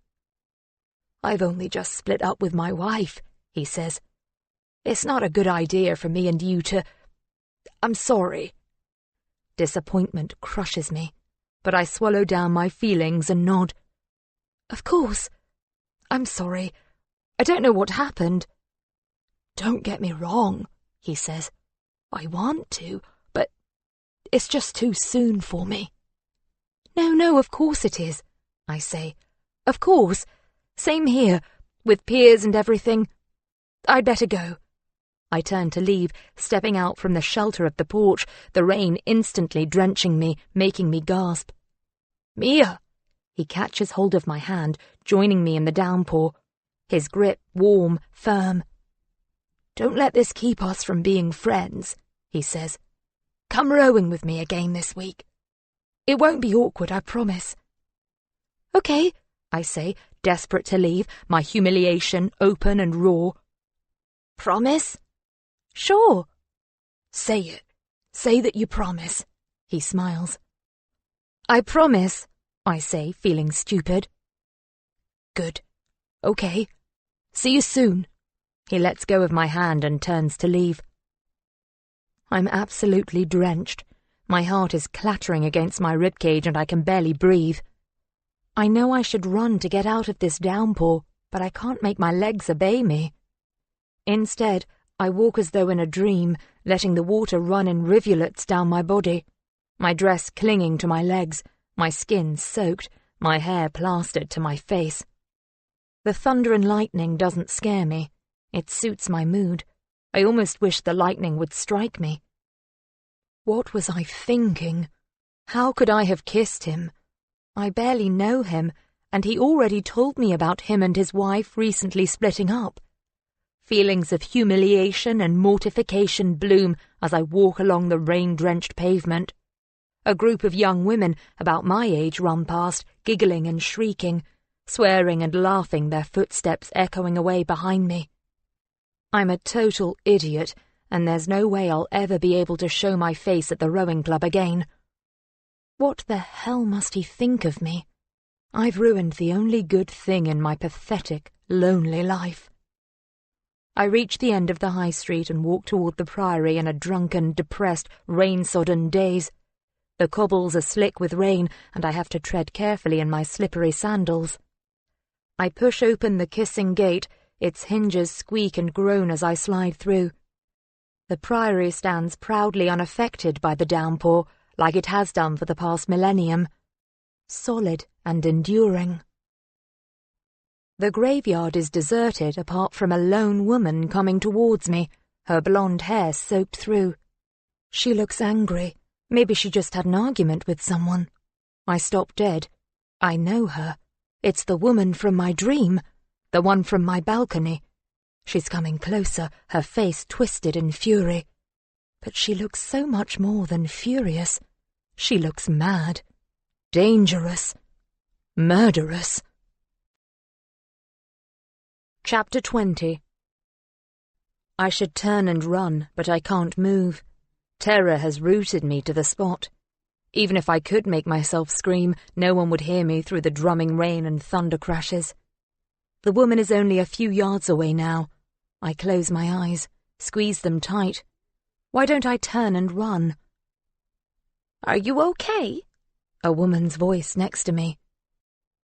I've only just split up with my wife, he says. It's not a good idea for me and you to... I'm sorry. Disappointment crushes me, but I swallow down my feelings and nod. Of course. I'm sorry. I don't know what happened. Don't get me wrong, he says. I want to, but it's just too soon for me. No, of course it is, I say. Of course. Same here, with peers and everything. I'd better go. I turn to leave, stepping out from the shelter of the porch, the rain instantly drenching me, making me gasp. Mia! He catches hold of my hand, joining me in the downpour. His grip warm, firm. Don't let this keep us from being friends, he says. Come rowing with me again this week. It won't be awkward, I promise. Okay, I say, desperate to leave, my humiliation open and raw. Promise? Sure. Say it. Say that you promise. He smiles. I promise, I say, feeling stupid. Good. Okay. See you soon. He lets go of my hand and turns to leave. I'm absolutely drenched. My heart is clattering against my ribcage and I can barely breathe. I know I should run to get out of this downpour, but I can't make my legs obey me. Instead, I walk as though in a dream, letting the water run in rivulets down my body, my dress clinging to my legs, my skin soaked, my hair plastered to my face. The thunder and lightning doesn't scare me. It suits my mood. I almost wish the lightning would strike me. What was I thinking? How could I have kissed him? I barely know him, and he already told me about him and his wife recently splitting up. Feelings of humiliation and mortification bloom as I walk along the rain-drenched pavement. A group of young women about my age run past, giggling and shrieking, swearing and laughing, their footsteps echoing away behind me. I'm a total idiot, and there's no way I'll ever be able to show my face at the rowing club again. What the hell must he think of me? I've ruined the only good thing in my pathetic, lonely life. I reach the end of the high street and walk toward the Priory in a drunken, depressed, rain-sodden daze. The cobbles are slick with rain, and I have to tread carefully in my slippery sandals. I push open the kissing gate, its hinges squeak and groan as I slide through. The Priory stands proudly unaffected by the downpour, like it has done for the past millennium. Solid and enduring. The graveyard is deserted apart from a lone woman coming towards me, her blonde hair soaked through. She looks angry. Maybe she just had an argument with someone. I stop dead. I know her. It's the woman from my dream, the one from my balcony. She's coming closer, her face twisted in fury. But she looks so much more than furious. She looks mad, dangerous, murderous. Chapter 20. I should turn and run, but I can't move. Terror has rooted me to the spot. Even if I could make myself scream, no one would hear me through the drumming rain and thunder crashes. The woman is only a few yards away now. I close my eyes, squeeze them tight. Why don't I turn and run? "Are you okay?" A woman's voice next to me.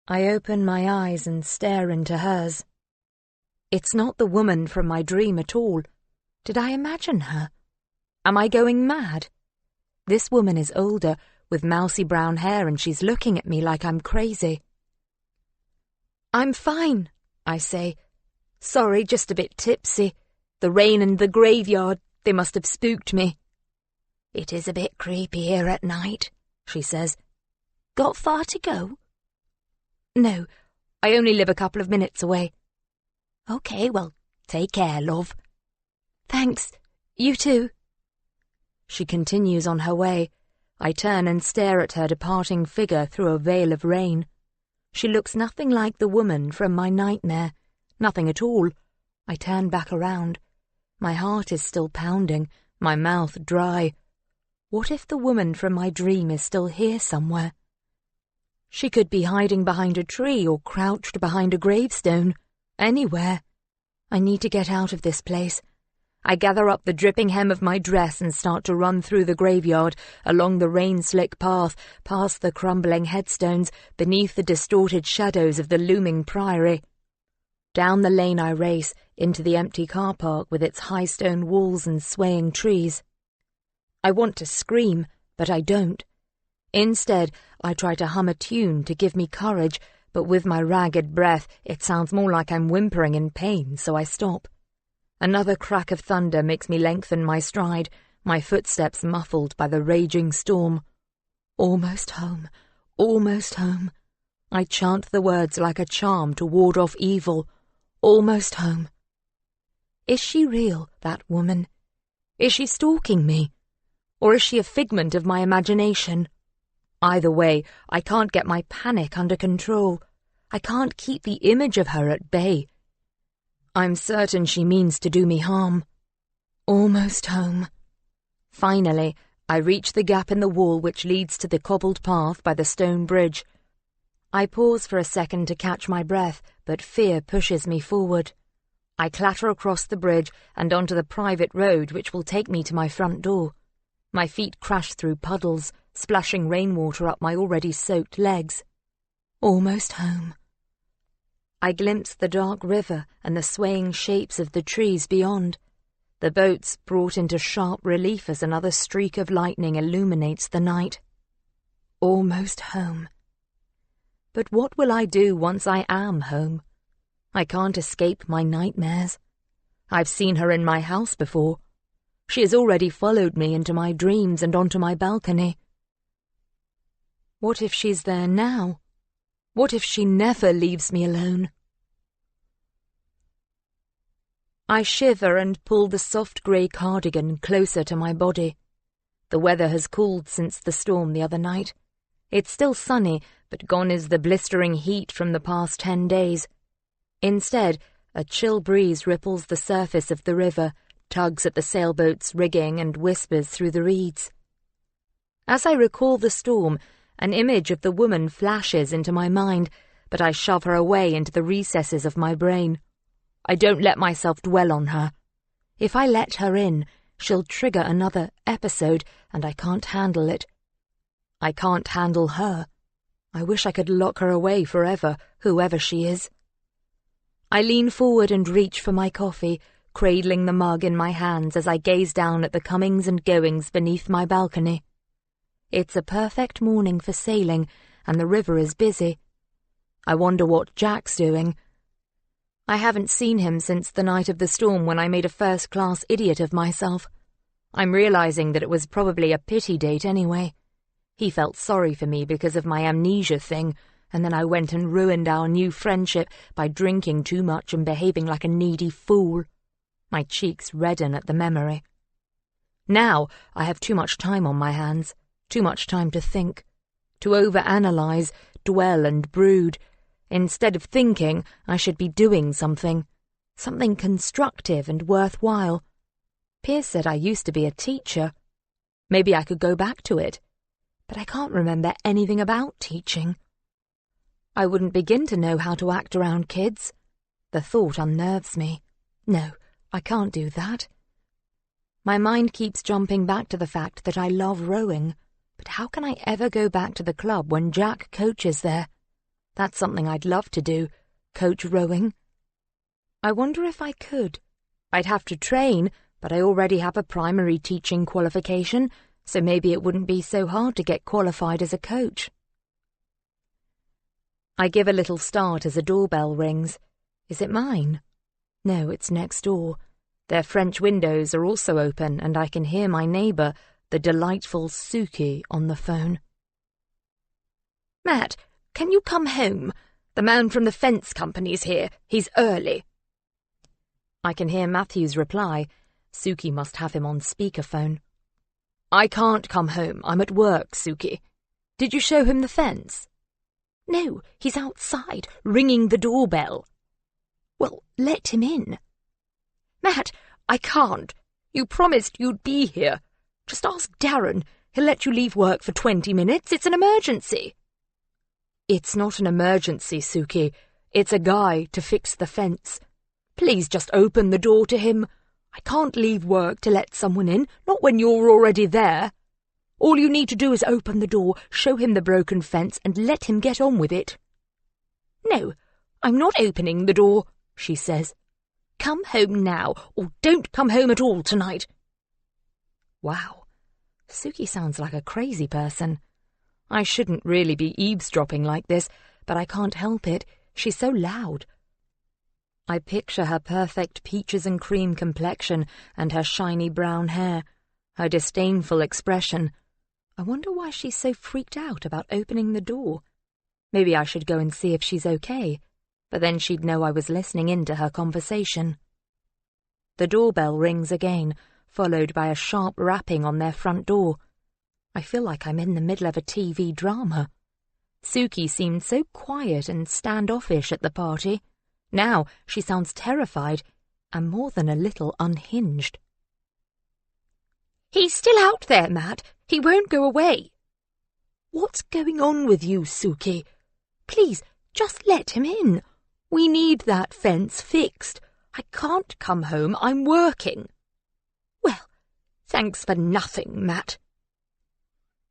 I open my eyes and stare into hers. It's not the woman from my dream at all. Did I imagine her? Am I going mad? This woman is older, with mousy brown hair, and she's looking at me like I'm crazy. "I'm fine," I say. "Sorry, just a bit tipsy. The rain and the graveyard, they must have spooked me." "It is a bit creepy here at night," she says. "Got far to go?" "No, I only live a couple of minutes away." "Okay, well, take care, love." "Thanks. You too." She continues on her way. I turn and stare at her departing figure through a veil of rain. She looks nothing like the woman from my nightmare. Nothing at all. I turn back around. My heart is still pounding, my mouth dry. What if the woman from my dream is still here somewhere? She could be hiding behind a tree or crouched behind a gravestone. Anywhere. I need to get out of this place. I gather up the dripping hem of my dress and start to run through the graveyard, along the rain-slick path, past the crumbling headstones, beneath the distorted shadows of the looming priory. Down the lane I race, into the empty car park with its high stone walls and swaying trees. I want to scream, but I don't. Instead, I try to hum a tune to give me courage, but with my ragged breath, it sounds more like I'm whimpering in pain, so I stop. Another crack of thunder makes me lengthen my stride, my footsteps muffled by the raging storm. Almost home, almost home. I chant the words like a charm to ward off evil. Almost home. Is she real, that woman? Is she stalking me? Or is she a figment of my imagination? Either way, I can't get my panic under control. I can't keep the image of her at bay. I'm certain she means to do me harm. Almost home. Finally, I reach the gap in the wall which leads to the cobbled path by the stone bridge. I pause for a second to catch my breath, but fear pushes me forward. I clatter across the bridge and onto the private road which will take me to my front door. My feet crash through puddles, splashing rainwater up my already soaked legs. Almost home. I glimpse the dark river and the swaying shapes of the trees beyond. The boats brought into sharp relief as another streak of lightning illuminates the night. Almost home. But what will I do once I am home? I can't escape my nightmares. I've seen her in my house before. She has already followed me into my dreams and onto my balcony. What if she's there now? What if she never leaves me alone? I shiver and pull the soft grey cardigan closer to my body. The weather has cooled since the storm the other night. It's still sunny, but gone is the blistering heat from the past 10 days. Instead, a chill breeze ripples the surface of the river, tugs at the sailboat's rigging and whispers through the reeds. As I recall the storm, an image of the woman flashes into my mind, but I shove her away into the recesses of my brain. I don't let myself dwell on her. If I let her in, she'll trigger another episode, and I can't handle it. I can't handle her. I wish I could lock her away forever, whoever she is. I lean forward and reach for my coffee, cradling the mug in my hands as I gaze down at the comings and goings beneath my balcony. It's a perfect morning for sailing, and the river is busy. I wonder what Jack's doing. I haven't seen him since the night of the storm when I made a first-class idiot of myself. I'm realizing that it was probably a pity date anyway. He felt sorry for me because of my amnesia thing, and then I went and ruined our new friendship by drinking too much and behaving like a needy fool. My cheeks redden at the memory. Now I have too much time on my hands, too much time to think, to overanalyze, dwell and brood. Instead of thinking, I should be doing something constructive and worthwhile. Pierce said I used to be a teacher. Maybe I could go back to it, but I can't remember anything about teaching. I wouldn't begin to know how to act around kids. The thought unnerves me. No, I can't do that. My mind keeps jumping back to the fact that I love rowing, but how can I ever go back to the club when Jack coaches there? That's something I'd love to do, coach rowing. I wonder if I could. I'd have to train, but I already have a primary teaching qualification, so maybe it wouldn't be so hard to get qualified as a coach. I give a little start as a doorbell rings. Is it mine? No, it's next door. Their French windows are also open, and I can hear my neighbour, the delightful Suki, on the phone. Matt, can you come home? The man from the fence company's here. He's early. I can hear Matthew's reply. Suki must have him on speakerphone. I can't come home. I'm at work, Suki. Did you show him the fence? No, he's outside, ringing the doorbell. Well, let him in. Matt, I can't. You promised you'd be here. Just ask Darren. He'll let you leave work for 20 minutes. It's an emergency. It's not an emergency, Suki. It's a guy to fix the fence. Please just open the door to him. I can't leave work to let someone in, not when you're already there. All you need to do is open the door, show him the broken fence, and let him get on with it. No, I'm not opening the door, she says. Come home now, or don't come home at all tonight. Wow, Suki sounds like a crazy person. I shouldn't really be eavesdropping like this, but I can't help it. She's so loud. I picture her perfect peaches and cream complexion and her shiny brown hair, her disdainful expression. I wonder why she's so freaked out about opening the door. Maybe I should go and see if she's okay, but then she'd know I was listening in to her conversation. The doorbell rings again, followed by a sharp rapping on their front door. I feel like I'm in the middle of a TV drama. Suki seemed so quiet and standoffish at the party. Now she sounds terrified and more than a little unhinged. He's still out there, Matt. He won't go away. What's going on with you, Suki? Please, just let him in. We need that fence fixed. I can't come home. I'm working. Well, thanks for nothing, Matt.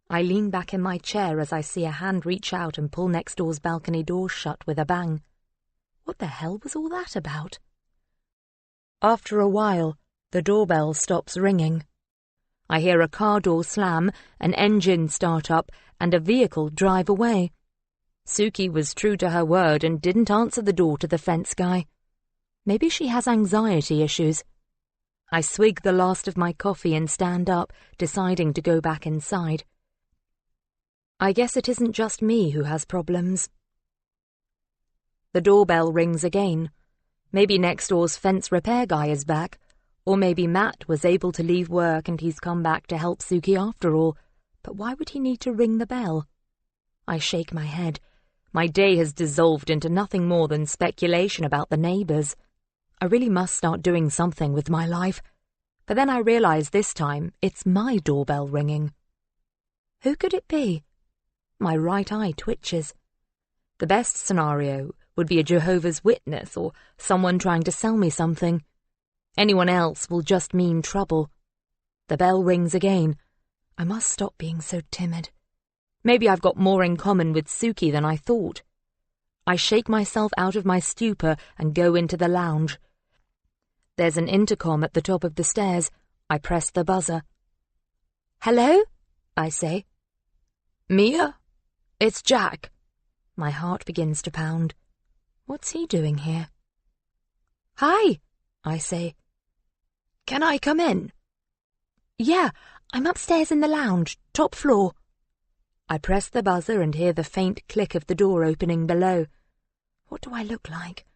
I lean back in my chair as I see a hand reach out and pull next door's balcony door shut with a bang. What the hell was all that about? After a while, the doorbell stops ringing. I hear a car door slam, an engine start up, and a vehicle drive away. Suki was true to her word and didn't answer the door to the fence guy. Maybe she has anxiety issues. I swig the last of my coffee and stand up, deciding to go back inside. I guess it isn't just me who has problems. The doorbell rings again. Maybe next door's fence repair guy is back, or maybe Matt was able to leave work and he's come back to help Suki after all. But why would he need to ring the bell? I shake my head. My day has dissolved into nothing more than speculation about the neighbours. I really must start doing something with my life. But then I realise this time it's my doorbell ringing. Who could it be? My right eye twitches. The best scenario would be a Jehovah's Witness or someone trying to sell me something. Anyone else will just mean trouble. The bell rings again. I must stop being so timid. Maybe I've got more in common with Suki than I thought. I shake myself out of my stupor and go into the lounge. There's an intercom at the top of the stairs. I press the buzzer. Hello? I say. Mia? It's Jack. My heart begins to pound. What's he doing here? Hi, I say. Can I come in? Yeah, I'm upstairs in the lounge, top floor. I press the buzzer and hear the faint click of the door opening below. What do I look like?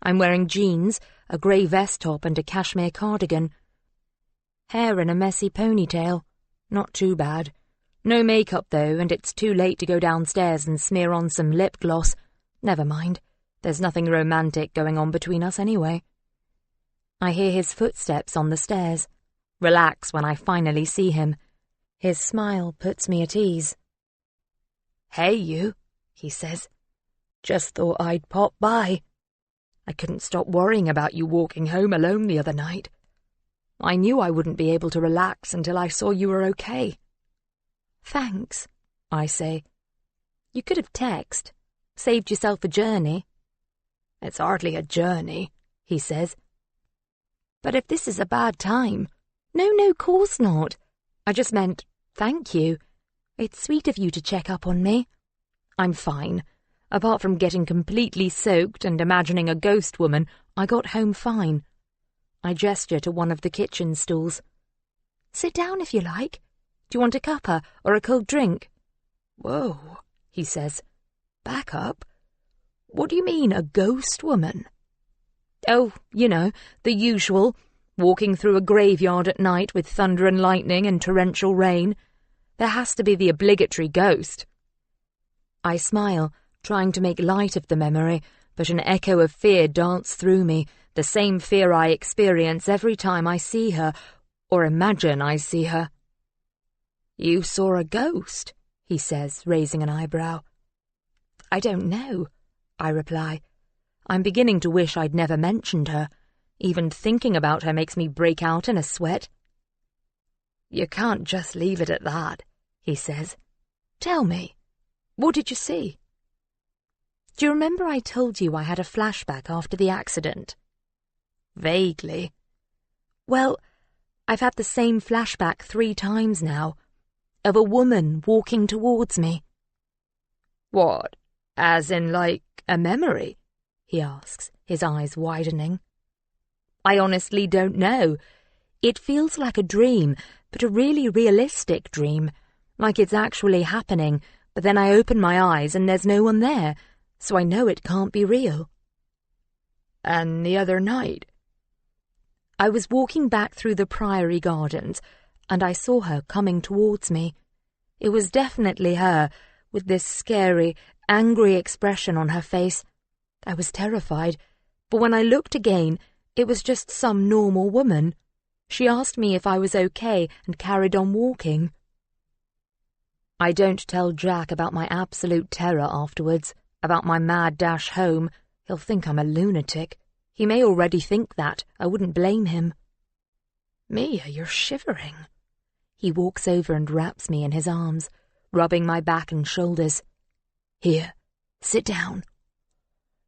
I'm wearing jeans, a grey vest top and a cashmere cardigan. Hair in a messy ponytail. Not too bad. No makeup, though, and it's too late to go downstairs and smear on some lip gloss. Never mind. There's nothing romantic going on between us anyway. I hear his footsteps on the stairs. Relax when I finally see him. His smile puts me at ease. "Hey, you," he says. "Just thought I'd pop by. I couldn't stop worrying about you walking home alone the other night. I knew I wouldn't be able to relax until I saw you were okay." "Thanks," I say. "You could have texted. Saved yourself a journey." "It's hardly a journey," he says. "But if this is a bad time—" No, course not. I just meant, thank you. It's sweet of you to check up on me. I'm fine. Apart from getting completely soaked and imagining a ghost woman, I got home fine. I gesture to one of the kitchen stools. "Sit down if you like. Do you want a cuppa or a cold drink?" "Whoa," he says. "Back up. What do you mean, a ghost woman?" "Oh, you know, the usual. Walking through a graveyard at night with thunder and lightning and torrential rain. There has to be the obligatory ghost." I smile, trying to make light of the memory, but an echo of fear danced through me, the same fear I experience every time I see her, or imagine I see her. "You saw a ghost?" he says, raising an eyebrow. "I don't know," I reply. I'm beginning to wish I'd never mentioned her. Even thinking about her makes me break out in a sweat. "You can't just leave it at that," he says. "Tell me, what did you see?" "Do you remember I told you I had a flashback after the accident?" "Vaguely." "Well, I've had the same flashback 3 times now, of a woman walking towards me." "What, as in like a memory?" he asks, his eyes widening. "I honestly don't know. It feels like a dream, but a really realistic dream, like it's actually happening, but then I open my eyes and there's no one there, so I know it can't be real." "And the other night?" "I was walking back through the Priory Gardens, and I saw her coming towards me. It was definitely her, with this scary, angry expression on her face. I was terrified, but when I looked again, it was just some normal woman. She asked me if I was okay and carried on walking." I don't tell Jack about my absolute terror afterwards, about my mad dash home. He'll think I'm a lunatic. He may already think that. I wouldn't blame him. "Mia, you're shivering." He walks over and wraps me in his arms, rubbing my back and shoulders. "Here, sit down."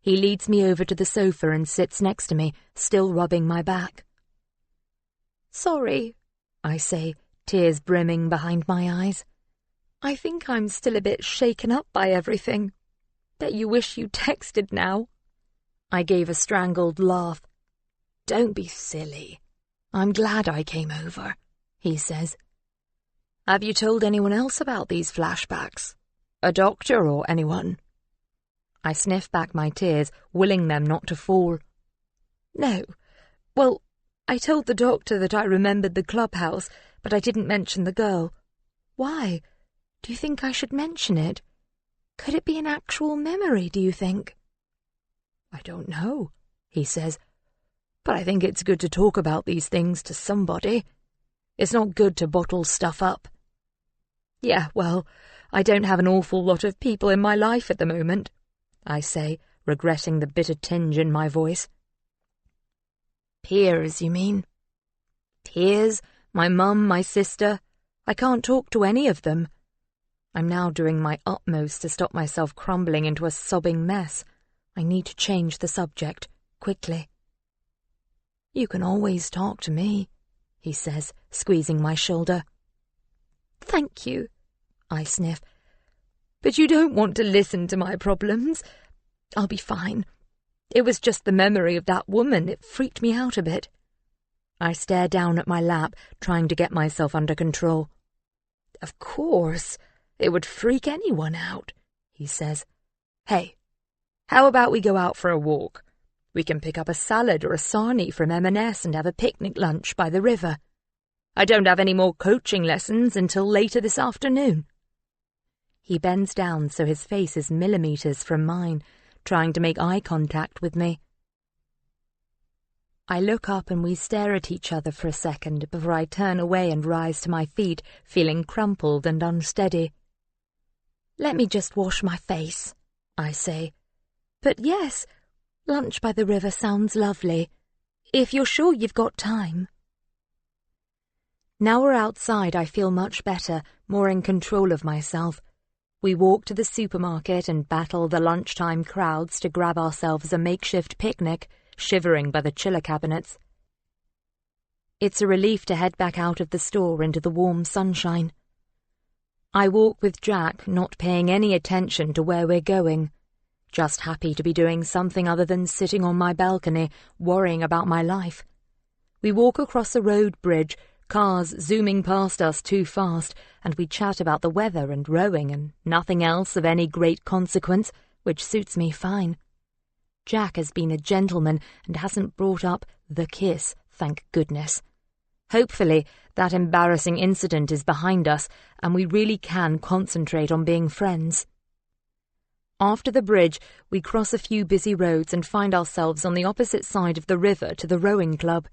He leads me over to the sofa and sits next to me, still rubbing my back. "Sorry," I say, tears brimming behind my eyes. "I think I'm still a bit shaken up by everything. Bet you wish you texted now." I gave a strangled laugh. "Don't be silly. I'm glad I came over," he says. "Have you told anyone else about these flashbacks? A doctor or anyone?" I sniff back my tears, willing them not to fall. "No. Well, I told the doctor that I remembered the clubhouse, but I didn't mention the girl." "Why? Do you think I should mention it? Could it be an actual memory, do you think?" "I don't know," he says. "But I think it's good to talk about these things to somebody. It's not good to bottle stuff up." "Yeah, well, I don't have an awful lot of people in my life at the moment," I say, regretting the bitter tinge in my voice. "Peers, you mean?" "Peers, my mum, my sister. I can't talk to any of them." I'm now doing my utmost to stop myself crumbling into a sobbing mess. I need to change the subject, quickly. "You can always talk to me," he says, squeezing my shoulder. "Thank you," I sniff. "But you don't want to listen to my problems. I'll be fine. It was just the memory of that woman. It freaked me out a bit." I stare down at my lap, trying to get myself under control. "Of course. It would freak anyone out," he says. "Hey, how about we go out for a walk? We can pick up a salad or a sarnie from M&S and have a picnic lunch by the river. I don't have any more coaching lessons until later this afternoon." He bends down so his face is millimeters from mine, trying to make eye contact with me. I look up and we stare at each other for a second before I turn away and rise to my feet, feeling crumpled and unsteady. "Let me just wash my face," I say. "But yes, lunch by the river sounds lovely, if you're sure you've got time." Now we're outside, I feel much better, more in control of myself. We walk to the supermarket and battle the lunchtime crowds to grab ourselves a makeshift picnic, shivering by the chiller cabinets. It's a relief to head back out of the store into the warm sunshine. I walk with Jack, not paying any attention to where we're going, just happy to be doing something other than sitting on my balcony, worrying about my life. We walk across a road bridge, cars zooming past us too fast, and we chat about the weather and rowing and nothing else of any great consequence, which suits me fine. Jack has been a gentleman and hasn't brought up the kiss, thank goodness. Hopefully, that embarrassing incident is behind us, and we really can concentrate on being friends. After the bridge, we cross a few busy roads and find ourselves on the opposite side of the river to the rowing club.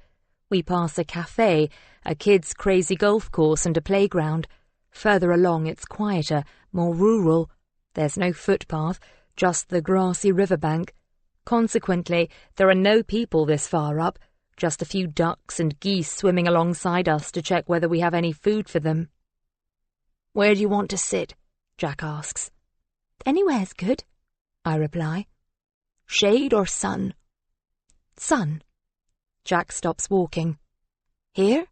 We pass a cafe, a kids' crazy golf course and a playground. Further along, it's quieter, more rural. There's no footpath, just the grassy riverbank. Consequently, there are no people this far up, just a few ducks and geese swimming alongside us to check whether we have any food for them. "Where do you want to sit?" Jack asks. "Anywhere's good," I reply. "Shade or sun?" "Sun." Jack stops walking. "Here?"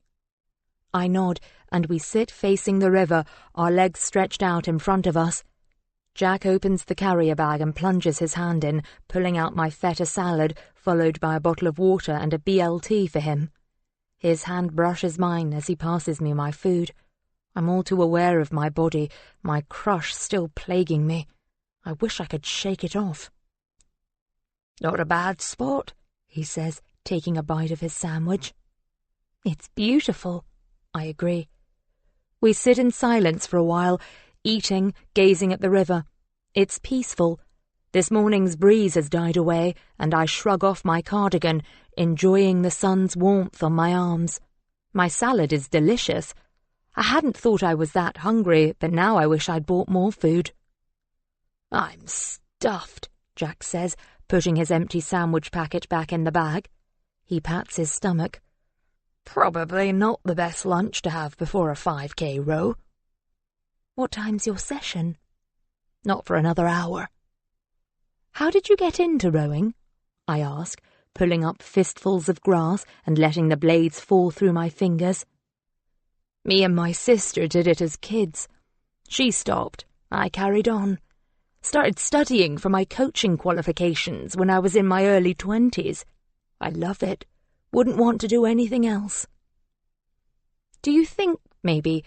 I nod, and we sit facing the river, our legs stretched out in front of us. Jack opens the carrier bag and plunges his hand in, pulling out my feta salad, followed by a bottle of water and a BLT for him. His hand brushes mine as he passes me my food. I'm all too aware of my body, my crush still plaguing me. I wish I could shake it off. "Not a bad spot," he says, taking a bite of his sandwich. "It's beautiful," I agree. We sit in silence for a while, eating, gazing at the river. It's peaceful. This morning's breeze has died away, and I shrug off my cardigan, enjoying the sun's warmth on my arms. My salad is delicious. I hadn't thought I was that hungry, but now I wish I'd bought more food. "I'm stuffed," Jack says, putting his empty sandwich packet back in the bag. He pats his stomach. "Probably not the best lunch to have before a 5K row." "What time's your session?" "Not for another hour." "How did you get into rowing?" I ask, pulling up fistfuls of grass and letting the blades fall through my fingers. "Me and my sister did it as kids. She stopped. I carried on. Started studying for my coaching qualifications when I was in my early 20s. I love it. Wouldn't want to do anything else." "Do you think, maybe,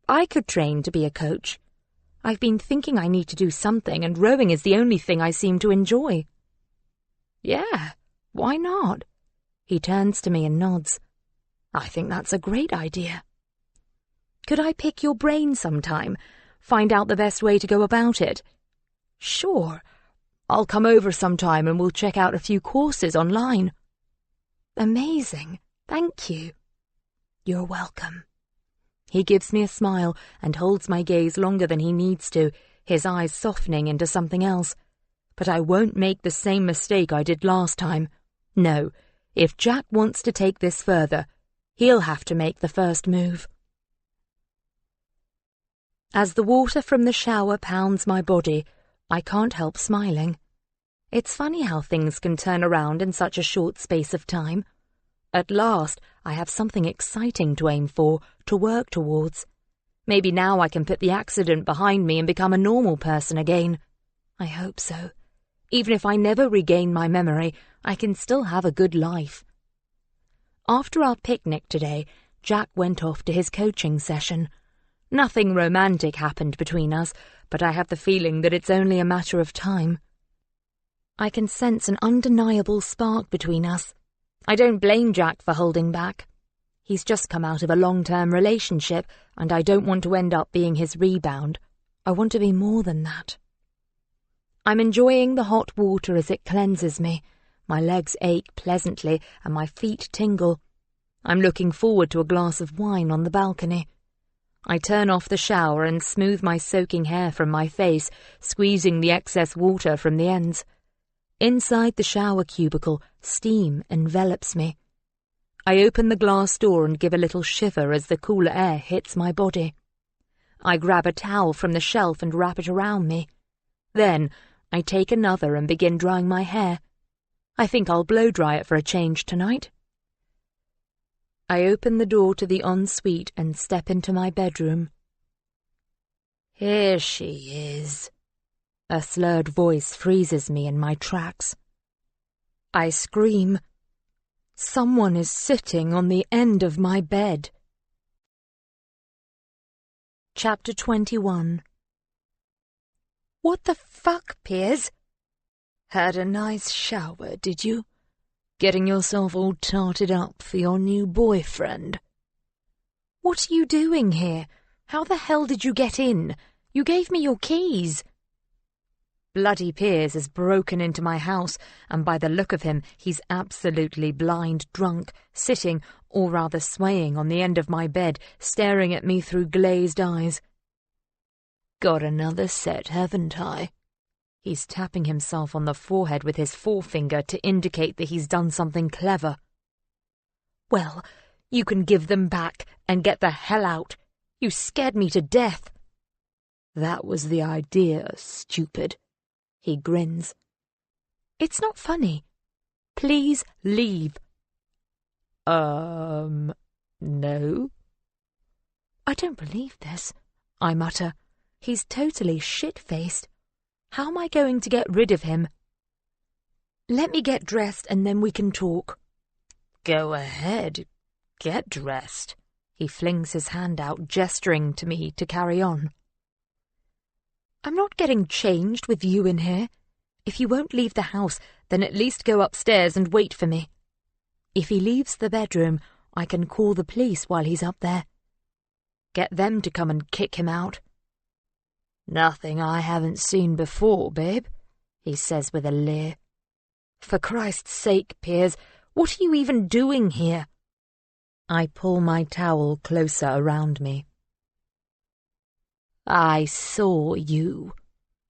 I could train to be a coach? I've been thinking I need to do something, and rowing is the only thing I seem to enjoy." "Yeah, why not?" He turns to me and nods. "I think that's a great idea." "Could I pick your brain sometime? Find out the best way to go about it?" "Sure. I'll come over sometime and we'll check out a few courses online." "Amazing. Thank you." "You're welcome." He gives me a smile and holds my gaze longer than he needs to, his eyes softening into something else. But I won't make the same mistake I did last time. No, if Jack wants to take this further, he'll have to make the first move. As the water from the shower pounds my body, I can't help smiling. It's funny how things can turn around in such a short space of time. At last, I have something exciting to aim for, to work towards. Maybe now I can put the accident behind me and become a normal person again. I hope so. Even if I never regain my memory, I can still have a good life. After our picnic today, Jack went off to his coaching session. Nothing romantic happened between us, but I have the feeling that it's only a matter of time. I can sense an undeniable spark between us. I don't blame Jack for holding back. He's just come out of a long-term relationship, and I don't want to end up being his rebound. I want to be more than that. I'm enjoying the hot water as it cleanses me. My legs ache pleasantly and my feet tingle. I'm looking forward to a glass of wine on the balcony. I turn off the shower and smooth my soaking hair from my face, squeezing the excess water from the ends. Inside the shower cubicle, steam envelops me. I open the glass door and give a little shiver as the cooler air hits my body. I grab a towel from the shelf and wrap it around me. Then I take another and begin drying my hair. I think I'll blow-dry it for a change tonight. I open the door to the ensuite and step into my bedroom. Here she is. A slurred voice freezes me in my tracks. I scream. Someone is sitting on the end of my bed. Chapter 21. What the fuck, Piers? Had a nice shower, did you? Getting yourself all tarted up for your new boyfriend. What are you doing here? How the hell did you get in? You gave me your keys. Bloody Piers has broken into my house, and by the look of him, he's absolutely blind drunk, sitting, or rather swaying, on the end of my bed, staring at me through glazed eyes. Got another set, haven't I? He's tapping himself on the forehead with his forefinger to indicate that he's done something clever. Well, you can give them back and get the hell out. You scared me to death. That was the idea, stupid. He grins. It's not funny. Please leave. No? I don't believe this, I mutter. He's totally shit-faced. How am I going to get rid of him? Let me get dressed and then we can talk. Go ahead. Get dressed. He flings his hand out, gesturing to me to carry on. I'm not getting changed with you in here. If you won't leave the house, then at least go upstairs and wait for me. If he leaves the bedroom, I can call the police while he's up there. Get them to come and kick him out. Nothing I haven't seen before, babe, he says with a leer. For Christ's sake, Piers, what are you even doing here? I pull my towel closer around me. I saw you.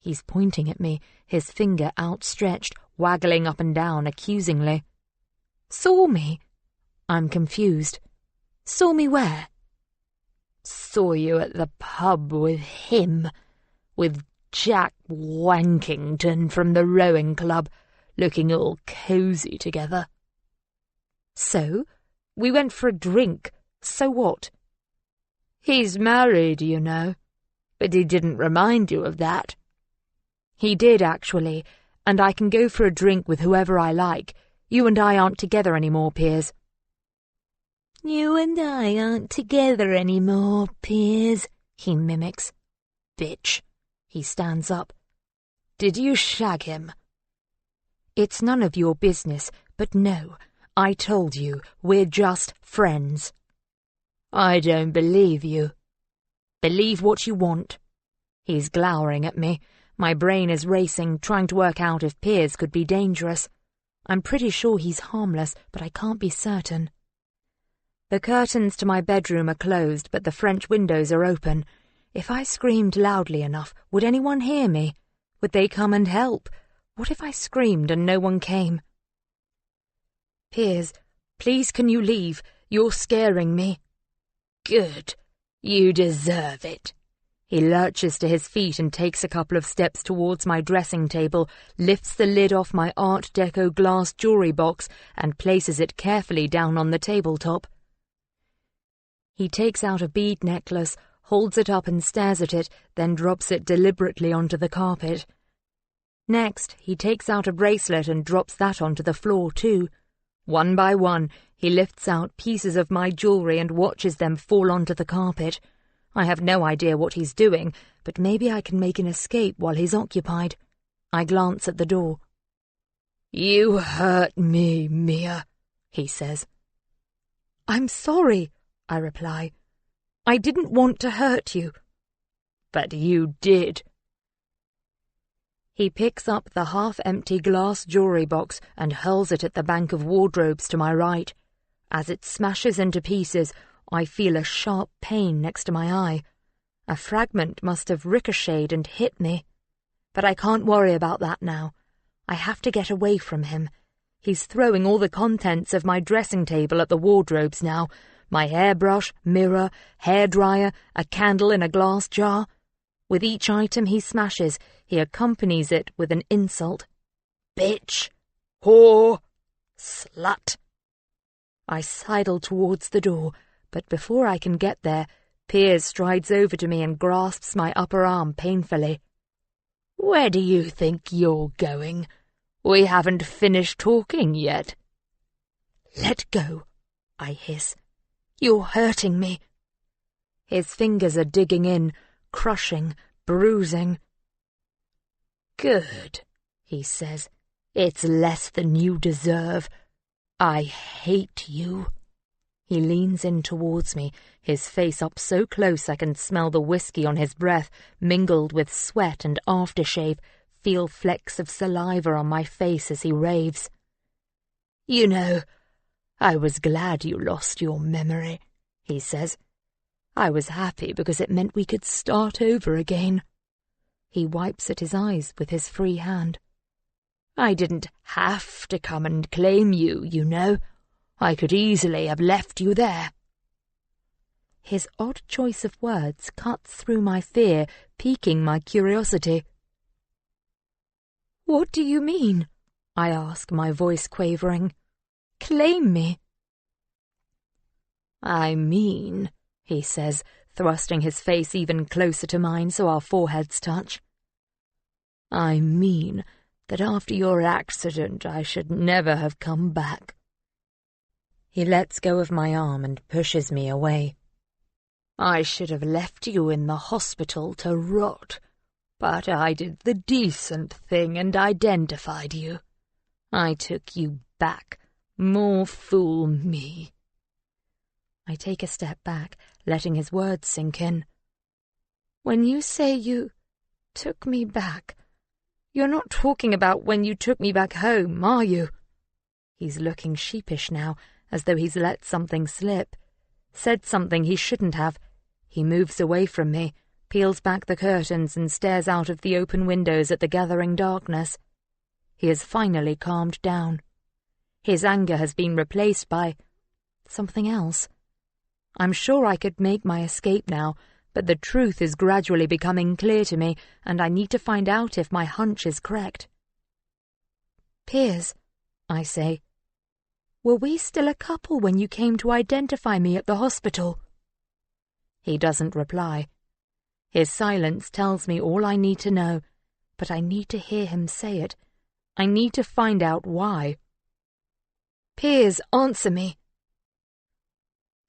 He's pointing at me, his finger outstretched, waggling up and down accusingly. Saw me? I'm confused. Saw me where? Saw you at the pub with him. With Jack Wankington from the rowing club, looking all cosy together. So? We went for a drink. So what? He's married, you know. But he didn't remind you of that. He did, actually, and I can go for a drink with whoever I like. You and I aren't together anymore, Piers. You and I aren't together anymore, Piers, he mimics. Bitch. He stands up. Did you shag him? It's none of your business, but no, I told you, we're just friends. I don't believe you. Believe what you want. He's glowering at me. My brain is racing, trying to work out if Piers could be dangerous. I'm pretty sure he's harmless, but I can't be certain. The curtains to my bedroom are closed, but the French windows are open. If I screamed loudly enough, would anyone hear me? Would they come and help? What if I screamed and no one came? Piers, please can you leave? You're scaring me. Good. You deserve it. He lurches to his feet and takes a couple of steps towards my dressing table, lifts the lid off my Art Deco glass jewellery box and places it carefully down on the tabletop. He takes out a bead necklace, holds it up and stares at it, then drops it deliberately onto the carpet. Next, he takes out a bracelet and drops that onto the floor too. One by one, he lifts out pieces of my jewellery and watches them fall onto the carpet. I have no idea what he's doing, but maybe I can make an escape while he's occupied. I glance at the door. You hurt me, Mia, he says. I'm sorry, I reply. I didn't want to hurt you. But you did. He picks up the half-empty glass jewelry box and hurls it at the bank of wardrobes to my right. As it smashes into pieces, I feel a sharp pain next to my eye. A fragment must have ricocheted and hit me. But I can't worry about that now. I have to get away from him. He's throwing all the contents of my dressing table at the wardrobes now. My hairbrush, mirror, hairdryer, a candle in a glass jar. With each item he smashes, he accompanies it with an insult. Bitch! Whore! Slut! I sidle towards the door, but before I can get there, Piers strides over to me and grasps my upper arm painfully. Where do you think you're going? We haven't finished talking yet. Let go, I hiss. You're hurting me. His fingers are digging in, crushing, bruising. Good, he says. It's less than you deserve. I hate you. He leans in towards me, his face up so close I can smell the whiskey on his breath, mingled with sweat and aftershave, feel flecks of saliva on my face as he raves. You know, I was glad you lost your memory, he says. I was happy because it meant we could start over again. He wipes at his eyes with his free hand. I didn't have to come and claim you, you know. I could easily have left you there. His odd choice of words cuts through my fear, piquing my curiosity. What do you mean? I ask, my voice quavering. Claim me. I mean, he says, thrusting his face even closer to mine so our foreheads touch. I mean that after your accident I should never have come back. He lets go of my arm and pushes me away. I should have left you in the hospital to rot, but I did the decent thing and identified you. I took you back. More fool me. I take a step back, letting his words sink in. When you say you took me back, you're not talking about when you took me back home, are you? He's looking sheepish now, as though he's let something slip, said something he shouldn't have. He moves away from me, peels back the curtains and stares out of the open windows at the gathering darkness. He has finally calmed down. His anger has been replaced by something else. I'm sure I could make my escape now, but the truth is gradually becoming clear to me, and I need to find out if my hunch is correct. Piers, I say, were we still a couple when you came to identify me at the hospital? He doesn't reply. His silence tells me all I need to know, but I need to hear him say it. I need to find out why. Piers, answer me.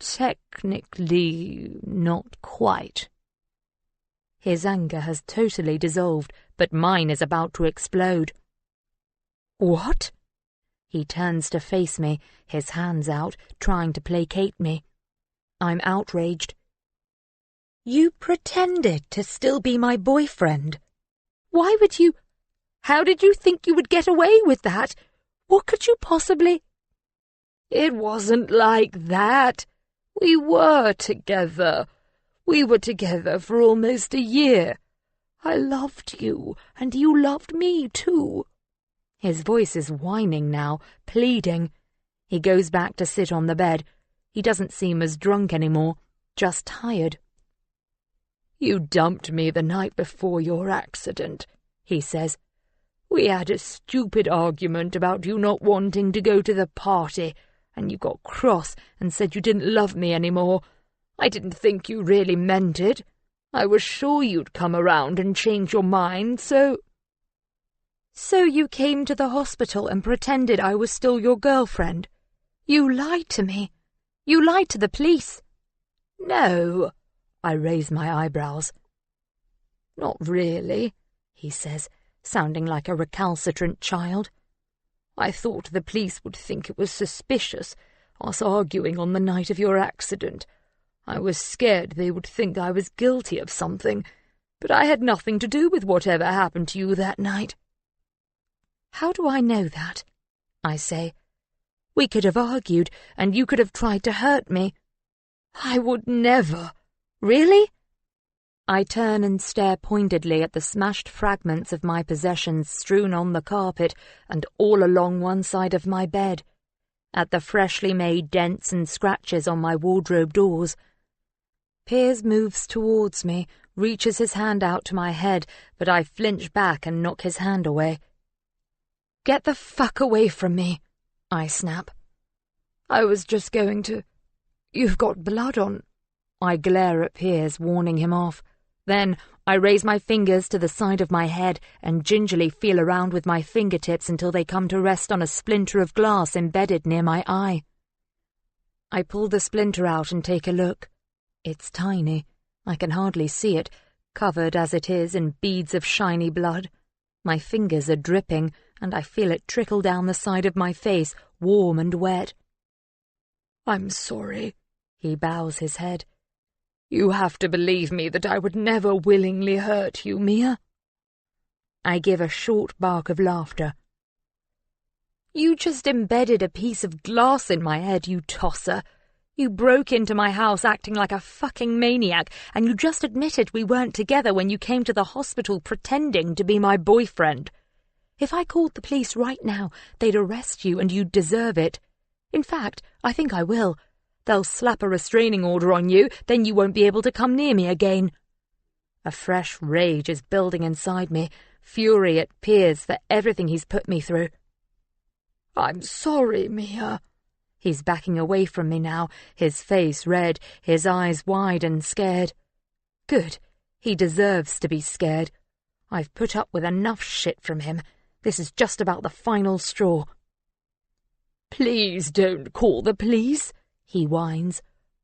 Technically, not quite. His anger has totally dissolved, but mine is about to explode. What? He turns to face me, his hands out, trying to placate me. I'm outraged. You pretended to still be my boyfriend. Why would you? How did you think you would get away with that? What could you possibly? It wasn't like that. We were together. We were together for almost a year. I loved you, and you loved me too. His voice is whining now, pleading. He goes back to sit on the bed. He doesn't seem as drunk anymore, just tired. You dumped me the night before your accident, he says. We had a stupid argument about you not wanting to go to the party, and you got cross and said you didn't love me anymore. I didn't think you really meant it. I was sure you'd come around and change your mind, so... So you came to the hospital and pretended I was still your girlfriend. You lied to me. You lied to the police. No, I raise my eyebrows. Not really, he says, sounding like a recalcitrant child. I thought the police would think it was suspicious. us arguing on the night of your accident. I was scared they would think I was guilty of something, but I had nothing to do with whatever happened to you that night." "How do I know that?" I say. "We could have argued, and you could have tried to hurt me." "I would never." "Really?" I turn and stare pointedly at the smashed fragments of my possessions strewn on the carpet and all along one side of my bed, at the freshly made dents and scratches on my wardrobe doors. Piers moves towards me, reaches his hand out to my head, but I flinch back and knock his hand away. "Get the fuck away from me," I snap. "I was just going to... You've got blood on..." I glare at Piers, warning him off. Then I raise my fingers to the side of my head and gingerly feel around with my fingertips until they come to rest on a splinter of glass embedded near my eye. I pull the splinter out and take a look. It's tiny. I can hardly see it, covered as it is in beads of shiny blood. My fingers are dripping, and I feel it trickle down the side of my face, warm and wet. "I'm sorry," he bows his head. "You have to believe me that I would never willingly hurt you, Mia." I give a short bark of laughter. "You just embedded a piece of glass in my head, you tosser. You broke into my house acting like a fucking maniac, and you just admitted we weren't together when you came to the hospital pretending to be my boyfriend. If I called the police right now, they'd arrest you and you'd deserve it. In fact, I think I will. They'll slap a restraining order on you, then you won't be able to come near me again." A fresh rage is building inside me, fury at Piers for everything he's put me through. "I'm sorry, Mia." He's backing away from me now, his face red, his eyes wide and scared. Good. He deserves to be scared. I've put up with enough shit from him. This is just about the final straw. "Please don't call the police," he whines.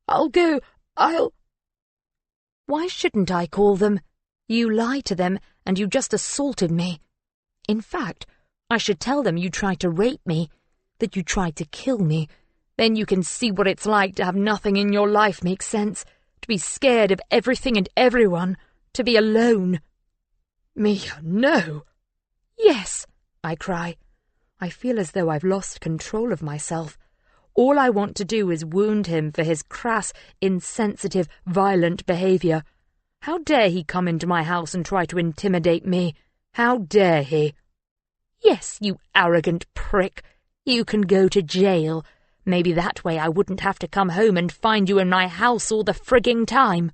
"I'll... "Why shouldn't I call them? You lie to them, and you just assaulted me. In fact, I should tell them you tried to rape me, that you tried to kill me. Then you can see what it's like to have nothing in your life make sense, to be scared of everything and everyone, to be alone." "Mia, no!" "Yes," I cry. I feel as though I've lost control of myself. All I want to do is wound him for his crass, insensitive, violent behaviour. How dare he come into my house and try to intimidate me? How dare he? "Yes, you arrogant prick. You can go to jail. Maybe that way I wouldn't have to come home and find you in my house all the frigging time."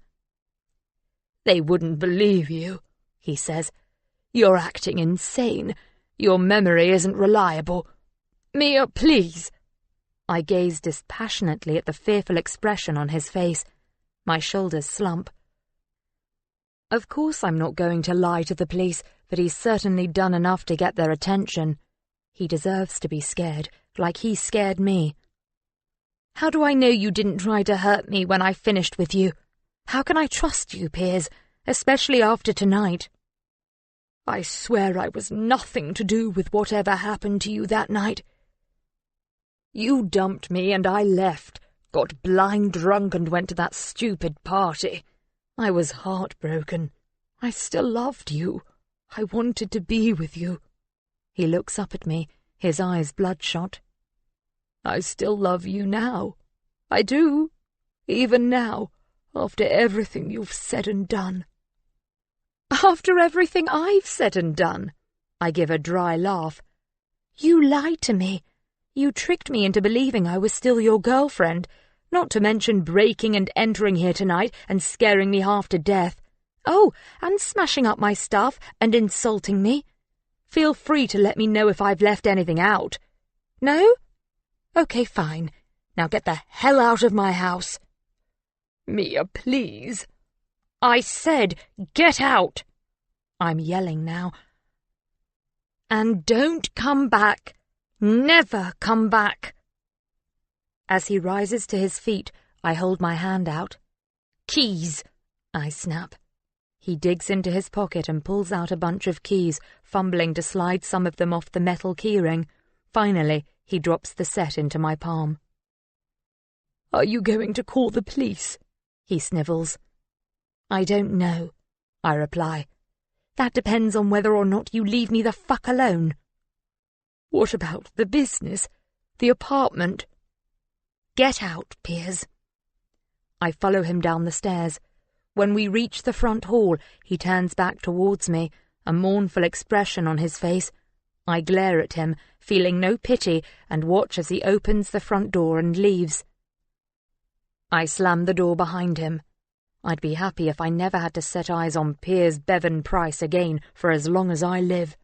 "They wouldn't believe you," he says. "You're acting insane. Your memory isn't reliable. Mia, please." I gaze dispassionately at the fearful expression on his face. My shoulders slump. Of course I'm not going to lie to the police, but he's certainly done enough to get their attention. He deserves to be scared, like he scared me. "How do I know you didn't try to hurt me when I finished with you? How can I trust you, Piers, especially after tonight?" "I swear I was nothing to do with whatever happened to you that night. You dumped me and I left, got blind drunk and went to that stupid party. I was heartbroken. I still loved you. I wanted to be with you." He looks up at me, his eyes bloodshot. "I still love you now. I do. Even now, after everything you've said and done." "After everything I've said and done?" I give a dry laugh. "You lied to me. You tricked me into believing I was still your girlfriend, not to mention breaking and entering here tonight and scaring me half to death. Oh, and smashing up my stuff and insulting me. Feel free to let me know if I've left anything out. No? Okay, fine. Now get the hell out of my house." "Mia, please." "I said, get out!" I'm yelling now. "And don't come back. Never come back." As he rises to his feet, I hold my hand out. "Keys," I snap. He digs into his pocket and pulls out a bunch of keys, fumbling to slide some of them off the metal keyring. Finally, he drops the set into my palm. Are you going to call the police? He snivels. I don't know, I reply. That depends on whether or not you leave me the fuck alone. What about the business? The apartment? Get out, Piers. I follow him down the stairs. When we reach the front hall, he turns back towards me, a mournful expression on his face. I glare at him, feeling no pity, and watch as he opens the front door and leaves. I slam the door behind him. I'd be happy if I never had to set eyes on Piers Bevan Price again for as long as I live.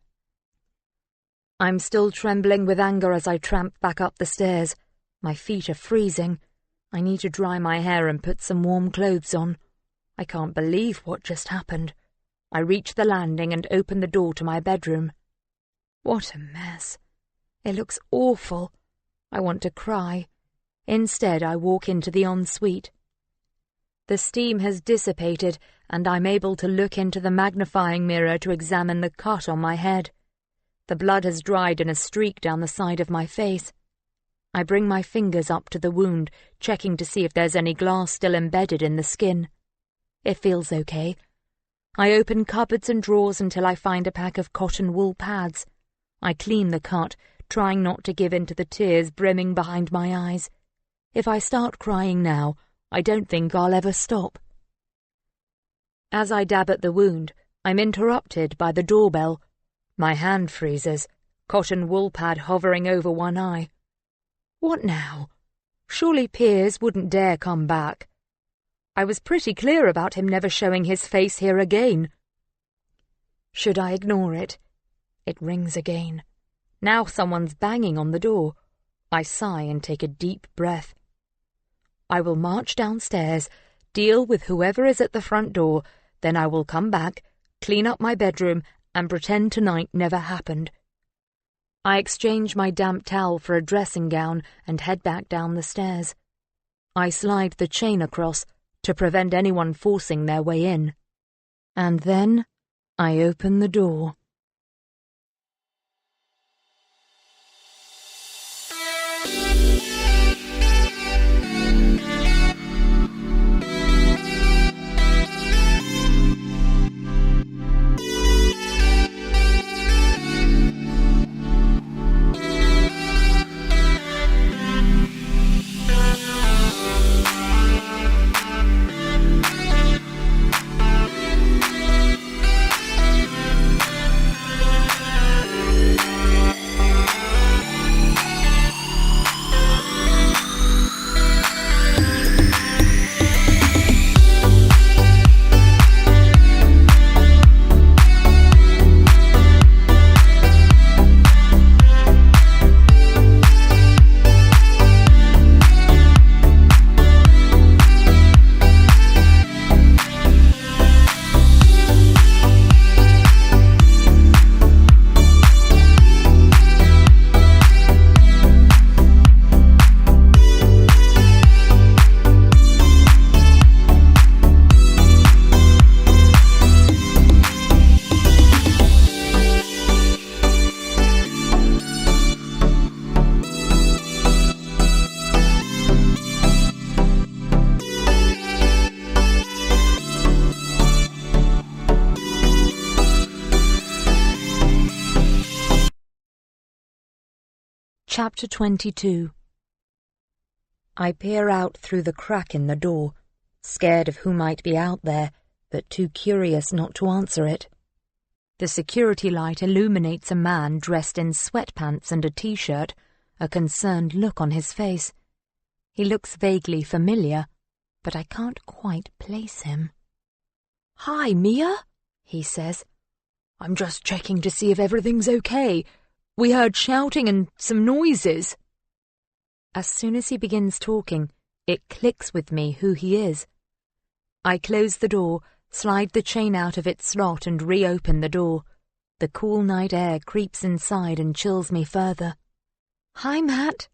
I'm still trembling with anger as I tramp back up the stairs. My feet are freezing. I need to dry my hair and put some warm clothes on. I can't believe what just happened. I reach the landing and open the door to my bedroom. What a mess. It looks awful. I want to cry. Instead, I walk into the ensuite. The steam has dissipated, and I'm able to look into the magnifying mirror to examine the cut on my head. The blood has dried in a streak down the side of my face. I bring my fingers up to the wound, checking to see if there's any glass still embedded in the skin. It feels okay. I open cupboards and drawers until I find a pack of cotton wool pads. I clean the cut, trying not to give in to the tears brimming behind my eyes. If I start crying now, I don't think I'll ever stop. As I dab at the wound, I'm interrupted by the doorbell. My hand freezes, cotton wool pad hovering over one eye. What now? Surely Piers wouldn't dare come back. I was pretty clear about him never showing his face here again. Should I ignore it? It rings again. Now someone's banging on the door. I sigh and take a deep breath. I will march downstairs, deal with whoever is at the front door, then I will come back, clean up my bedroom, and pretend tonight never happened. I exchange my damp towel for a dressing gown and head back down the stairs. I slide the chain across to prevent anyone forcing their way in. And then I open the door. Chapter 22. I peer out through the crack in the door, scared of who might be out there, but too curious not to answer it. The security light illuminates a man dressed in sweatpants and a t-shirt, a concerned look on his face. He looks vaguely familiar, but I can't quite place him. "Hi, Mia," he says. "I'm just checking to see if everything's okay. We heard shouting and some noises." As soon as he begins talking, it clicks with me who he is. I close the door, slide the chain out of its slot and reopen the door. The cool night air creeps inside and chills me further. "Hi, Matt,"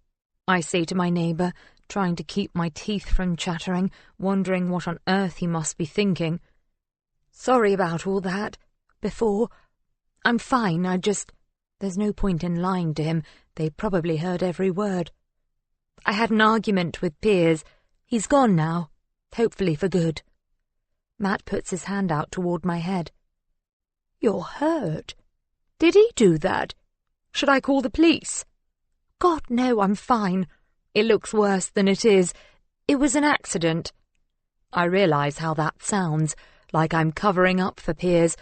I say to my neighbour, trying to keep my teeth from chattering, wondering what on earth he must be thinking. "Sorry about all that. Before. I'm fine, There's no point in lying to him. They probably heard every word. I had an argument with Piers. He's gone now, hopefully for good. Matt puts his hand out toward my head. You're hurt. Did he do that? Should I call the police? God, no, I'm fine. It looks worse than it is. It was an accident. I realise how that sounds, like I'm covering up for Piers.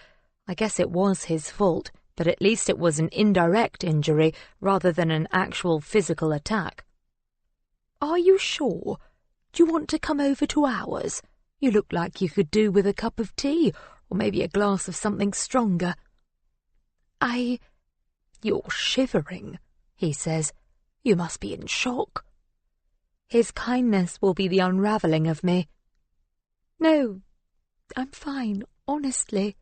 I guess it was his fault, but at least it was an indirect injury rather than an actual physical attack. Are you sure? Do you want to come over to ours? You look like you could do with a cup of tea, or maybe a glass of something stronger. You're shivering, he says. You must be in shock. His kindness will be the unravelling of me. No, I'm fine, honestly.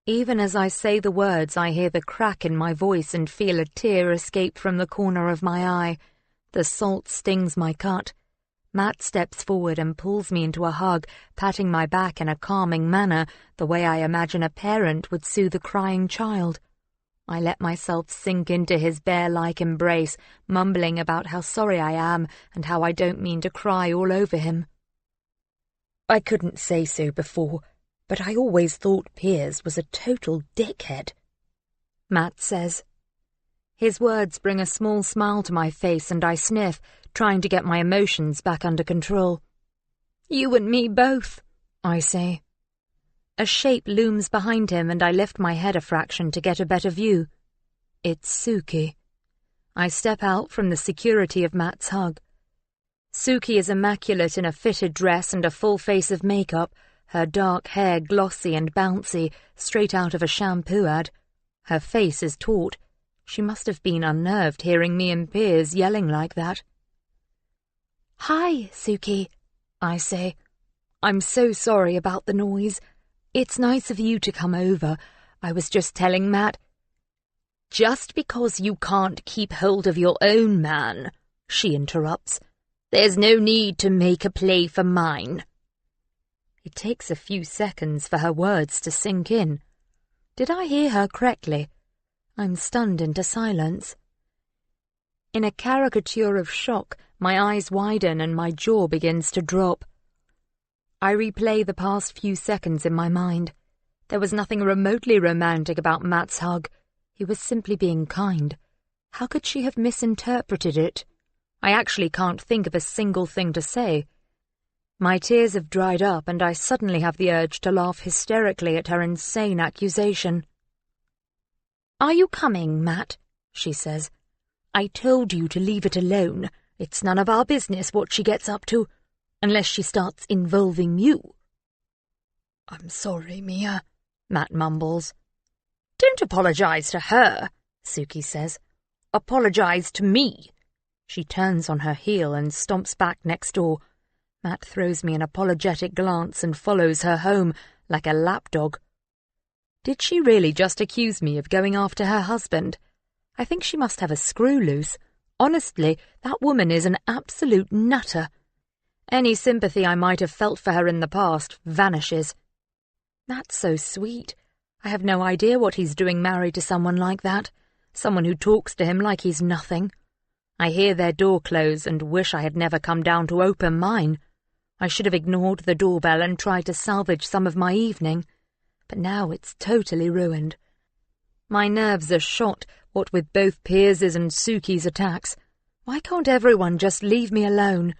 Even as I say the words, I hear the crack in my voice and feel a tear escape from the corner of my eye. The salt stings my cut. Matt steps forward and pulls me into a hug, patting my back in a calming manner, the way I imagine a parent would soothe a crying child. I let myself sink into his bear-like embrace, mumbling about how sorry I am and how I don't mean to cry all over him. I couldn't say so before, but I always thought Piers was a total dickhead, Matt says. His words bring a small smile to my face and I sniff, trying to get my emotions back under control. You and me both, I say. A shape looms behind him and I lift my head a fraction to get a better view. It's Suki. I step out from the security of Matt's hug. Suki is immaculate in a fitted dress and a full face of makeup, her dark hair glossy and bouncy, straight out of a shampoo ad. Her face is taut. She must have been unnerved hearing me and Piers yelling like that. Hi, Suki, I say. I'm so sorry about the noise. It's nice of you to come over. I was just telling Matt. Just because you can't keep hold of your own man, she interrupts. There's no need to make a play for mine. It takes a few seconds for her words to sink in. Did I hear her correctly? I'm stunned into silence. In a caricature of shock, my eyes widen and my jaw begins to drop. I replay the past few seconds in my mind. There was nothing remotely romantic about Matt's hug. He was simply being kind. How could she have misinterpreted it? I actually can't think of a single thing to say. My tears have dried up and I suddenly have the urge to laugh hysterically at her insane accusation. Are you coming, Matt? She says. I told you to leave it alone. It's none of our business what she gets up to, unless she starts involving you. I'm sorry, Mia, Matt mumbles. Don't apologize to her, Suki says. Apologize to me. She turns on her heel and stomps back next door. Matt throws me an apologetic glance and follows her home like a lapdog. Did she really just accuse me of going after her husband? I think she must have a screw loose. Honestly, that woman is an absolute nutter. Any sympathy I might have felt for her in the past vanishes. That's so sweet. I have no idea what he's doing married to someone like that, someone who talks to him like he's nothing. I hear their door close and wish I had never come down to open mine. I should have ignored the doorbell and tried to salvage some of my evening, but now it's totally ruined. My nerves are shot, what with both Piers's and Suki's attacks. Why can't everyone just leave me alone?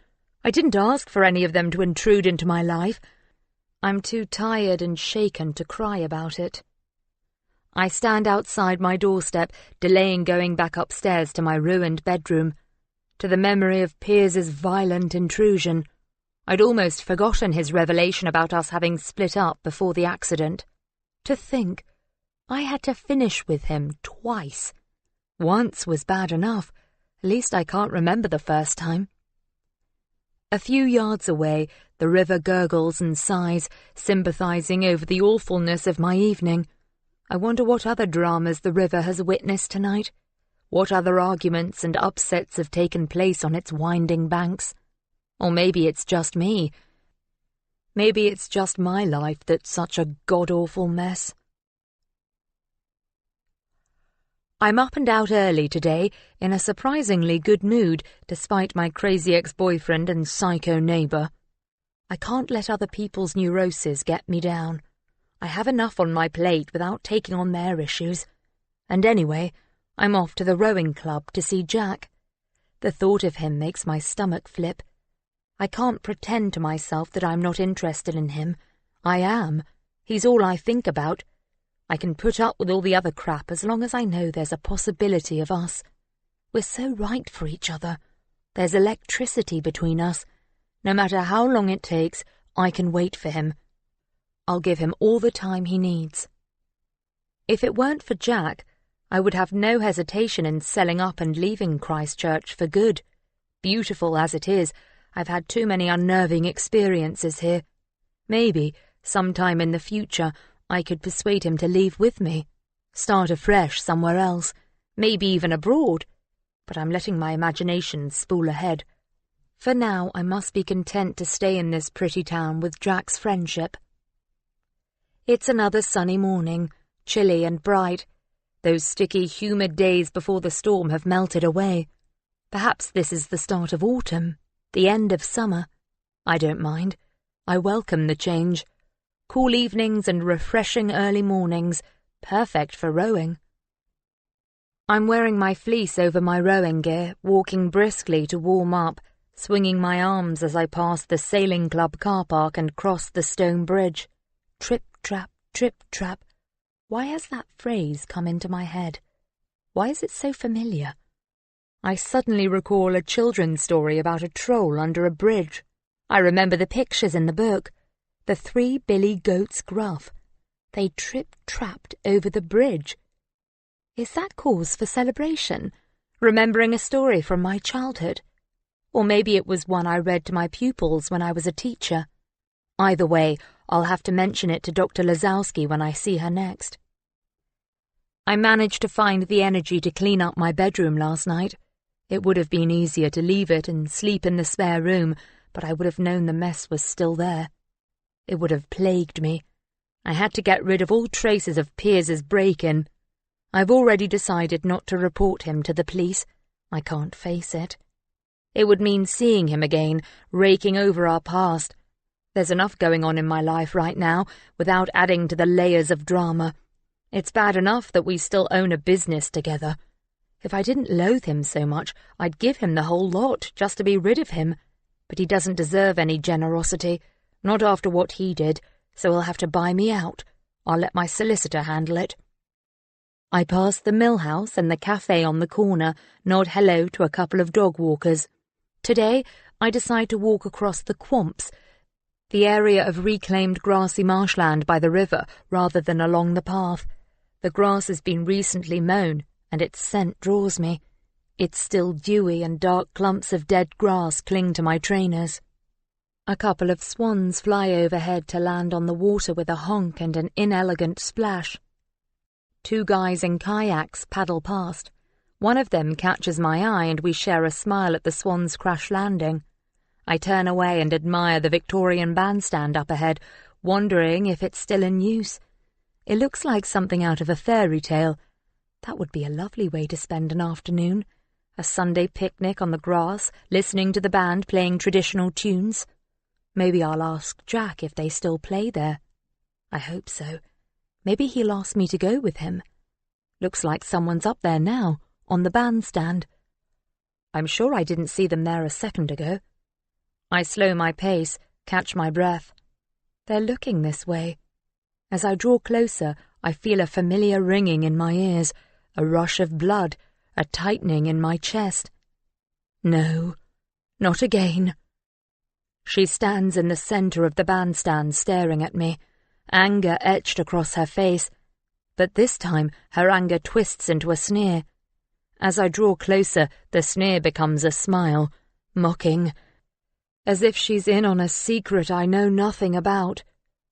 I didn't ask for any of them to intrude into my life. I'm too tired and shaken to cry about it. I stand outside my doorstep, delaying going back upstairs to my ruined bedroom, to the memory of Piers's violent intrusion. I'd almost forgotten his revelation about us having split up before the accident. To think, I had to finish with him twice. Once was bad enough. At least I can't remember the first time. A few yards away, the river gurgles and sighs, sympathizing over the awfulness of my evening. I wonder what other dramas the river has witnessed tonight. What other arguments and upsets have taken place on its winding banks? Or maybe it's just me. Maybe it's just my life that's such a god-awful mess. I'm up and out early today, in a surprisingly good mood, despite my crazy ex-boyfriend and psycho neighbour. I can't let other people's neuroses get me down. I have enough on my plate without taking on their issues. And anyway, I'm off to the rowing club to see Jack. The thought of him makes my stomach flip. I can't pretend to myself that I'm not interested in him. I am. He's all I think about. I can put up with all the other crap as long as I know there's a possibility of us. We're so right for each other. There's electricity between us. No matter how long it takes, I can wait for him. I'll give him all the time he needs. If it weren't for Jack, I would have no hesitation in selling up and leaving Christchurch for good. Beautiful as it is, I've had too many unnerving experiences here. Maybe, sometime in the future, I could persuade him to leave with me, start afresh somewhere else, maybe even abroad, but I'm letting my imagination spool ahead. For now, I must be content to stay in this pretty town with Jack's friendship. It's another sunny morning, chilly and bright. Those sticky, humid days before the storm have melted away. Perhaps this is the start of autumn, the end of summer. I don't mind. I welcome the change. Cool evenings and refreshing early mornings, perfect for rowing. I'm wearing my fleece over my rowing gear, walking briskly to warm up, swinging my arms as I pass the sailing club car park and cross the stone bridge. Trip-trap, trip-trap. Why has that phrase come into my head? Why is it so familiar? I suddenly recall a children's story about a troll under a bridge. I remember the pictures in the book. The 3 billy goats gruff. They trip-trapped over the bridge. Is that cause for celebration? Remembering a story from my childhood? Or maybe it was one I read to my pupils when I was a teacher. Either way, I'll have to mention it to Dr. Lazowski when I see her next. I managed to find the energy to clean up my bedroom last night. It would have been easier to leave it and sleep in the spare room, but I would have known the mess was still there. It would have plagued me. I had to get rid of all traces of Piers's break-in. I've already decided not to report him to the police. I can't face it. It would mean seeing him again, raking over our past. There's enough going on in my life right now, without adding to the layers of drama. It's bad enough that we still own a business together. If I didn't loathe him so much, I'd give him the whole lot just to be rid of him. But he doesn't deserve any generosity. Not after what he did, so he'll have to buy me out. I'll let my solicitor handle it. I pass the mill house and the cafe on the corner, nod hello to a couple of dog walkers. Today, I decide to walk across the Quamps, the area of reclaimed grassy marshland by the river, rather than along the path. The grass has been recently mown, and its scent draws me. It's still dewy, and dark clumps of dead grass cling to my trainers. A couple of swans fly overhead to land on the water with a honk and an inelegant splash. 2 guys in kayaks paddle past. One of them catches my eye and we share a smile at the swan's crash landing. I turn away and admire the Victorian bandstand up ahead, wondering if it's still in use. It looks like something out of a fairy tale. That would be a lovely way to spend an afternoon. A Sunday picnic on the grass, listening to the band playing traditional tunes. Maybe I'll ask Jack if they still play there. I hope so. Maybe he'll ask me to go with him. Looks like someone's up there now, on the bandstand. I'm sure I didn't see them there a second ago. I slow my pace, catch my breath. They're looking this way. As I draw closer, I feel a familiar ringing in my ears, a rush of blood, a tightening in my chest. No, not again. She stands in the centre of the bandstand staring at me, anger etched across her face, but this time her anger twists into a sneer. As I draw closer, the sneer becomes a smile, mocking, as if she's in on a secret I know nothing about.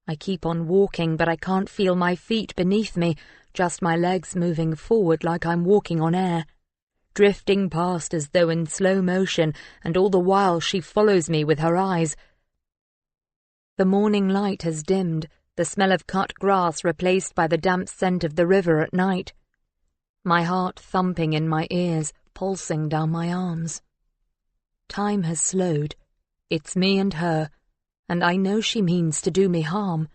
I keep on walking, but I can't feel my feet beneath me, just my legs moving forward like I'm walking on air. Drifting past as though in slow motion, and all the while she follows me with her eyes. The morning light has dimmed, the smell of cut grass replaced by the damp scent of the river at night. my heart thumping in my ears, pulsing down my arms. Time has slowed. It's me and her, and I know she means to do me harm.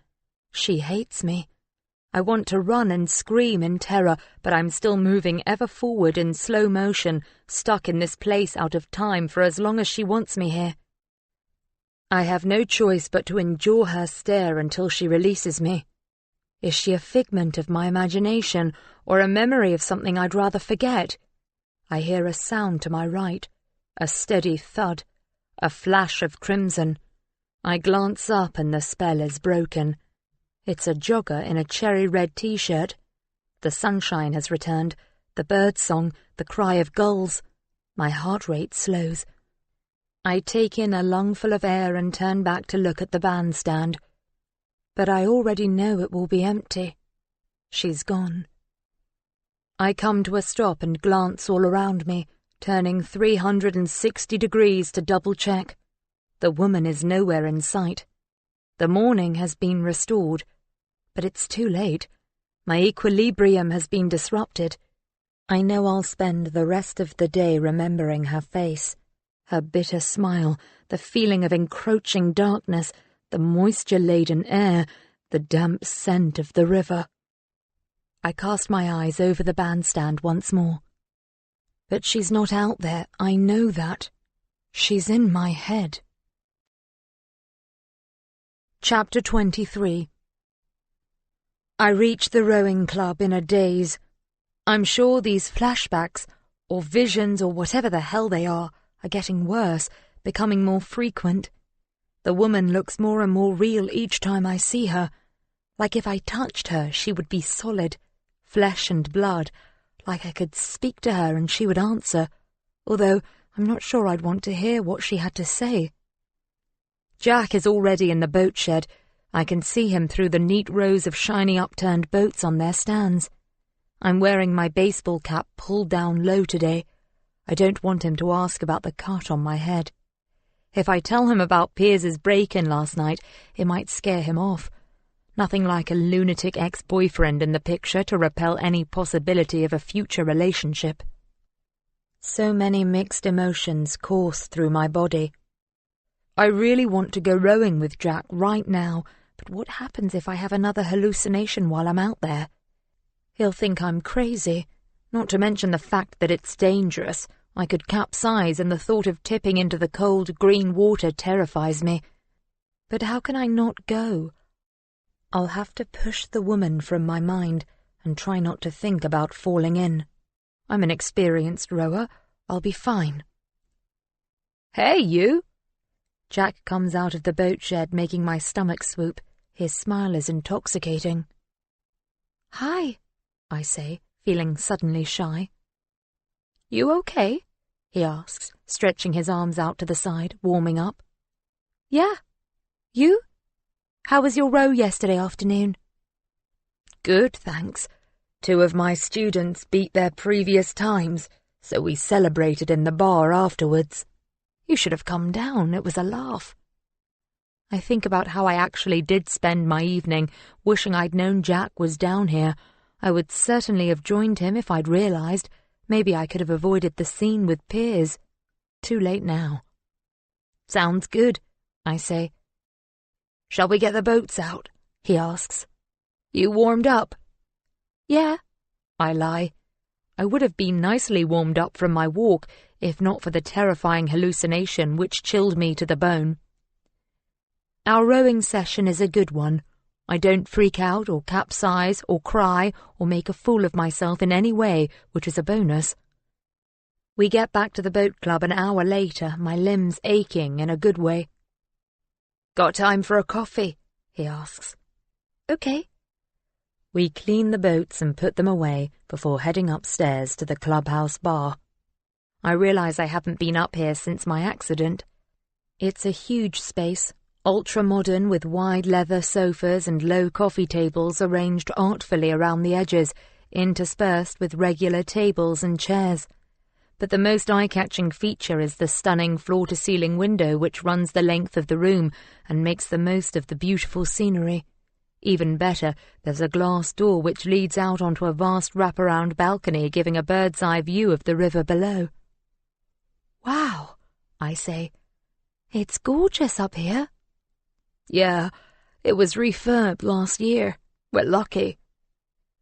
She hates me. I want to run and scream in terror, but I'm still moving ever forward in slow motion, stuck in this place out of time for as long as she wants me here. I have no choice but to endure her stare until she releases me. Is she a figment of my imagination, or a memory of something I'd rather forget? I hear a sound to my right, a steady thud, a flash of crimson. I glance up and the spell is broken. It's a jogger in a cherry-red t-shirt. The sunshine has returned, the birdsong, the cry of gulls. My heart rate slows. I take in a lungful of air and turn back to look at the bandstand. But I already know it will be empty. She's gone. I come to a stop and glance all around me, turning 360 degrees to double-check. The woman is nowhere in sight. The morning has been restored, but it's too late. My equilibrium has been disrupted. I know I'll spend the rest of the day remembering her face, her bitter smile, the feeling of encroaching darkness, the moisture-laden air, the damp scent of the river. I cast my eyes over the bandstand once more. But she's not out there, I know that. She's in my head. Chapter 23. I reach the rowing club in a daze. I'm sure these flashbacks, or visions, or whatever the hell they are getting worse, becoming more frequent. The woman looks more and more real each time I see her. Like if I touched her, she would be solid, flesh and blood, like I could speak to her and she would answer, although I'm not sure I'd want to hear what she had to say. Jack is already in the boat shed. I can see him through the neat rows of shiny upturned boats on their stands. I'm wearing my baseball cap pulled down low today. I don't want him to ask about the cut on my head. If I tell him about Piers's break-in last night, it might scare him off. Nothing like a lunatic ex-boyfriend in the picture to repel any possibility of a future relationship. So many mixed emotions course through my body. I really want to go rowing with Jack right now, but what happens if I have another hallucination while I'm out there? He'll think I'm crazy, not to mention the fact that it's dangerous. I could capsize, and the thought of tipping into the cold, green water terrifies me. But how can I not go? I'll have to push the woman from my mind and try not to think about falling in. I'm an experienced rower. I'll be fine. Hey, you! Jack comes out of the boat shed, making my stomach swoop. His smile is intoxicating. Hi, I say, feeling suddenly shy. You okay? He asks, stretching his arms out to the side, warming up. Yeah. You? How was your row yesterday afternoon? Good, thanks. 2 of my students beat their previous times, so we celebrated in the bar afterwards. You should have come down, it was a laugh. I think about how I actually did spend my evening, wishing I'd known Jack was down here. I would certainly have joined him if I'd realized. Maybe I could have avoided the scene with Piers. Too late now. Sounds good, I say. Shall we get the boats out? He asks. You warmed up? Yeah, I lie. I would have been nicely warmed up from my walk, if not for the terrifying hallucination which chilled me to the bone. Our rowing session is a good one. I don't freak out or capsize or cry or make a fool of myself in any way, which is a bonus. We get back to the boat club an hour later, my limbs aching in a good way. Got time for a coffee? He asks. Okay. We clean the boats and put them away before heading upstairs to the clubhouse bar. I realize I haven't been up here since my accident. It's a huge space, ultra-modern with wide leather sofas and low coffee tables arranged artfully around the edges, interspersed with regular tables and chairs. But the most eye-catching feature is the stunning floor-to-ceiling window which runs the length of the room and makes the most of the beautiful scenery. Even better, there's a glass door which leads out onto a vast wraparound balcony giving a bird's-eye view of the river below. Wow, I say. It's gorgeous up here. Yeah, it was refurbed last year. We're lucky.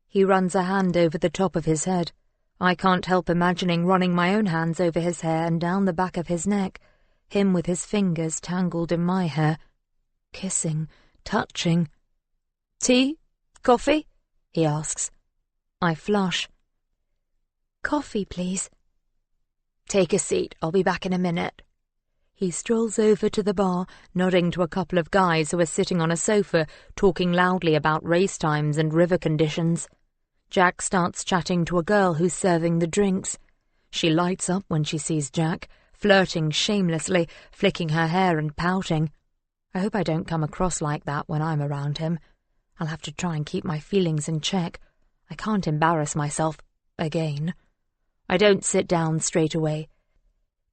He runs a hand over the top of his head. I can't help imagining running my own hands over his hair and down the back of his neck, him with his fingers tangled in my hair, kissing, touching. Tea? Coffee? He asks. I flush. Coffee, please. Take a seat. I'll be back in a minute. He strolls over to the bar, nodding to a couple of guys who are sitting on a sofa, talking loudly about race times and river conditions. Jack starts chatting to a girl who's serving the drinks. She lights up when she sees Jack, flirting shamelessly, flicking her hair and pouting. I hope I don't come across like that when I'm around him. I'll have to try and keep my feelings in check. I can't embarrass myself again. I don't sit down straight away.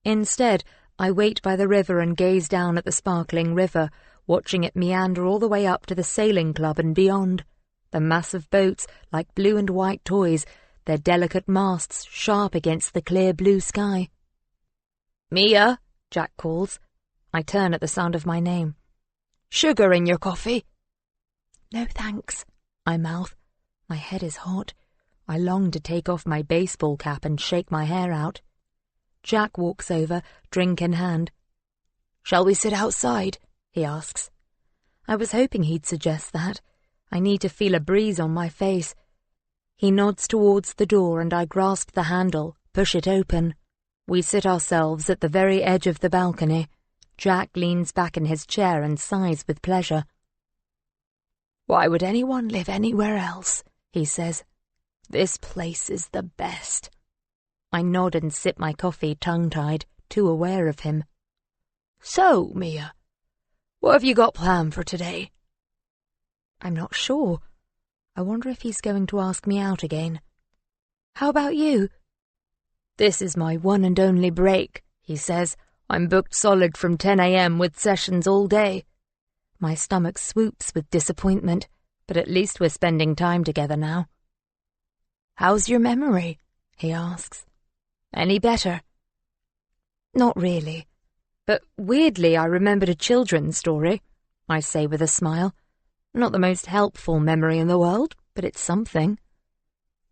Instead, I wait by the river and gaze down at the sparkling river, watching it meander all the way up to the sailing club and beyond. The massive boats, like blue and white toys, their delicate masts sharp against the clear blue sky. "Mia," Jack calls. I turn at the sound of my name. "Sugar in your coffee?" "No, thanks," I mouth. My head is hot. I long to take off my baseball cap and shake my hair out. Jack walks over, drink in hand. "Shall we sit outside?" he asks. I was hoping he'd suggest that. I need to feel a breeze on my face. He nods towards the door and I grasp the handle, push it open. We sit ourselves at the very edge of the balcony. Jack leans back in his chair and sighs with pleasure. "Why would anyone live anywhere else?" he says. "This place is the best." I nod and sip my coffee tongue-tied, too aware of him. "So, Mia, what have you got planned for today?" I'm not sure. I wonder if he's going to ask me out again. "How about you?" "This is my one and only break," he says. "I'm booked solid from 10 a.m. with sessions all day." My stomach swoops with disappointment, but at least we're spending time together now. "How's your memory?" he asks. "Any better?" "Not really. But weirdly I remembered a children's story," I say with a smile. "Not the most helpful memory in the world, but it's something."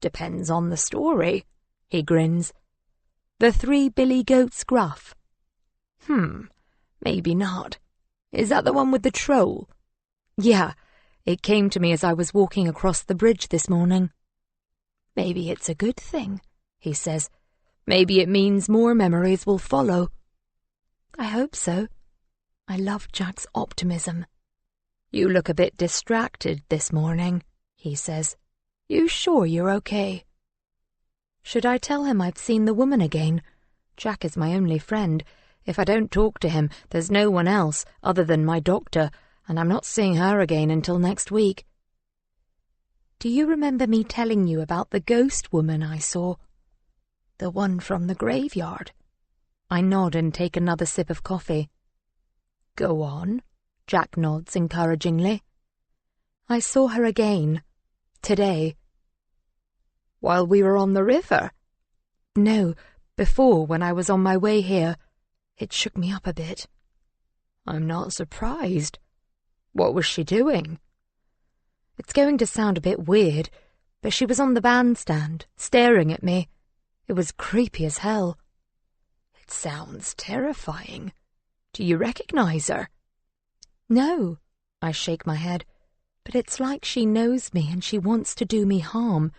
"Depends on the story," he grins. "The 3 Billy Goats Gruff." Maybe not. Is that the one with the troll?" "Yeah, it came to me as I was walking across the bridge this morning." "Maybe it's a good thing," he says. "Maybe it means more memories will follow." I hope so. I love Jack's optimism. "You look a bit distracted this morning," he says. "You sure you're okay?" Should I tell him I've seen the woman again? Jack is my only friend. If I don't talk to him, there's no one else other than my doctor, and I'm not seeing her again until next week. "Do you remember me telling you about the ghost woman I saw?" "The one from the graveyard?" I nod and take another sip of coffee. "Go on," Jack nods encouragingly. "I saw her again. Today." "While we were on the river?" "No, before, when I was on my way here. It shook me up a bit." "I'm not surprised. What was she doing?" It's going to sound a bit weird, but she was on the bandstand, staring at me. It was creepy as hell. "It sounds terrifying. Do you recognize her?" "No," I shake my head, "but it's like she knows me and she wants to do me harm.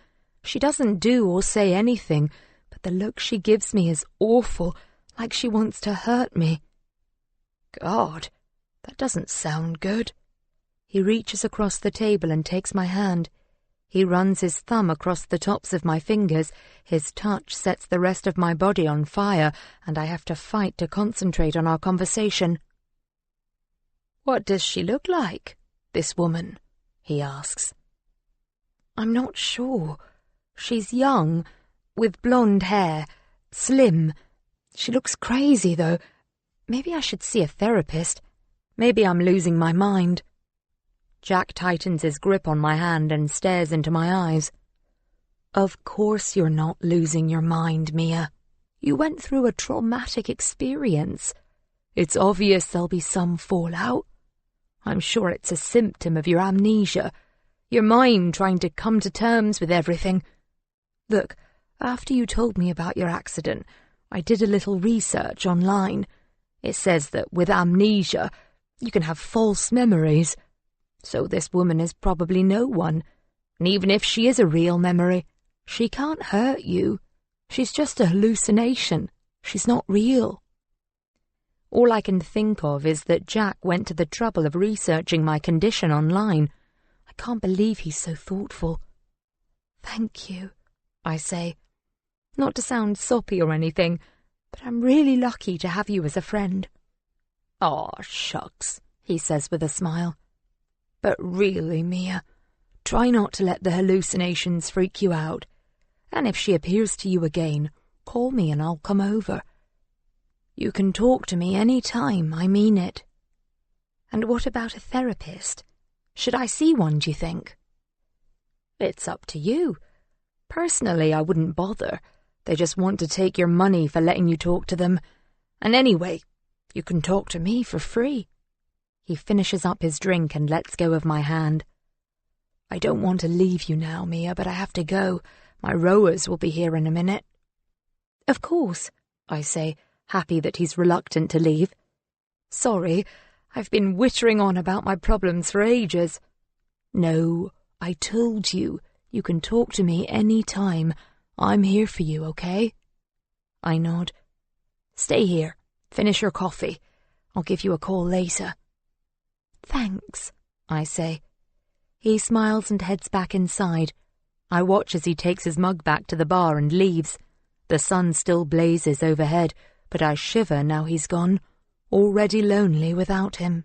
She doesn't do or say anything, but the look she gives me is awful, like she wants to hurt me." "God, that doesn't sound good." He reaches across the table and takes my hand. He runs his thumb across the tops of my fingers. His touch sets the rest of my body on fire, and I have to fight to concentrate on our conversation. "What does she look like, this woman?" he asks. "I'm not sure. She's young, with blonde hair, slim. She looks crazy, though. Maybe I should see a therapist. Maybe I'm losing my mind." Jack tightens his grip on my hand and stares into my eyes. Of course you're not losing your mind, Mia. You went through a traumatic experience. It's obvious there'll be some fallout. I'm sure it's a symptom of your amnesia, your mind trying to come to terms with everything. Look, after you told me about your accident, I did a little research online. It says that with amnesia, you can have false memories. So this woman is probably no one. And even if she is a real memory, she can't hurt you. She's just a hallucination. She's not real. All I can think of is that Jack went to the trouble of researching my condition online. I can't believe he's so thoughtful. Thank you, I say. Not to sound soppy or anything, but I'm really lucky to have you as a friend. Aw, shucks, he says with a smile. But really, Mia, try not to let the hallucinations freak you out. And if she appears to you again, call me and I'll come over. You can talk to me any time, I mean it. And what about a therapist? Should I see one, do you think? It's up to you. Personally, I wouldn't bother. They just want to take your money for letting you talk to them. And anyway, you can talk to me for free. He finishes up his drink and lets go of my hand. I don't want to leave you now, Mia, but I have to go. My rowers will be here in a minute. Of course, I say, happy that he's reluctant to leave. Sorry, I've been wittering on about my problems for ages. No, I told you. You can talk to me any time. I'm here for you, okay? I nod. Stay here. Finish your coffee. I'll give you a call later. Thanks, I say. He smiles and heads back inside. I watch as he takes his mug back to the bar and leaves. The sun still blazes overhead, but I shiver now he's gone, already lonely without him.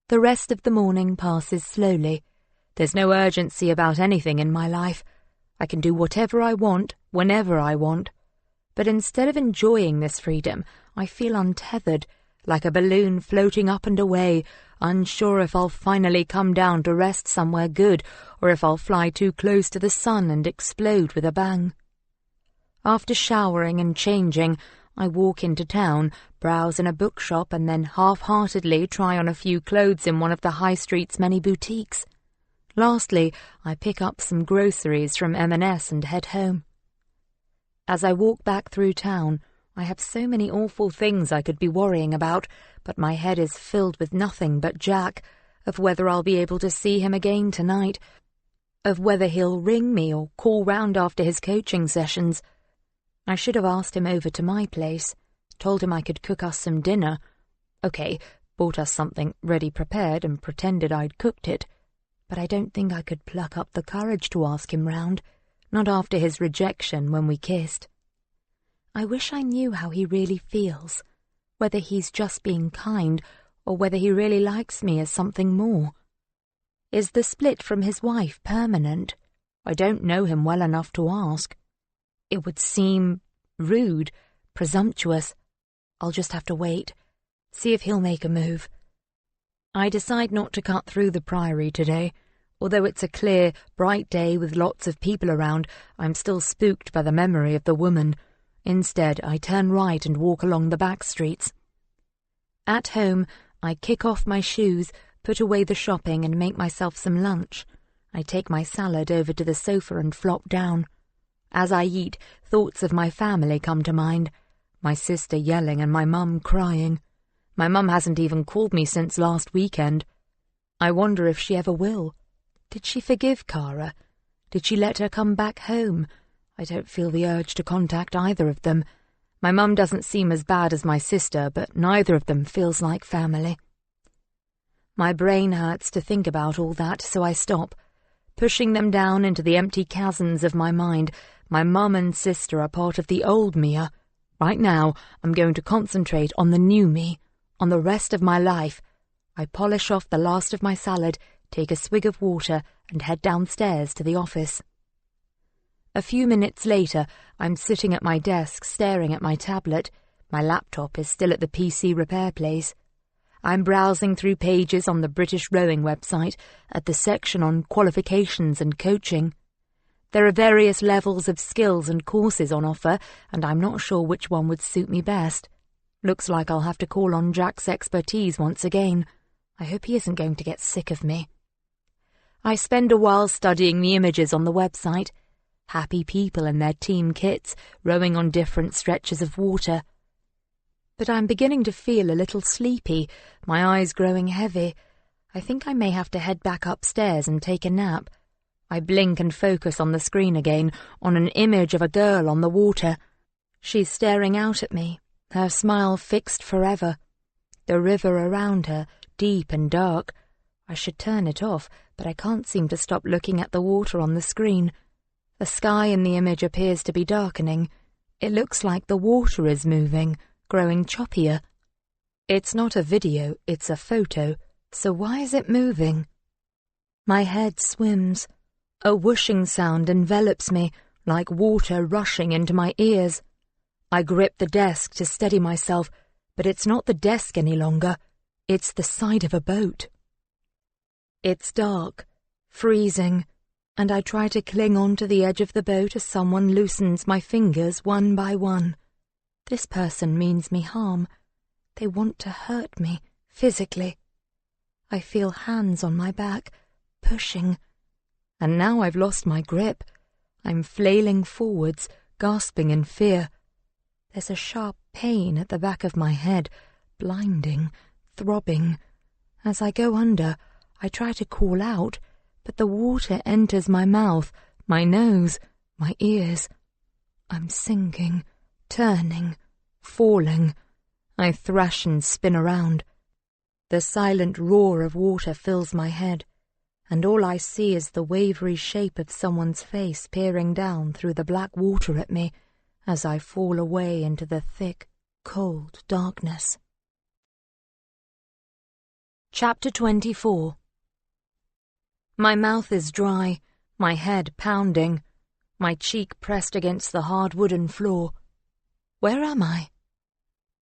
The rest of the morning passes slowly. There's no urgency about anything in my life. I can do whatever I want, whenever I want. But instead of enjoying this freedom, I feel untethered, like a balloon floating up and away, unsure if I'll finally come down to rest somewhere good, or if I'll fly too close to the sun and explode with a bang. After showering and changing, I walk into town, browse in a bookshop, and then half-heartedly try on a few clothes in one of the high street's many boutiques. Lastly, I pick up some groceries from M&S and head home. As I walk back through town, I have so many awful things I could be worrying about, but my head is filled with nothing but Jack, of whether I'll be able to see him again tonight, of whether he'll ring me or call round after his coaching sessions. I should have asked him over to my place, told him I could cook us some dinner. Okay, bought us something ready prepared and pretended I'd cooked it. But I don't think I could pluck up the courage to ask him round, not after his rejection when we kissed. I wish I knew how he really feels, whether he's just being kind or whether he really likes me as something more. Is the split from his wife permanent? I don't know him well enough to ask. It would seem rude, presumptuous. I'll just have to wait, see if he'll make a move. I decide not to cut through the Priory today. Although it's a clear, bright day with lots of people around, I'm still spooked by the memory of the woman. Instead, I turn right and walk along the back streets. At home, I kick off my shoes, put away the shopping and make myself some lunch. I take my salad over to the sofa and flop down. As I eat, thoughts of my family come to mind. My sister yelling and my mum crying. My mum hasn't even called me since last weekend. I wonder if she ever will. Did she forgive Cara? Did she let her come back home? I don't feel the urge to contact either of them. My mum doesn't seem as bad as my sister, but neither of them feels like family. My brain hurts to think about all that, so I stop. Pushing them down into the empty chasms of my mind, my mum and sister are part of the old Mia. Right now, I'm going to concentrate on the new me, on the rest of my life. I polish off the last of my salad, take a swig of water, and head downstairs to the office. A few minutes later, I'm sitting at my desk staring at my tablet. My laptop is still at the PC repair place. I'm browsing through pages on the British Rowing website at the section on qualifications and coaching. There are various levels of skills and courses on offer, and I'm not sure which one would suit me best. Looks like I'll have to call on Jack's expertise once again. I hope he isn't going to get sick of me. I spend a while studying the images on the website. Happy people in their team kits, rowing on different stretches of water. But I'm beginning to feel a little sleepy, my eyes growing heavy. I think I may have to head back upstairs and take a nap. I blink and focus on the screen again, on an image of a girl on the water. She's staring out at me, her smile fixed forever. The river around her, deep and dark. I should turn it off, but I can't seem to stop looking at the water on the screen. The sky in the image appears to be darkening. It looks like the water is moving, growing choppier. It's not a video, it's a photo, so why is it moving? My head swims. A whooshing sound envelops me, like water rushing into my ears. I grip the desk to steady myself, but it's not the desk any longer. It's the side of a boat. It's dark, freezing, and I try to cling on to the edge of the boat as someone loosens my fingers one by one. This person means me harm. They want to hurt me, physically. I feel hands on my back, pushing. And now I've lost my grip. I'm flailing forwards, gasping in fear. There's a sharp pain at the back of my head, blinding, throbbing. As I go under, I try to call out, but the water enters my mouth, my nose, my ears. I'm sinking, turning, falling. I thrash and spin around. The silent roar of water fills my head, and all I see is the wavery shape of someone's face peering down through the black water at me as I fall away into the thick, cold darkness. Chapter 24. My mouth is dry, my head pounding, my cheek pressed against the hard wooden floor. Where am I?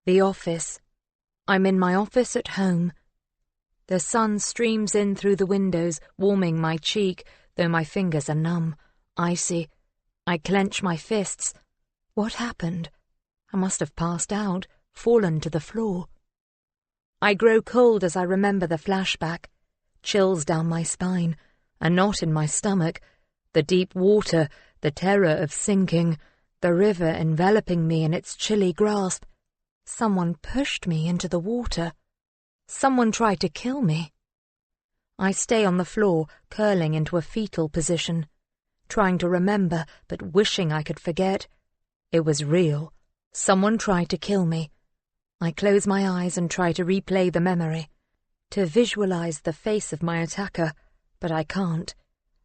The office. I'm in my office at home. The sun streams in through the windows, warming my cheek, though my fingers are numb, icy. I clench my fists. What happened? I must have passed out, fallen to the floor. I grow cold as I remember the flashback. Chills down my spine, a knot in my stomach, the deep water, the terror of sinking, the river enveloping me in its chilly grasp. Someone pushed me into the water. Someone tried to kill me. I stay on the floor, curling into a fetal position, trying to remember but wishing I could forget. It was real. Someone tried to kill me. I close my eyes and try to replay the memory, to visualize the face of my attacker, but I can't.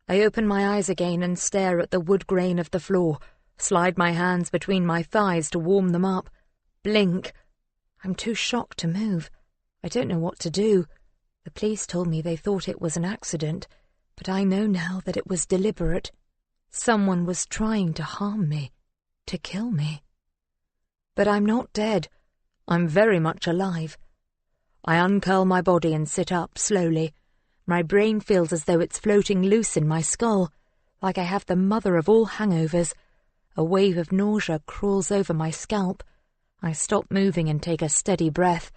I open my eyes again and stare at the wood grain of the floor, slide my hands between my thighs to warm them up, blink. I'm too shocked to move. I don't know what to do. The police told me they thought it was an accident, but I know now that it was deliberate. Someone was trying to harm me, to kill me. But I'm not dead. I'm very much alive. I uncurl my body and sit up slowly. My brain feels as though it's floating loose in my skull, like I have the mother of all hangovers. A wave of nausea crawls over my scalp. I stop moving and take a steady breath.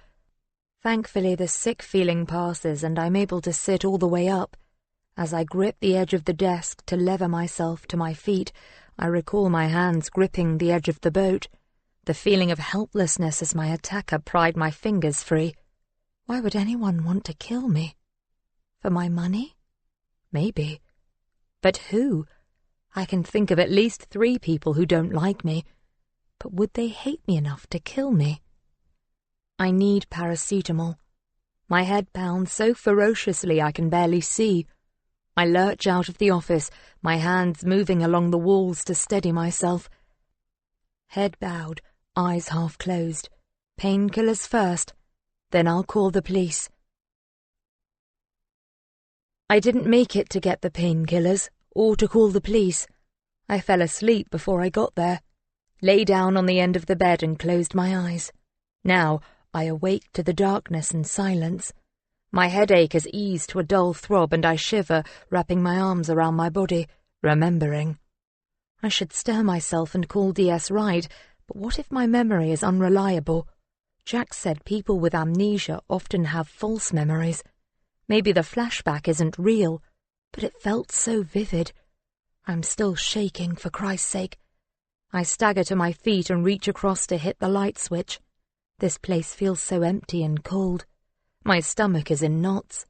Thankfully, the sick feeling passes and I'm able to sit all the way up. As I grip the edge of the desk to lever myself to my feet, I recall my hands gripping the edge of the boat, the feeling of helplessness as my attacker pried my fingers free. Why would anyone want to kill me? For my money? Maybe. But who? I can think of at least 3 people who don't like me. But would they hate me enough to kill me? I need paracetamol. My head pounds so ferociously I can barely see. I lurch out of the office, my hands moving along the walls to steady myself. Head bowed, eyes half closed. Painkillers first, then I'll call the police. I didn't make it to get the painkillers, or to call the police. I fell asleep before I got there, lay down on the end of the bed and closed my eyes. Now, I awake to the darkness and silence. My headache has eased to a dull throb and I shiver, wrapping my arms around my body, remembering. I should stir myself and call DS Ride, but what if my memory is unreliable? Jack said people with amnesia often have false memories. Maybe the flashback isn't real, but it felt so vivid. I'm still shaking, for Christ's sake. I stagger to my feet and reach across to hit the light switch. This place feels so empty and cold. My stomach is in knots.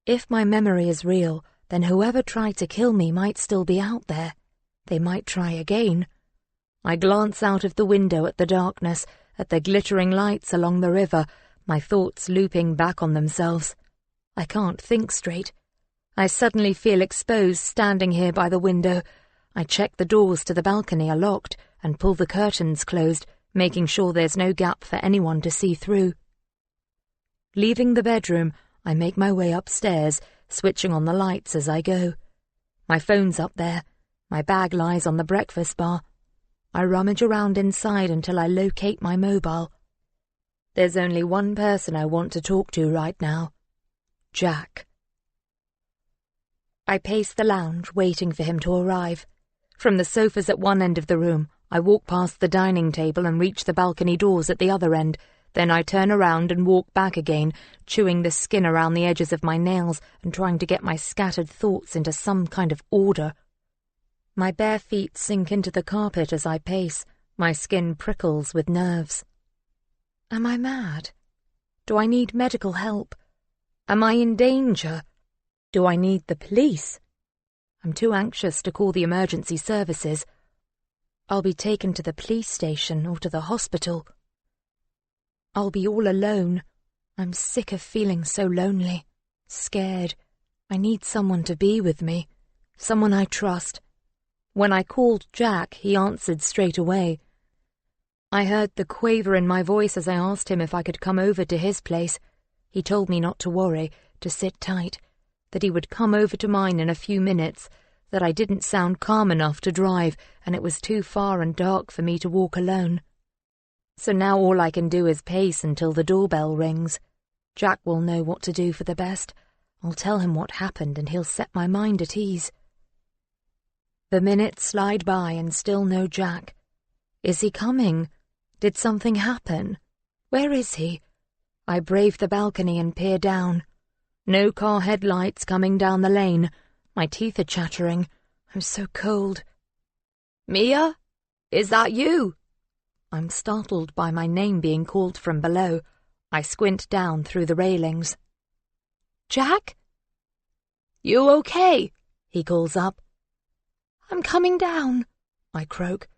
If my memory is real, then whoever tried to kill me might still be out there. They might try again. I glance out of the window at the darkness, at the glittering lights along the river, my thoughts looping back on themselves. I can't think straight. I suddenly feel exposed standing here by the window. I check the doors to the balcony are locked and pull the curtains closed, making sure there's no gap for anyone to see through. Leaving the bedroom, I make my way upstairs, switching on the lights as I go. My phone's up there. My bag lies on the breakfast bar. I rummage around inside until I locate my mobile. There's only one person I want to talk to right now. Jack. I pace the lounge, waiting for him to arrive. From the sofas at one end of the room, I walk past the dining table and reach the balcony doors at the other end. Then I turn around and walk back again, chewing the skin around the edges of my nails and trying to get my scattered thoughts into some kind of order. My bare feet sink into the carpet as I pace. My skin prickles with nerves. Am I mad? Do I need medical help? Am I in danger? Do I need the police? I'm too anxious to call the emergency services. I'll be taken to the police station or to the hospital. I'll be all alone. I'm sick of feeling so lonely, scared. I need someone to be with me, someone I trust. When I called Jack, he answered straight away. I heard the quaver in my voice as I asked him if I could come over to his place. He told me not to worry, to sit tight, that he would come over to mine in a few minutes, that I didn't sound calm enough to drive, and it was too far and dark for me to walk alone. So now all I can do is pace until the doorbell rings. Jack will know what to do for the best. I'll tell him what happened and he'll set my mind at ease. The minutes slide by and still no Jack. Is he coming? Did something happen? Where is he? I brave the balcony and peer down. No car headlights coming down the lane. My teeth are chattering. I'm so cold. Mia? Is that you? I'm startled by my name being called from below. I squint down through the railings. Jack? You okay? He calls up. I'm coming down, I croak.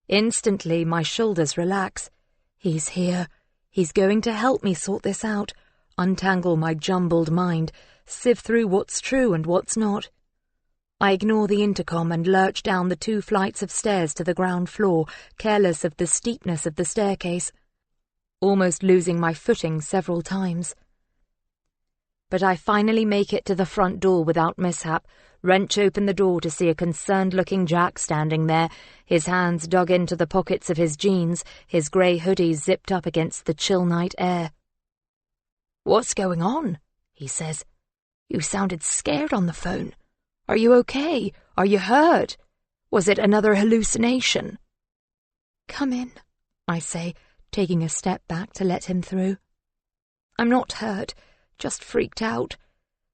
Instantly, my shoulders relax. He's here. He's going to help me sort this out, untangle my jumbled mind, sift through what's true and what's not. I ignore the intercom and lurch down the 2 flights of stairs to the ground floor, careless of the steepness of the staircase, almost losing my footing several times. But I finally make it to the front door without mishap, wrench open the door to see a concerned-looking Jack standing there, his hands dug into the pockets of his jeans, his grey hoodie zipped up against the chill night air. "What's going on?" he says. "You sounded scared on the phone. Are you okay? Are you hurt? Was it another hallucination?" "Come in," I say, taking a step back to let him through. "I'm not hurt, just freaked out.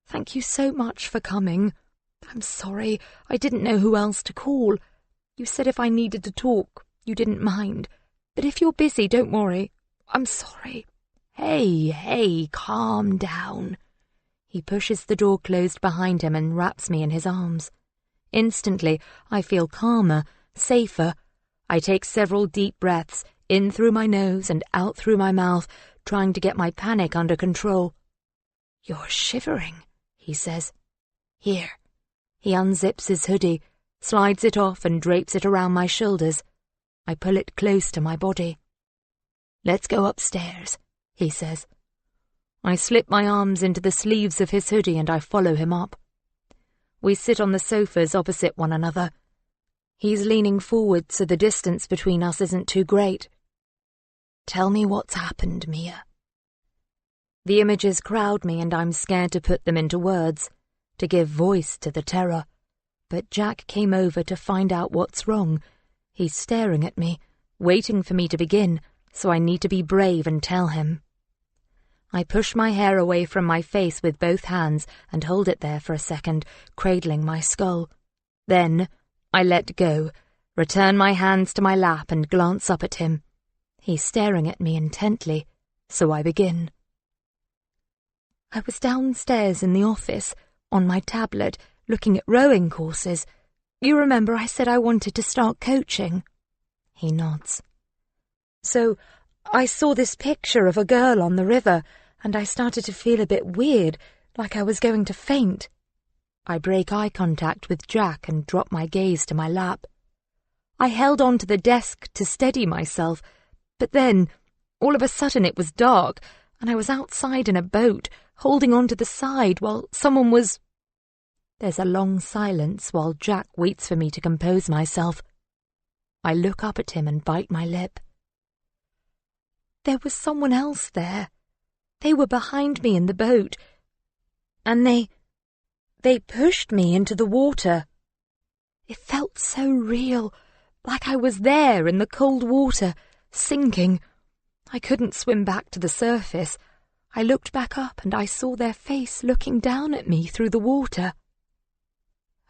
Thank you so much for coming. I'm sorry, I didn't know who else to call. You said if I needed to talk, you didn't mind. But if you're busy, don't worry. I'm sorry." Hey, calm down." He pushes the door closed behind him and wraps me in his arms. Instantly, I feel calmer, safer. I take several deep breaths, in through my nose and out through my mouth, trying to get my panic under control. "You're shivering," he says. "Here." He unzips his hoodie, slides it off and drapes it around my shoulders. I pull it close to my body. "Let's go upstairs," he says. I slip my arms into the sleeves of his hoodie and I follow him up. We sit on the sofas opposite one another. He's leaning forward so the distance between us isn't too great. "Tell me what's happened, Mia," The images crowd me and I'm scared to put them into words, to give voice to the terror. But Jack came over to find out what's wrong. He's staring at me, waiting for me to begin, so I need to be brave and tell him. I push my hair away from my face with both hands and hold it there for a second, cradling my skull. Then I let go, return my hands to my lap and glance up at him. He's staring at me intently, so I begin. I was downstairs in the office, on my tablet, looking at rowing courses. You remember I said I wanted to start coaching? He nods. So I saw this picture of a girl on the river, and I started to feel a bit weird, like I was going to faint. I break eye contact with Jack and drop my gaze to my lap. I held on to the desk to steady myself, but then, all of a sudden it was dark, and I was outside in a boat, holding on to the side while someone was... There's a long silence while Jack waits for me to compose myself. I look up at him and bite my lip. There was someone else there. They were behind me in the boat, and they pushed me into the water. It felt so real, like I was there in the cold water, sinking. I couldn't swim back to the surface. I looked back up and I saw their face looking down at me through the water.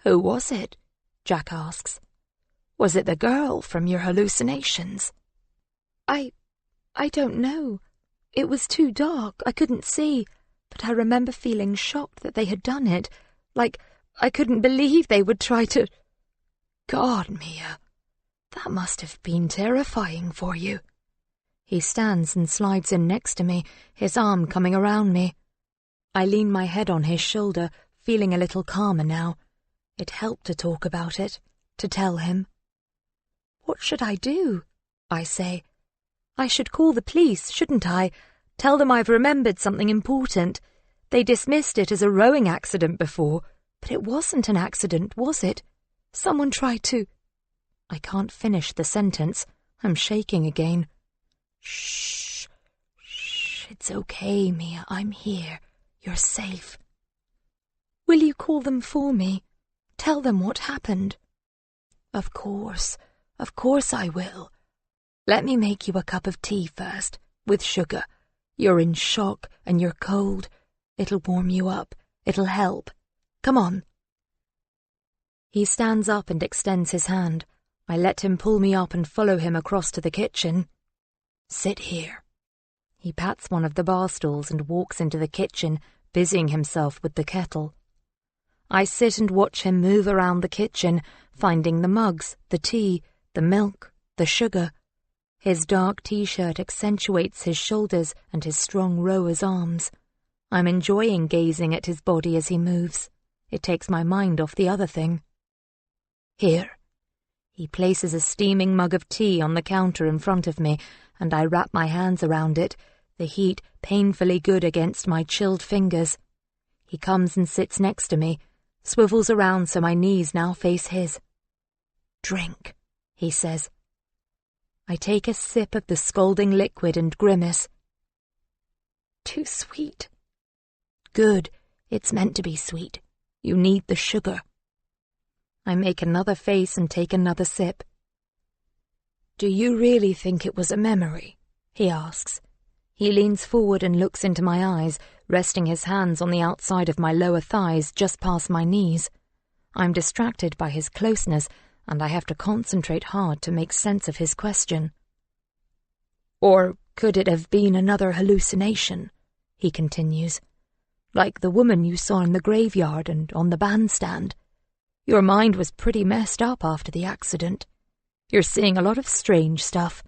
Who was it? Jack asks. Was it the girl from your hallucinations? I don't know. It was too dark, I couldn't see, but I remember feeling shocked that they had done it, like I couldn't believe they would try to... God, Mia, that must have been terrifying for you. He stands and slides in next to me, his arm coming around me. I lean my head on his shoulder, feeling a little calmer now. It helped to talk about it, to tell him. What should I do? I say. I should call the police, shouldn't I? Tell them I've remembered something important. They dismissed it as a rowing accident before, but it wasn't an accident, was it? Someone tried to... I can't finish the sentence. I'm shaking again. Shh. Shh. It's okay, Mia. I'm here. You're safe. Will you call them for me? Tell them what happened. Of course I will. Let me make you a cup of tea first, with sugar. You're in shock and you're cold. It'll warm you up. It'll help. Come on. He stands up and extends his hand. I let him pull me up and follow him across to the kitchen. Sit here. He pats one of the bar stools and walks into the kitchen, busying himself with the kettle. I sit and watch him move around the kitchen, finding the mugs, the tea, the milk, the sugar. His dark t-shirt accentuates his shoulders and his strong rower's arms. I'm enjoying gazing at his body as he moves. It takes my mind off the other thing. Here. He places a steaming mug of tea on the counter in front of me, and I wrap my hands around it, the heat painfully good against my chilled fingers. He comes and sits next to me, swivels around so my knees now face his. Drink, he says. I take a sip of the scalding liquid and grimace. Too sweet. Good, it's meant to be sweet. You need the sugar. I make another face and take another sip. Do you really think it was a memory? He asks. He leans forward and looks into my eyes, resting his hands on the outside of my lower thighs just past my knees. I'm distracted by his closeness, and I have to concentrate hard to make sense of his question. Or could it have been another hallucination? He continues. Like the woman you saw in the graveyard and on the bandstand. Your mind was pretty messed up after the accident. You're seeing a lot of strange stuff.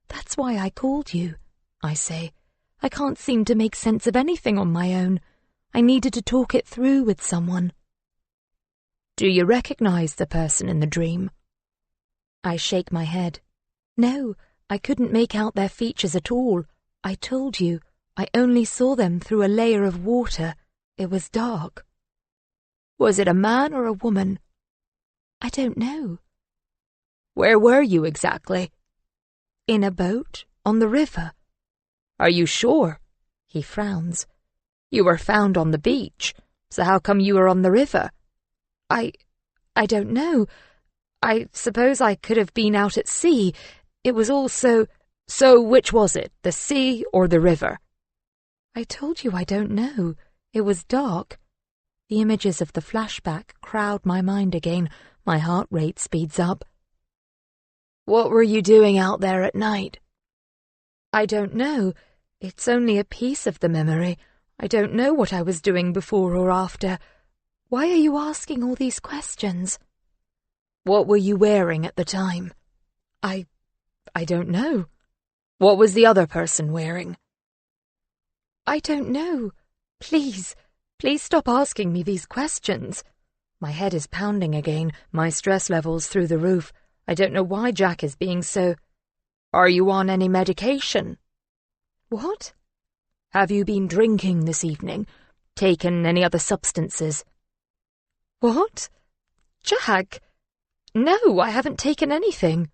That's why I called you, I say. I can't seem to make sense of anything on my own. I needed to talk it through with someone. Do you recognize the person in the dream? I shake my head. No, I couldn't make out their features at all. I told you, I only saw them through a layer of water. It was dark. Was it a man or a woman? I don't know. Where were you exactly? In a boat, on the river. Are you sure? He frowns. You were found on the beach, so how come you were on the river? I don't know. I suppose I could have been out at sea. It was all so... So which was it, the sea or the river? I told you I don't know. It was dark. The images of the flashback crowd my mind again. My heart rate speeds up. What were you doing out there at night? I don't know. It's only a piece of the memory. I don't know what I was doing before or after. Why are you asking all these questions? What were you wearing at the time? I don't know. What was the other person wearing? I don't know. Please stop asking me these questions. My head is pounding again, my stress levels through the roof. I don't know why Jack is being so... Are you on any medication? What? Have you been drinking this evening? Taken any other substances? What? Jack? No, I haven't taken anything.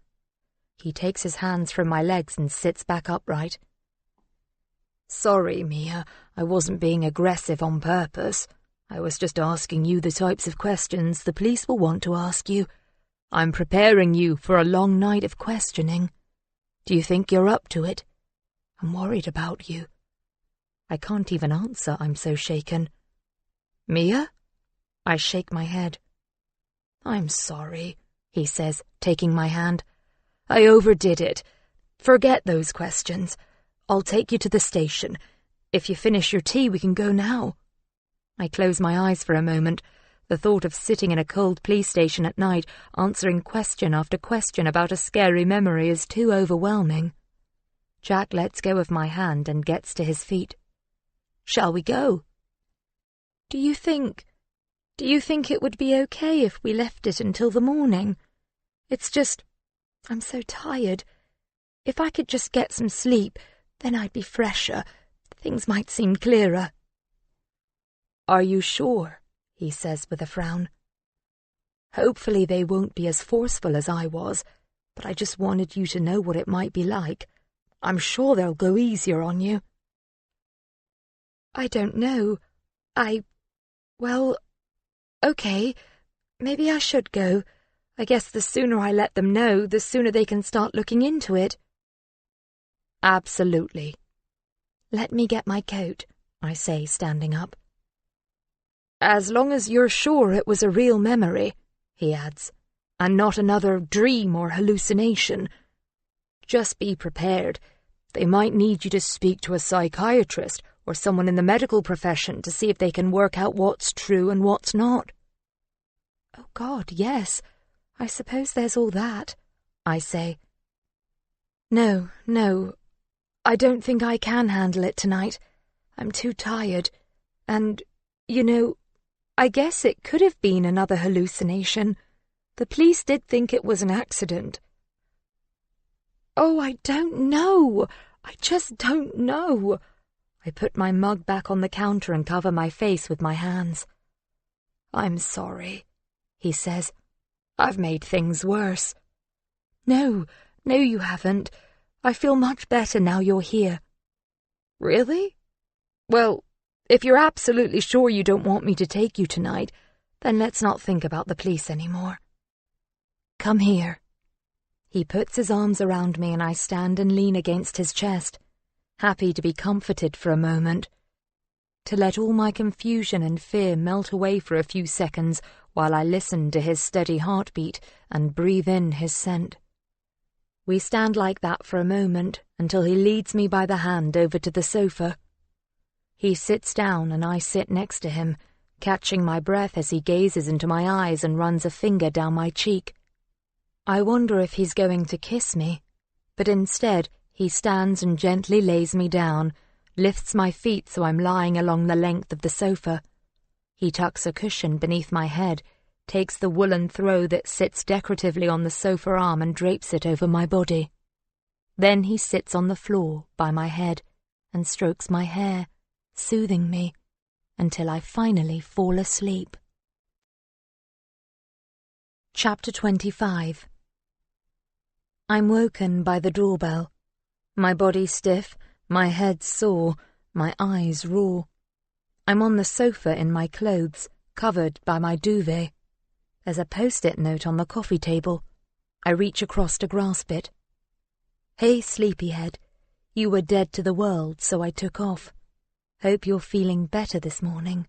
He takes his hands from my legs and sits back upright. Sorry, Mia, I wasn't being aggressive on purpose. I was just asking you the types of questions the police will want to ask you. I'm preparing you for a long night of questioning. Do you think you're up to it? I'm worried about you. I can't even answer, I'm so shaken. Mia? I shake my head. I'm sorry, he says, taking my hand. I overdid it. Forget those questions. I'll take you to the station. If you finish your tea, we can go now. I close my eyes for a moment. The thought of sitting in a cold police station at night, answering question after question about a scary memory is too overwhelming. Jack lets go of my hand and gets to his feet. Shall we go? Do you think it would be okay if we left it until the morning? It's just... I'm so tired. If I could just get some sleep, then I'd be fresher. Things might seem clearer. Are you sure? He says with a frown. Hopefully they won't be as forceful as I was, but I just wanted you to know what it might be like. I'm sure they'll go easier on you. I don't know. Well, okay, maybe I should go. I guess the sooner I let them know, the sooner they can start looking into it. Absolutely. Let me get my coat, I say, standing up. As long as you're sure it was a real memory, he adds, and not another dream or hallucination. Just be prepared. They might need you to speak to a psychiatrist or someone in the medical profession to see if they can work out what's true and what's not. Oh, God, yes. I suppose there's all that, I say. No, I don't think I can handle it tonight. I'm too tired. And, I guess it could have been another hallucination. The police did think it was an accident. Oh, I don't know. I just don't know. I put my mug back on the counter and cover my face with my hands. I'm sorry, he says. I've made things worse. No, you haven't. I feel much better now you're here. Really? Well, if you're absolutely sure you don't want me to take you tonight, then let's not think about the police anymore. Come here. He puts his arms around me and I stand and lean against his chest, happy to be comforted for a moment, to let all my confusion and fear melt away for a few seconds while I listen to his steady heartbeat and breathe in his scent. We stand like that for a moment until he leads me by the hand over to the sofa. He sits down and I sit next to him, catching my breath as he gazes into my eyes and runs a finger down my cheek. I wonder if he's going to kiss me, but instead he stands and gently lays me down, lifts my feet so I'm lying along the length of the sofa. He tucks a cushion beneath my head, takes the woolen throw that sits decoratively on the sofa arm and drapes it over my body. Then he sits on the floor by my head and strokes my hair, soothing me, until I finally fall asleep. Chapter 25. I'm woken by the doorbell. My body stiff, my head sore, My eyes raw. I'm on the sofa in my clothes, covered by my duvet. There's a post-it note on the coffee table. I reach across to grasp it. Hey, sleepyhead. You were dead to the world, so I took off. Hope you're feeling better this morning.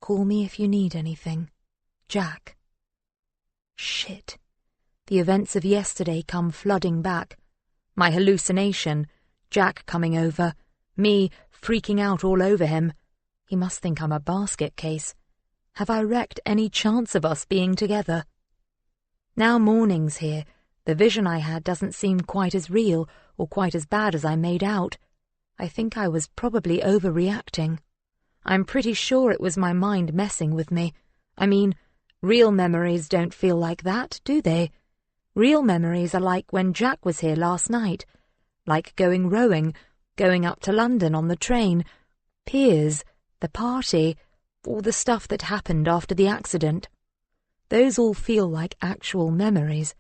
Call me if you need anything. Jack. Shit. The events of yesterday come flooding back. My hallucination, Jack coming over, me freaking out all over him. He must think I'm a basket case. Have I wrecked any chance of us being together? Now morning's here, the vision I had doesn't seem quite as real or quite as bad as I made out. I think I was probably overreacting. I'm pretty sure it was my mind messing with me. I mean, real memories don't feel like that, do they? Real memories are like when Jack was here last night, like going rowing, going up to London on the train, Piers, the party, all the stuff that happened after the accident. Those all feel like actual memories.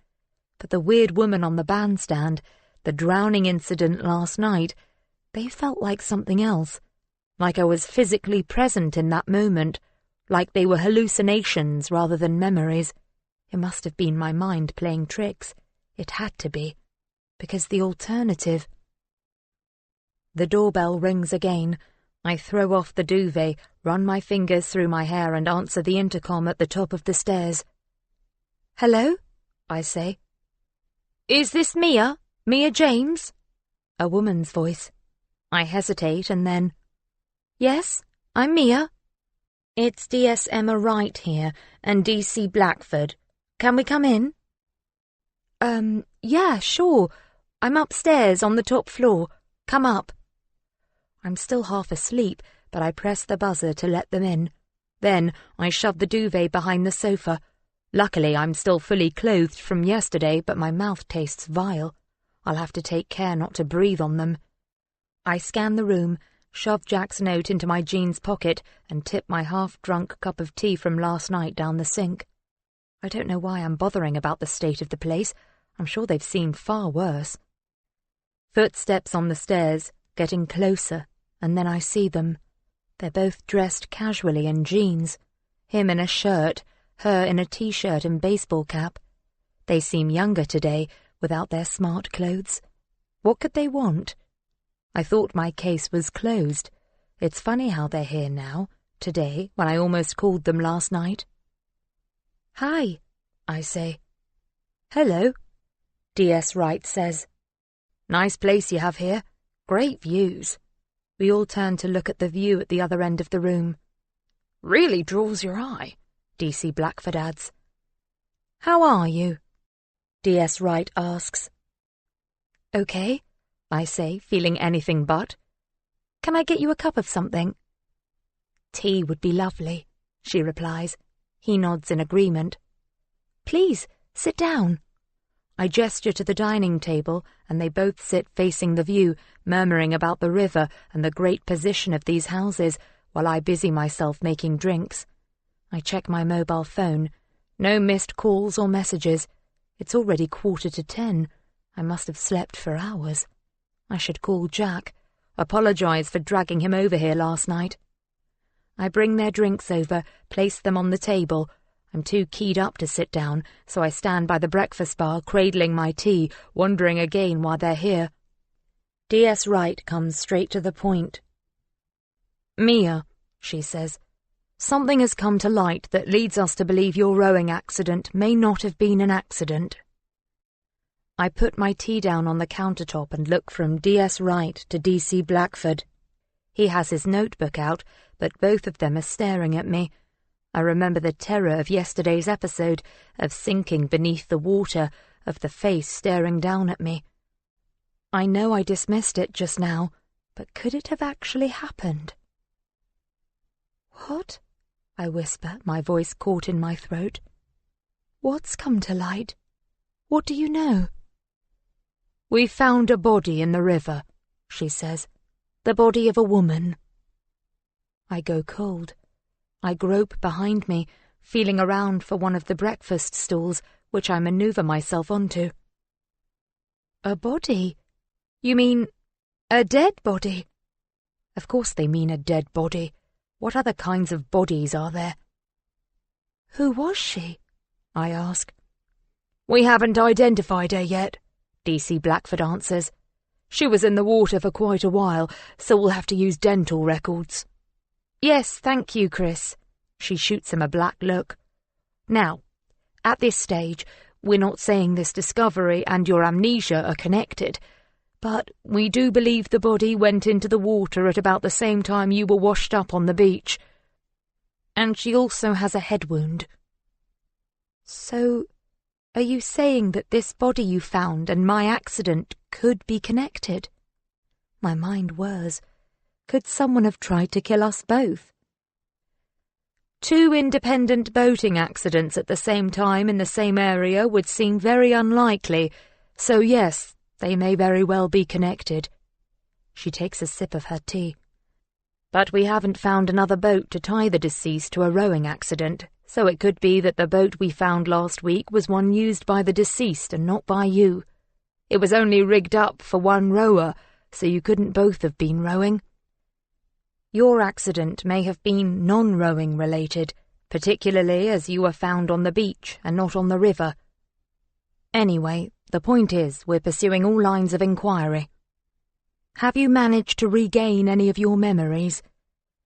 But the weird woman on the bandstand, the drowning incident last night, they felt like something else. Like I was physically present in that moment, like they were hallucinations rather than memories. It must have been my mind playing tricks. It had to be. Because the alternative... The doorbell rings again. I throw off the duvet, run my fingers through my hair and answer the intercom at the top of the stairs. Hello? I say. Is this Mia? Mia James? A woman's voice. I hesitate and then... Yes, I'm Mia. It's DS Emma Wright here and DC Blackford. Can we come in? Yeah, sure. I'm upstairs on the top floor. Come up. I'm still half asleep, but I press the buzzer to let them in. Then I shove the duvet behind the sofa. Luckily, I'm still fully clothed from yesterday, but my mouth tastes vile. I'll have to take care not to breathe on them. I scan the room, shove Jack's note into my jeans pocket, and tip my half-drunk cup of tea from last night down the sink. I don't know why I'm bothering about the state of the place. I'm sure they've seen far worse. Footsteps on the stairs, getting closer, and then I see them. They're both dressed casually in jeans. Him in a shirt, her in a t-shirt and baseball cap. They seem younger today, without their smart clothes. What could they want? I thought my case was closed. It's funny how they're here now, today, when I almost called them last night. Hi, I say. Hello, DS Wright says. Nice place you have here. Great views. We all turn to look at the view at the other end of the room. Really draws your eye, DC Blackford adds. How are you? DS Wright asks. Okay, I say, feeling anything but. Can I get you a cup of something? Tea would be lovely, she replies. He nods in agreement. Please, sit down. I gesture to the dining table, and they both sit facing the view, murmuring about the river and the great position of these houses, while I busy myself making drinks. I check my mobile phone. No missed calls or messages. It's already 10:15. I must have slept for hours. I should call Jack, apologize for dragging him over here last night. I bring their drinks over, place them on the table. I'm too keyed up to sit down, so I stand by the breakfast bar, cradling my tea, wondering again why they're here. DS Wright comes straight to the point. Mia, she says, something has come to light that leads us to believe your rowing accident may not have been an accident. I put my tea down on the countertop and look from DS Wright to DC Blackford. He has his notebook out, but both of them are staring at me. I remember the terror of yesterday's episode, of sinking beneath the water, of the face staring down at me. I know I dismissed it just now, but could it have actually happened? What? I whisper, my voice caught in my throat. What's come to light? What do you know? We found a body in the river, she says. The body of a woman. I go cold. I grope behind me, feeling around for one of the breakfast stools, which I maneuver myself onto. A body? You mean a dead body? Of course they mean a dead body. What other kinds of bodies are there? Who was she? I ask. We haven't identified her yet, DC Blackford answers. She was in the water for quite a while, so we'll have to use dental records. Yes, thank you, Chris. She shoots him a black look. Now, at this stage, we're not saying this discovery and your amnesia are connected, but we do believe the body went into the water at about the same time you were washed up on the beach. And she also has a head wound. So, are you saying that this body you found and my accident could be connected? My mind whirs. Could someone have tried to kill us both? 2 independent boating accidents at the same time in the same area would seem very unlikely, so yes, they may very well be connected. She takes a sip of her tea. But we haven't found another boat to tie the deceased to a rowing accident, so it could be that the boat we found last week was one used by the deceased and not by you. It was only rigged up for one rower, so you couldn't both have been rowing. Your accident may have been non-rowing related, particularly as you were found on the beach and not on the river. Anyway, the point is we're pursuing all lines of inquiry. Have you managed to regain any of your memories?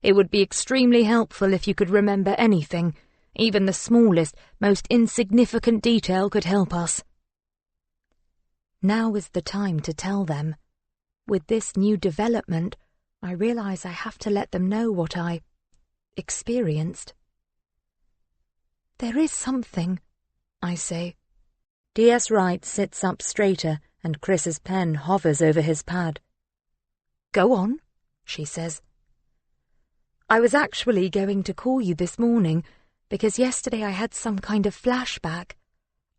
It would be extremely helpful if you could remember anything. Even the smallest, most insignificant detail could help us. Now is the time to tell them. With this new development, I realize I have to let them know what I experienced. There is something, I say. DS Wright sits up straighter and Chris's pen hovers over his pad. Go on, she says. I was actually going to call you this morning because yesterday I had some kind of flashback.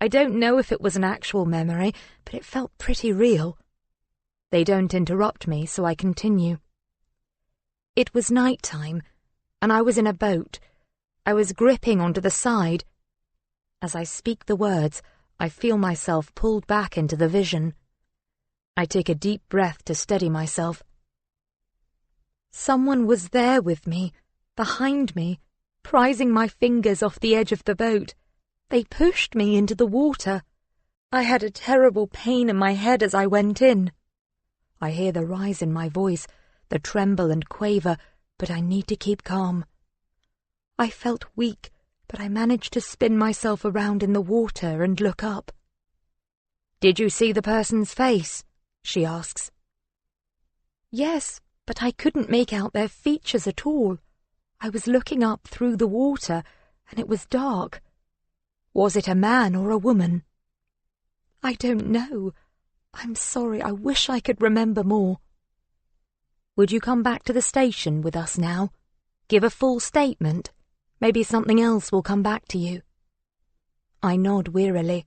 I don't know if it was an actual memory, but it felt pretty real. They don't interrupt me, so I continue. It was night time, and I was in a boat. I was gripping onto the side. As I speak the words, I feel myself pulled back into the vision. I take a deep breath to steady myself. Someone was there with me, behind me, prizing my fingers off the edge of the boat. They pushed me into the water. I had a terrible pain in my head as I went in. I hear the rise in my voice, the tremble and quaver, but I need to keep calm. I felt weak, but I managed to spin myself around in the water and look up. Did you see the person's face? She asks. Yes, but I couldn't make out their features at all. I was looking up through the water, and it was dark. Was it a man or a woman? I don't know. I'm sorry, I wish I could remember more. Would you come back to the station with us now? Give a full statement. Maybe something else will come back to you. I nod wearily.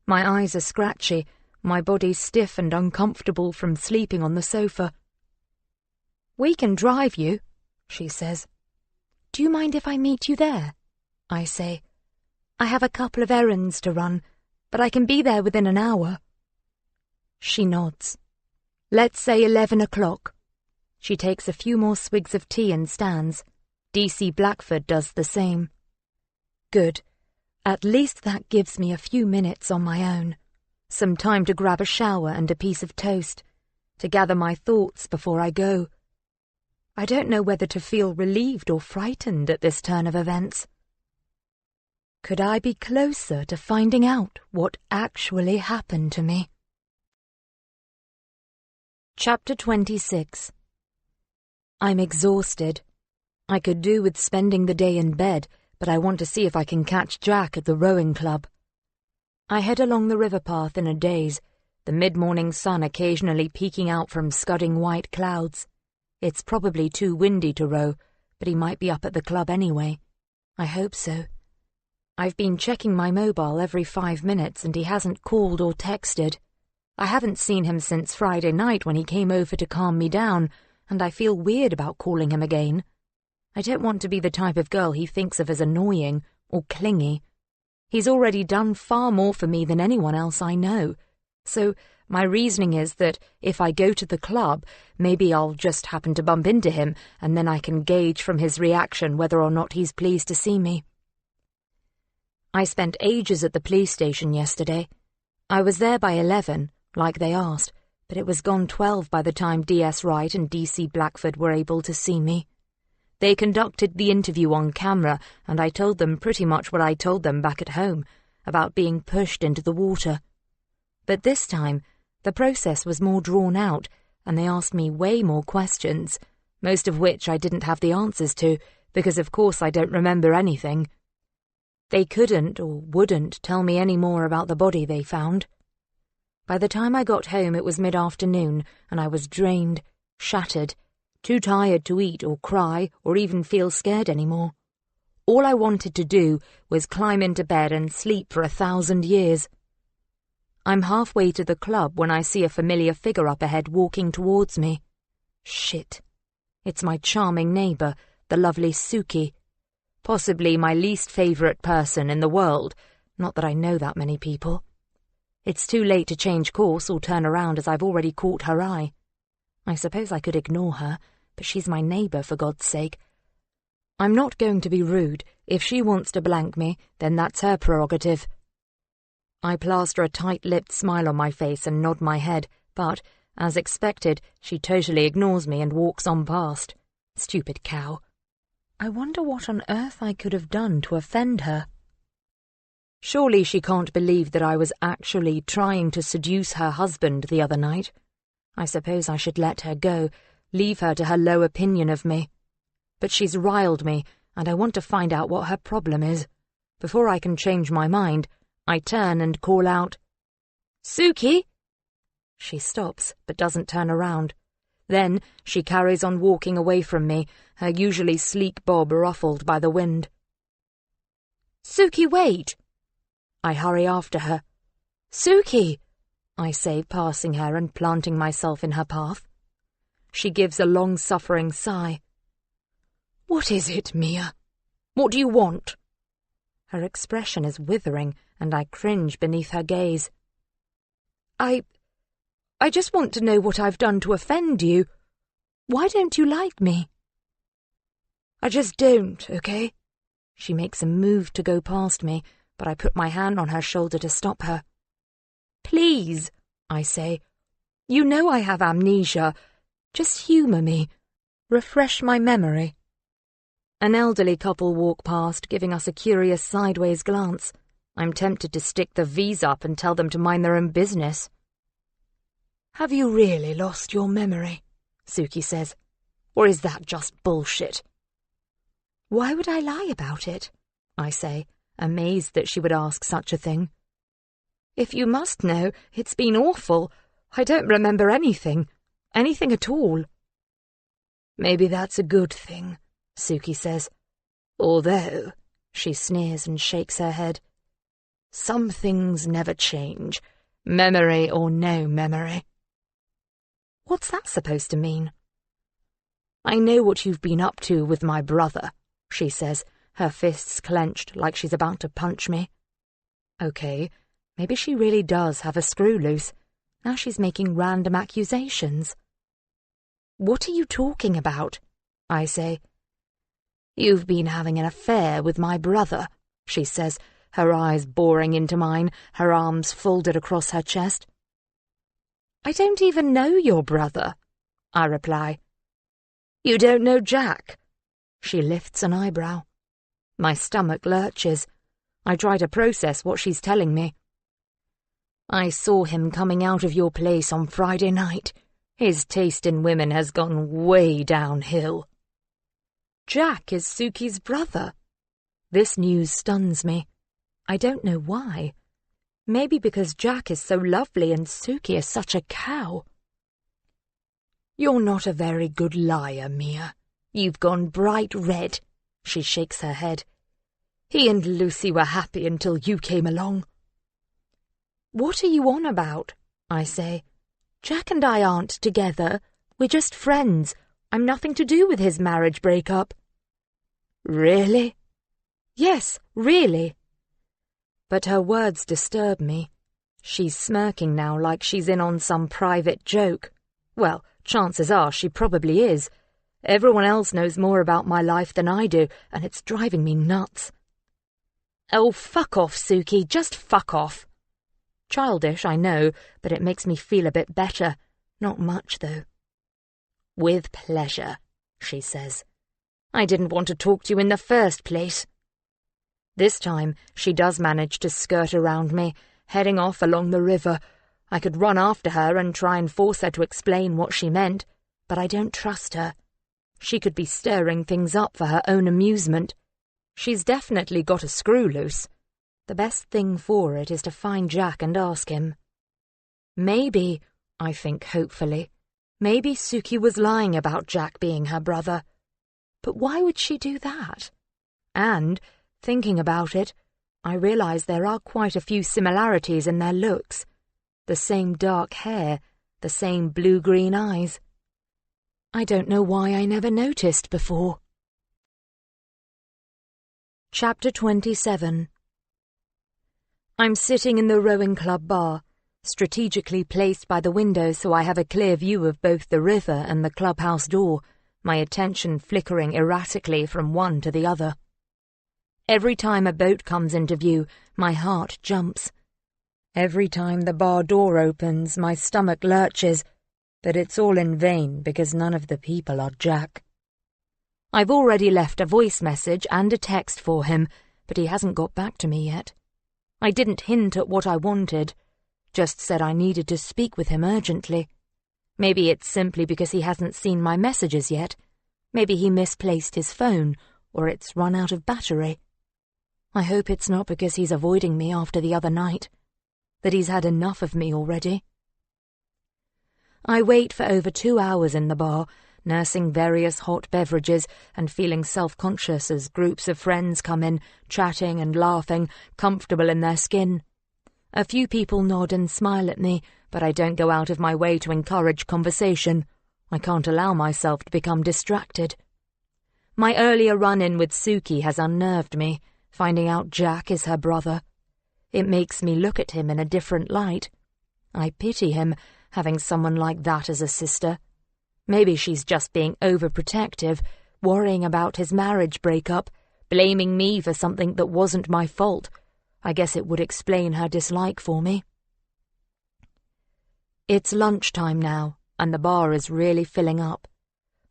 My eyes are scratchy, my body stiff and uncomfortable from sleeping on the sofa. We can drive you, she says. Do you mind if I meet you there? I say. I have a couple of errands to run, but I can be there within an hour. She nods. Let's say 11 o'clock. She takes a few more swigs of tea and stands. DC Blackford does the same. Good. At least that gives me a few minutes on my own. Some time to grab a shower and a piece of toast. To gather my thoughts before I go. I don't know whether to feel relieved or frightened at this turn of events. Could I be closer to finding out what actually happened to me? Chapter 26. I'm exhausted. I could do with spending the day in bed, but I want to see if I can catch Jack at the rowing club. I head along the river path in a daze, the mid-morning sun occasionally peeking out from scudding white clouds. It's probably too windy to row, but he might be up at the club anyway. I hope so. I've been checking my mobile every 5 minutes and he hasn't called or texted. I haven't seen him since Friday night when he came over to calm me down, and I feel weird about calling him again. I don't want to be the type of girl he thinks of as annoying or clingy. He's already done far more for me than anyone else I know, so My reasoning is that if I go to the club, maybe I'll just happen to bump into him, and then I can gauge from his reaction whether or not he's pleased to see me. I spent ages at the police station yesterday. I was there by 11, like they asked, but it was gone 12 by the time D.S. Wright and D.C. Blackford were able to see me. They conducted the interview on camera, and I told them pretty much what I told them back at home, about being pushed into the water. But this time, the process was more drawn out, and they asked me way more questions, most of which I didn't have the answers to, because of course I don't remember anything. They couldn't or wouldn't tell me any more about the body they found. By the time I got home it was mid-afternoon, and I was drained, shattered, too tired to eat or cry or even feel scared anymore. All I wanted to do was climb into bed and sleep for 1,000 years. I'm halfway to the club when I see a familiar figure up ahead walking towards me. Shit. It's my charming neighbour, the lovely Suki. Possibly my least favourite person in the world, not that I know that many people. It's too late to change course or turn around as I've already caught her eye. I suppose I could ignore her, but she's my neighbour, for God's sake. I'm not going to be rude. If she wants to blank me, then that's her prerogative. I plaster a tight-lipped smile on my face and nod my head, but, as expected, she totally ignores me and walks on past. Stupid cow. I wonder what on earth I could have done to offend her. Surely she can't believe that I was actually trying to seduce her husband the other night. I suppose I should let her go, leave her to her low opinion of me. But she's riled me, and I want to find out what her problem is. Before I can change my mind, I turn and call out, "Suki!" She stops, but doesn't turn around. Then she carries on walking away from me, her usually sleek bob ruffled by the wind. "Suki, wait!" I hurry after her. "Suki!" I say, passing her and planting myself in her path. She gives a long-suffering sigh. "What is it, Mia? What do you want?" Her expression is withering, and I cringe beneath her gaze. I just want to know what I've done to offend you. Why don't you like me?" "I just don't, okay?" She makes a move to go past me, but I put my hand on her shoulder to stop her. "Please," I say. "You know I have amnesia. Just humour me. Refresh my memory." An elderly couple walk past, giving us a curious sideways glance. I'm tempted to stick the V's up and tell them to mind their own business. "Have you really lost your memory?" Suki says. "Or is that just bullshit?" "Why would I lie about it?" I say, amazed that she would ask such a thing. "If you must know, it's been awful. I don't remember anything at all." "Maybe that's a good thing," Suki says. "Although," she sneers and shakes her head, "some things never change, memory or no memory." What's that supposed to mean? "I know what you've been up to with my brother," she says, her fists clenched like she's about to punch me. Okay, maybe she really does have a screw loose. Now she's making random accusations. "What are you talking about?" I say. "You've been having an affair with my brother," she says, her eyes boring into mine, her arms folded across her chest. "I don't even know your brother," I reply. "You don't know Jack?" She lifts an eyebrow. My stomach lurches. I try to process what she's telling me. "I saw him coming out of your place on Friday night. His taste in women has gone way downhill." Jack is Suki's brother. This news stuns me. I don't know why. Maybe because Jack is so lovely and Suki is such a cow. "You're not a very good liar, Mia. You've gone bright red." She shakes her head. "He and Lucy were happy until you came along." "What are you on about?" I say. "Jack and I aren't together. We're just friends. I'm nothing to do with his marriage breakup." "Really?" "Yes, really." But her words disturb me. She's smirking now like she's in on some private joke. Well, chances are she probably is. Everyone else knows more about my life than I do, and it's driving me nuts. Oh, fuck off, Suki, just fuck off. Childish, I know, but it makes me feel a bit better. Not much, though. With pleasure, she says. I didn't want to talk to you in the first place. This time, she does manage to skirt around me, heading off along the river. I could run after her and try and force her to explain what she meant, but I don't trust her. She could be stirring things up for her own amusement. She's definitely got a screw loose. The best thing for it is to find Jack and ask him. Maybe, I think hopefully, maybe Suki was lying about Jack being her brother. But why would she do that? And, thinking about it, I realise there are quite a few similarities in their looks. The same dark hair, the same blue-green eyes. I don't know why I never noticed before. Chapter 27. I'm sitting in the rowing club bar, strategically placed by the window so I have a clear view of both the river and the clubhouse door, my attention flickering erratically from one to the other. Every time a boat comes into view, my heart jumps. Every time the bar door opens, my stomach lurches, but it's all in vain because none of the people are Jack. I've already left a voice message and a text for him, but he hasn't got back to me yet. I didn't hint at what I wanted, just said I needed to speak with him urgently. Maybe it's simply because he hasn't seen my messages yet. Maybe he misplaced his phone, or it's run out of battery. I hope it's not because he's avoiding me after the other night, that he's had enough of me already. I wait for over 2 hours in the bar, nursing various hot beverages and feeling self-conscious as groups of friends come in, chatting and laughing, comfortable in their skin. A few people nod and smile at me, but I don't go out of my way to encourage conversation. I can't allow myself to become distracted. My earlier run-in with Suki has unnerved me, finding out Jack is her brother. It makes me look at him in a different light. I pity him, having someone like that as a sister. Maybe she's just being overprotective, worrying about his marriage breakup, blaming me for something that wasn't my fault. I guess it would explain her dislike for me. It's lunchtime now, and the bar is really filling up.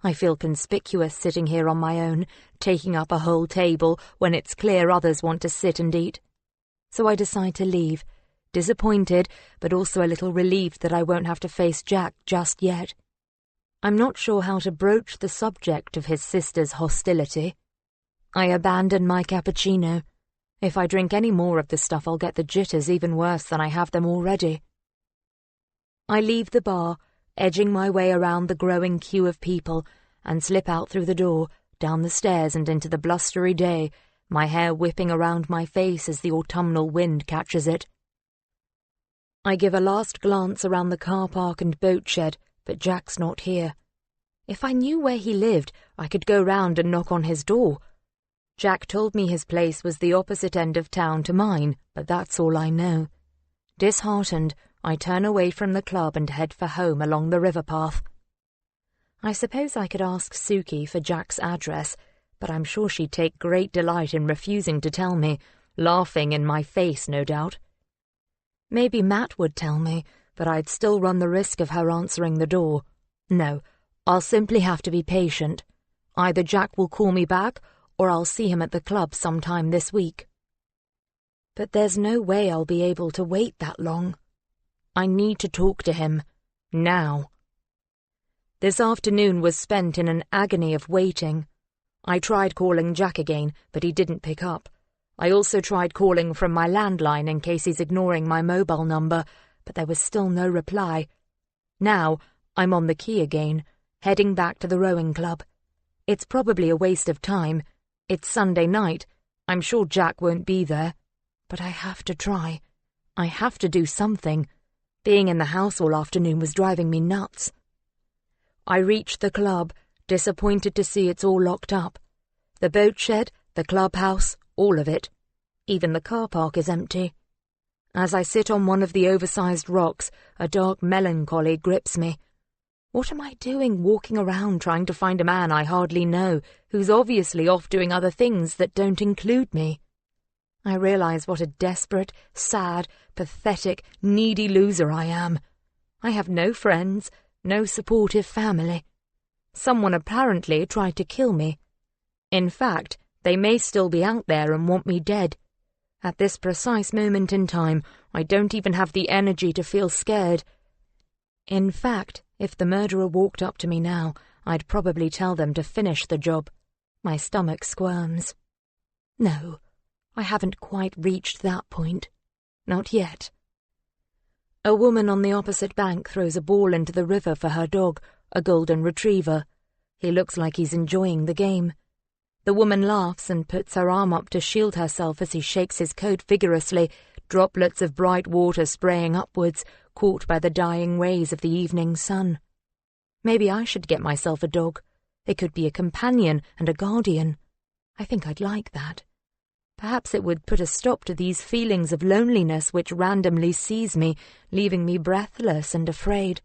I feel conspicuous sitting here on my own, taking up a whole table when it's clear others want to sit and eat. So I decide to leave, disappointed but also a little relieved that I won't have to face Jack just yet. I'm not sure how to broach the subject of his sister's hostility. I abandon my cappuccino. If I drink any more of the stuff, I'll get the jitters even worse than I have them already. I leave the bar, edging my way around the growing queue of people, and slip out through the door, down the stairs and into the blustery day, my hair whipping around my face as the autumnal wind catches it. I give a last glance around the car park and boat shed, but Jack's not here. If I knew where he lived, I could go round and knock on his door. Jack told me his place was the opposite end of town to mine, but that's all I know. Disheartened, I turn away from the club and head for home along the river path. I suppose I could ask Suki for Jack's address, but I'm sure she'd take great delight in refusing to tell me, laughing in my face, no doubt. Maybe Matt would tell me, but I'd still run the risk of her answering the door. No, I'll simply have to be patient. Either Jack will call me back, or I'll see him at the club sometime this week. But there's no way I'll be able to wait that long. I need to talk to him, now. This afternoon was spent in an agony of waiting. I tried calling Jack again, but he didn't pick up. I also tried calling from my landline in case he's ignoring my mobile number, but there was still no reply. Now, I'm on the quay again, heading back to the rowing club. It's probably a waste of time. It's Sunday night. I'm sure Jack won't be there. But I have to try. I have to do something. Being in the house all afternoon was driving me nuts. I reach the club, disappointed to see it's all locked up. The boat shed, the clubhouse, all of it. Even the car park is empty. As I sit on one of the oversized rocks, a dark melancholy grips me. What am I doing walking around trying to find a man I hardly know, who's obviously off doing other things that don't include me? I realize what a desperate, sad, pathetic, needy loser I am. I have no friends, no supportive family. Someone apparently tried to kill me. In fact, they may still be out there and want me dead. At this precise moment in time, I don't even have the energy to feel scared. In fact, if the murderer walked up to me now, I'd probably tell them to finish the job. My stomach squirms. No, I haven't quite reached that point. Not yet. A woman on the opposite bank throws a ball into the river for her dog, a golden retriever. He looks like he's enjoying the game. The woman laughs and puts her arm up to shield herself as he shakes his coat vigorously, droplets of bright water spraying upwards, caught by the dying rays of the evening sun. Maybe I should get myself a dog. It could be a companion and a guardian. I think I'd like that. Perhaps it would put a stop to these feelings of loneliness which randomly seize me, leaving me breathless and afraid.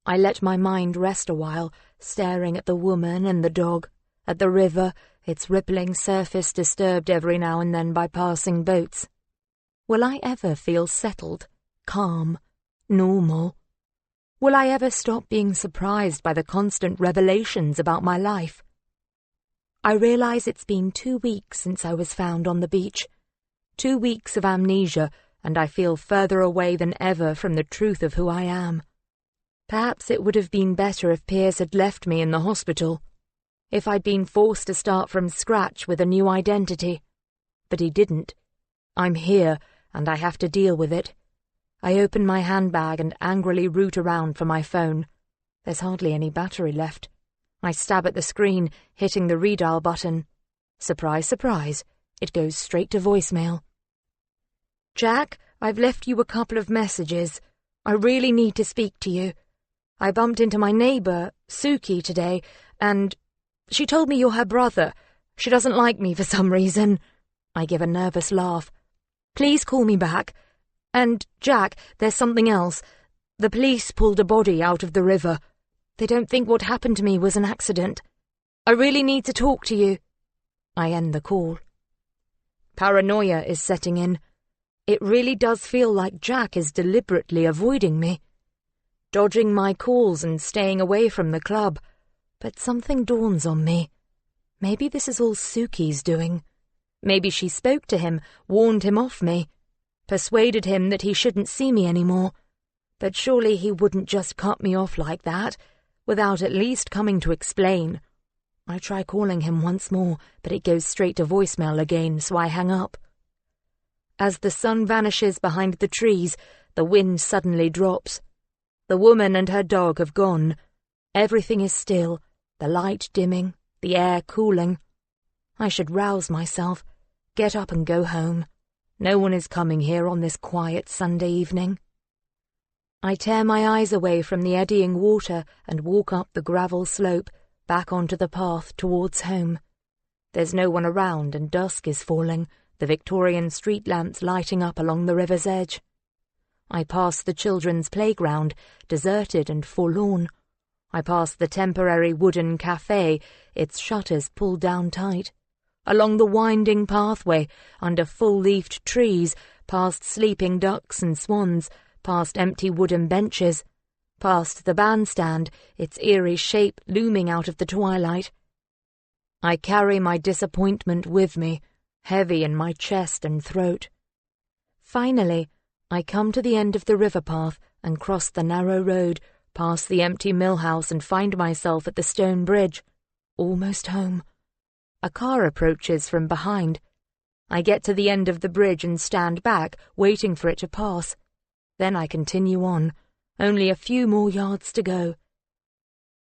I let my mind rest a while, staring at the woman and the dog, at the river, its rippling surface disturbed every now and then by passing boats. Will I ever feel settled, calm, normal? Will I ever stop being surprised by the constant revelations about my life? I realize it's been 2 weeks since I was found on the beach. 2 weeks of amnesia, and I feel further away than ever from the truth of who I am. Perhaps it would have been better if Piers had left me in the hospital, if I'd been forced to start from scratch with a new identity. But he didn't. I'm here, and I have to deal with it. I open my handbag and angrily root around for my phone. There's hardly any battery left. I stab at the screen, hitting the redial button. Surprise, surprise, it goes straight to voicemail. Jack, I've left you a couple of messages. I really need to speak to you. I bumped into my neighbour, Suki, today, and she told me you're her brother. She doesn't like me for some reason. I give a nervous laugh. Please call me back. And, Jack, there's something else. The police pulled a body out of the river. They don't think what happened to me was an accident. I really need to talk to you. I end the call. Paranoia is setting in. It really does feel like Jack is deliberately avoiding me, dodging my calls and staying away from the club. But something dawns on me. Maybe this is all Suki's doing. Maybe she spoke to him, warned him off me, persuaded him that he shouldn't see me anymore. But surely he wouldn't just cut me off like that, without at least coming to explain. I try calling him once more, but it goes straight to voicemail again, so I hang up. As the sun vanishes behind the trees, the wind suddenly drops. The woman and her dog have gone. Everything is still, the light dimming, the air cooling. I should rouse myself, get up and go home. No one is coming here on this quiet Sunday evening. I tear my eyes away from the eddying water and walk up the gravel slope, back onto the path towards home. There's no one around and dusk is falling, the Victorian street lamps lighting up along the river's edge. I pass the children's playground, deserted and forlorn. I pass the temporary wooden cafe, its shutters pulled down tight. Along the winding pathway, under full-leafed trees, past sleeping ducks and swans, past empty wooden benches, past the bandstand, its eerie shape looming out of the twilight. I carry my disappointment with me, heavy in my chest and throat. Finally, I come to the end of the river path and cross the narrow road, past the empty mill house, and find myself at the stone bridge, almost home. A car approaches from behind. I get to the end of the bridge and stand back, waiting for it to pass. Then I continue on, only a few more yards to go.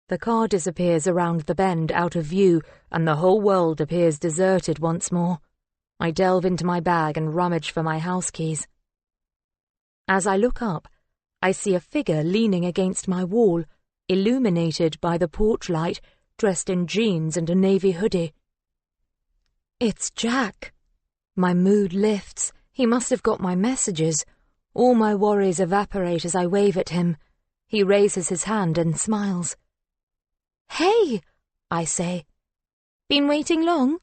The car disappears around the bend, out of view, and the whole world appears deserted once more. I delve into my bag and rummage for my house keys. As I look up, I see a figure leaning against my wall, illuminated by the porch light, dressed in jeans and a navy hoodie. It's Jack. My mood lifts, He must have got my messages. All my worries evaporate as I wave at him. He raises his hand and smiles. "Hey," I say. "Been waiting long?"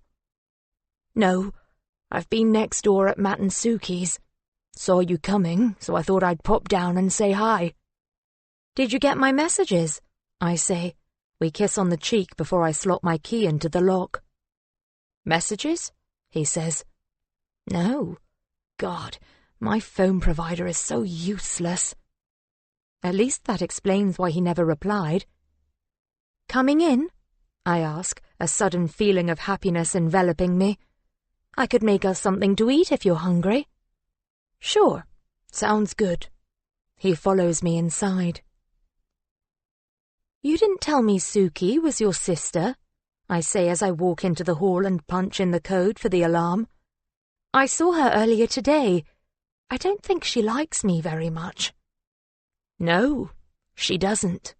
"No, I've been next door at Matt and Suki's. Saw you coming, so I thought I'd pop down and say hi." "Did you get my messages?" I say. We kiss on the cheek before I slot my key into the lock. "Messages?" he says. "No. God, my phone provider is so useless." At least that explains why he never replied. "Coming in?" I ask, a sudden feeling of happiness enveloping me. "I could make us something to eat if you're hungry." "Sure, sounds good." He follows me inside. "You didn't tell me Suki was your sister," I say as I walk into the hall and punch in the code for the alarm. "I saw her earlier today. I don't think she likes me very much." "No, she doesn't,"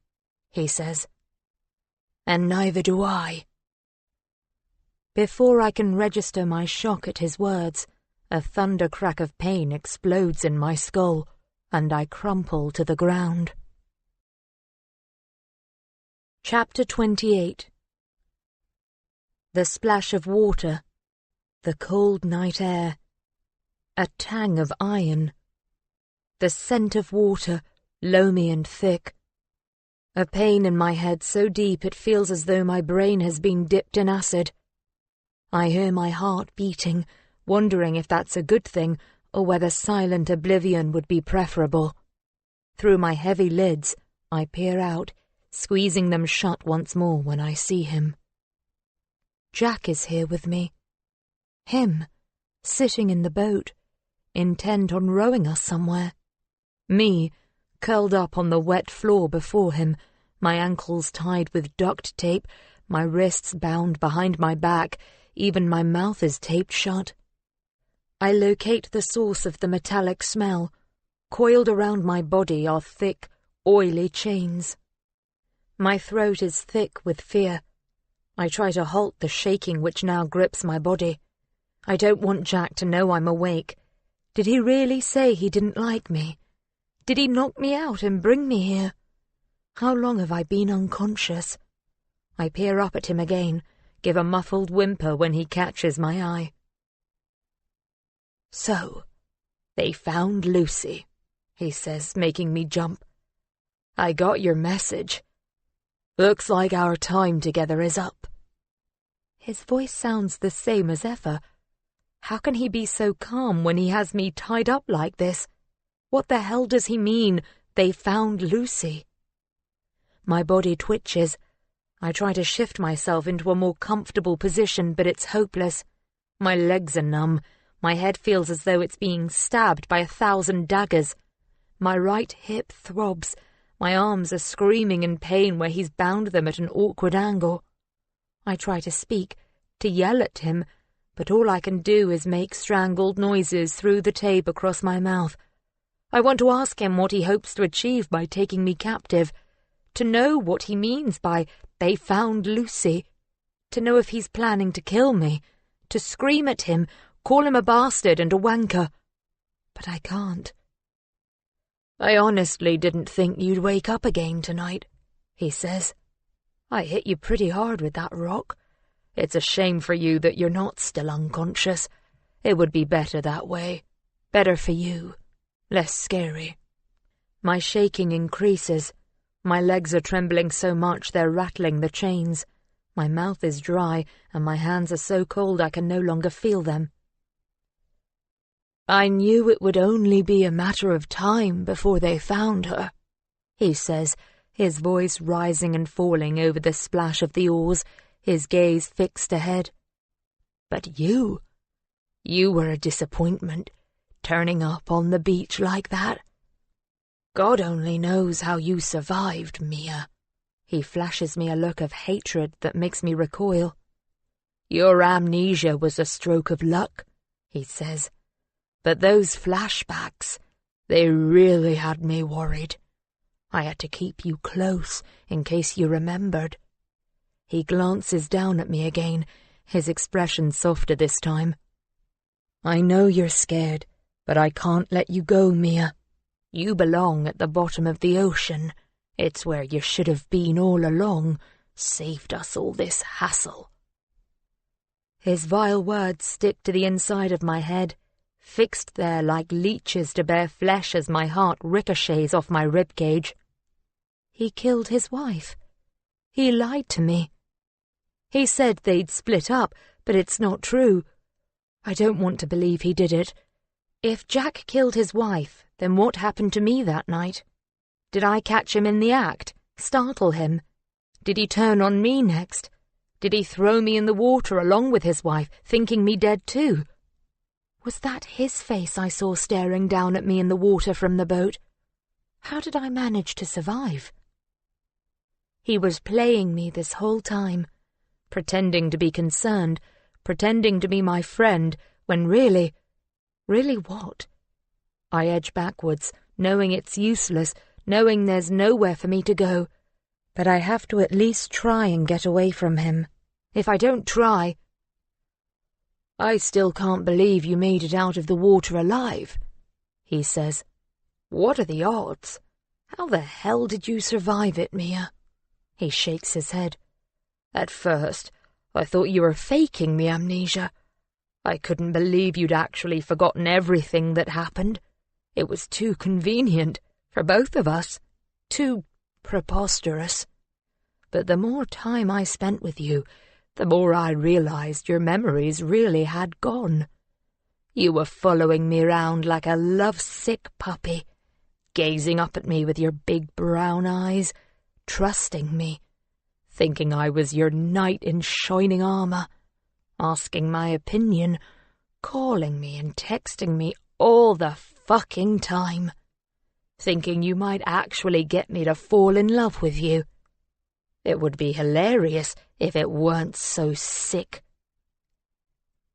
he says. "And neither do I." Before I can register my shock at his words, a thunder crack of pain explodes in my skull, and I crumple to the ground. Chapter 28. The splash of water, the cold night air, a tang of iron, the scent of water, loamy and thick, a pain in my head so deep it feels as though my brain has been dipped in acid. I hear my heart beating, wondering if that's a good thing or whether silent oblivion would be preferable. Through my heavy lids, I peer out, squeezing them shut once more when I see him. Jack is here with me. Him, sitting in the boat, intent on rowing us somewhere. Me, curled up on the wet floor before him, my ankles tied with duct tape, my wrists bound behind my back, even my mouth is taped shut. I locate the source of the metallic smell. Coiled around my body are thick, oily chains. My throat is thick with fear. I try to halt the shaking which now grips my body. I don't want Jack to know I'm awake. Did he really say he didn't like me? Did he knock me out and bring me here? How long have I been unconscious? I peer up at him again, give a muffled whimper when he catches my eye. "So, they found Lucy," he says, making me jump. "I got your message. Looks like our time together is up." His voice sounds the same as ever. How can he be so calm when he has me tied up like this? What the hell does he mean, they found Lucy? My body twitches. I try to shift myself into a more comfortable position, but it's hopeless. My legs are numb. My head feels as though it's being stabbed by 1,000 daggers. My right hip throbs. My arms are screaming in pain where he's bound them at an awkward angle. I try to speak, to yell at him, but all I can do is make strangled noises through the tape across my mouth. I want to ask him what he hopes to achieve by taking me captive, to know what he means by "they found Lucy," to know if he's planning to kill me, to scream at him, call him a bastard and a wanker. But I can't. "I honestly didn't think you'd wake up again tonight," he says. "I hit you pretty hard with that rock. It's a shame for you that you're not still unconscious. It would be better that way. Better for you. Less scary." My shaking increases. My legs are trembling so much they're rattling the chains. My mouth is dry, and my hands are so cold I can no longer feel them. "I knew it would only be a matter of time before they found her," he says, his voice rising and falling over the splash of the oars, his gaze fixed ahead. "But you were a disappointment, turning up on the beach like that. God only knows how you survived, Mia." He flashes me a look of hatred that makes me recoil. "Your amnesia was a stroke of luck," he says. "But those flashbacks, they really had me worried. I had to keep you close in case you remembered." He glances down at me again, his expression softer this time. "I know you're scared, But I can't let you go, Mia. You belong at the bottom of the ocean. It's where you should have been all along, saved us all this hassle." His vile words stick to the inside of my head, fixed there like leeches to bare flesh as my heart ricochets off my ribcage. He killed his wife. He lied to me. He said they'd split up, but it's not true. I don't want to believe he did it. If Jack killed his wife, then what happened to me that night? Did I catch him in the act, startle him? Did he turn on me next? Did he throw me in the water along with his wife, thinking me dead too? Was that his face I saw staring down at me in the water from the boat? How did I manage to survive? He was playing me this whole time, pretending to be concerned, pretending to be my friend, when really what? I edge backwards, knowing it's useless, knowing there's nowhere for me to go. But I have to at least try and get away from him. If I don't try... "I still can't believe you made it out of the water alive," he says. "What are the odds? How the hell did you survive it, Mia?" He shakes his head. "At first, I thought you were faking me amnesia. I couldn't believe you'd actually forgotten everything that happened. It was too convenient for both of us, too preposterous. But the more time I spent with you, the more I realized your memories really had gone. You were following me round like a lovesick puppy, gazing up at me with your big brown eyes, trusting me, thinking I was your knight in shining armor, asking my opinion, calling me and texting me all the fucking time, thinking you might actually get me to fall in love with you. It would be hilarious if it weren't so sick."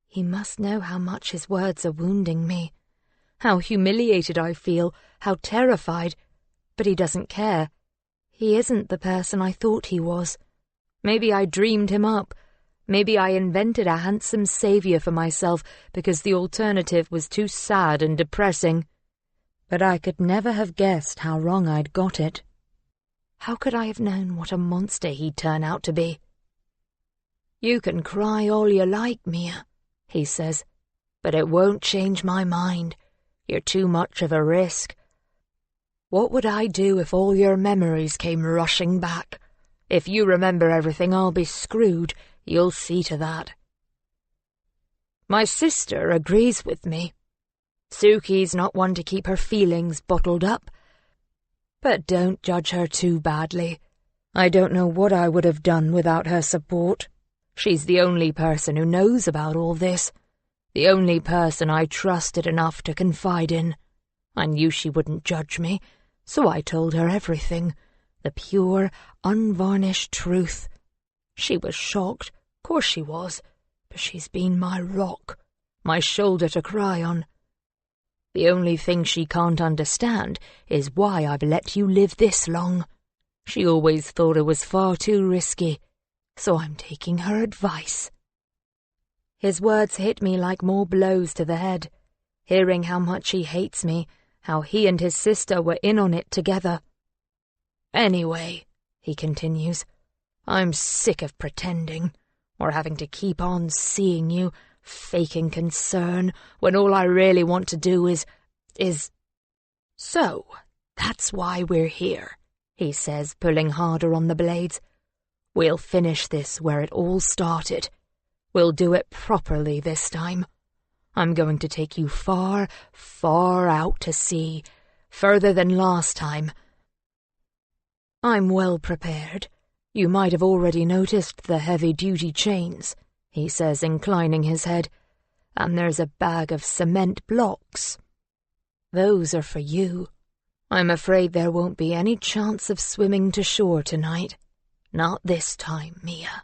He must know how much his words are wounding me, how humiliated I feel, how terrified, but he doesn't care. He isn't the person I thought he was. Maybe I dreamed him up. Maybe I invented a handsome savior for myself because the alternative was too sad and depressing. But I could never have guessed how wrong I'd got it. How could I have known what a monster he'd turn out to be? "You can cry all you like, Mia," he says, "but it won't change my mind. You're too much of a risk. What would I do if all your memories came rushing back? If you remember everything, I'll be screwed. You'll see to that." My sister agrees with me. Suki's not one to keep her feelings bottled up. But don't judge her too badly. I don't know what I would have done without her support. She's the only person who knows about all this, the only person I trusted enough to confide in. I knew she wouldn't judge me, so I told her everything, the pure, unvarnished truth. She was shocked, course she was, but she's been my rock, my shoulder to cry on. The only thing she can't understand is why I've let you live this long. She always thought it was far too risky, so I'm taking her advice. His words hit me like more blows to the head, hearing how much he hates me, how he and his sister were in on it together. "Anyway," he continues, "I'm sick of pretending, or having to keep on seeing you, faking concern, when all I really want to do is... So, that's why we're here," he says, pulling harder on the blades. "We'll finish this where it all started. We'll do it properly this time. I'm going to take you far, far out to sea, further than last time. I'm well prepared. You might have already noticed the heavy-duty chains," he says, inclining his head. "And there's a bag of cement blocks. Those are for you. I'm afraid there won't be any chance of swimming to shore tonight. Not this time, Mia."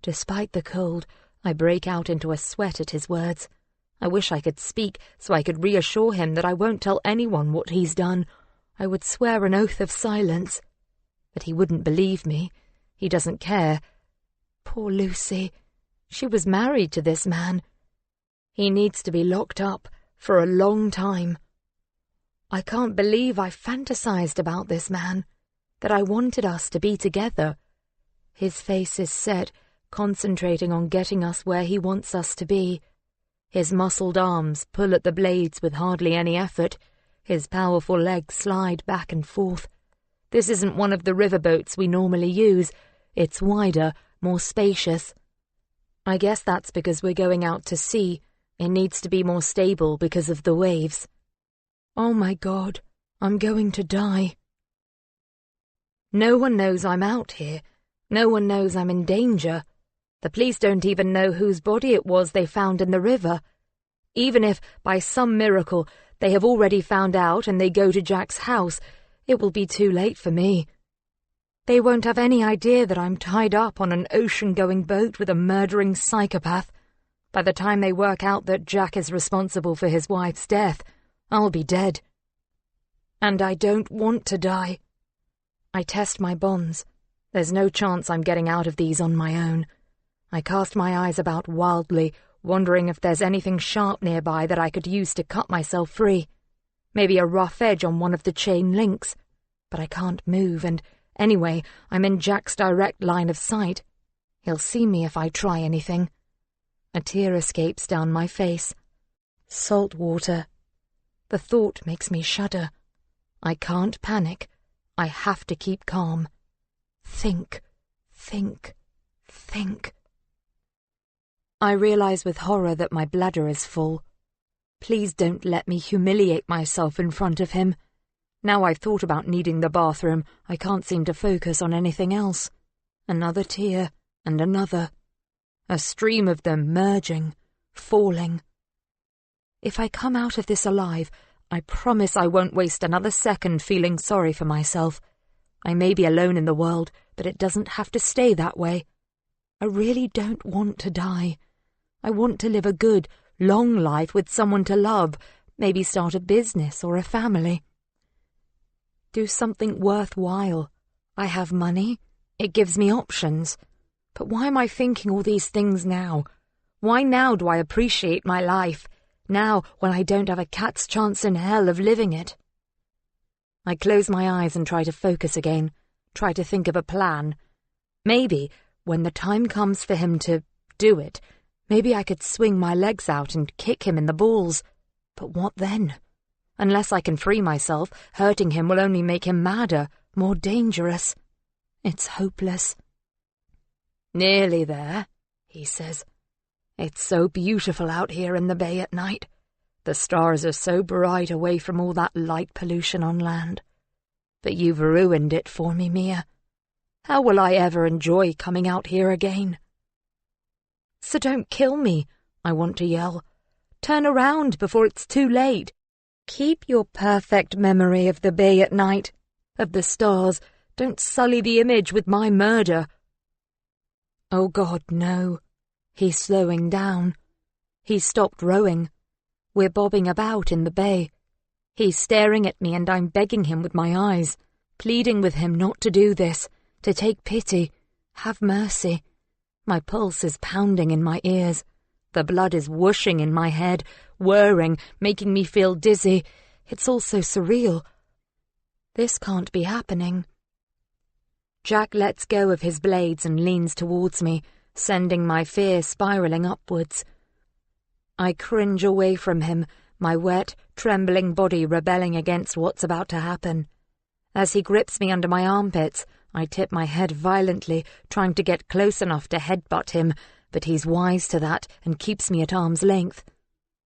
Despite the cold, I break out into a sweat at his words. I wish I could speak so I could reassure him that I won't tell anyone what he's done. I would swear an oath of silence. But he wouldn't believe me. He doesn't care. Poor Lucy. She was married to this man. He needs to be locked up, for a long time. I can't believe I fantasized about this man, that I wanted us to be together. His face is set, concentrating on getting us where he wants us to be. His muscled arms pull at the blades with hardly any effort. His powerful legs slide back and forth. This isn't one of the riverboats we normally use. It's wider, more spacious. I guess that's because we're going out to sea. It needs to be more stable because of the waves. Oh my God, I'm going to die. No one knows I'm out here. No one knows I'm in danger. The police don't even know whose body it was they found in the river. Even if, by some miracle, they have already found out and they go to Jack's house, it will be too late for me. They won't have any idea that I'm tied up on an ocean-going boat with a murdering psychopath. By the time they work out that Jack is responsible for his wife's death, I'll be dead. And I don't want to die. I test my bonds. There's no chance I'm getting out of these on my own. I cast my eyes about wildly, wondering if there's anything sharp nearby that I could use to cut myself free. Maybe a rough edge on one of the chain links. But I can't move, and anyway, I'm in Jack's direct line of sight. He'll see me if I try anything. A tear escapes down my face. Salt water. The thought makes me shudder. I can't panic. I have to keep calm. Think, think, think. I realize with horror that my bladder is full. Please don't let me humiliate myself in front of him. Now I've thought about needing the bathroom, I can't seem to focus on anything else. Another tear, and another. A stream of them merging, falling. If I come out of this alive, I promise I won't waste another second feeling sorry for myself. I may be alone in the world, but it doesn't have to stay that way. I really don't want to die. I want to live a good, long life with someone to love, maybe start a business or a family. Do something worthwhile. I have money. It gives me options. But why am I thinking all these things now? Why now do I appreciate my life? Now, when I don't have a cat's chance in hell of living it. I close my eyes and try to focus again, try to think of a plan. Maybe, when the time comes for him to do it, maybe I could swing my legs out and kick him in the balls. But what then? Unless I can free myself, hurting him will only make him madder, more dangerous. It's hopeless. Nearly there, he says. It's so beautiful out here in the bay at night. The stars are so bright away from all that light pollution on land. But you've ruined it for me, Mia. How will I ever enjoy coming out here again? So don't kill me, I want to yell. Turn around before it's too late. Keep your perfect memory of the bay at night, of the stars. Don't sully the image with my murder. Oh God, no. He's slowing down. He's stopped rowing. We're bobbing about in the bay. He's staring at me and I'm begging him with my eyes, pleading with him not to do this, to take pity, have mercy. My pulse is pounding in my ears. The blood is whooshing in my head, whirring, making me feel dizzy. It's all so surreal. This can't be happening. Jack lets go of his blades and leans towards me, sending my fear spiraling upwards. I cringe away from him, my wet, trembling body rebelling against what's about to happen. As he grips me under my armpits, I tip my head violently, trying to get close enough to headbutt him, but he's wise to that and keeps me at arm's length.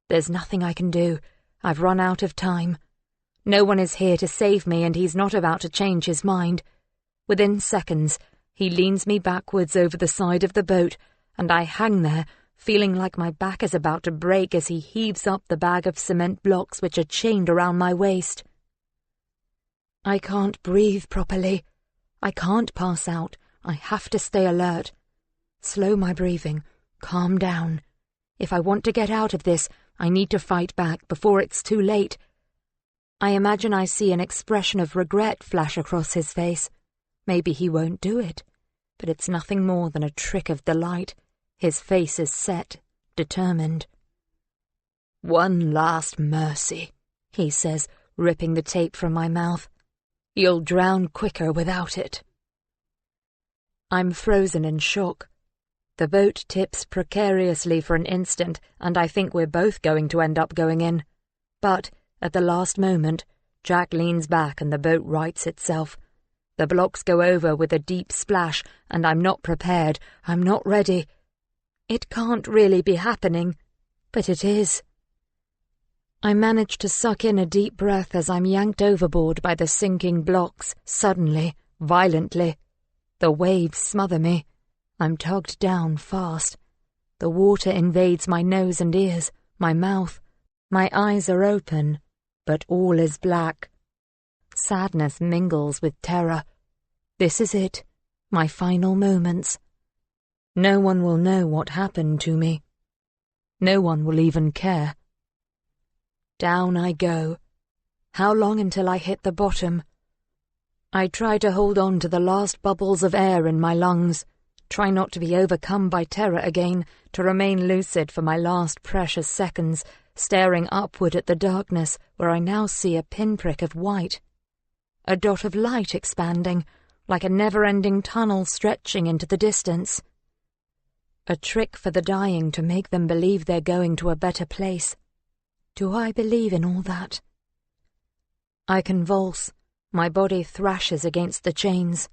There's nothing I can do. I've run out of time. No one is here to save me, and he's not about to change his mind. Within seconds, he leans me backwards over the side of the boat, and I hang there, feeling like my back is about to break as he heaves up the bag of cement blocks which are chained around my waist. I can't breathe properly. I can't pass out. I have to stay alert. Slow my breathing. Calm down. If I want to get out of this, I need to fight back before it's too late. I imagine I see an expression of regret flash across his face. Maybe he won't do it, but it's nothing more than a trick of the light. His face is set, determined. "One last mercy," he says, ripping the tape from my mouth. "You'll drown quicker without it." I'm frozen in shock. The boat tips precariously for an instant, and I think we're both going to end up going in. But, at the last moment, Jack leans back and the boat rights itself. The blocks go over with a deep splash, and I'm not prepared. I'm not ready. It can't really be happening, but it is. I manage to suck in a deep breath as I'm yanked overboard by the sinking blocks, suddenly, violently. The waves smother me. I'm tugged down fast. The water invades my nose and ears, my mouth. My eyes are open, but all is black. Sadness mingles with terror. This is it, my final moments. No one will know what happened to me. No one will even care. Down I go. How long until I hit the bottom? I try to hold on to the last bubbles of air in my lungs, try not to be overcome by terror again, to remain lucid for my last precious seconds, staring upward at the darkness where I now see a pinprick of white. A dot of light expanding, like a never-ending tunnel stretching into the distance. A trick for the dying to make them believe they're going to a better place. Do I believe in all that? I convulse. My body thrashes against the chains.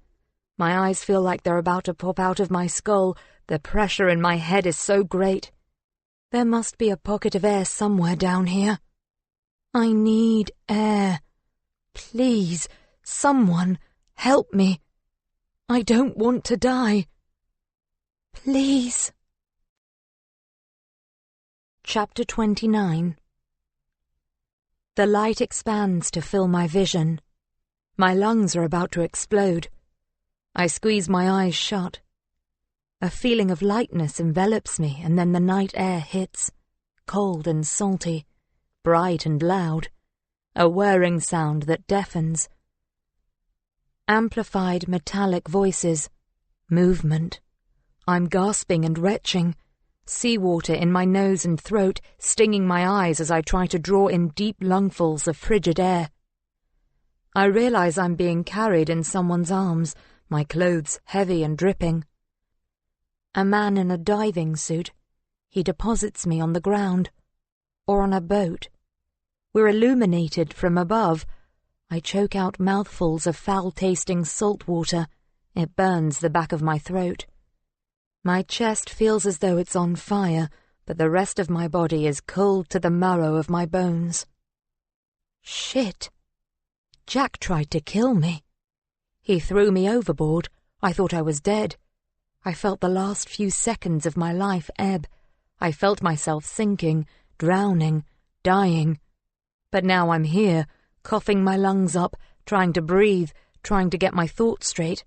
My eyes feel like they're about to pop out of my skull. The pressure in my head is so great. There must be a pocket of air somewhere down here. I need air. Please, someone, help me. I don't want to die. Please. Chapter 29. The light expands to fill my vision. My lungs are about to explode. I squeeze my eyes shut. A feeling of lightness envelops me, and then the night air hits, cold and salty, bright and loud, a whirring sound that deafens. Amplified metallic voices, movement. I'm gasping and retching, seawater in my nose and throat, stinging my eyes as I try to draw in deep lungfuls of frigid air. I realize I'm being carried in someone's arms, my clothes heavy and dripping. A man in a diving suit. He deposits me on the ground, or on a boat. We're illuminated from above. I choke out mouthfuls of foul-tasting salt water. It burns the back of my throat. My chest feels as though it's on fire, but the rest of my body is cold to the marrow of my bones. Shit! Jack tried to kill me. He threw me overboard. I thought I was dead. I felt the last few seconds of my life ebb. I felt myself sinking, drowning, dying. But now I'm here, coughing my lungs up, trying to breathe, trying to get my thoughts straight.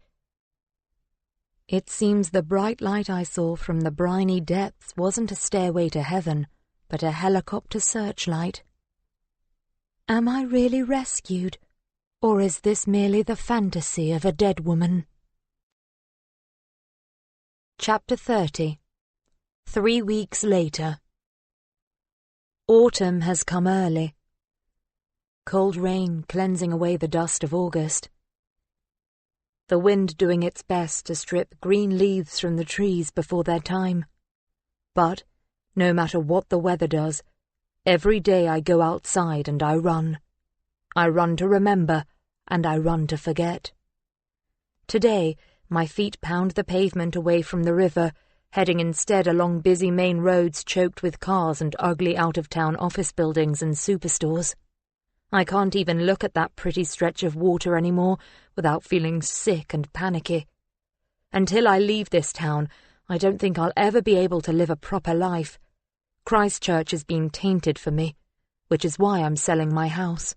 It seems the bright light I saw from the briny depths wasn't a stairway to heaven, but a helicopter searchlight. Am I really rescued, or is this merely the fantasy of a dead woman? Chapter 30. 3 weeks later. Autumn has come early. Cold rain cleansing away the dust of August. The wind doing its best to strip green leaves from the trees before their time. But, no matter what the weather does, every day I go outside and I run. I run to remember, and I run to forget. Today, my feet pound the pavement away from the river, heading instead along busy main roads choked with cars and ugly out-of-town office buildings and superstores. I can't even look at that pretty stretch of water anymore without feeling sick and panicky. Until I leave this town, I don't think I'll ever be able to live a proper life. Christchurch has been tainted for me, which is why I'm selling my house.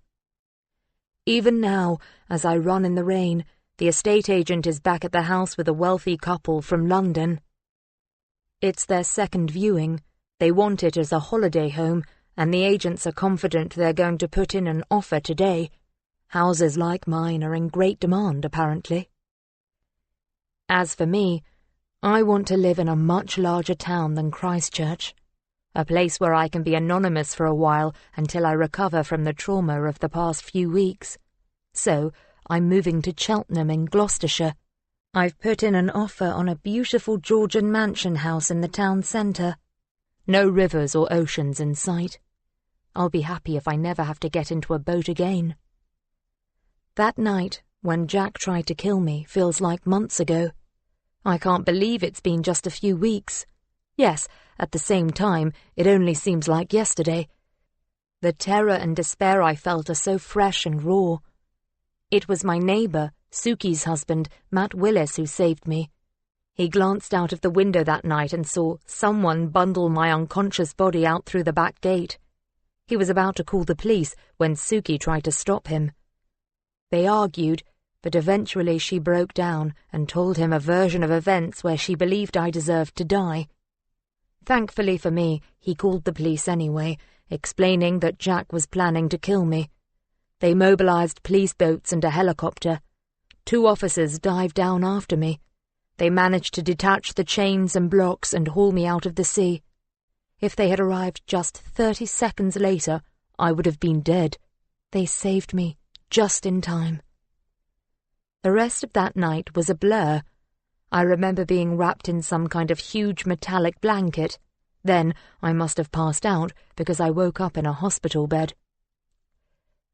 Even now, as I run in the rain, the estate agent is back at the house with a wealthy couple from London. It's their second viewing. They want it as a holiday home, and the agents are confident they're going to put in an offer today. Houses like mine are in great demand, apparently. As for me, I want to live in a much larger town than Christchurch. A place where I can be anonymous for a while until I recover from the trauma of the past few weeks. So, I'm moving to Cheltenham in Gloucestershire. I've put in an offer on a beautiful Georgian mansion house in the town centre. No rivers or oceans in sight. I'll be happy if I never have to get into a boat again. That night, when Jack tried to kill me, feels like months ago. I can't believe it's been just a few weeks. Yes, at the same time, it only seems like yesterday. The terror and despair I felt are so fresh and raw. It was my neighbour, Suki's husband, Matt Willis, who saved me. He glanced out of the window that night and saw someone bundle my unconscious body out through the back gate. He was about to call the police when Suki tried to stop him. They argued, but eventually she broke down and told him a version of events where she believed I deserved to die. Thankfully for me, he called the police anyway, explaining that Jack was planning to kill me. They mobilized police boats and a helicopter. 2 officers dived down after me. They managed to detach the chains and blocks and haul me out of the sea. If they had arrived just 30 seconds later, I would have been dead. They saved me just in time. The rest of that night was a blur. I remember being wrapped in some kind of huge metallic blanket. Then I must have passed out because I woke up in a hospital bed.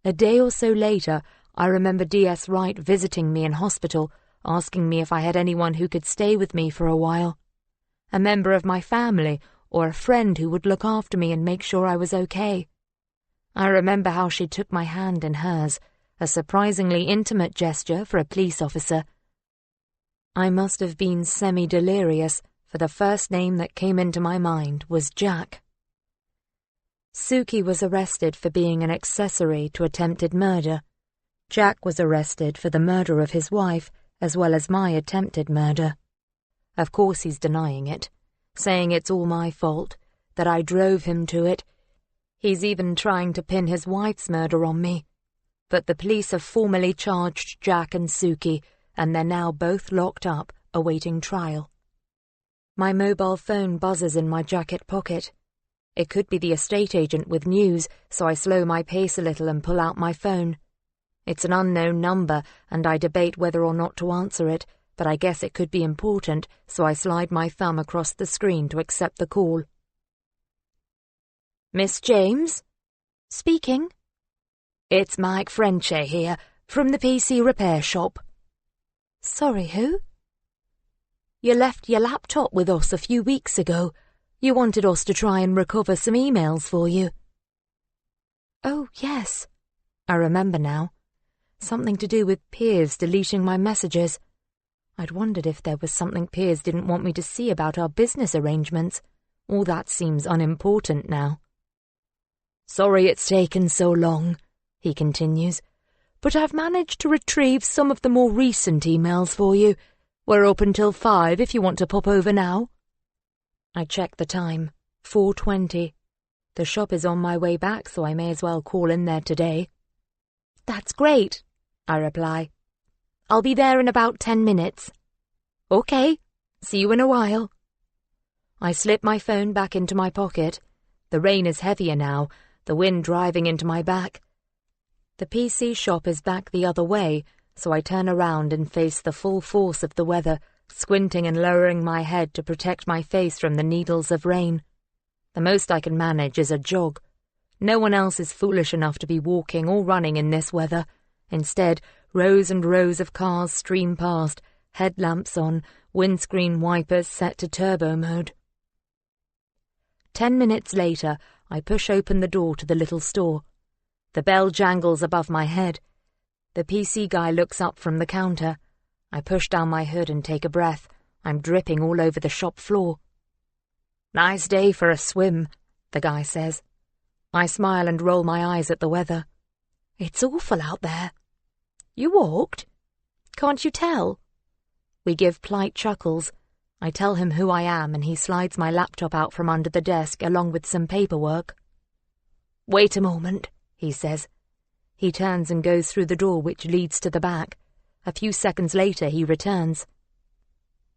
A day or so later, I remember D.S. Wright visiting me in hospital, asking me if I had anyone who could stay with me for a while. A member of my family or a friend who would look after me and make sure I was okay. I remember how she took my hand in hers, a surprisingly intimate gesture for a police officer. I must have been semi-delirious, for the first name that came into my mind was Jack. Suki was arrested for being an accessory to attempted murder. Jack was arrested for the murder of his wife, as well as my attempted murder. Of course he's denying it, saying it's all my fault, that I drove him to it. He's even trying to pin his wife's murder on me. But the police have formally charged Jack and Suki, and they're now both locked up, awaiting trial. My mobile phone buzzes in my jacket pocket. It could be the estate agent with news, so I slow my pace a little and pull out my phone. It's an unknown number, and I debate whether or not to answer it, but I guess it could be important, so I slide my thumb across the screen to accept the call. Miss James? Speaking. It's Mike Frenchy here, from the PC repair shop. Sorry, who? You left your laptop with us a few weeks ago. You wanted us to try and recover some emails for you. Oh, yes. I remember now. Something to do with Piers deleting my messages. I'd wondered if there was something Piers didn't want me to see about our business arrangements. All that seems unimportant now. Sorry it's taken so long, he continues, but I've managed to retrieve some of the more recent emails for you. We're open till 5 if you want to pop over now. I check the time, 4:20. The shop is on my way back, so I may as well call in there today. That's great, I reply. I'll be there in about 10 minutes. Okay, see you in a while. I slip my phone back into my pocket. The rain is heavier now, the wind driving into my back. The PC shop is back the other way, so I turn around and face the full force of the weather, squinting and lowering my head to protect my face from the needles of rain. The most I can manage is a jog. No one else is foolish enough to be walking or running in this weather. Instead, rows and rows of cars stream past, headlamps on, windscreen wipers set to turbo mode. 10 minutes later, I push open the door to the little store. The bell jangles above my head. The PC guy looks up from the counter. I push down my hood and take a breath. I'm dripping all over the shop floor. Nice day for a swim, the guy says. I smile and roll my eyes at the weather. It's awful out there. You walked? Can't you tell? We give polite chuckles. I tell him who I am and he slides my laptop out from under the desk along with some paperwork. Wait a moment, he says. He turns and goes through the door which leads to the back. A few seconds later he returns.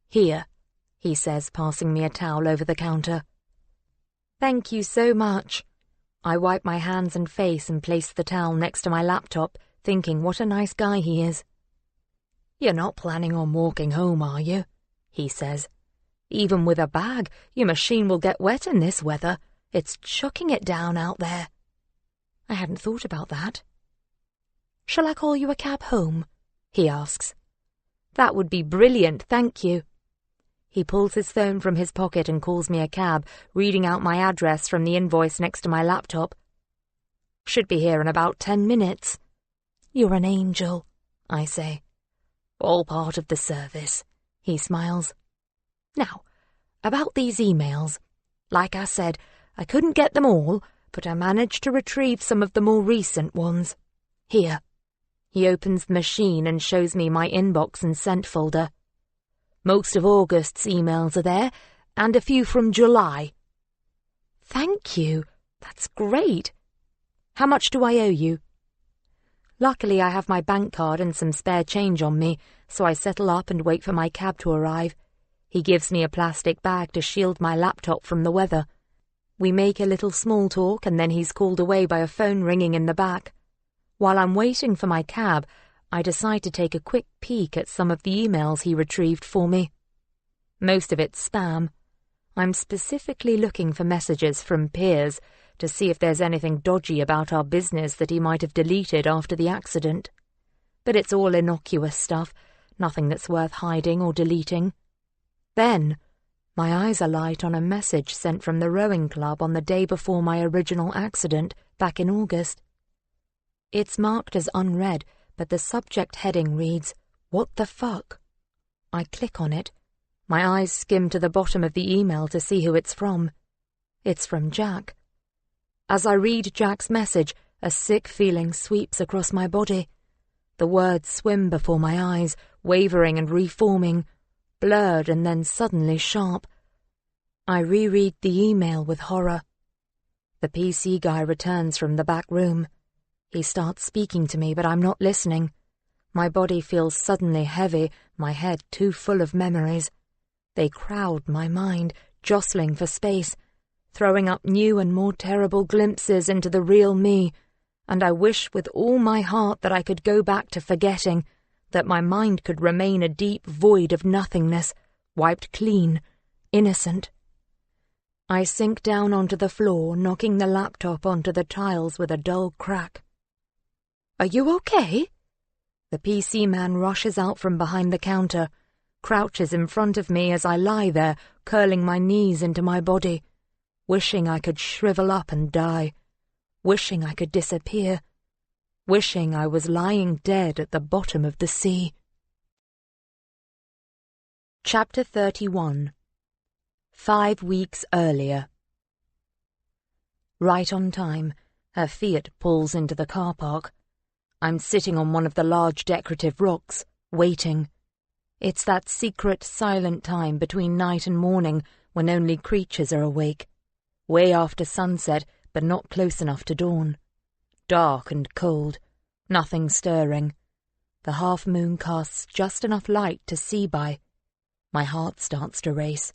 Here, he says, passing me a towel over the counter. Thank you so much. I wipe my hands and face and place the towel next to my laptop, thinking what a nice guy he is. You're not planning on walking home, are you? He says. Even with a bag, your machine will get wet in this weather. It's chucking it down out there. I hadn't thought about that. Shall I call you a cab home? He asks. That would be brilliant, thank you. He pulls his phone from his pocket and calls me a cab, reading out my address from the invoice next to my laptop. Should be here in about 10 minutes. You're an angel, I say. All part of the service, he smiles. Now, about these emails. Like I said, I couldn't get them all, but I managed to retrieve some of the more recent ones. Here. He opens the machine and shows me my inbox and sent folder. Most of August's emails are there, and a few from July. Thank you. That's great. How much do I owe you? Luckily, I have my bank card and some spare change on me, so I settle up and wait for my cab to arrive. He gives me a plastic bag to shield my laptop from the weather. We make a little small talk, and then he's called away by a phone ringing in the back. While I'm waiting for my cab, I decide to take a quick peek at some of the emails he retrieved for me. Most of it's spam. I'm specifically looking for messages from Piers to see if there's anything dodgy about our business that he might have deleted after the accident. But it's all innocuous stuff, nothing that's worth hiding or deleting. Then, my eyes alight on a message sent from the rowing club on the day before my original accident, back in August. It's marked as unread, but the subject heading reads, "What the fuck?" I click on it. My eyes skim to the bottom of the email to see who it's from. It's from Jack. As I read Jack's message, a sick feeling sweeps across my body. The words swim before my eyes, wavering and reforming, blurred and then suddenly sharp. I reread the email with horror. The PC guy returns from the back room. He starts speaking to me, but I'm not listening. My body feels suddenly heavy, my head too full of memories. They crowd my mind, jostling for space, throwing up new and more terrible glimpses into the real me, and I wish with all my heart that I could go back to forgetting, that my mind could remain a deep void of nothingness, wiped clean, innocent. I sink down onto the floor, knocking the laptop onto the tiles with a dull crack. Are you okay? The PC man rushes out from behind the counter, crouches in front of me as I lie there, curling my knees into my body, wishing I could shrivel up and die, wishing I could disappear, wishing I was lying dead at the bottom of the sea. Chapter 31. 5 weeks earlier. Right on time, her Fiat pulls into the car park. I'm sitting on one of the large decorative rocks, waiting. It's that secret, silent time between night and morning when only creatures are awake. Way after sunset, but not close enough to dawn. Dark and cold, nothing stirring. The half-moon casts just enough light to see by. My heart starts to race.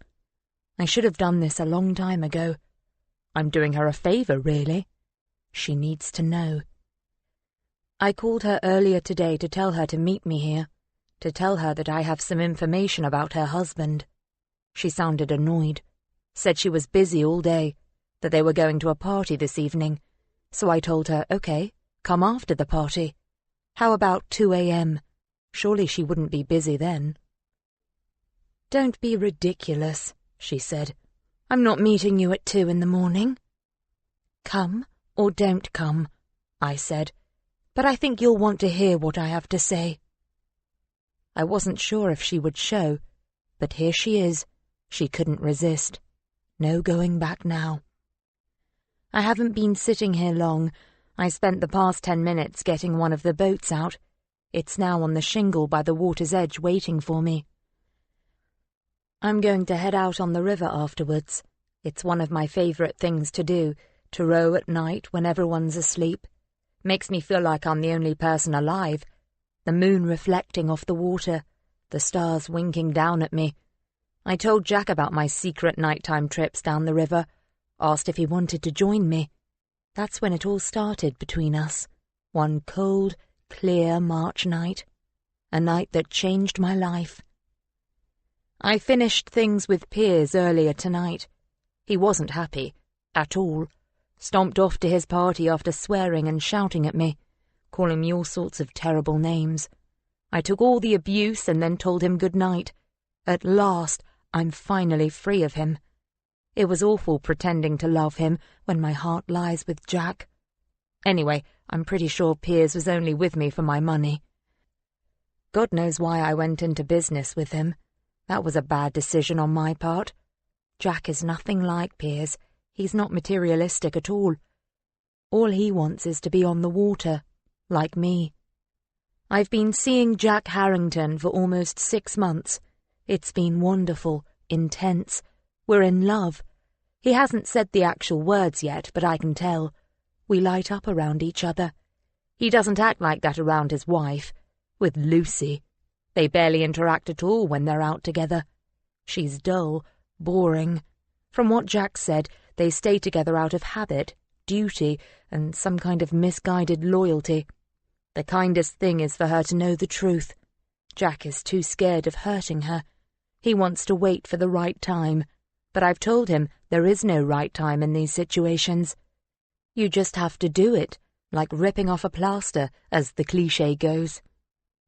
I should have done this a long time ago. I'm doing her a favour, really. She needs to know. I called her earlier today to tell her to meet me here, to tell her that I have some information about her husband. She sounded annoyed, said she was busy all day, that they were going to a party this evening, so I told her, okay, come after the party. How about 2 a.m? Surely she wouldn't be busy then. Don't be ridiculous, she said. I'm not meeting you at 2 in the morning. Come or don't come, I said, but I think you'll want to hear what I have to say. I wasn't sure if she would show, but here she is. She couldn't resist. No going back now. I haven't been sitting here long. I spent the past 10 minutes getting one of the boats out. It's now on the shingle by the water's edge waiting for me. I'm going to head out on the river afterwards. It's one of my favourite things to do, to row at night when everyone's asleep. Makes me feel like I'm the only person alive. The moon reflecting off the water, the stars winking down at me. I told Jack about my secret nighttime trips down the river. asked if he wanted to join me. That's when it all started between us. One cold, clear March night. A night that changed my life. I finished things with Piers earlier tonight. He wasn't happy, at all. Stomped off to his party after swearing and shouting at me, calling me all sorts of terrible names. I took all the abuse and then told him good night. At last, I'm finally free of him. It was awful pretending to love him when my heart lies with Jack. Anyway, I'm pretty sure Piers was only with me for my money. God knows why I went into business with him. That was a bad decision on my part. Jack is nothing like Piers. He's not materialistic at all. All he wants is to be on the water, like me. I've been seeing Jack Harrington for almost 6 months. It's been wonderful, intense. We're in love. He hasn't said the actual words yet, but I can tell. We light up around each other. He doesn't act like that around his wife. With Lucy. They barely interact at all when they're out together. She's dull, boring. From what Jack said, they stay together out of habit, duty, and some kind of misguided loyalty. The kindest thing is for her to know the truth. Jack is too scared of hurting her. He wants to wait for the right time, but I've told him there is no right time in these situations. You just have to do it, like ripping off a plaster, as the cliché goes.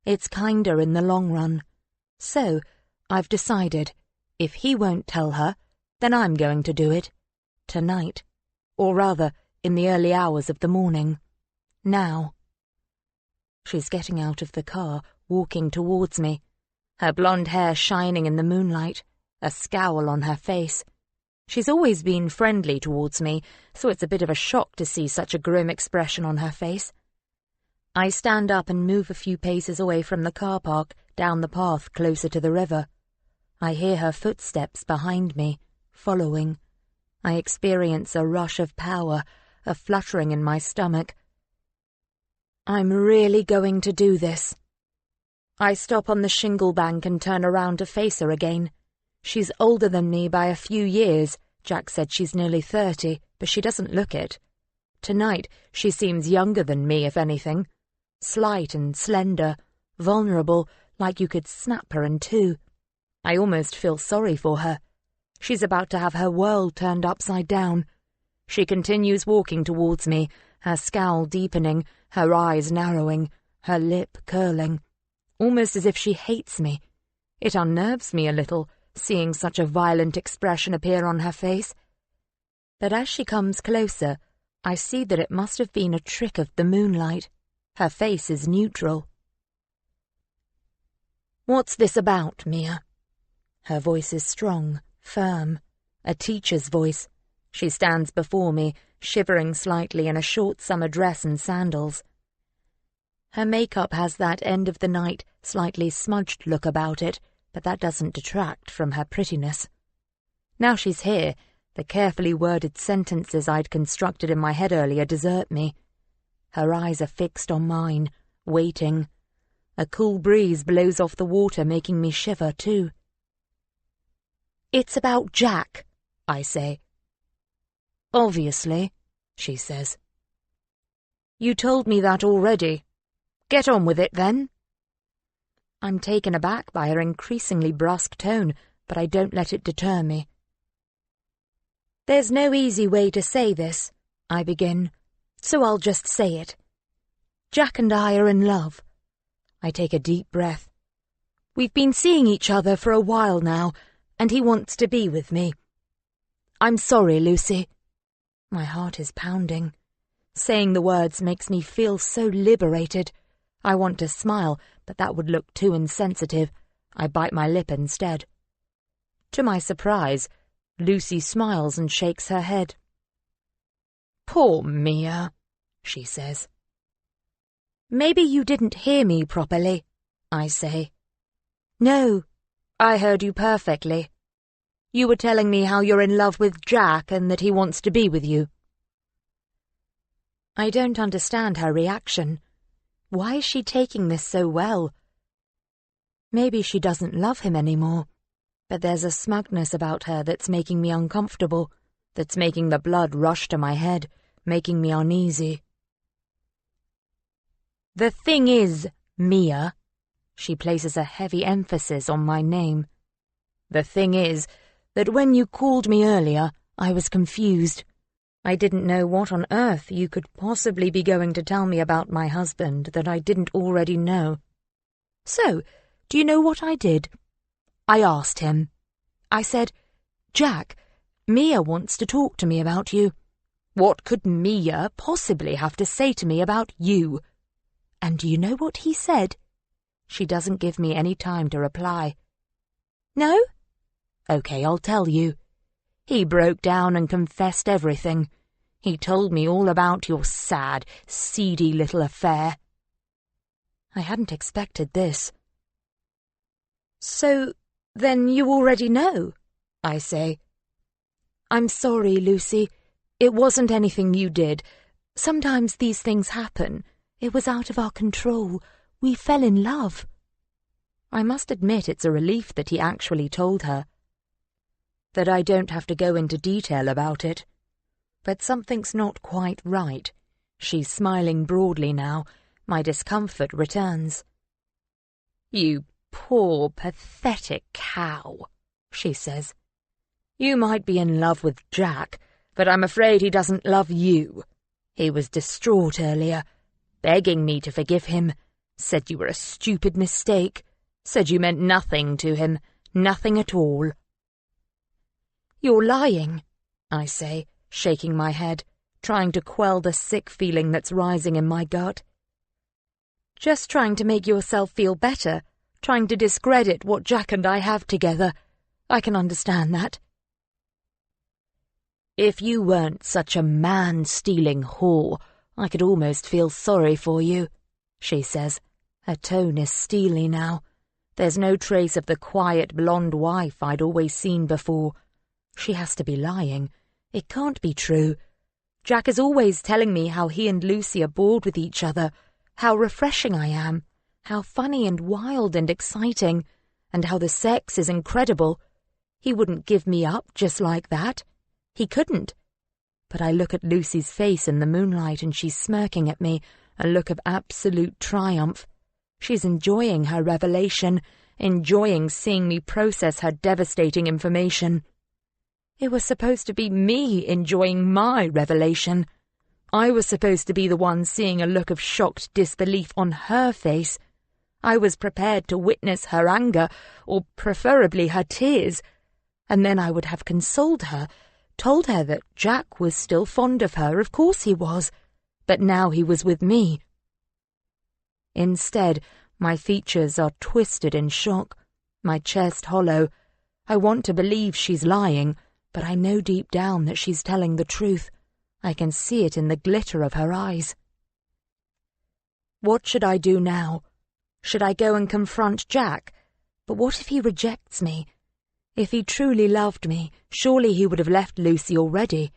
It's kinder in the long run. So, I've decided, if he won't tell her, then I'm going to do it. Tonight. Or rather, in the early hours of the morning. Now. She's getting out of the car, walking towards me. Her blonde hair shining in the moonlight, a scowl on her face. She's always been friendly towards me, so it's a bit of a shock to see such a grim expression on her face. I stand up and move a few paces away from the car park, down the path closer to the river. I hear her footsteps behind me, following. I experience a rush of power, a fluttering in my stomach. I'm really going to do this. I stop on the shingle bank and turn around to face her again. She's older than me by a few years. Jack said she's nearly 30, but she doesn't look it. Tonight, she seems younger than me, if anything. Slight and slender, vulnerable, like you could snap her in two. I almost feel sorry for her. She's about to have her world turned upside down. She continues walking towards me, her scowl deepening, her eyes narrowing, her lip curling, almost as if she hates me. It unnerves me a little, seeing such a violent expression appear on her face. But as she comes closer, I see that it must have been a trick of the moonlight. Her face is neutral. "What's this about, Mia?" Her voice is strong, firm, a teacher's voice. She stands before me, shivering slightly in a short summer dress and sandals. Her makeup has that end-of-the-night, slightly smudged look about it, but that doesn't detract from her prettiness. Now she's here, the carefully worded sentences I'd constructed in my head earlier desert me. Her eyes are fixed on mine, waiting. A cool breeze blows off the water, making me shiver too. "It's about Jack," I say. "Obviously," she says. "You told me that already. Get on with it, then." I'm taken aback by her increasingly brusque tone, but I don't let it deter me. "There's no easy way to say this," I begin, so I'll just say it. Jack and I are in love. I take a deep breath. We've been seeing each other for a while now, and he wants to be with me. I'm sorry, Lucy. My heart is pounding. Saying the words makes me feel so liberated. I want to smile, but that would look too insensitive. I bite my lip instead. To my surprise, Lucy smiles and shakes her head. "Poor Mia," she says. "Maybe you didn't hear me properly," I say. "No, I heard you perfectly. You were telling me how you're in love with Jack and that he wants to be with you." I don't understand her reaction. Why is she taking this so well? Maybe she doesn't love him anymore, but there's a smugness about her that's making me uncomfortable, that's making the blood rush to my head, making me uneasy. "The thing is, Mia," she places a heavy emphasis on my name, "the thing is that when you called me earlier, I was confused. I didn't know what on earth you could possibly be going to tell me about my husband that I didn't already know. So, do you know what I did? I asked him. I said, 'Jack, Mia wants to talk to me about you. What could Mia possibly have to say to me about you?' And do you know what he said?" She doesn't give me any time to reply. "No? Okay, I'll tell you. He broke down and confessed everything. He told me all about your sad, seedy little affair." I hadn't expected this. "So, then you already know?" I say. "I'm sorry, Lucy. It wasn't anything you did. Sometimes these things happen. It was out of our control. We fell in love." I must admit it's a relief that he actually told her, that I don't have to go into detail about it. But something's not quite right. She's smiling broadly now. My discomfort returns. "You poor, pathetic cow," she says. "You might be in love with Jack, but I'm afraid he doesn't love you. He was distraught earlier, begging me to forgive him, said you were a stupid mistake, said you meant nothing to him, nothing at all." "You're lying," I say, shaking my head, trying to quell the sick feeling that's rising in my gut. "Just trying to make yourself feel better, trying to discredit what Jack and I have together. I can understand that." "If you weren't such a man-stealing whore, I could almost feel sorry for you," she says. Her tone is steely now. There's no trace of the quiet blonde wife I'd always seen before. She has to be lying. It can't be true. Jack is always telling me how he and Lucy are bored with each other, how refreshing I am, how funny and wild and exciting, and how the sex is incredible. He wouldn't give me up just like that. He couldn't. But I look at Lucy's face in the moonlight and she's smirking at me, a look of absolute triumph. She's enjoying her revelation, enjoying seeing me process her devastating information. It was supposed to be me enjoying my revelation. I was supposed to be the one seeing a look of shocked disbelief on her face. I was prepared to witness her anger, or preferably her tears, and then I would have consoled her, told her that Jack was still fond of her, of course he was, but now he was with me. Instead, my features are twisted in shock, my chest hollow. I want to believe she's lying, but I know deep down that she's telling the truth. I can see it in the glitter of her eyes. What should I do now? Should I go and confront Jack? But what if he rejects me? If he truly loved me, surely he would have left Lucy already.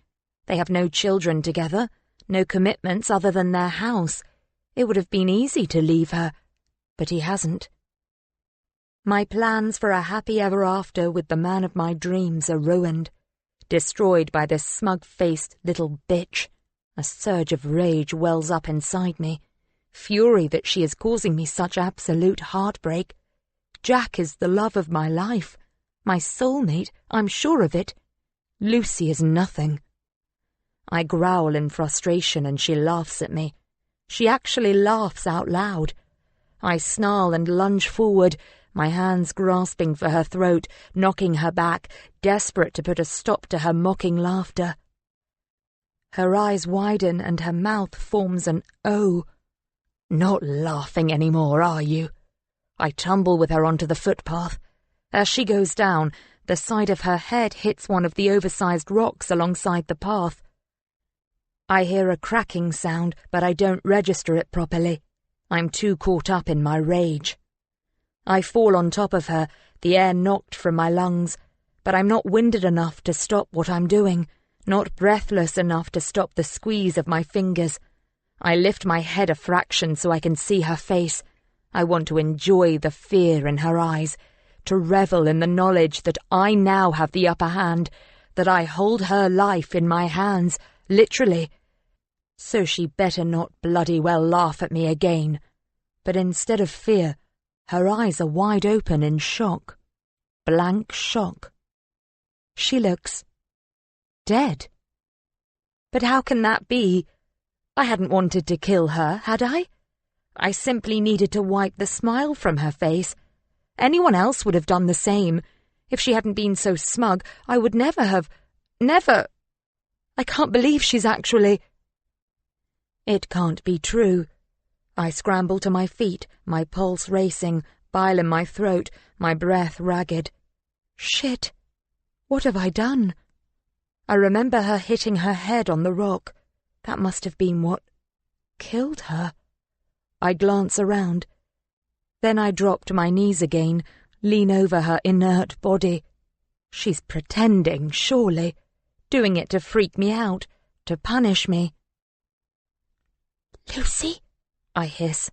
They have no children together, no commitments other than their house. It would have been easy to leave her, but he hasn't. My plans for a happy ever after with the man of my dreams are ruined, destroyed by this smug-faced little bitch. A surge of rage wells up inside me, fury that she is causing me such absolute heartbreak. Jack is the love of my life, my soulmate, I'm sure of it. Lucy is nothing. I growl in frustration and she laughs at me. She actually laughs out loud. I snarl and lunge forward, my hands grasping for her throat, knocking her back, desperate to put a stop to her mocking laughter. Her eyes widen and her mouth forms an O. "Not laughing any more, are you?" I tumble with her onto the footpath. As she goes down, the side of her head hits one of the oversized rocks alongside the path. I hear a cracking sound, but I don't register it properly. I'm too caught up in my rage. I fall on top of her, the air knocked from my lungs, but I'm not winded enough to stop what I'm doing, not breathless enough to stop the squeeze of my fingers. I lift my head a fraction so I can see her face. I want to enjoy the fear in her eyes, to revel in the knowledge that I now have the upper hand, that I hold her life in my hands, literally. So she better not bloody well laugh at me again. But instead of fear, her eyes are wide open in shock. Blank shock. She looks dead. But how can that be? I hadn't wanted to kill her, had I? I simply needed to wipe the smile from her face. Anyone else would have done the same. If she hadn't been so smug, I would never have... Never... I can't believe she's actually... It can't be true. I scramble to my feet, my pulse racing, bile in my throat, my breath ragged. Shit! What have I done? I remember her hitting her head on the rock. That must have been what killed her. I glance around. Then I drop to my knees again, lean over her inert body. She's pretending, surely, doing it to freak me out, to punish me. Lucy, I hiss.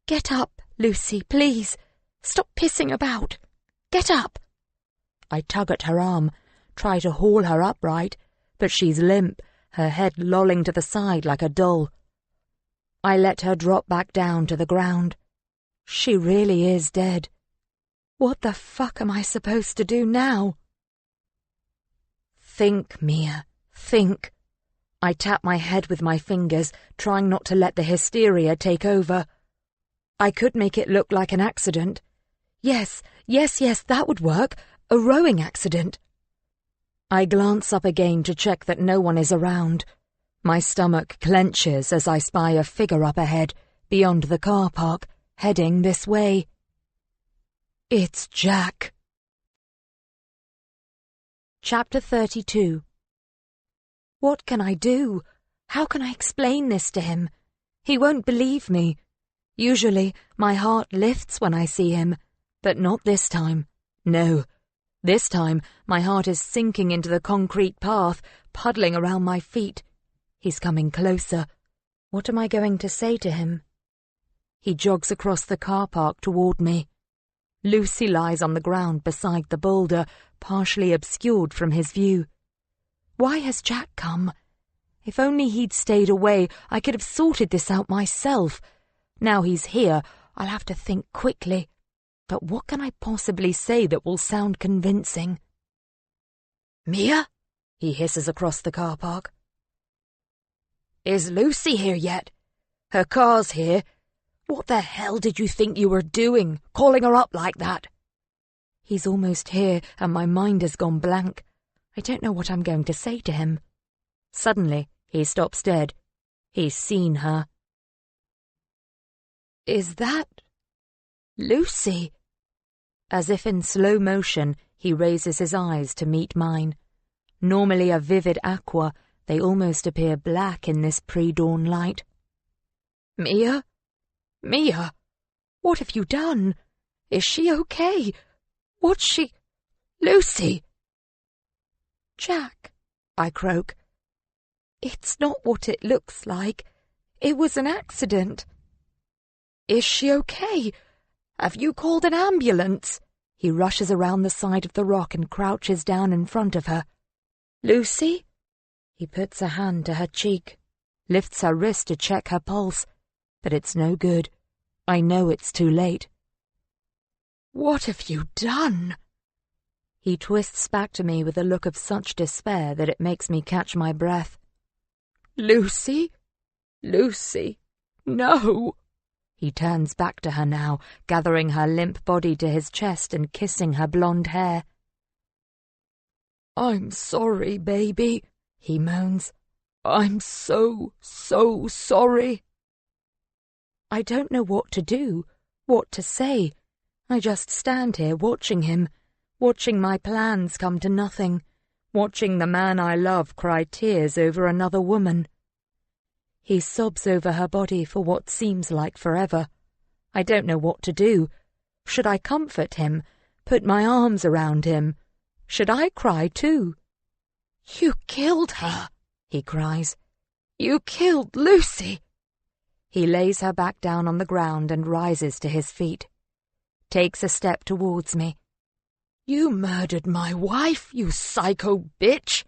Get up, Lucy, please. Stop pissing about. Get up. I tug at her arm, try to haul her upright, but she's limp, her head lolling to the side like a doll. I let her drop back down to the ground. She really is dead. What the fuck am I supposed to do now? Think, Mia, think. I tap my head with my fingers, trying not to let the hysteria take over. I could make it look like an accident. Yes, that would work. A rowing accident. I glance up again to check that no one is around. My stomach clenches as I spy a figure up ahead, beyond the car park, heading this way. It's Jack. Chapter 32. What can I do? How can I explain this to him? He won't believe me. Usually, my heart lifts when I see him, but not this time. No. This time, my heart is sinking into the concrete path, puddling around my feet. He's coming closer. What am I going to say to him? He jogs across the car park toward me. Lucy lies on the ground beside the boulder, partially obscured from his view. Why has Jack come? If only he'd stayed away, I could have sorted this out myself. Now he's here, I'll have to think quickly. But what can I possibly say that will sound convincing? Mia? He hisses across the car park. Is Lucy here yet? Her car's here. What the hell did you think you were doing, calling her up like that? He's almost here, and my mind has gone blank. I don't know what I'm going to say to him. Suddenly, he stops dead. He's seen her. Is that Lucy? As if in slow motion, he raises his eyes to meet mine. Normally a vivid aqua, they almost appear black in this pre-dawn light. Mia? Mia? What have you done? Is she okay? What's she... Lucy? Jack, I croak. It's not what it looks like. It was an accident. Is she okay? Have you called an ambulance? He rushes around the side of the rock and crouches down in front of her. Lucy? He puts a hand to her cheek, lifts her wrist to check her pulse, but it's no good. I know it's too late. What have you done? He twists back to me with a look of such despair that it makes me catch my breath. Lucy? Lucy? No! He turns back to her now, gathering her limp body to his chest and kissing her blonde hair. I'm sorry, baby, he moans. I'm so sorry. I don't know what to do, what to say. I just stand here watching him, watching my plans come to nothing, watching the man I love cry tears over another woman. He sobs over her body for what seems like forever. I don't know what to do. Should I comfort him, put my arms around him? Should I cry too? You killed her, he cries. You killed Lucy. He lays her back down on the ground and rises to his feet. Takes a step towards me. You murdered my wife, you psycho bitch!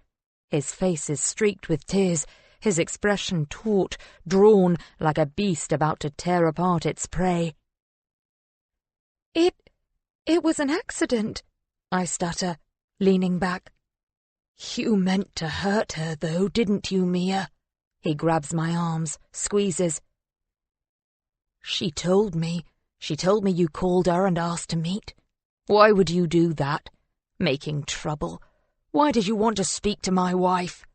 His face is streaked with tears, his expression taut, drawn like a beast about to tear apart its prey. It was an accident, I stutter, leaning back. You meant to hurt her, though, didn't you, Mia? He grabs my arms, squeezes. She told me you called her and asked to meet. Why would you do that? Making trouble. Why did you want to speak to my wife?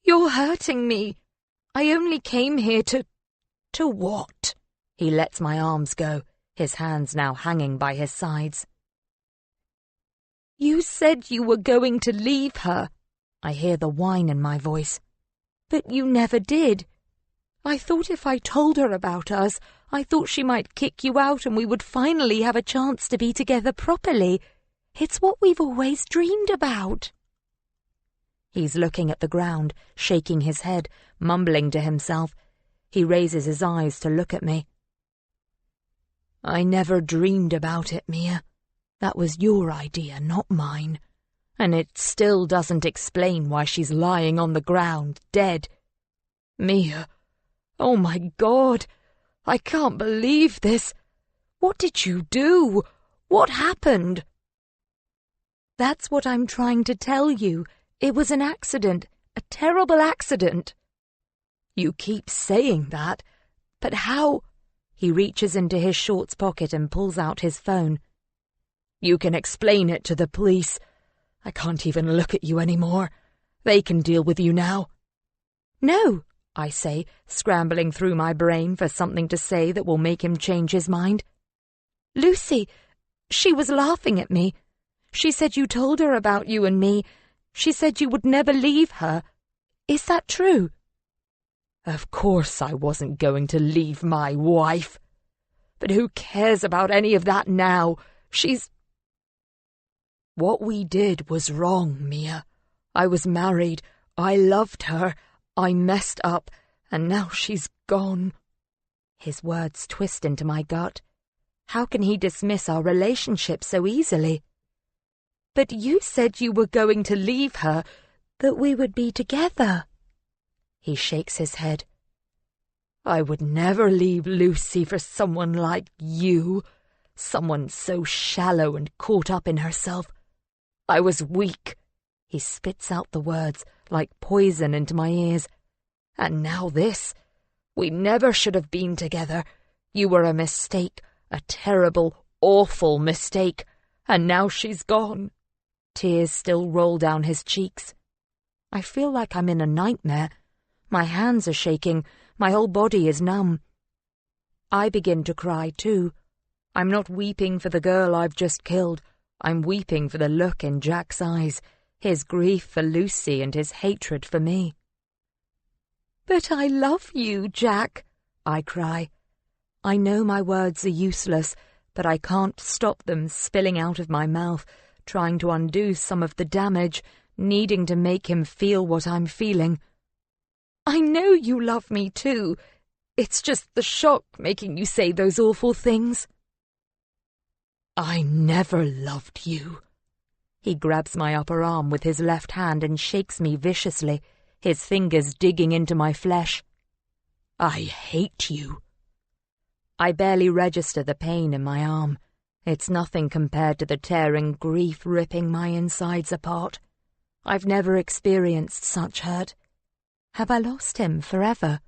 You're hurting me. I only came here to what? He lets my arms go, his hands now hanging by his sides. You said you were going to leave her. I hear the whine in my voice. But you never did. I thought if I told her about us, I thought she might kick you out and we would finally have a chance to be together properly. It's what we've always dreamed about. He's looking at the ground, shaking his head, mumbling to himself. He raises his eyes to look at me. I never dreamed about it, Mia. That was your idea, not mine. And it still doesn't explain why she's lying on the ground, dead. Mia, oh my God, I can't believe this. What did you do? What happened? That's what I'm trying to tell you. It was an accident, a terrible accident. You keep saying that, but how? He reaches into his shorts pocket and pulls out his phone. You can explain it to the police. I can't even look at you anymore. They can deal with you now. No, I say, scrambling through my brain for something to say that will make him change his mind. Lucy, she was laughing at me. She said you told her about you and me. She said you would never leave her. Is that true? Of course I wasn't going to leave my wife. But who cares about any of that now? What we did was wrong, Mia. I was married. I loved her. I messed up. And now she's gone. His words twist into my gut. How can he dismiss our relationship so easily? But you said you were going to leave her, that we would be together. He shakes his head. I would never leave Lucy for someone like you, someone so shallow and caught up in herself. I was weak. He spits out the words like poison into my ears. And now this. We never should have been together. You were a mistake, a terrible, awful mistake. And now she's gone. Tears still roll down his cheeks. I feel like I'm in a nightmare. My hands are shaking. My whole body is numb. I begin to cry too. I'm not weeping for the girl I've just killed. I'm weeping for the look in Jack's eyes, his grief for Lucy and his hatred for me. But I love you, Jack, I cry. I know my words are useless, but I can't stop them spilling out of my mouth, trying to undo some of the damage, needing to make him feel what I'm feeling. I know you love me too. It's just the shock making you say those awful things. I never loved you. He grabs my upper arm with his left hand and shakes me viciously, his fingers digging into my flesh. I hate you. I barely register the pain in my arm. It's nothing compared to the tearing grief ripping my insides apart. I've never experienced such hurt. Have I lost him forever?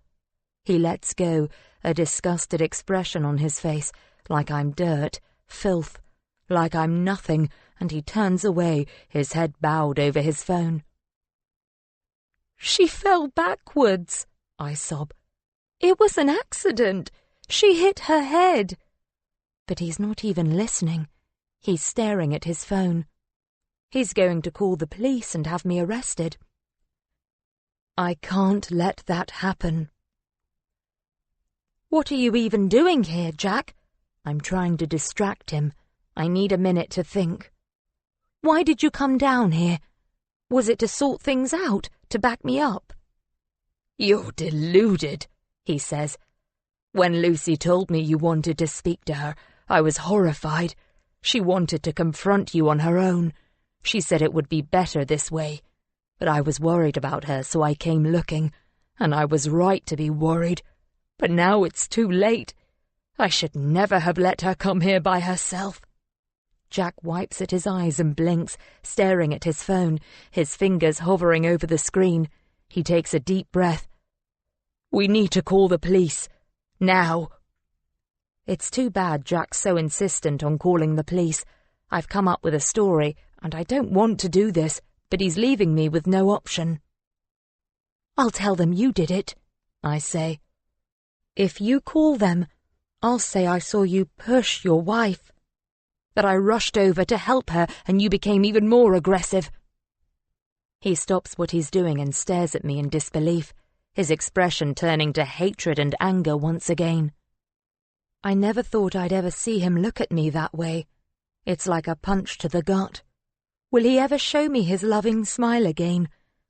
He lets go, a disgusted expression on his face, like I'm dirt, filth, like I'm nothing, and he turns away, his head bowed over his phone. She fell backwards, I sob. It was an accident. She hit her head. But he's not even listening. He's staring at his phone. He's going to call the police and have me arrested. I can't let that happen. What are you even doing here, Jack? I'm trying to distract him. I need a minute to think. Why did you come down here? Was it to sort things out, to back me up? You're deluded, he says. When Lucy told me you wanted to speak to her, I was horrified. She wanted to confront you on her own. She said it would be better this way. But I was worried about her, so I came looking. And I was right to be worried. But now it's too late. I should never have let her come here by herself." Jack wipes at his eyes and blinks, staring at his phone, his fingers hovering over the screen. He takes a deep breath. "We need to call the police. Now." It's too bad Jack's so insistent on calling the police. I've come up with a story, and I don't want to do this, but he's leaving me with no option. "I'll tell them you did it," I say. "If you call them, I'll say I saw you push your wife. That I rushed over to help her and you became even more aggressive." He stops what he's doing and stares at me in disbelief, his expression turning to hatred and anger once again. I never thought I'd ever see him look at me that way. It's like a punch to the gut. Will he ever show me his loving smile again,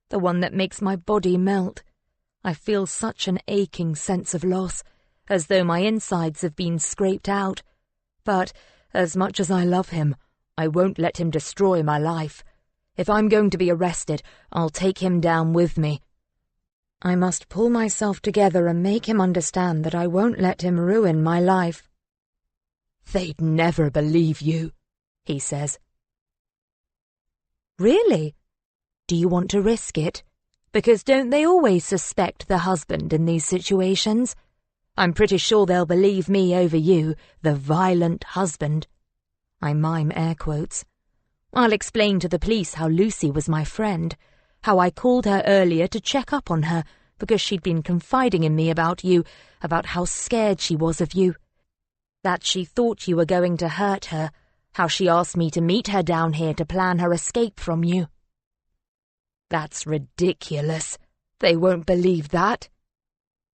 the one that makes my body melt? I feel such an aching sense of loss, as though my insides have been scraped out. But as much as I love him, I won't let him destroy my life. If I'm going to be arrested, I'll take him down with me. I must pull myself together and make him understand that I won't let him ruin my life. "They'd never believe you," he says. "Really? Do you want to risk it? Because don't they always suspect the husband in these situations? I'm pretty sure they'll believe me over you, the violent husband." I mime air quotes. "I'll explain to the police how Lucy was my friend, how I called her earlier to check up on her because she'd been confiding in me about you, about how scared she was of you, that she thought you were going to hurt her, how she asked me to meet her down here to plan her escape from you." "That's ridiculous. They won't believe that."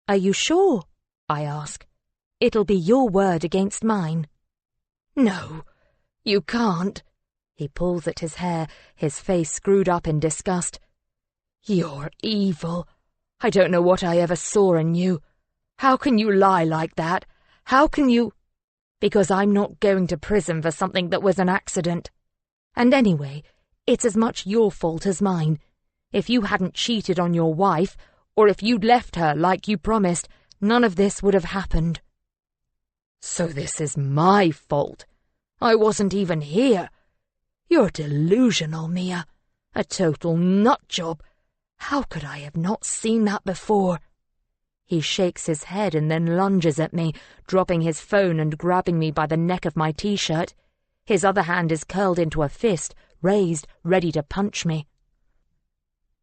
"Are you sure?" I ask. "It'll be your word against mine." "No, you can't." He pulls at his hair, his face screwed up in disgust. "You're evil. I don't know what I ever saw in you. How can you lie like that? How can you—" "Because I'm not going to prison for something that was an accident. And anyway, it's as much your fault as mine. If you hadn't cheated on your wife, or if you'd left her like you promised, none of this would have happened." "So this is my fault? I wasn't even here. You're delusional, Mia. A total nut job. How could I have not seen that before?" He shakes his head and then lunges at me, dropping his phone and grabbing me by the neck of my t-shirt. His other hand is curled into a fist, raised, ready to punch me.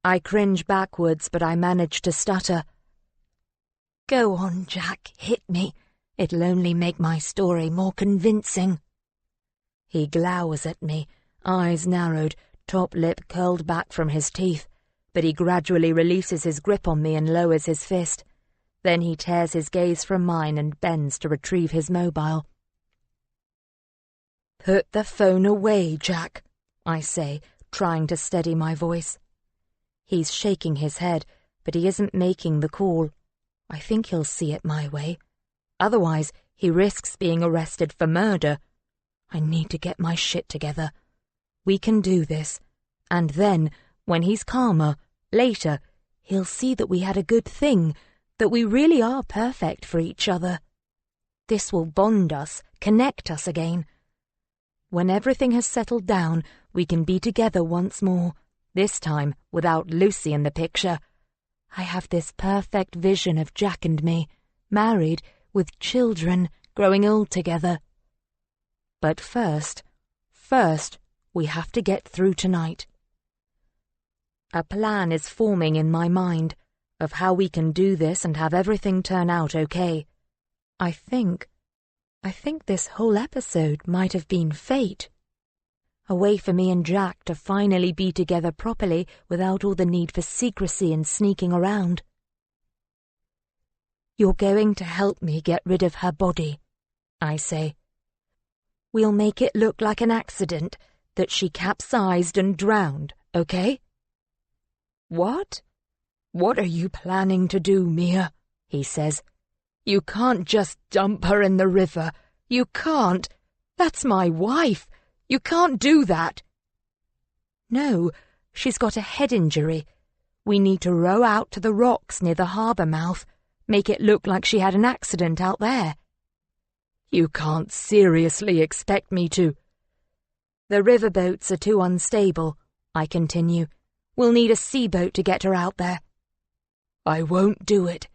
I cringe backwards, but I manage to stutter. "Go on, Jack, hit me. It'll only make my story more convincing." He glowers at me, eyes narrowed, top lip curled back from his teeth, but he gradually releases his grip on me and lowers his fist. Then he tears his gaze from mine and bends to retrieve his mobile. "Put the phone away, Jack," I say, trying to steady my voice. He's shaking his head, but he isn't making the call. I think he'll see it my way. Otherwise, he risks being arrested for murder. I need to get my shit together. We can do this. And then, when he's calmer, later, he'll see that we had a good thing, that we really are perfect for each other. This will bond us, connect us again. When everything has settled down, we can be together once more, this time without Lucy in the picture. I have this perfect vision of Jack and me, married, with children, growing old together. But first, we have to get through tonight. A plan is forming in my mind of how we can do this and have everything turn out okay. I think this whole episode might have been fate. A way for me and Jack to finally be together properly without all the need for secrecy and sneaking around. "You're going to help me get rid of her body," I say. "We'll make it look like an accident, that she capsized and drowned, okay?" "What? What are you planning to do, Mia?" he says. "You can't just dump her in the river. You can't. That's my wife. You can't do that. No, she's got a head injury. We need to row out to the rocks near the harbour mouth, make it look like she had an accident out there. You can't seriously expect me to. The riverboats are too unstable, I continue. We'll need a seaboat to get her out there. I won't do it.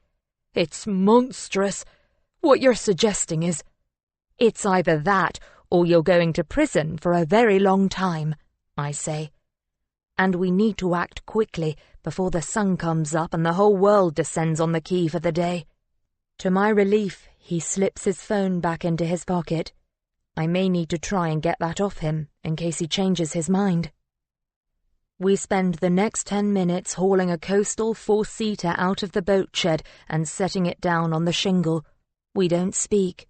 It's monstrous. What you're suggesting is... It's either that or you're going to prison for a very long time, I say. And we need to act quickly before the sun comes up and the whole world descends on the quay for the day. To my relief, he slips his phone back into his pocket. I may need to try and get that off him in case he changes his mind. We spend the next 10 minutes hauling a coastal 4-seater out of the boat shed and setting it down on the shingle. We don't speak.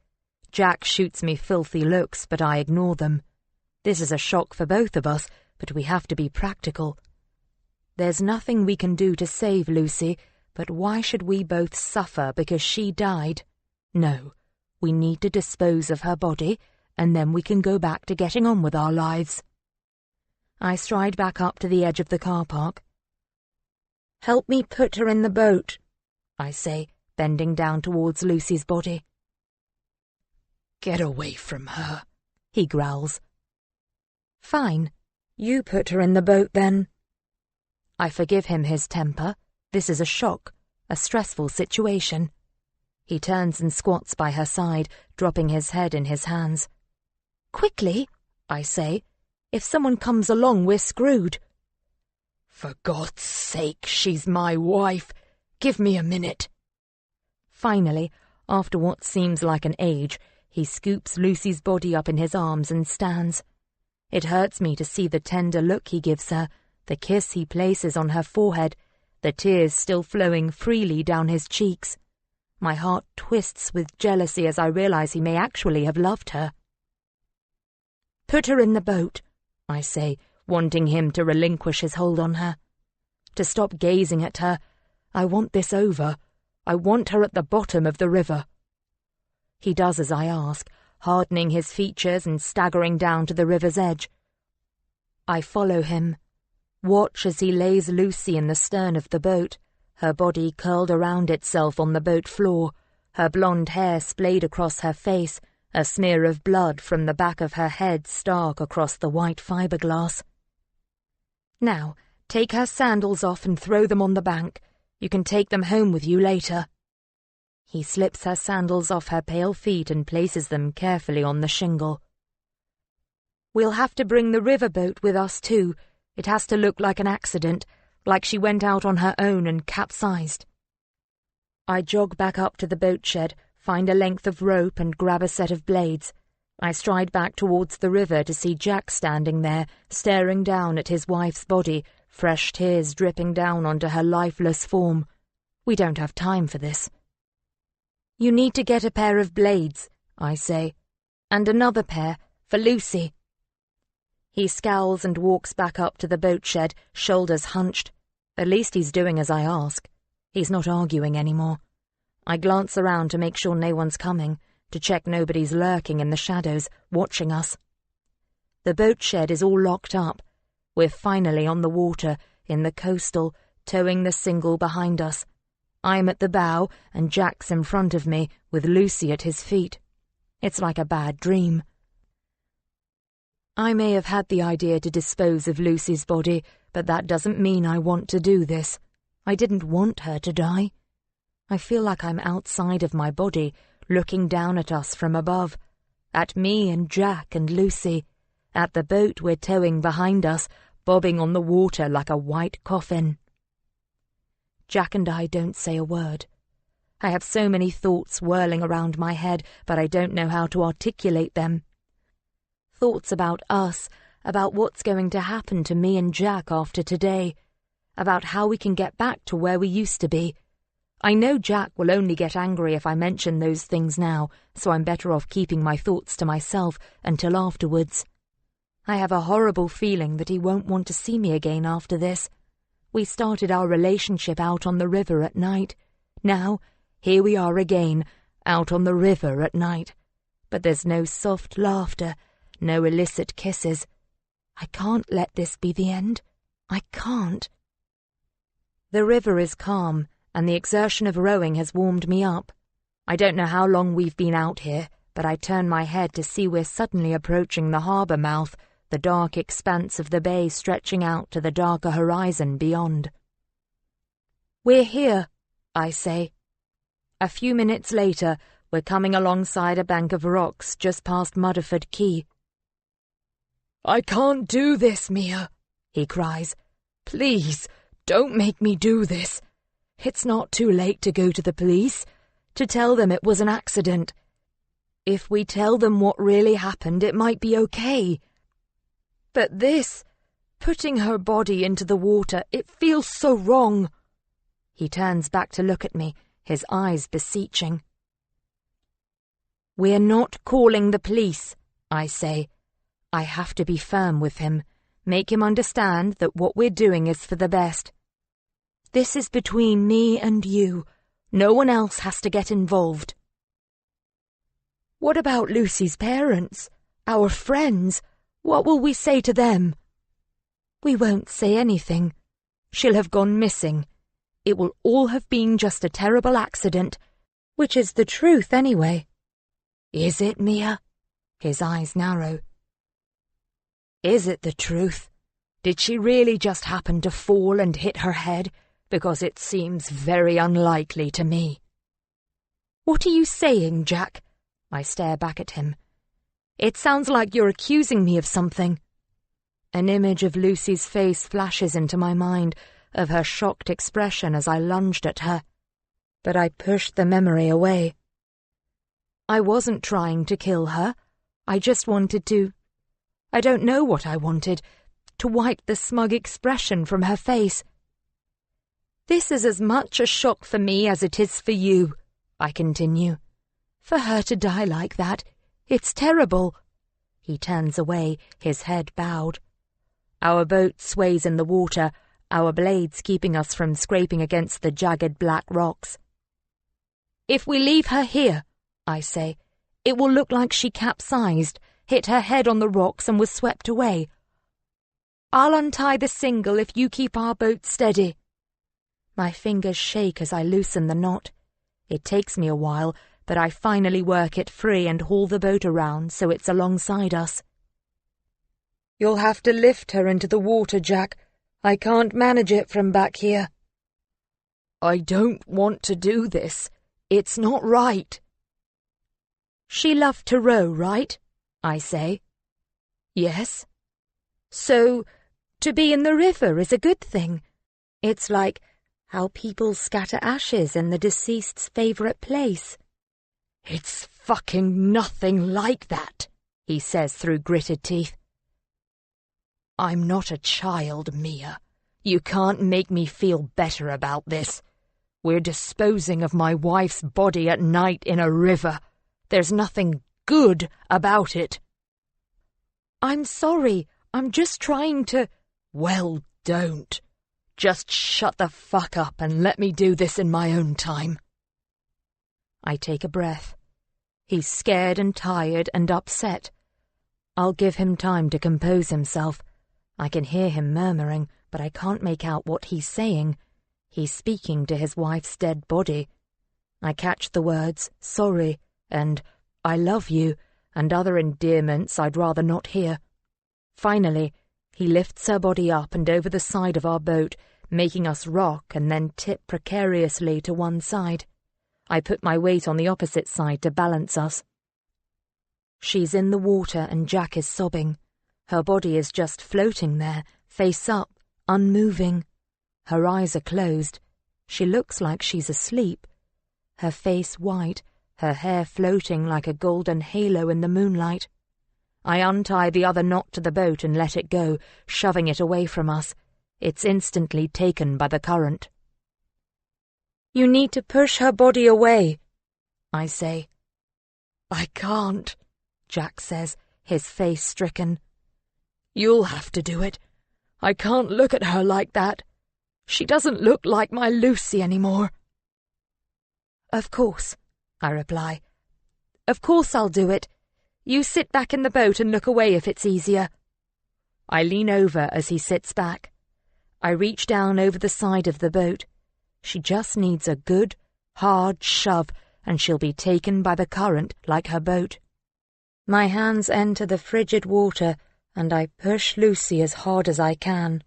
Jack shoots me filthy looks, but I ignore them. This is a shock for both of us, but we have to be practical. There's nothing we can do to save Lucy, but why should we both suffer because she died? No, we need to dispose of her body, and then we can go back to getting on with our lives. I stride back up to the edge of the car park. Help me put her in the boat, I say, bending down towards Lucy's body. Get away from her, he growls. Fine, you put her in the boat then. I forgive him his temper. This is a shock, a stressful situation. He turns and squats by her side, dropping his head in his hands. Quickly, I say. If someone comes along, we're screwed. For God's sake, she's my wife. Give me a minute. Finally, after what seems like an age, he scoops Lucy's body up in his arms and stands. It hurts me to see the tender look he gives her, the kiss he places on her forehead, the tears still flowing freely down his cheeks. My heart twists with jealousy as I realize he may actually have loved her. Put her in the boat, I say, wanting him to relinquish his hold on her. To stop gazing at her. I want this over. I want her at the bottom of the river. He does as I ask, hardening his features and staggering down to the river's edge. I follow him. Watch as he lays Lucy in the stern of the boat, her body curled around itself on the boat floor, her blonde hair splayed across her face, a smear of blood from the back of her head stark across the white fiberglass. Now, take her sandals off and throw them on the bank. You can take them home with you later. He slips her sandals off her pale feet and places them carefully on the shingle. We'll have to bring the riverboat with us too. It has to look like an accident, like she went out on her own and capsized. I jog back up to the boat shed, find a length of rope and grab a set of blades. I stride back towards the river to see Jack standing there, staring down at his wife's body, fresh tears dripping down onto her lifeless form. We don't have time for this. You need to get a pair of blades, I say, and another pair for Lucy. He scowls and walks back up to the boat shed, shoulders hunched. At least he's doing as I ask. He's not arguing anymore. I glance around to make sure no one's coming, to check nobody's lurking in the shadows, watching us. The boat shed is all locked up. We're finally on the water, in the coastal, towing the single behind us. I'm at the bow, and Jack's in front of me, with Lucy at his feet. It's like a bad dream. I may have had the idea to dispose of Lucy's body, but that doesn't mean I want to do this. I didn't want her to die. I feel like I'm outside of my body, looking down at us from above, at me and Jack and Lucy, at the boat we're towing behind us, bobbing on the water like a white coffin. Jack and I don't say a word. I have so many thoughts whirling around my head, but I don't know how to articulate them. Thoughts about us, about what's going to happen to me and Jack after today, about how we can get back to where we used to be. I know Jack will only get angry if I mention those things now, so I'm better off keeping my thoughts to myself until afterwards. I have a horrible feeling that he won't want to see me again after this. We started our relationship out on the river at night. Now, here we are again, out on the river at night. but there's no soft laughter, no illicit kisses. I can't let this be the end. I can't. The river is calm, and the exertion of rowing has warmed me up. I don't know how long we've been out here, but I turn my head to see we're suddenly approaching the harbour mouth, the dark expanse of the bay stretching out to the darker horizon beyond. "We're here," I say. A few minutes later, we're coming alongside a bank of rocks just past Mudderford Quay. "I can't do this, Mia," he cries. "Please, don't make me do this. It's not too late to go to the police, to tell them it was an accident. If we tell them what really happened, it might be okay. But this, putting her body into the water, it feels so wrong." He turns back to look at me, his eyes beseeching. "We're not calling the police," I say. I have to be firm with him, make him understand that what we're doing is for the best. This is between me and you. No one else has to get involved. "What about Lucy's parents? Our friends? What will we say to them?" "We won't say anything. She'll have gone missing. It will all have been just a terrible accident, which is the truth anyway." "Is it, Mia?" His eyes narrow. "Is it the truth? Did she really just happen to fall and hit her head? Because it seems very unlikely to me." "What are you saying, Jack?" I stare back at him. "It sounds like you're accusing me of something." An image of Lucy's face flashes into my mind, of her shocked expression as I lunged at her. But I pushed the memory away. I wasn't trying to kill her. I just wanted to... I don't know what I wanted. To wipe the smug expression from her face. "This is as much a shock for me as it is for you," I continue. "For her to die like that, it's terrible." He turns away, his head bowed. Our boat sways in the water, our blades keeping us from scraping against the jagged black rocks. "If we leave her here," I say, "it will look like she capsized, hit her head on the rocks and was swept away. I'll untie the single if you keep our boat steady." My fingers shake as I loosen the knot. It takes me a while, but I finally work it free and haul the boat around so it's alongside us. "You'll have to lift her into the water, Jack. I can't manage it from back here." "I don't want to do this. It's not right." "She loved to row, right?" I say. "Yes." "So, to be in the river is a good thing. It's like how people scatter ashes in the deceased's favourite place." "It's fucking nothing like that," he says through gritted teeth. "I'm not a child, Mia. You can't make me feel better about this. We're disposing of my wife's body at night in a river. There's nothing good about it." "I'm sorry. I'm just trying to—" "Well, don't. Just shut the fuck up and let me do this in my own time." I take a breath. He's scared and tired and upset. I'll give him time to compose himself. I can hear him murmuring, but I can't make out what he's saying. He's speaking to his wife's dead body. I catch the words, "sorry," and "I love you," and other endearments I'd rather not hear. Finally, he lifts her body up and over the side of our boat, making us rock and then tip precariously to one side. I put my weight on the opposite side to balance us. She's in the water and Jack is sobbing. Her body is just floating there, face up, unmoving. Her eyes are closed. She looks like she's asleep. Her face white, her hair floating like a golden halo in the moonlight. I untie the other knot to the boat and let it go, shoving it away from us. It's instantly taken by the current. "You need to push her body away," I say. "I can't," Jack says, his face stricken. "You'll have to do it. I can't look at her like that. She doesn't look like my Lucy anymore." "Of course," I reply. "Of course I'll do it. You sit back in the boat and look away if it's easier. I lean over as he sits back. I reach down over the side of the boat. She just needs a good, hard shove, and she'll be taken by the current like her boat. My hands enter the frigid water, and I push Lucy as hard as I can.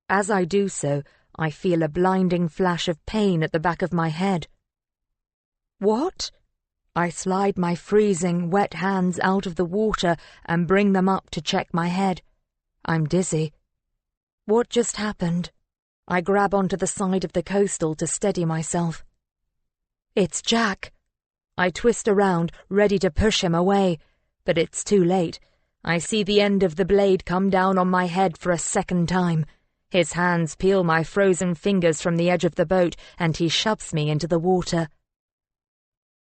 As I do so, I feel a blinding flash of pain at the back of my head. What? I slide my freezing, wet hands out of the water and bring them up to check my head. I'm dizzy. What just happened? I grab onto the side of the coastal to steady myself. It's Jack. I twist around, ready to push him away, but it's too late. I see the end of the blade come down on my head for a second time. His hands peel my frozen fingers from the edge of the boat, and he shoves me into the water.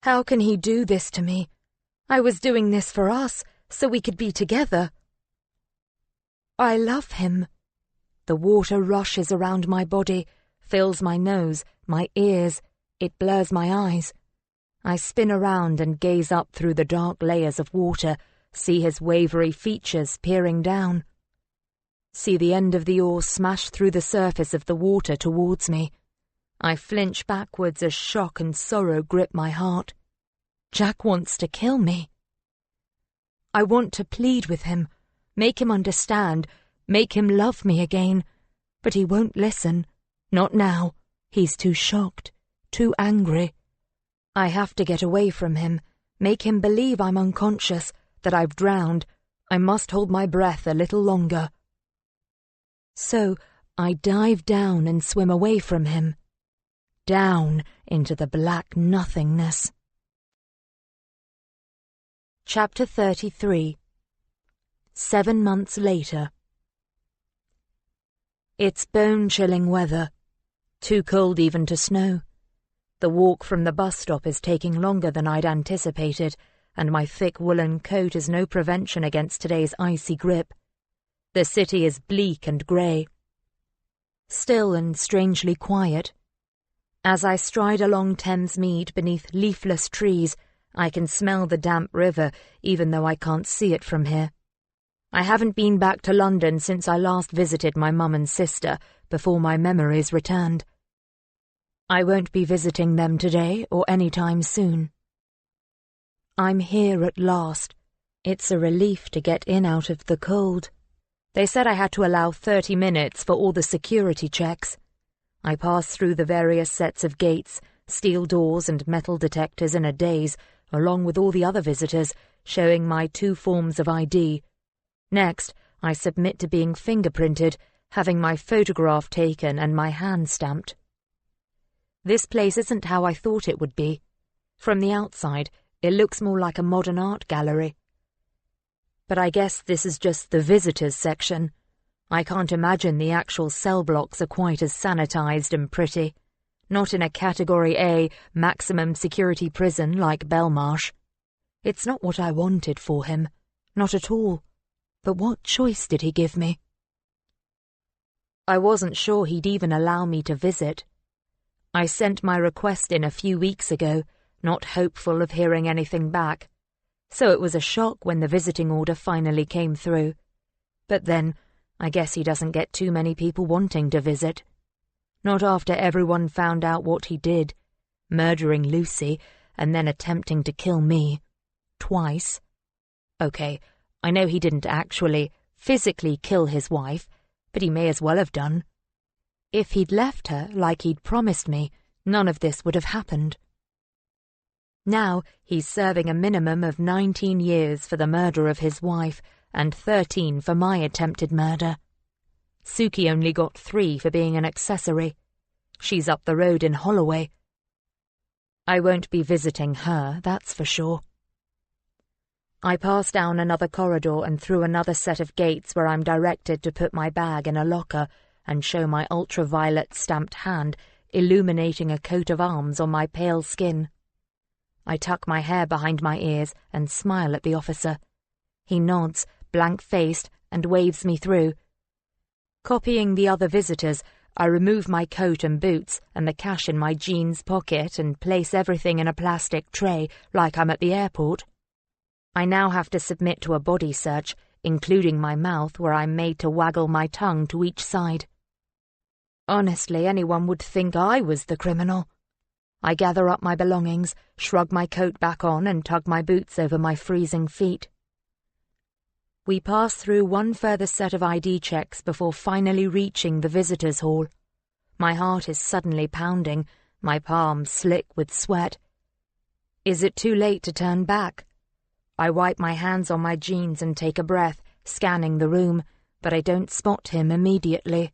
How can he do this to me? I was doing this for us, so we could be together. I love him. The water rushes around my body, fills my nose, my ears. It blurs my eyes. I spin around and gaze up through the dark layers of water, see his wavery features peering down. See the end of the oar smash through the surface of the water towards me. I flinch backwards as shock and sorrow grip my heart. Jack wants to kill me. I want to plead with him, make him understand, make him love me again, but he won't listen. Not now. He's too shocked, too angry. I have to get away from him, make him believe I'm unconscious, that I've drowned. I must hold my breath a little longer. So I dive down and swim away from him. Down into the black nothingness. Chapter 33. 7 months later. It's bone-chilling weather. Too cold even to snow. The walk from the bus stop is taking longer than I'd anticipated, and my thick woolen coat is no prevention against today's icy grip. The city is bleak and grey. Still and strangely quiet. As I stride along Thames Mead beneath leafless trees, I can smell the damp river, even though I can't see it from here. I haven't been back to London since I last visited my mum and sister, before my memories returned. I won't be visiting them today or any time soon. I'm here at last. It's a relief to get in out of the cold. They said I had to allow 30 minutes for all the security checks. I passed through the various sets of gates, steel doors and metal detectors in a daze, along with all the other visitors, showing my 2 forms of ID. Next, I submit to being fingerprinted, having my photograph taken and my hand stamped. This place isn't how I thought it would be. From the outside, it looks more like a modern art gallery. But I guess this is just the visitors section. I can't imagine the actual cell blocks are quite as sanitized and pretty. Not in a Category A maximum security prison like Belmarsh. It's not what I wanted for him. Not at all. But what choice did he give me? I wasn't sure he'd even allow me to visit. I sent my request in a few weeks ago, not hopeful of hearing anything back. So it was a shock when the visiting order finally came through. But then, I guess he doesn't get too many people wanting to visit. Not after everyone found out what he did, murdering Lucy and then attempting to kill me. Twice. Okay, I know he didn't actually, physically kill his wife, but he may as well have done. If he'd left her like he'd promised me, none of this would have happened. Now he's serving a minimum of 19 years for the murder of his wife and 13 for my attempted murder. Suki only got 3 for being an accessory. She's up the road in Holloway. I won't be visiting her, that's for sure. I pass down another corridor and through another set of gates where I'm directed to put my bag in a locker and show my ultraviolet stamped hand illuminating a coat of arms on my pale skin. I tuck my hair behind my ears and smile at the officer. He nods, blank-faced, and waves me through. Copying the other visitors, I remove my coat and boots and the cash in my jeans pocket and place everything in a plastic tray like I'm at the airport. I now have to submit to a body search, including my mouth, where I'm made to waggle my tongue to each side. Honestly, anyone would think I was the criminal. I gather up my belongings, shrug my coat back on, and tug my boots over my freezing feet. We pass through one further set of ID checks before finally reaching the visitors' hall. My heart is suddenly pounding, my palms slick with sweat. Is it too late to turn back? I wipe my hands on my jeans and take a breath, scanning the room, but I don't spot him immediately.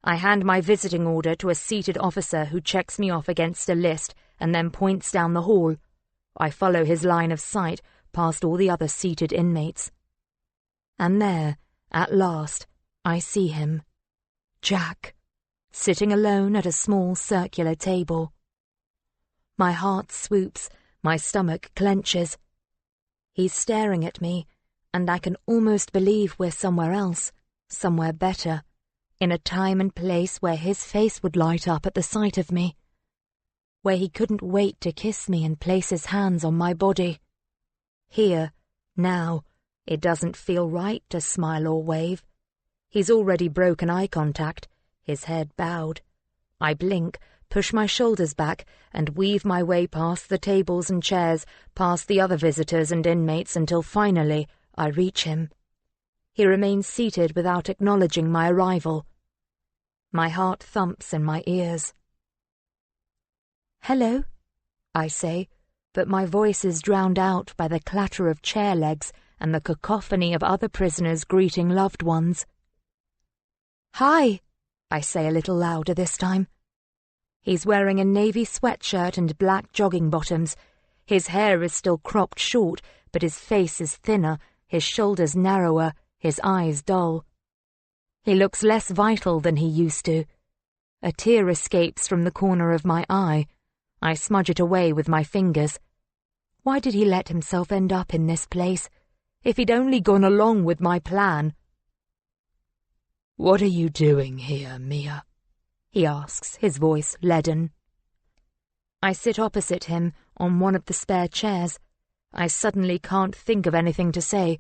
I hand my visiting order to a seated officer who checks me off against a list and then points down the hall. I follow his line of sight past all the other seated inmates. And there, at last, I see him. Jack, sitting alone at a small circular table. My heart swoops, my stomach clenches. He's staring at me, and I can almost believe we're somewhere else, somewhere better, in a time and place where his face would light up at the sight of me, where he couldn't wait to kiss me and place his hands on my body. Here, now, it doesn't feel right to smile or wave. He's already broken eye contact, his head bowed. I blink, push my shoulders back, and weave my way past the tables and chairs, past the other visitors and inmates until finally I reach him. He remains seated without acknowledging my arrival. My heart thumps in my ears. "Hello," I say, but my voice is drowned out by the clatter of chair legs and the cacophony of other prisoners greeting loved ones. "Hi," I say a little louder this time. He's wearing a navy sweatshirt and black jogging bottoms. His hair is still cropped short, but his face is thinner, his shoulders narrower, his eyes dull. He looks less vital than he used to. A tear escapes from the corner of my eye. I smudge it away with my fingers. Why did he let himself end up in this place? If he'd only gone along with my plan. "What are you doing here, Mia?" he asks, his voice leaden. I sit opposite him on one of the spare chairs. I suddenly can't think of anything to say.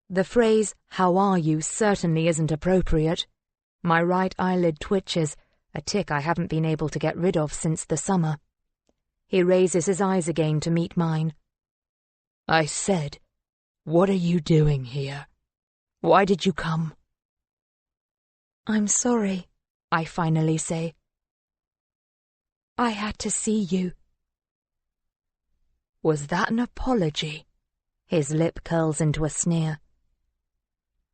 The phrase, "How are you?" certainly isn't appropriate. My right eyelid twitches, a tic I haven't been able to get rid of since the summer. He raises his eyes again to meet mine. "I said, what are you doing here? Why did you come?" "I'm sorry," I finally say. "I had to see you." Was that an apology? His lip curls into a sneer.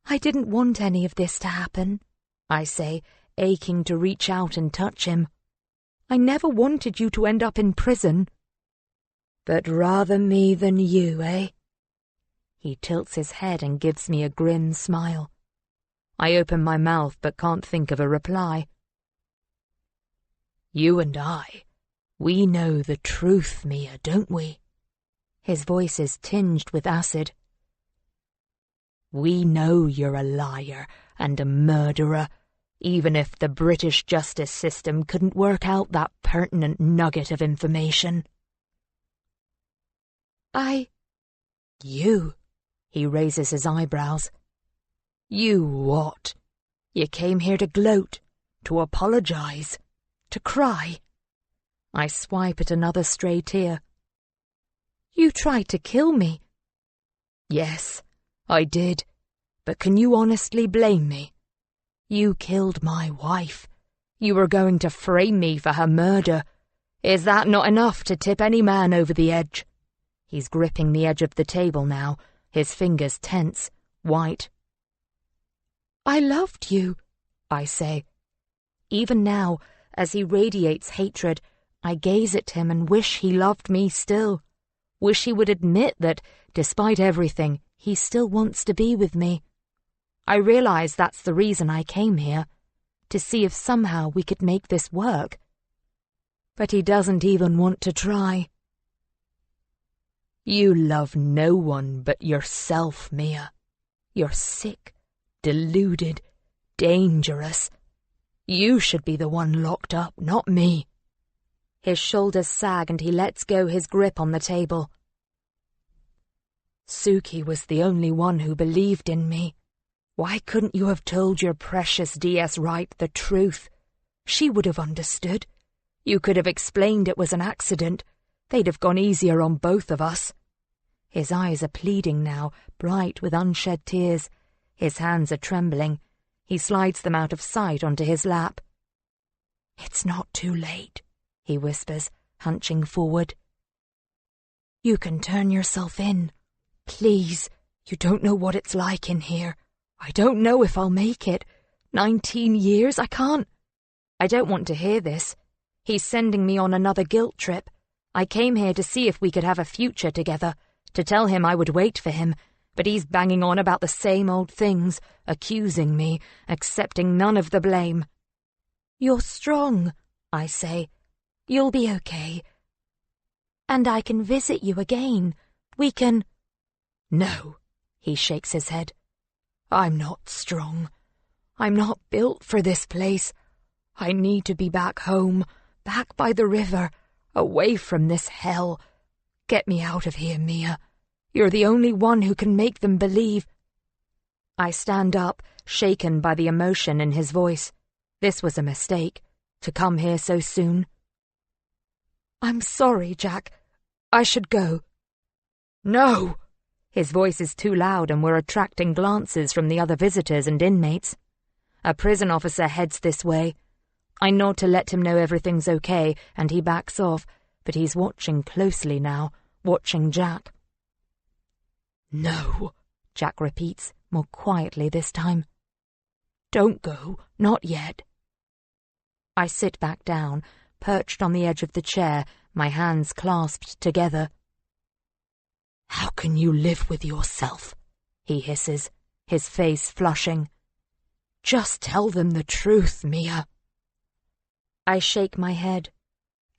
"I didn't want any of this to happen," I say, aching to reach out and touch him. "I never wanted you to end up in prison." "But rather me than you, eh?" He tilts his head and gives me a grim smile. I open my mouth but can't think of a reply. "You and I, we know the truth, Mia, don't we?" His voice is tinged with acid. "We know you're a liar and a murderer, even if the British justice system couldn't work out that pertinent nugget of information." "You?" He raises his eyebrows. "You what? You came here to gloat, to apologize, to cry?" I swipe at another stray tear. "You tried to kill me." "Yes, I did. But can you honestly blame me? You killed my wife. You were going to frame me for her murder. Is that not enough to tip any man over the edge?" He's gripping the edge of the table now, his fingers tense, white. "I loved you," I say. Even now, as he radiates hatred, I gaze at him and wish he loved me still. Wish he would admit that, despite everything, he still wants to be with me. I realize that's the reason I came here, to see if somehow we could make this work. But he doesn't even want to try. "You love no one but yourself, Mia. You're sick, deluded, dangerous. You should be the one locked up, not me." His shoulders sag and he lets go his grip on the table. Suki was the only one who believed in me. Why couldn't you have told your precious DS Wright the truth? She would have understood. You could have explained it was an accident. They'd have gone easier on both of us. His eyes are pleading now, bright with unshed tears. His hands are trembling. He slides them out of sight onto his lap. "It's not too late," he whispers, hunching forward. "You can turn yourself in. Please, you don't know what it's like in here. I don't know if I'll make it. 19 years, I can't." I don't want to hear this. He's sending me on another guilt trip. I came here to see if we could have a future together, to tell him I would wait for him, but he's banging on about the same old things, accusing me, accepting none of the blame. "You're strong," I say. "You'll be okay. And I can visit you again. We can—" "No," he shakes his head. "I'm not strong. I'm not built for this place. I need to be back home, back by the river, away from this hell. Get me out of here, Mia. You're the only one who can make them believe." I stand up, shaken by the emotion in his voice. This was a mistake, to come here so soon. "I'm sorry, Jack. I should go." "No!" His voice is too loud and we're attracting glances from the other visitors and inmates. A prison officer heads this way. I nod to let him know everything's okay, and he backs off, but he's watching closely now, watching Jack. "No," Jack repeats, more quietly this time. "Don't go, not yet." I sit back down, perched on the edge of the chair, my hands clasped together. "How can you live with yourself?" he hisses, his face flushing. "Just tell them the truth, Mia." I shake my head.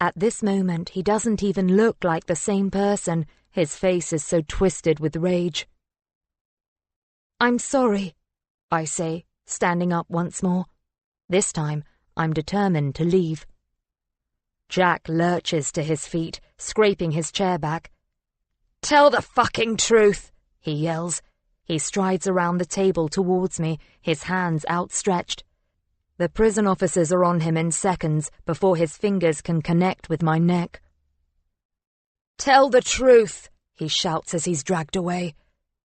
At this moment, he doesn't even look like the same person. His face is so twisted with rage. "I'm sorry," I say, standing up once more. This time, I'm determined to leave. Jack lurches to his feet, scraping his chair back. "Tell the fucking truth," he yells. He strides around the table towards me, his hands outstretched. The prison officers are on him in seconds before his fingers can connect with my neck. "Tell the truth," he shouts as he's dragged away.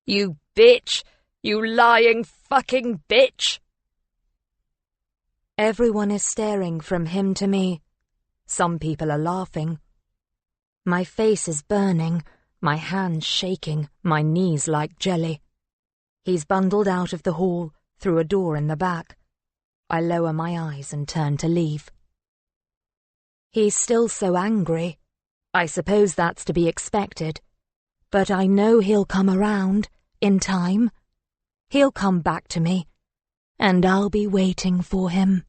"You bitch! You lying fucking bitch!" Everyone is staring from him to me. Some people are laughing. My face is burning, my hands shaking, my knees like jelly. He's bundled out of the hall, through a door in the back. I lower my eyes and turn to leave. He's still so angry. I suppose that's to be expected. But I know he'll come around, in time. He'll come back to me, and I'll be waiting for him.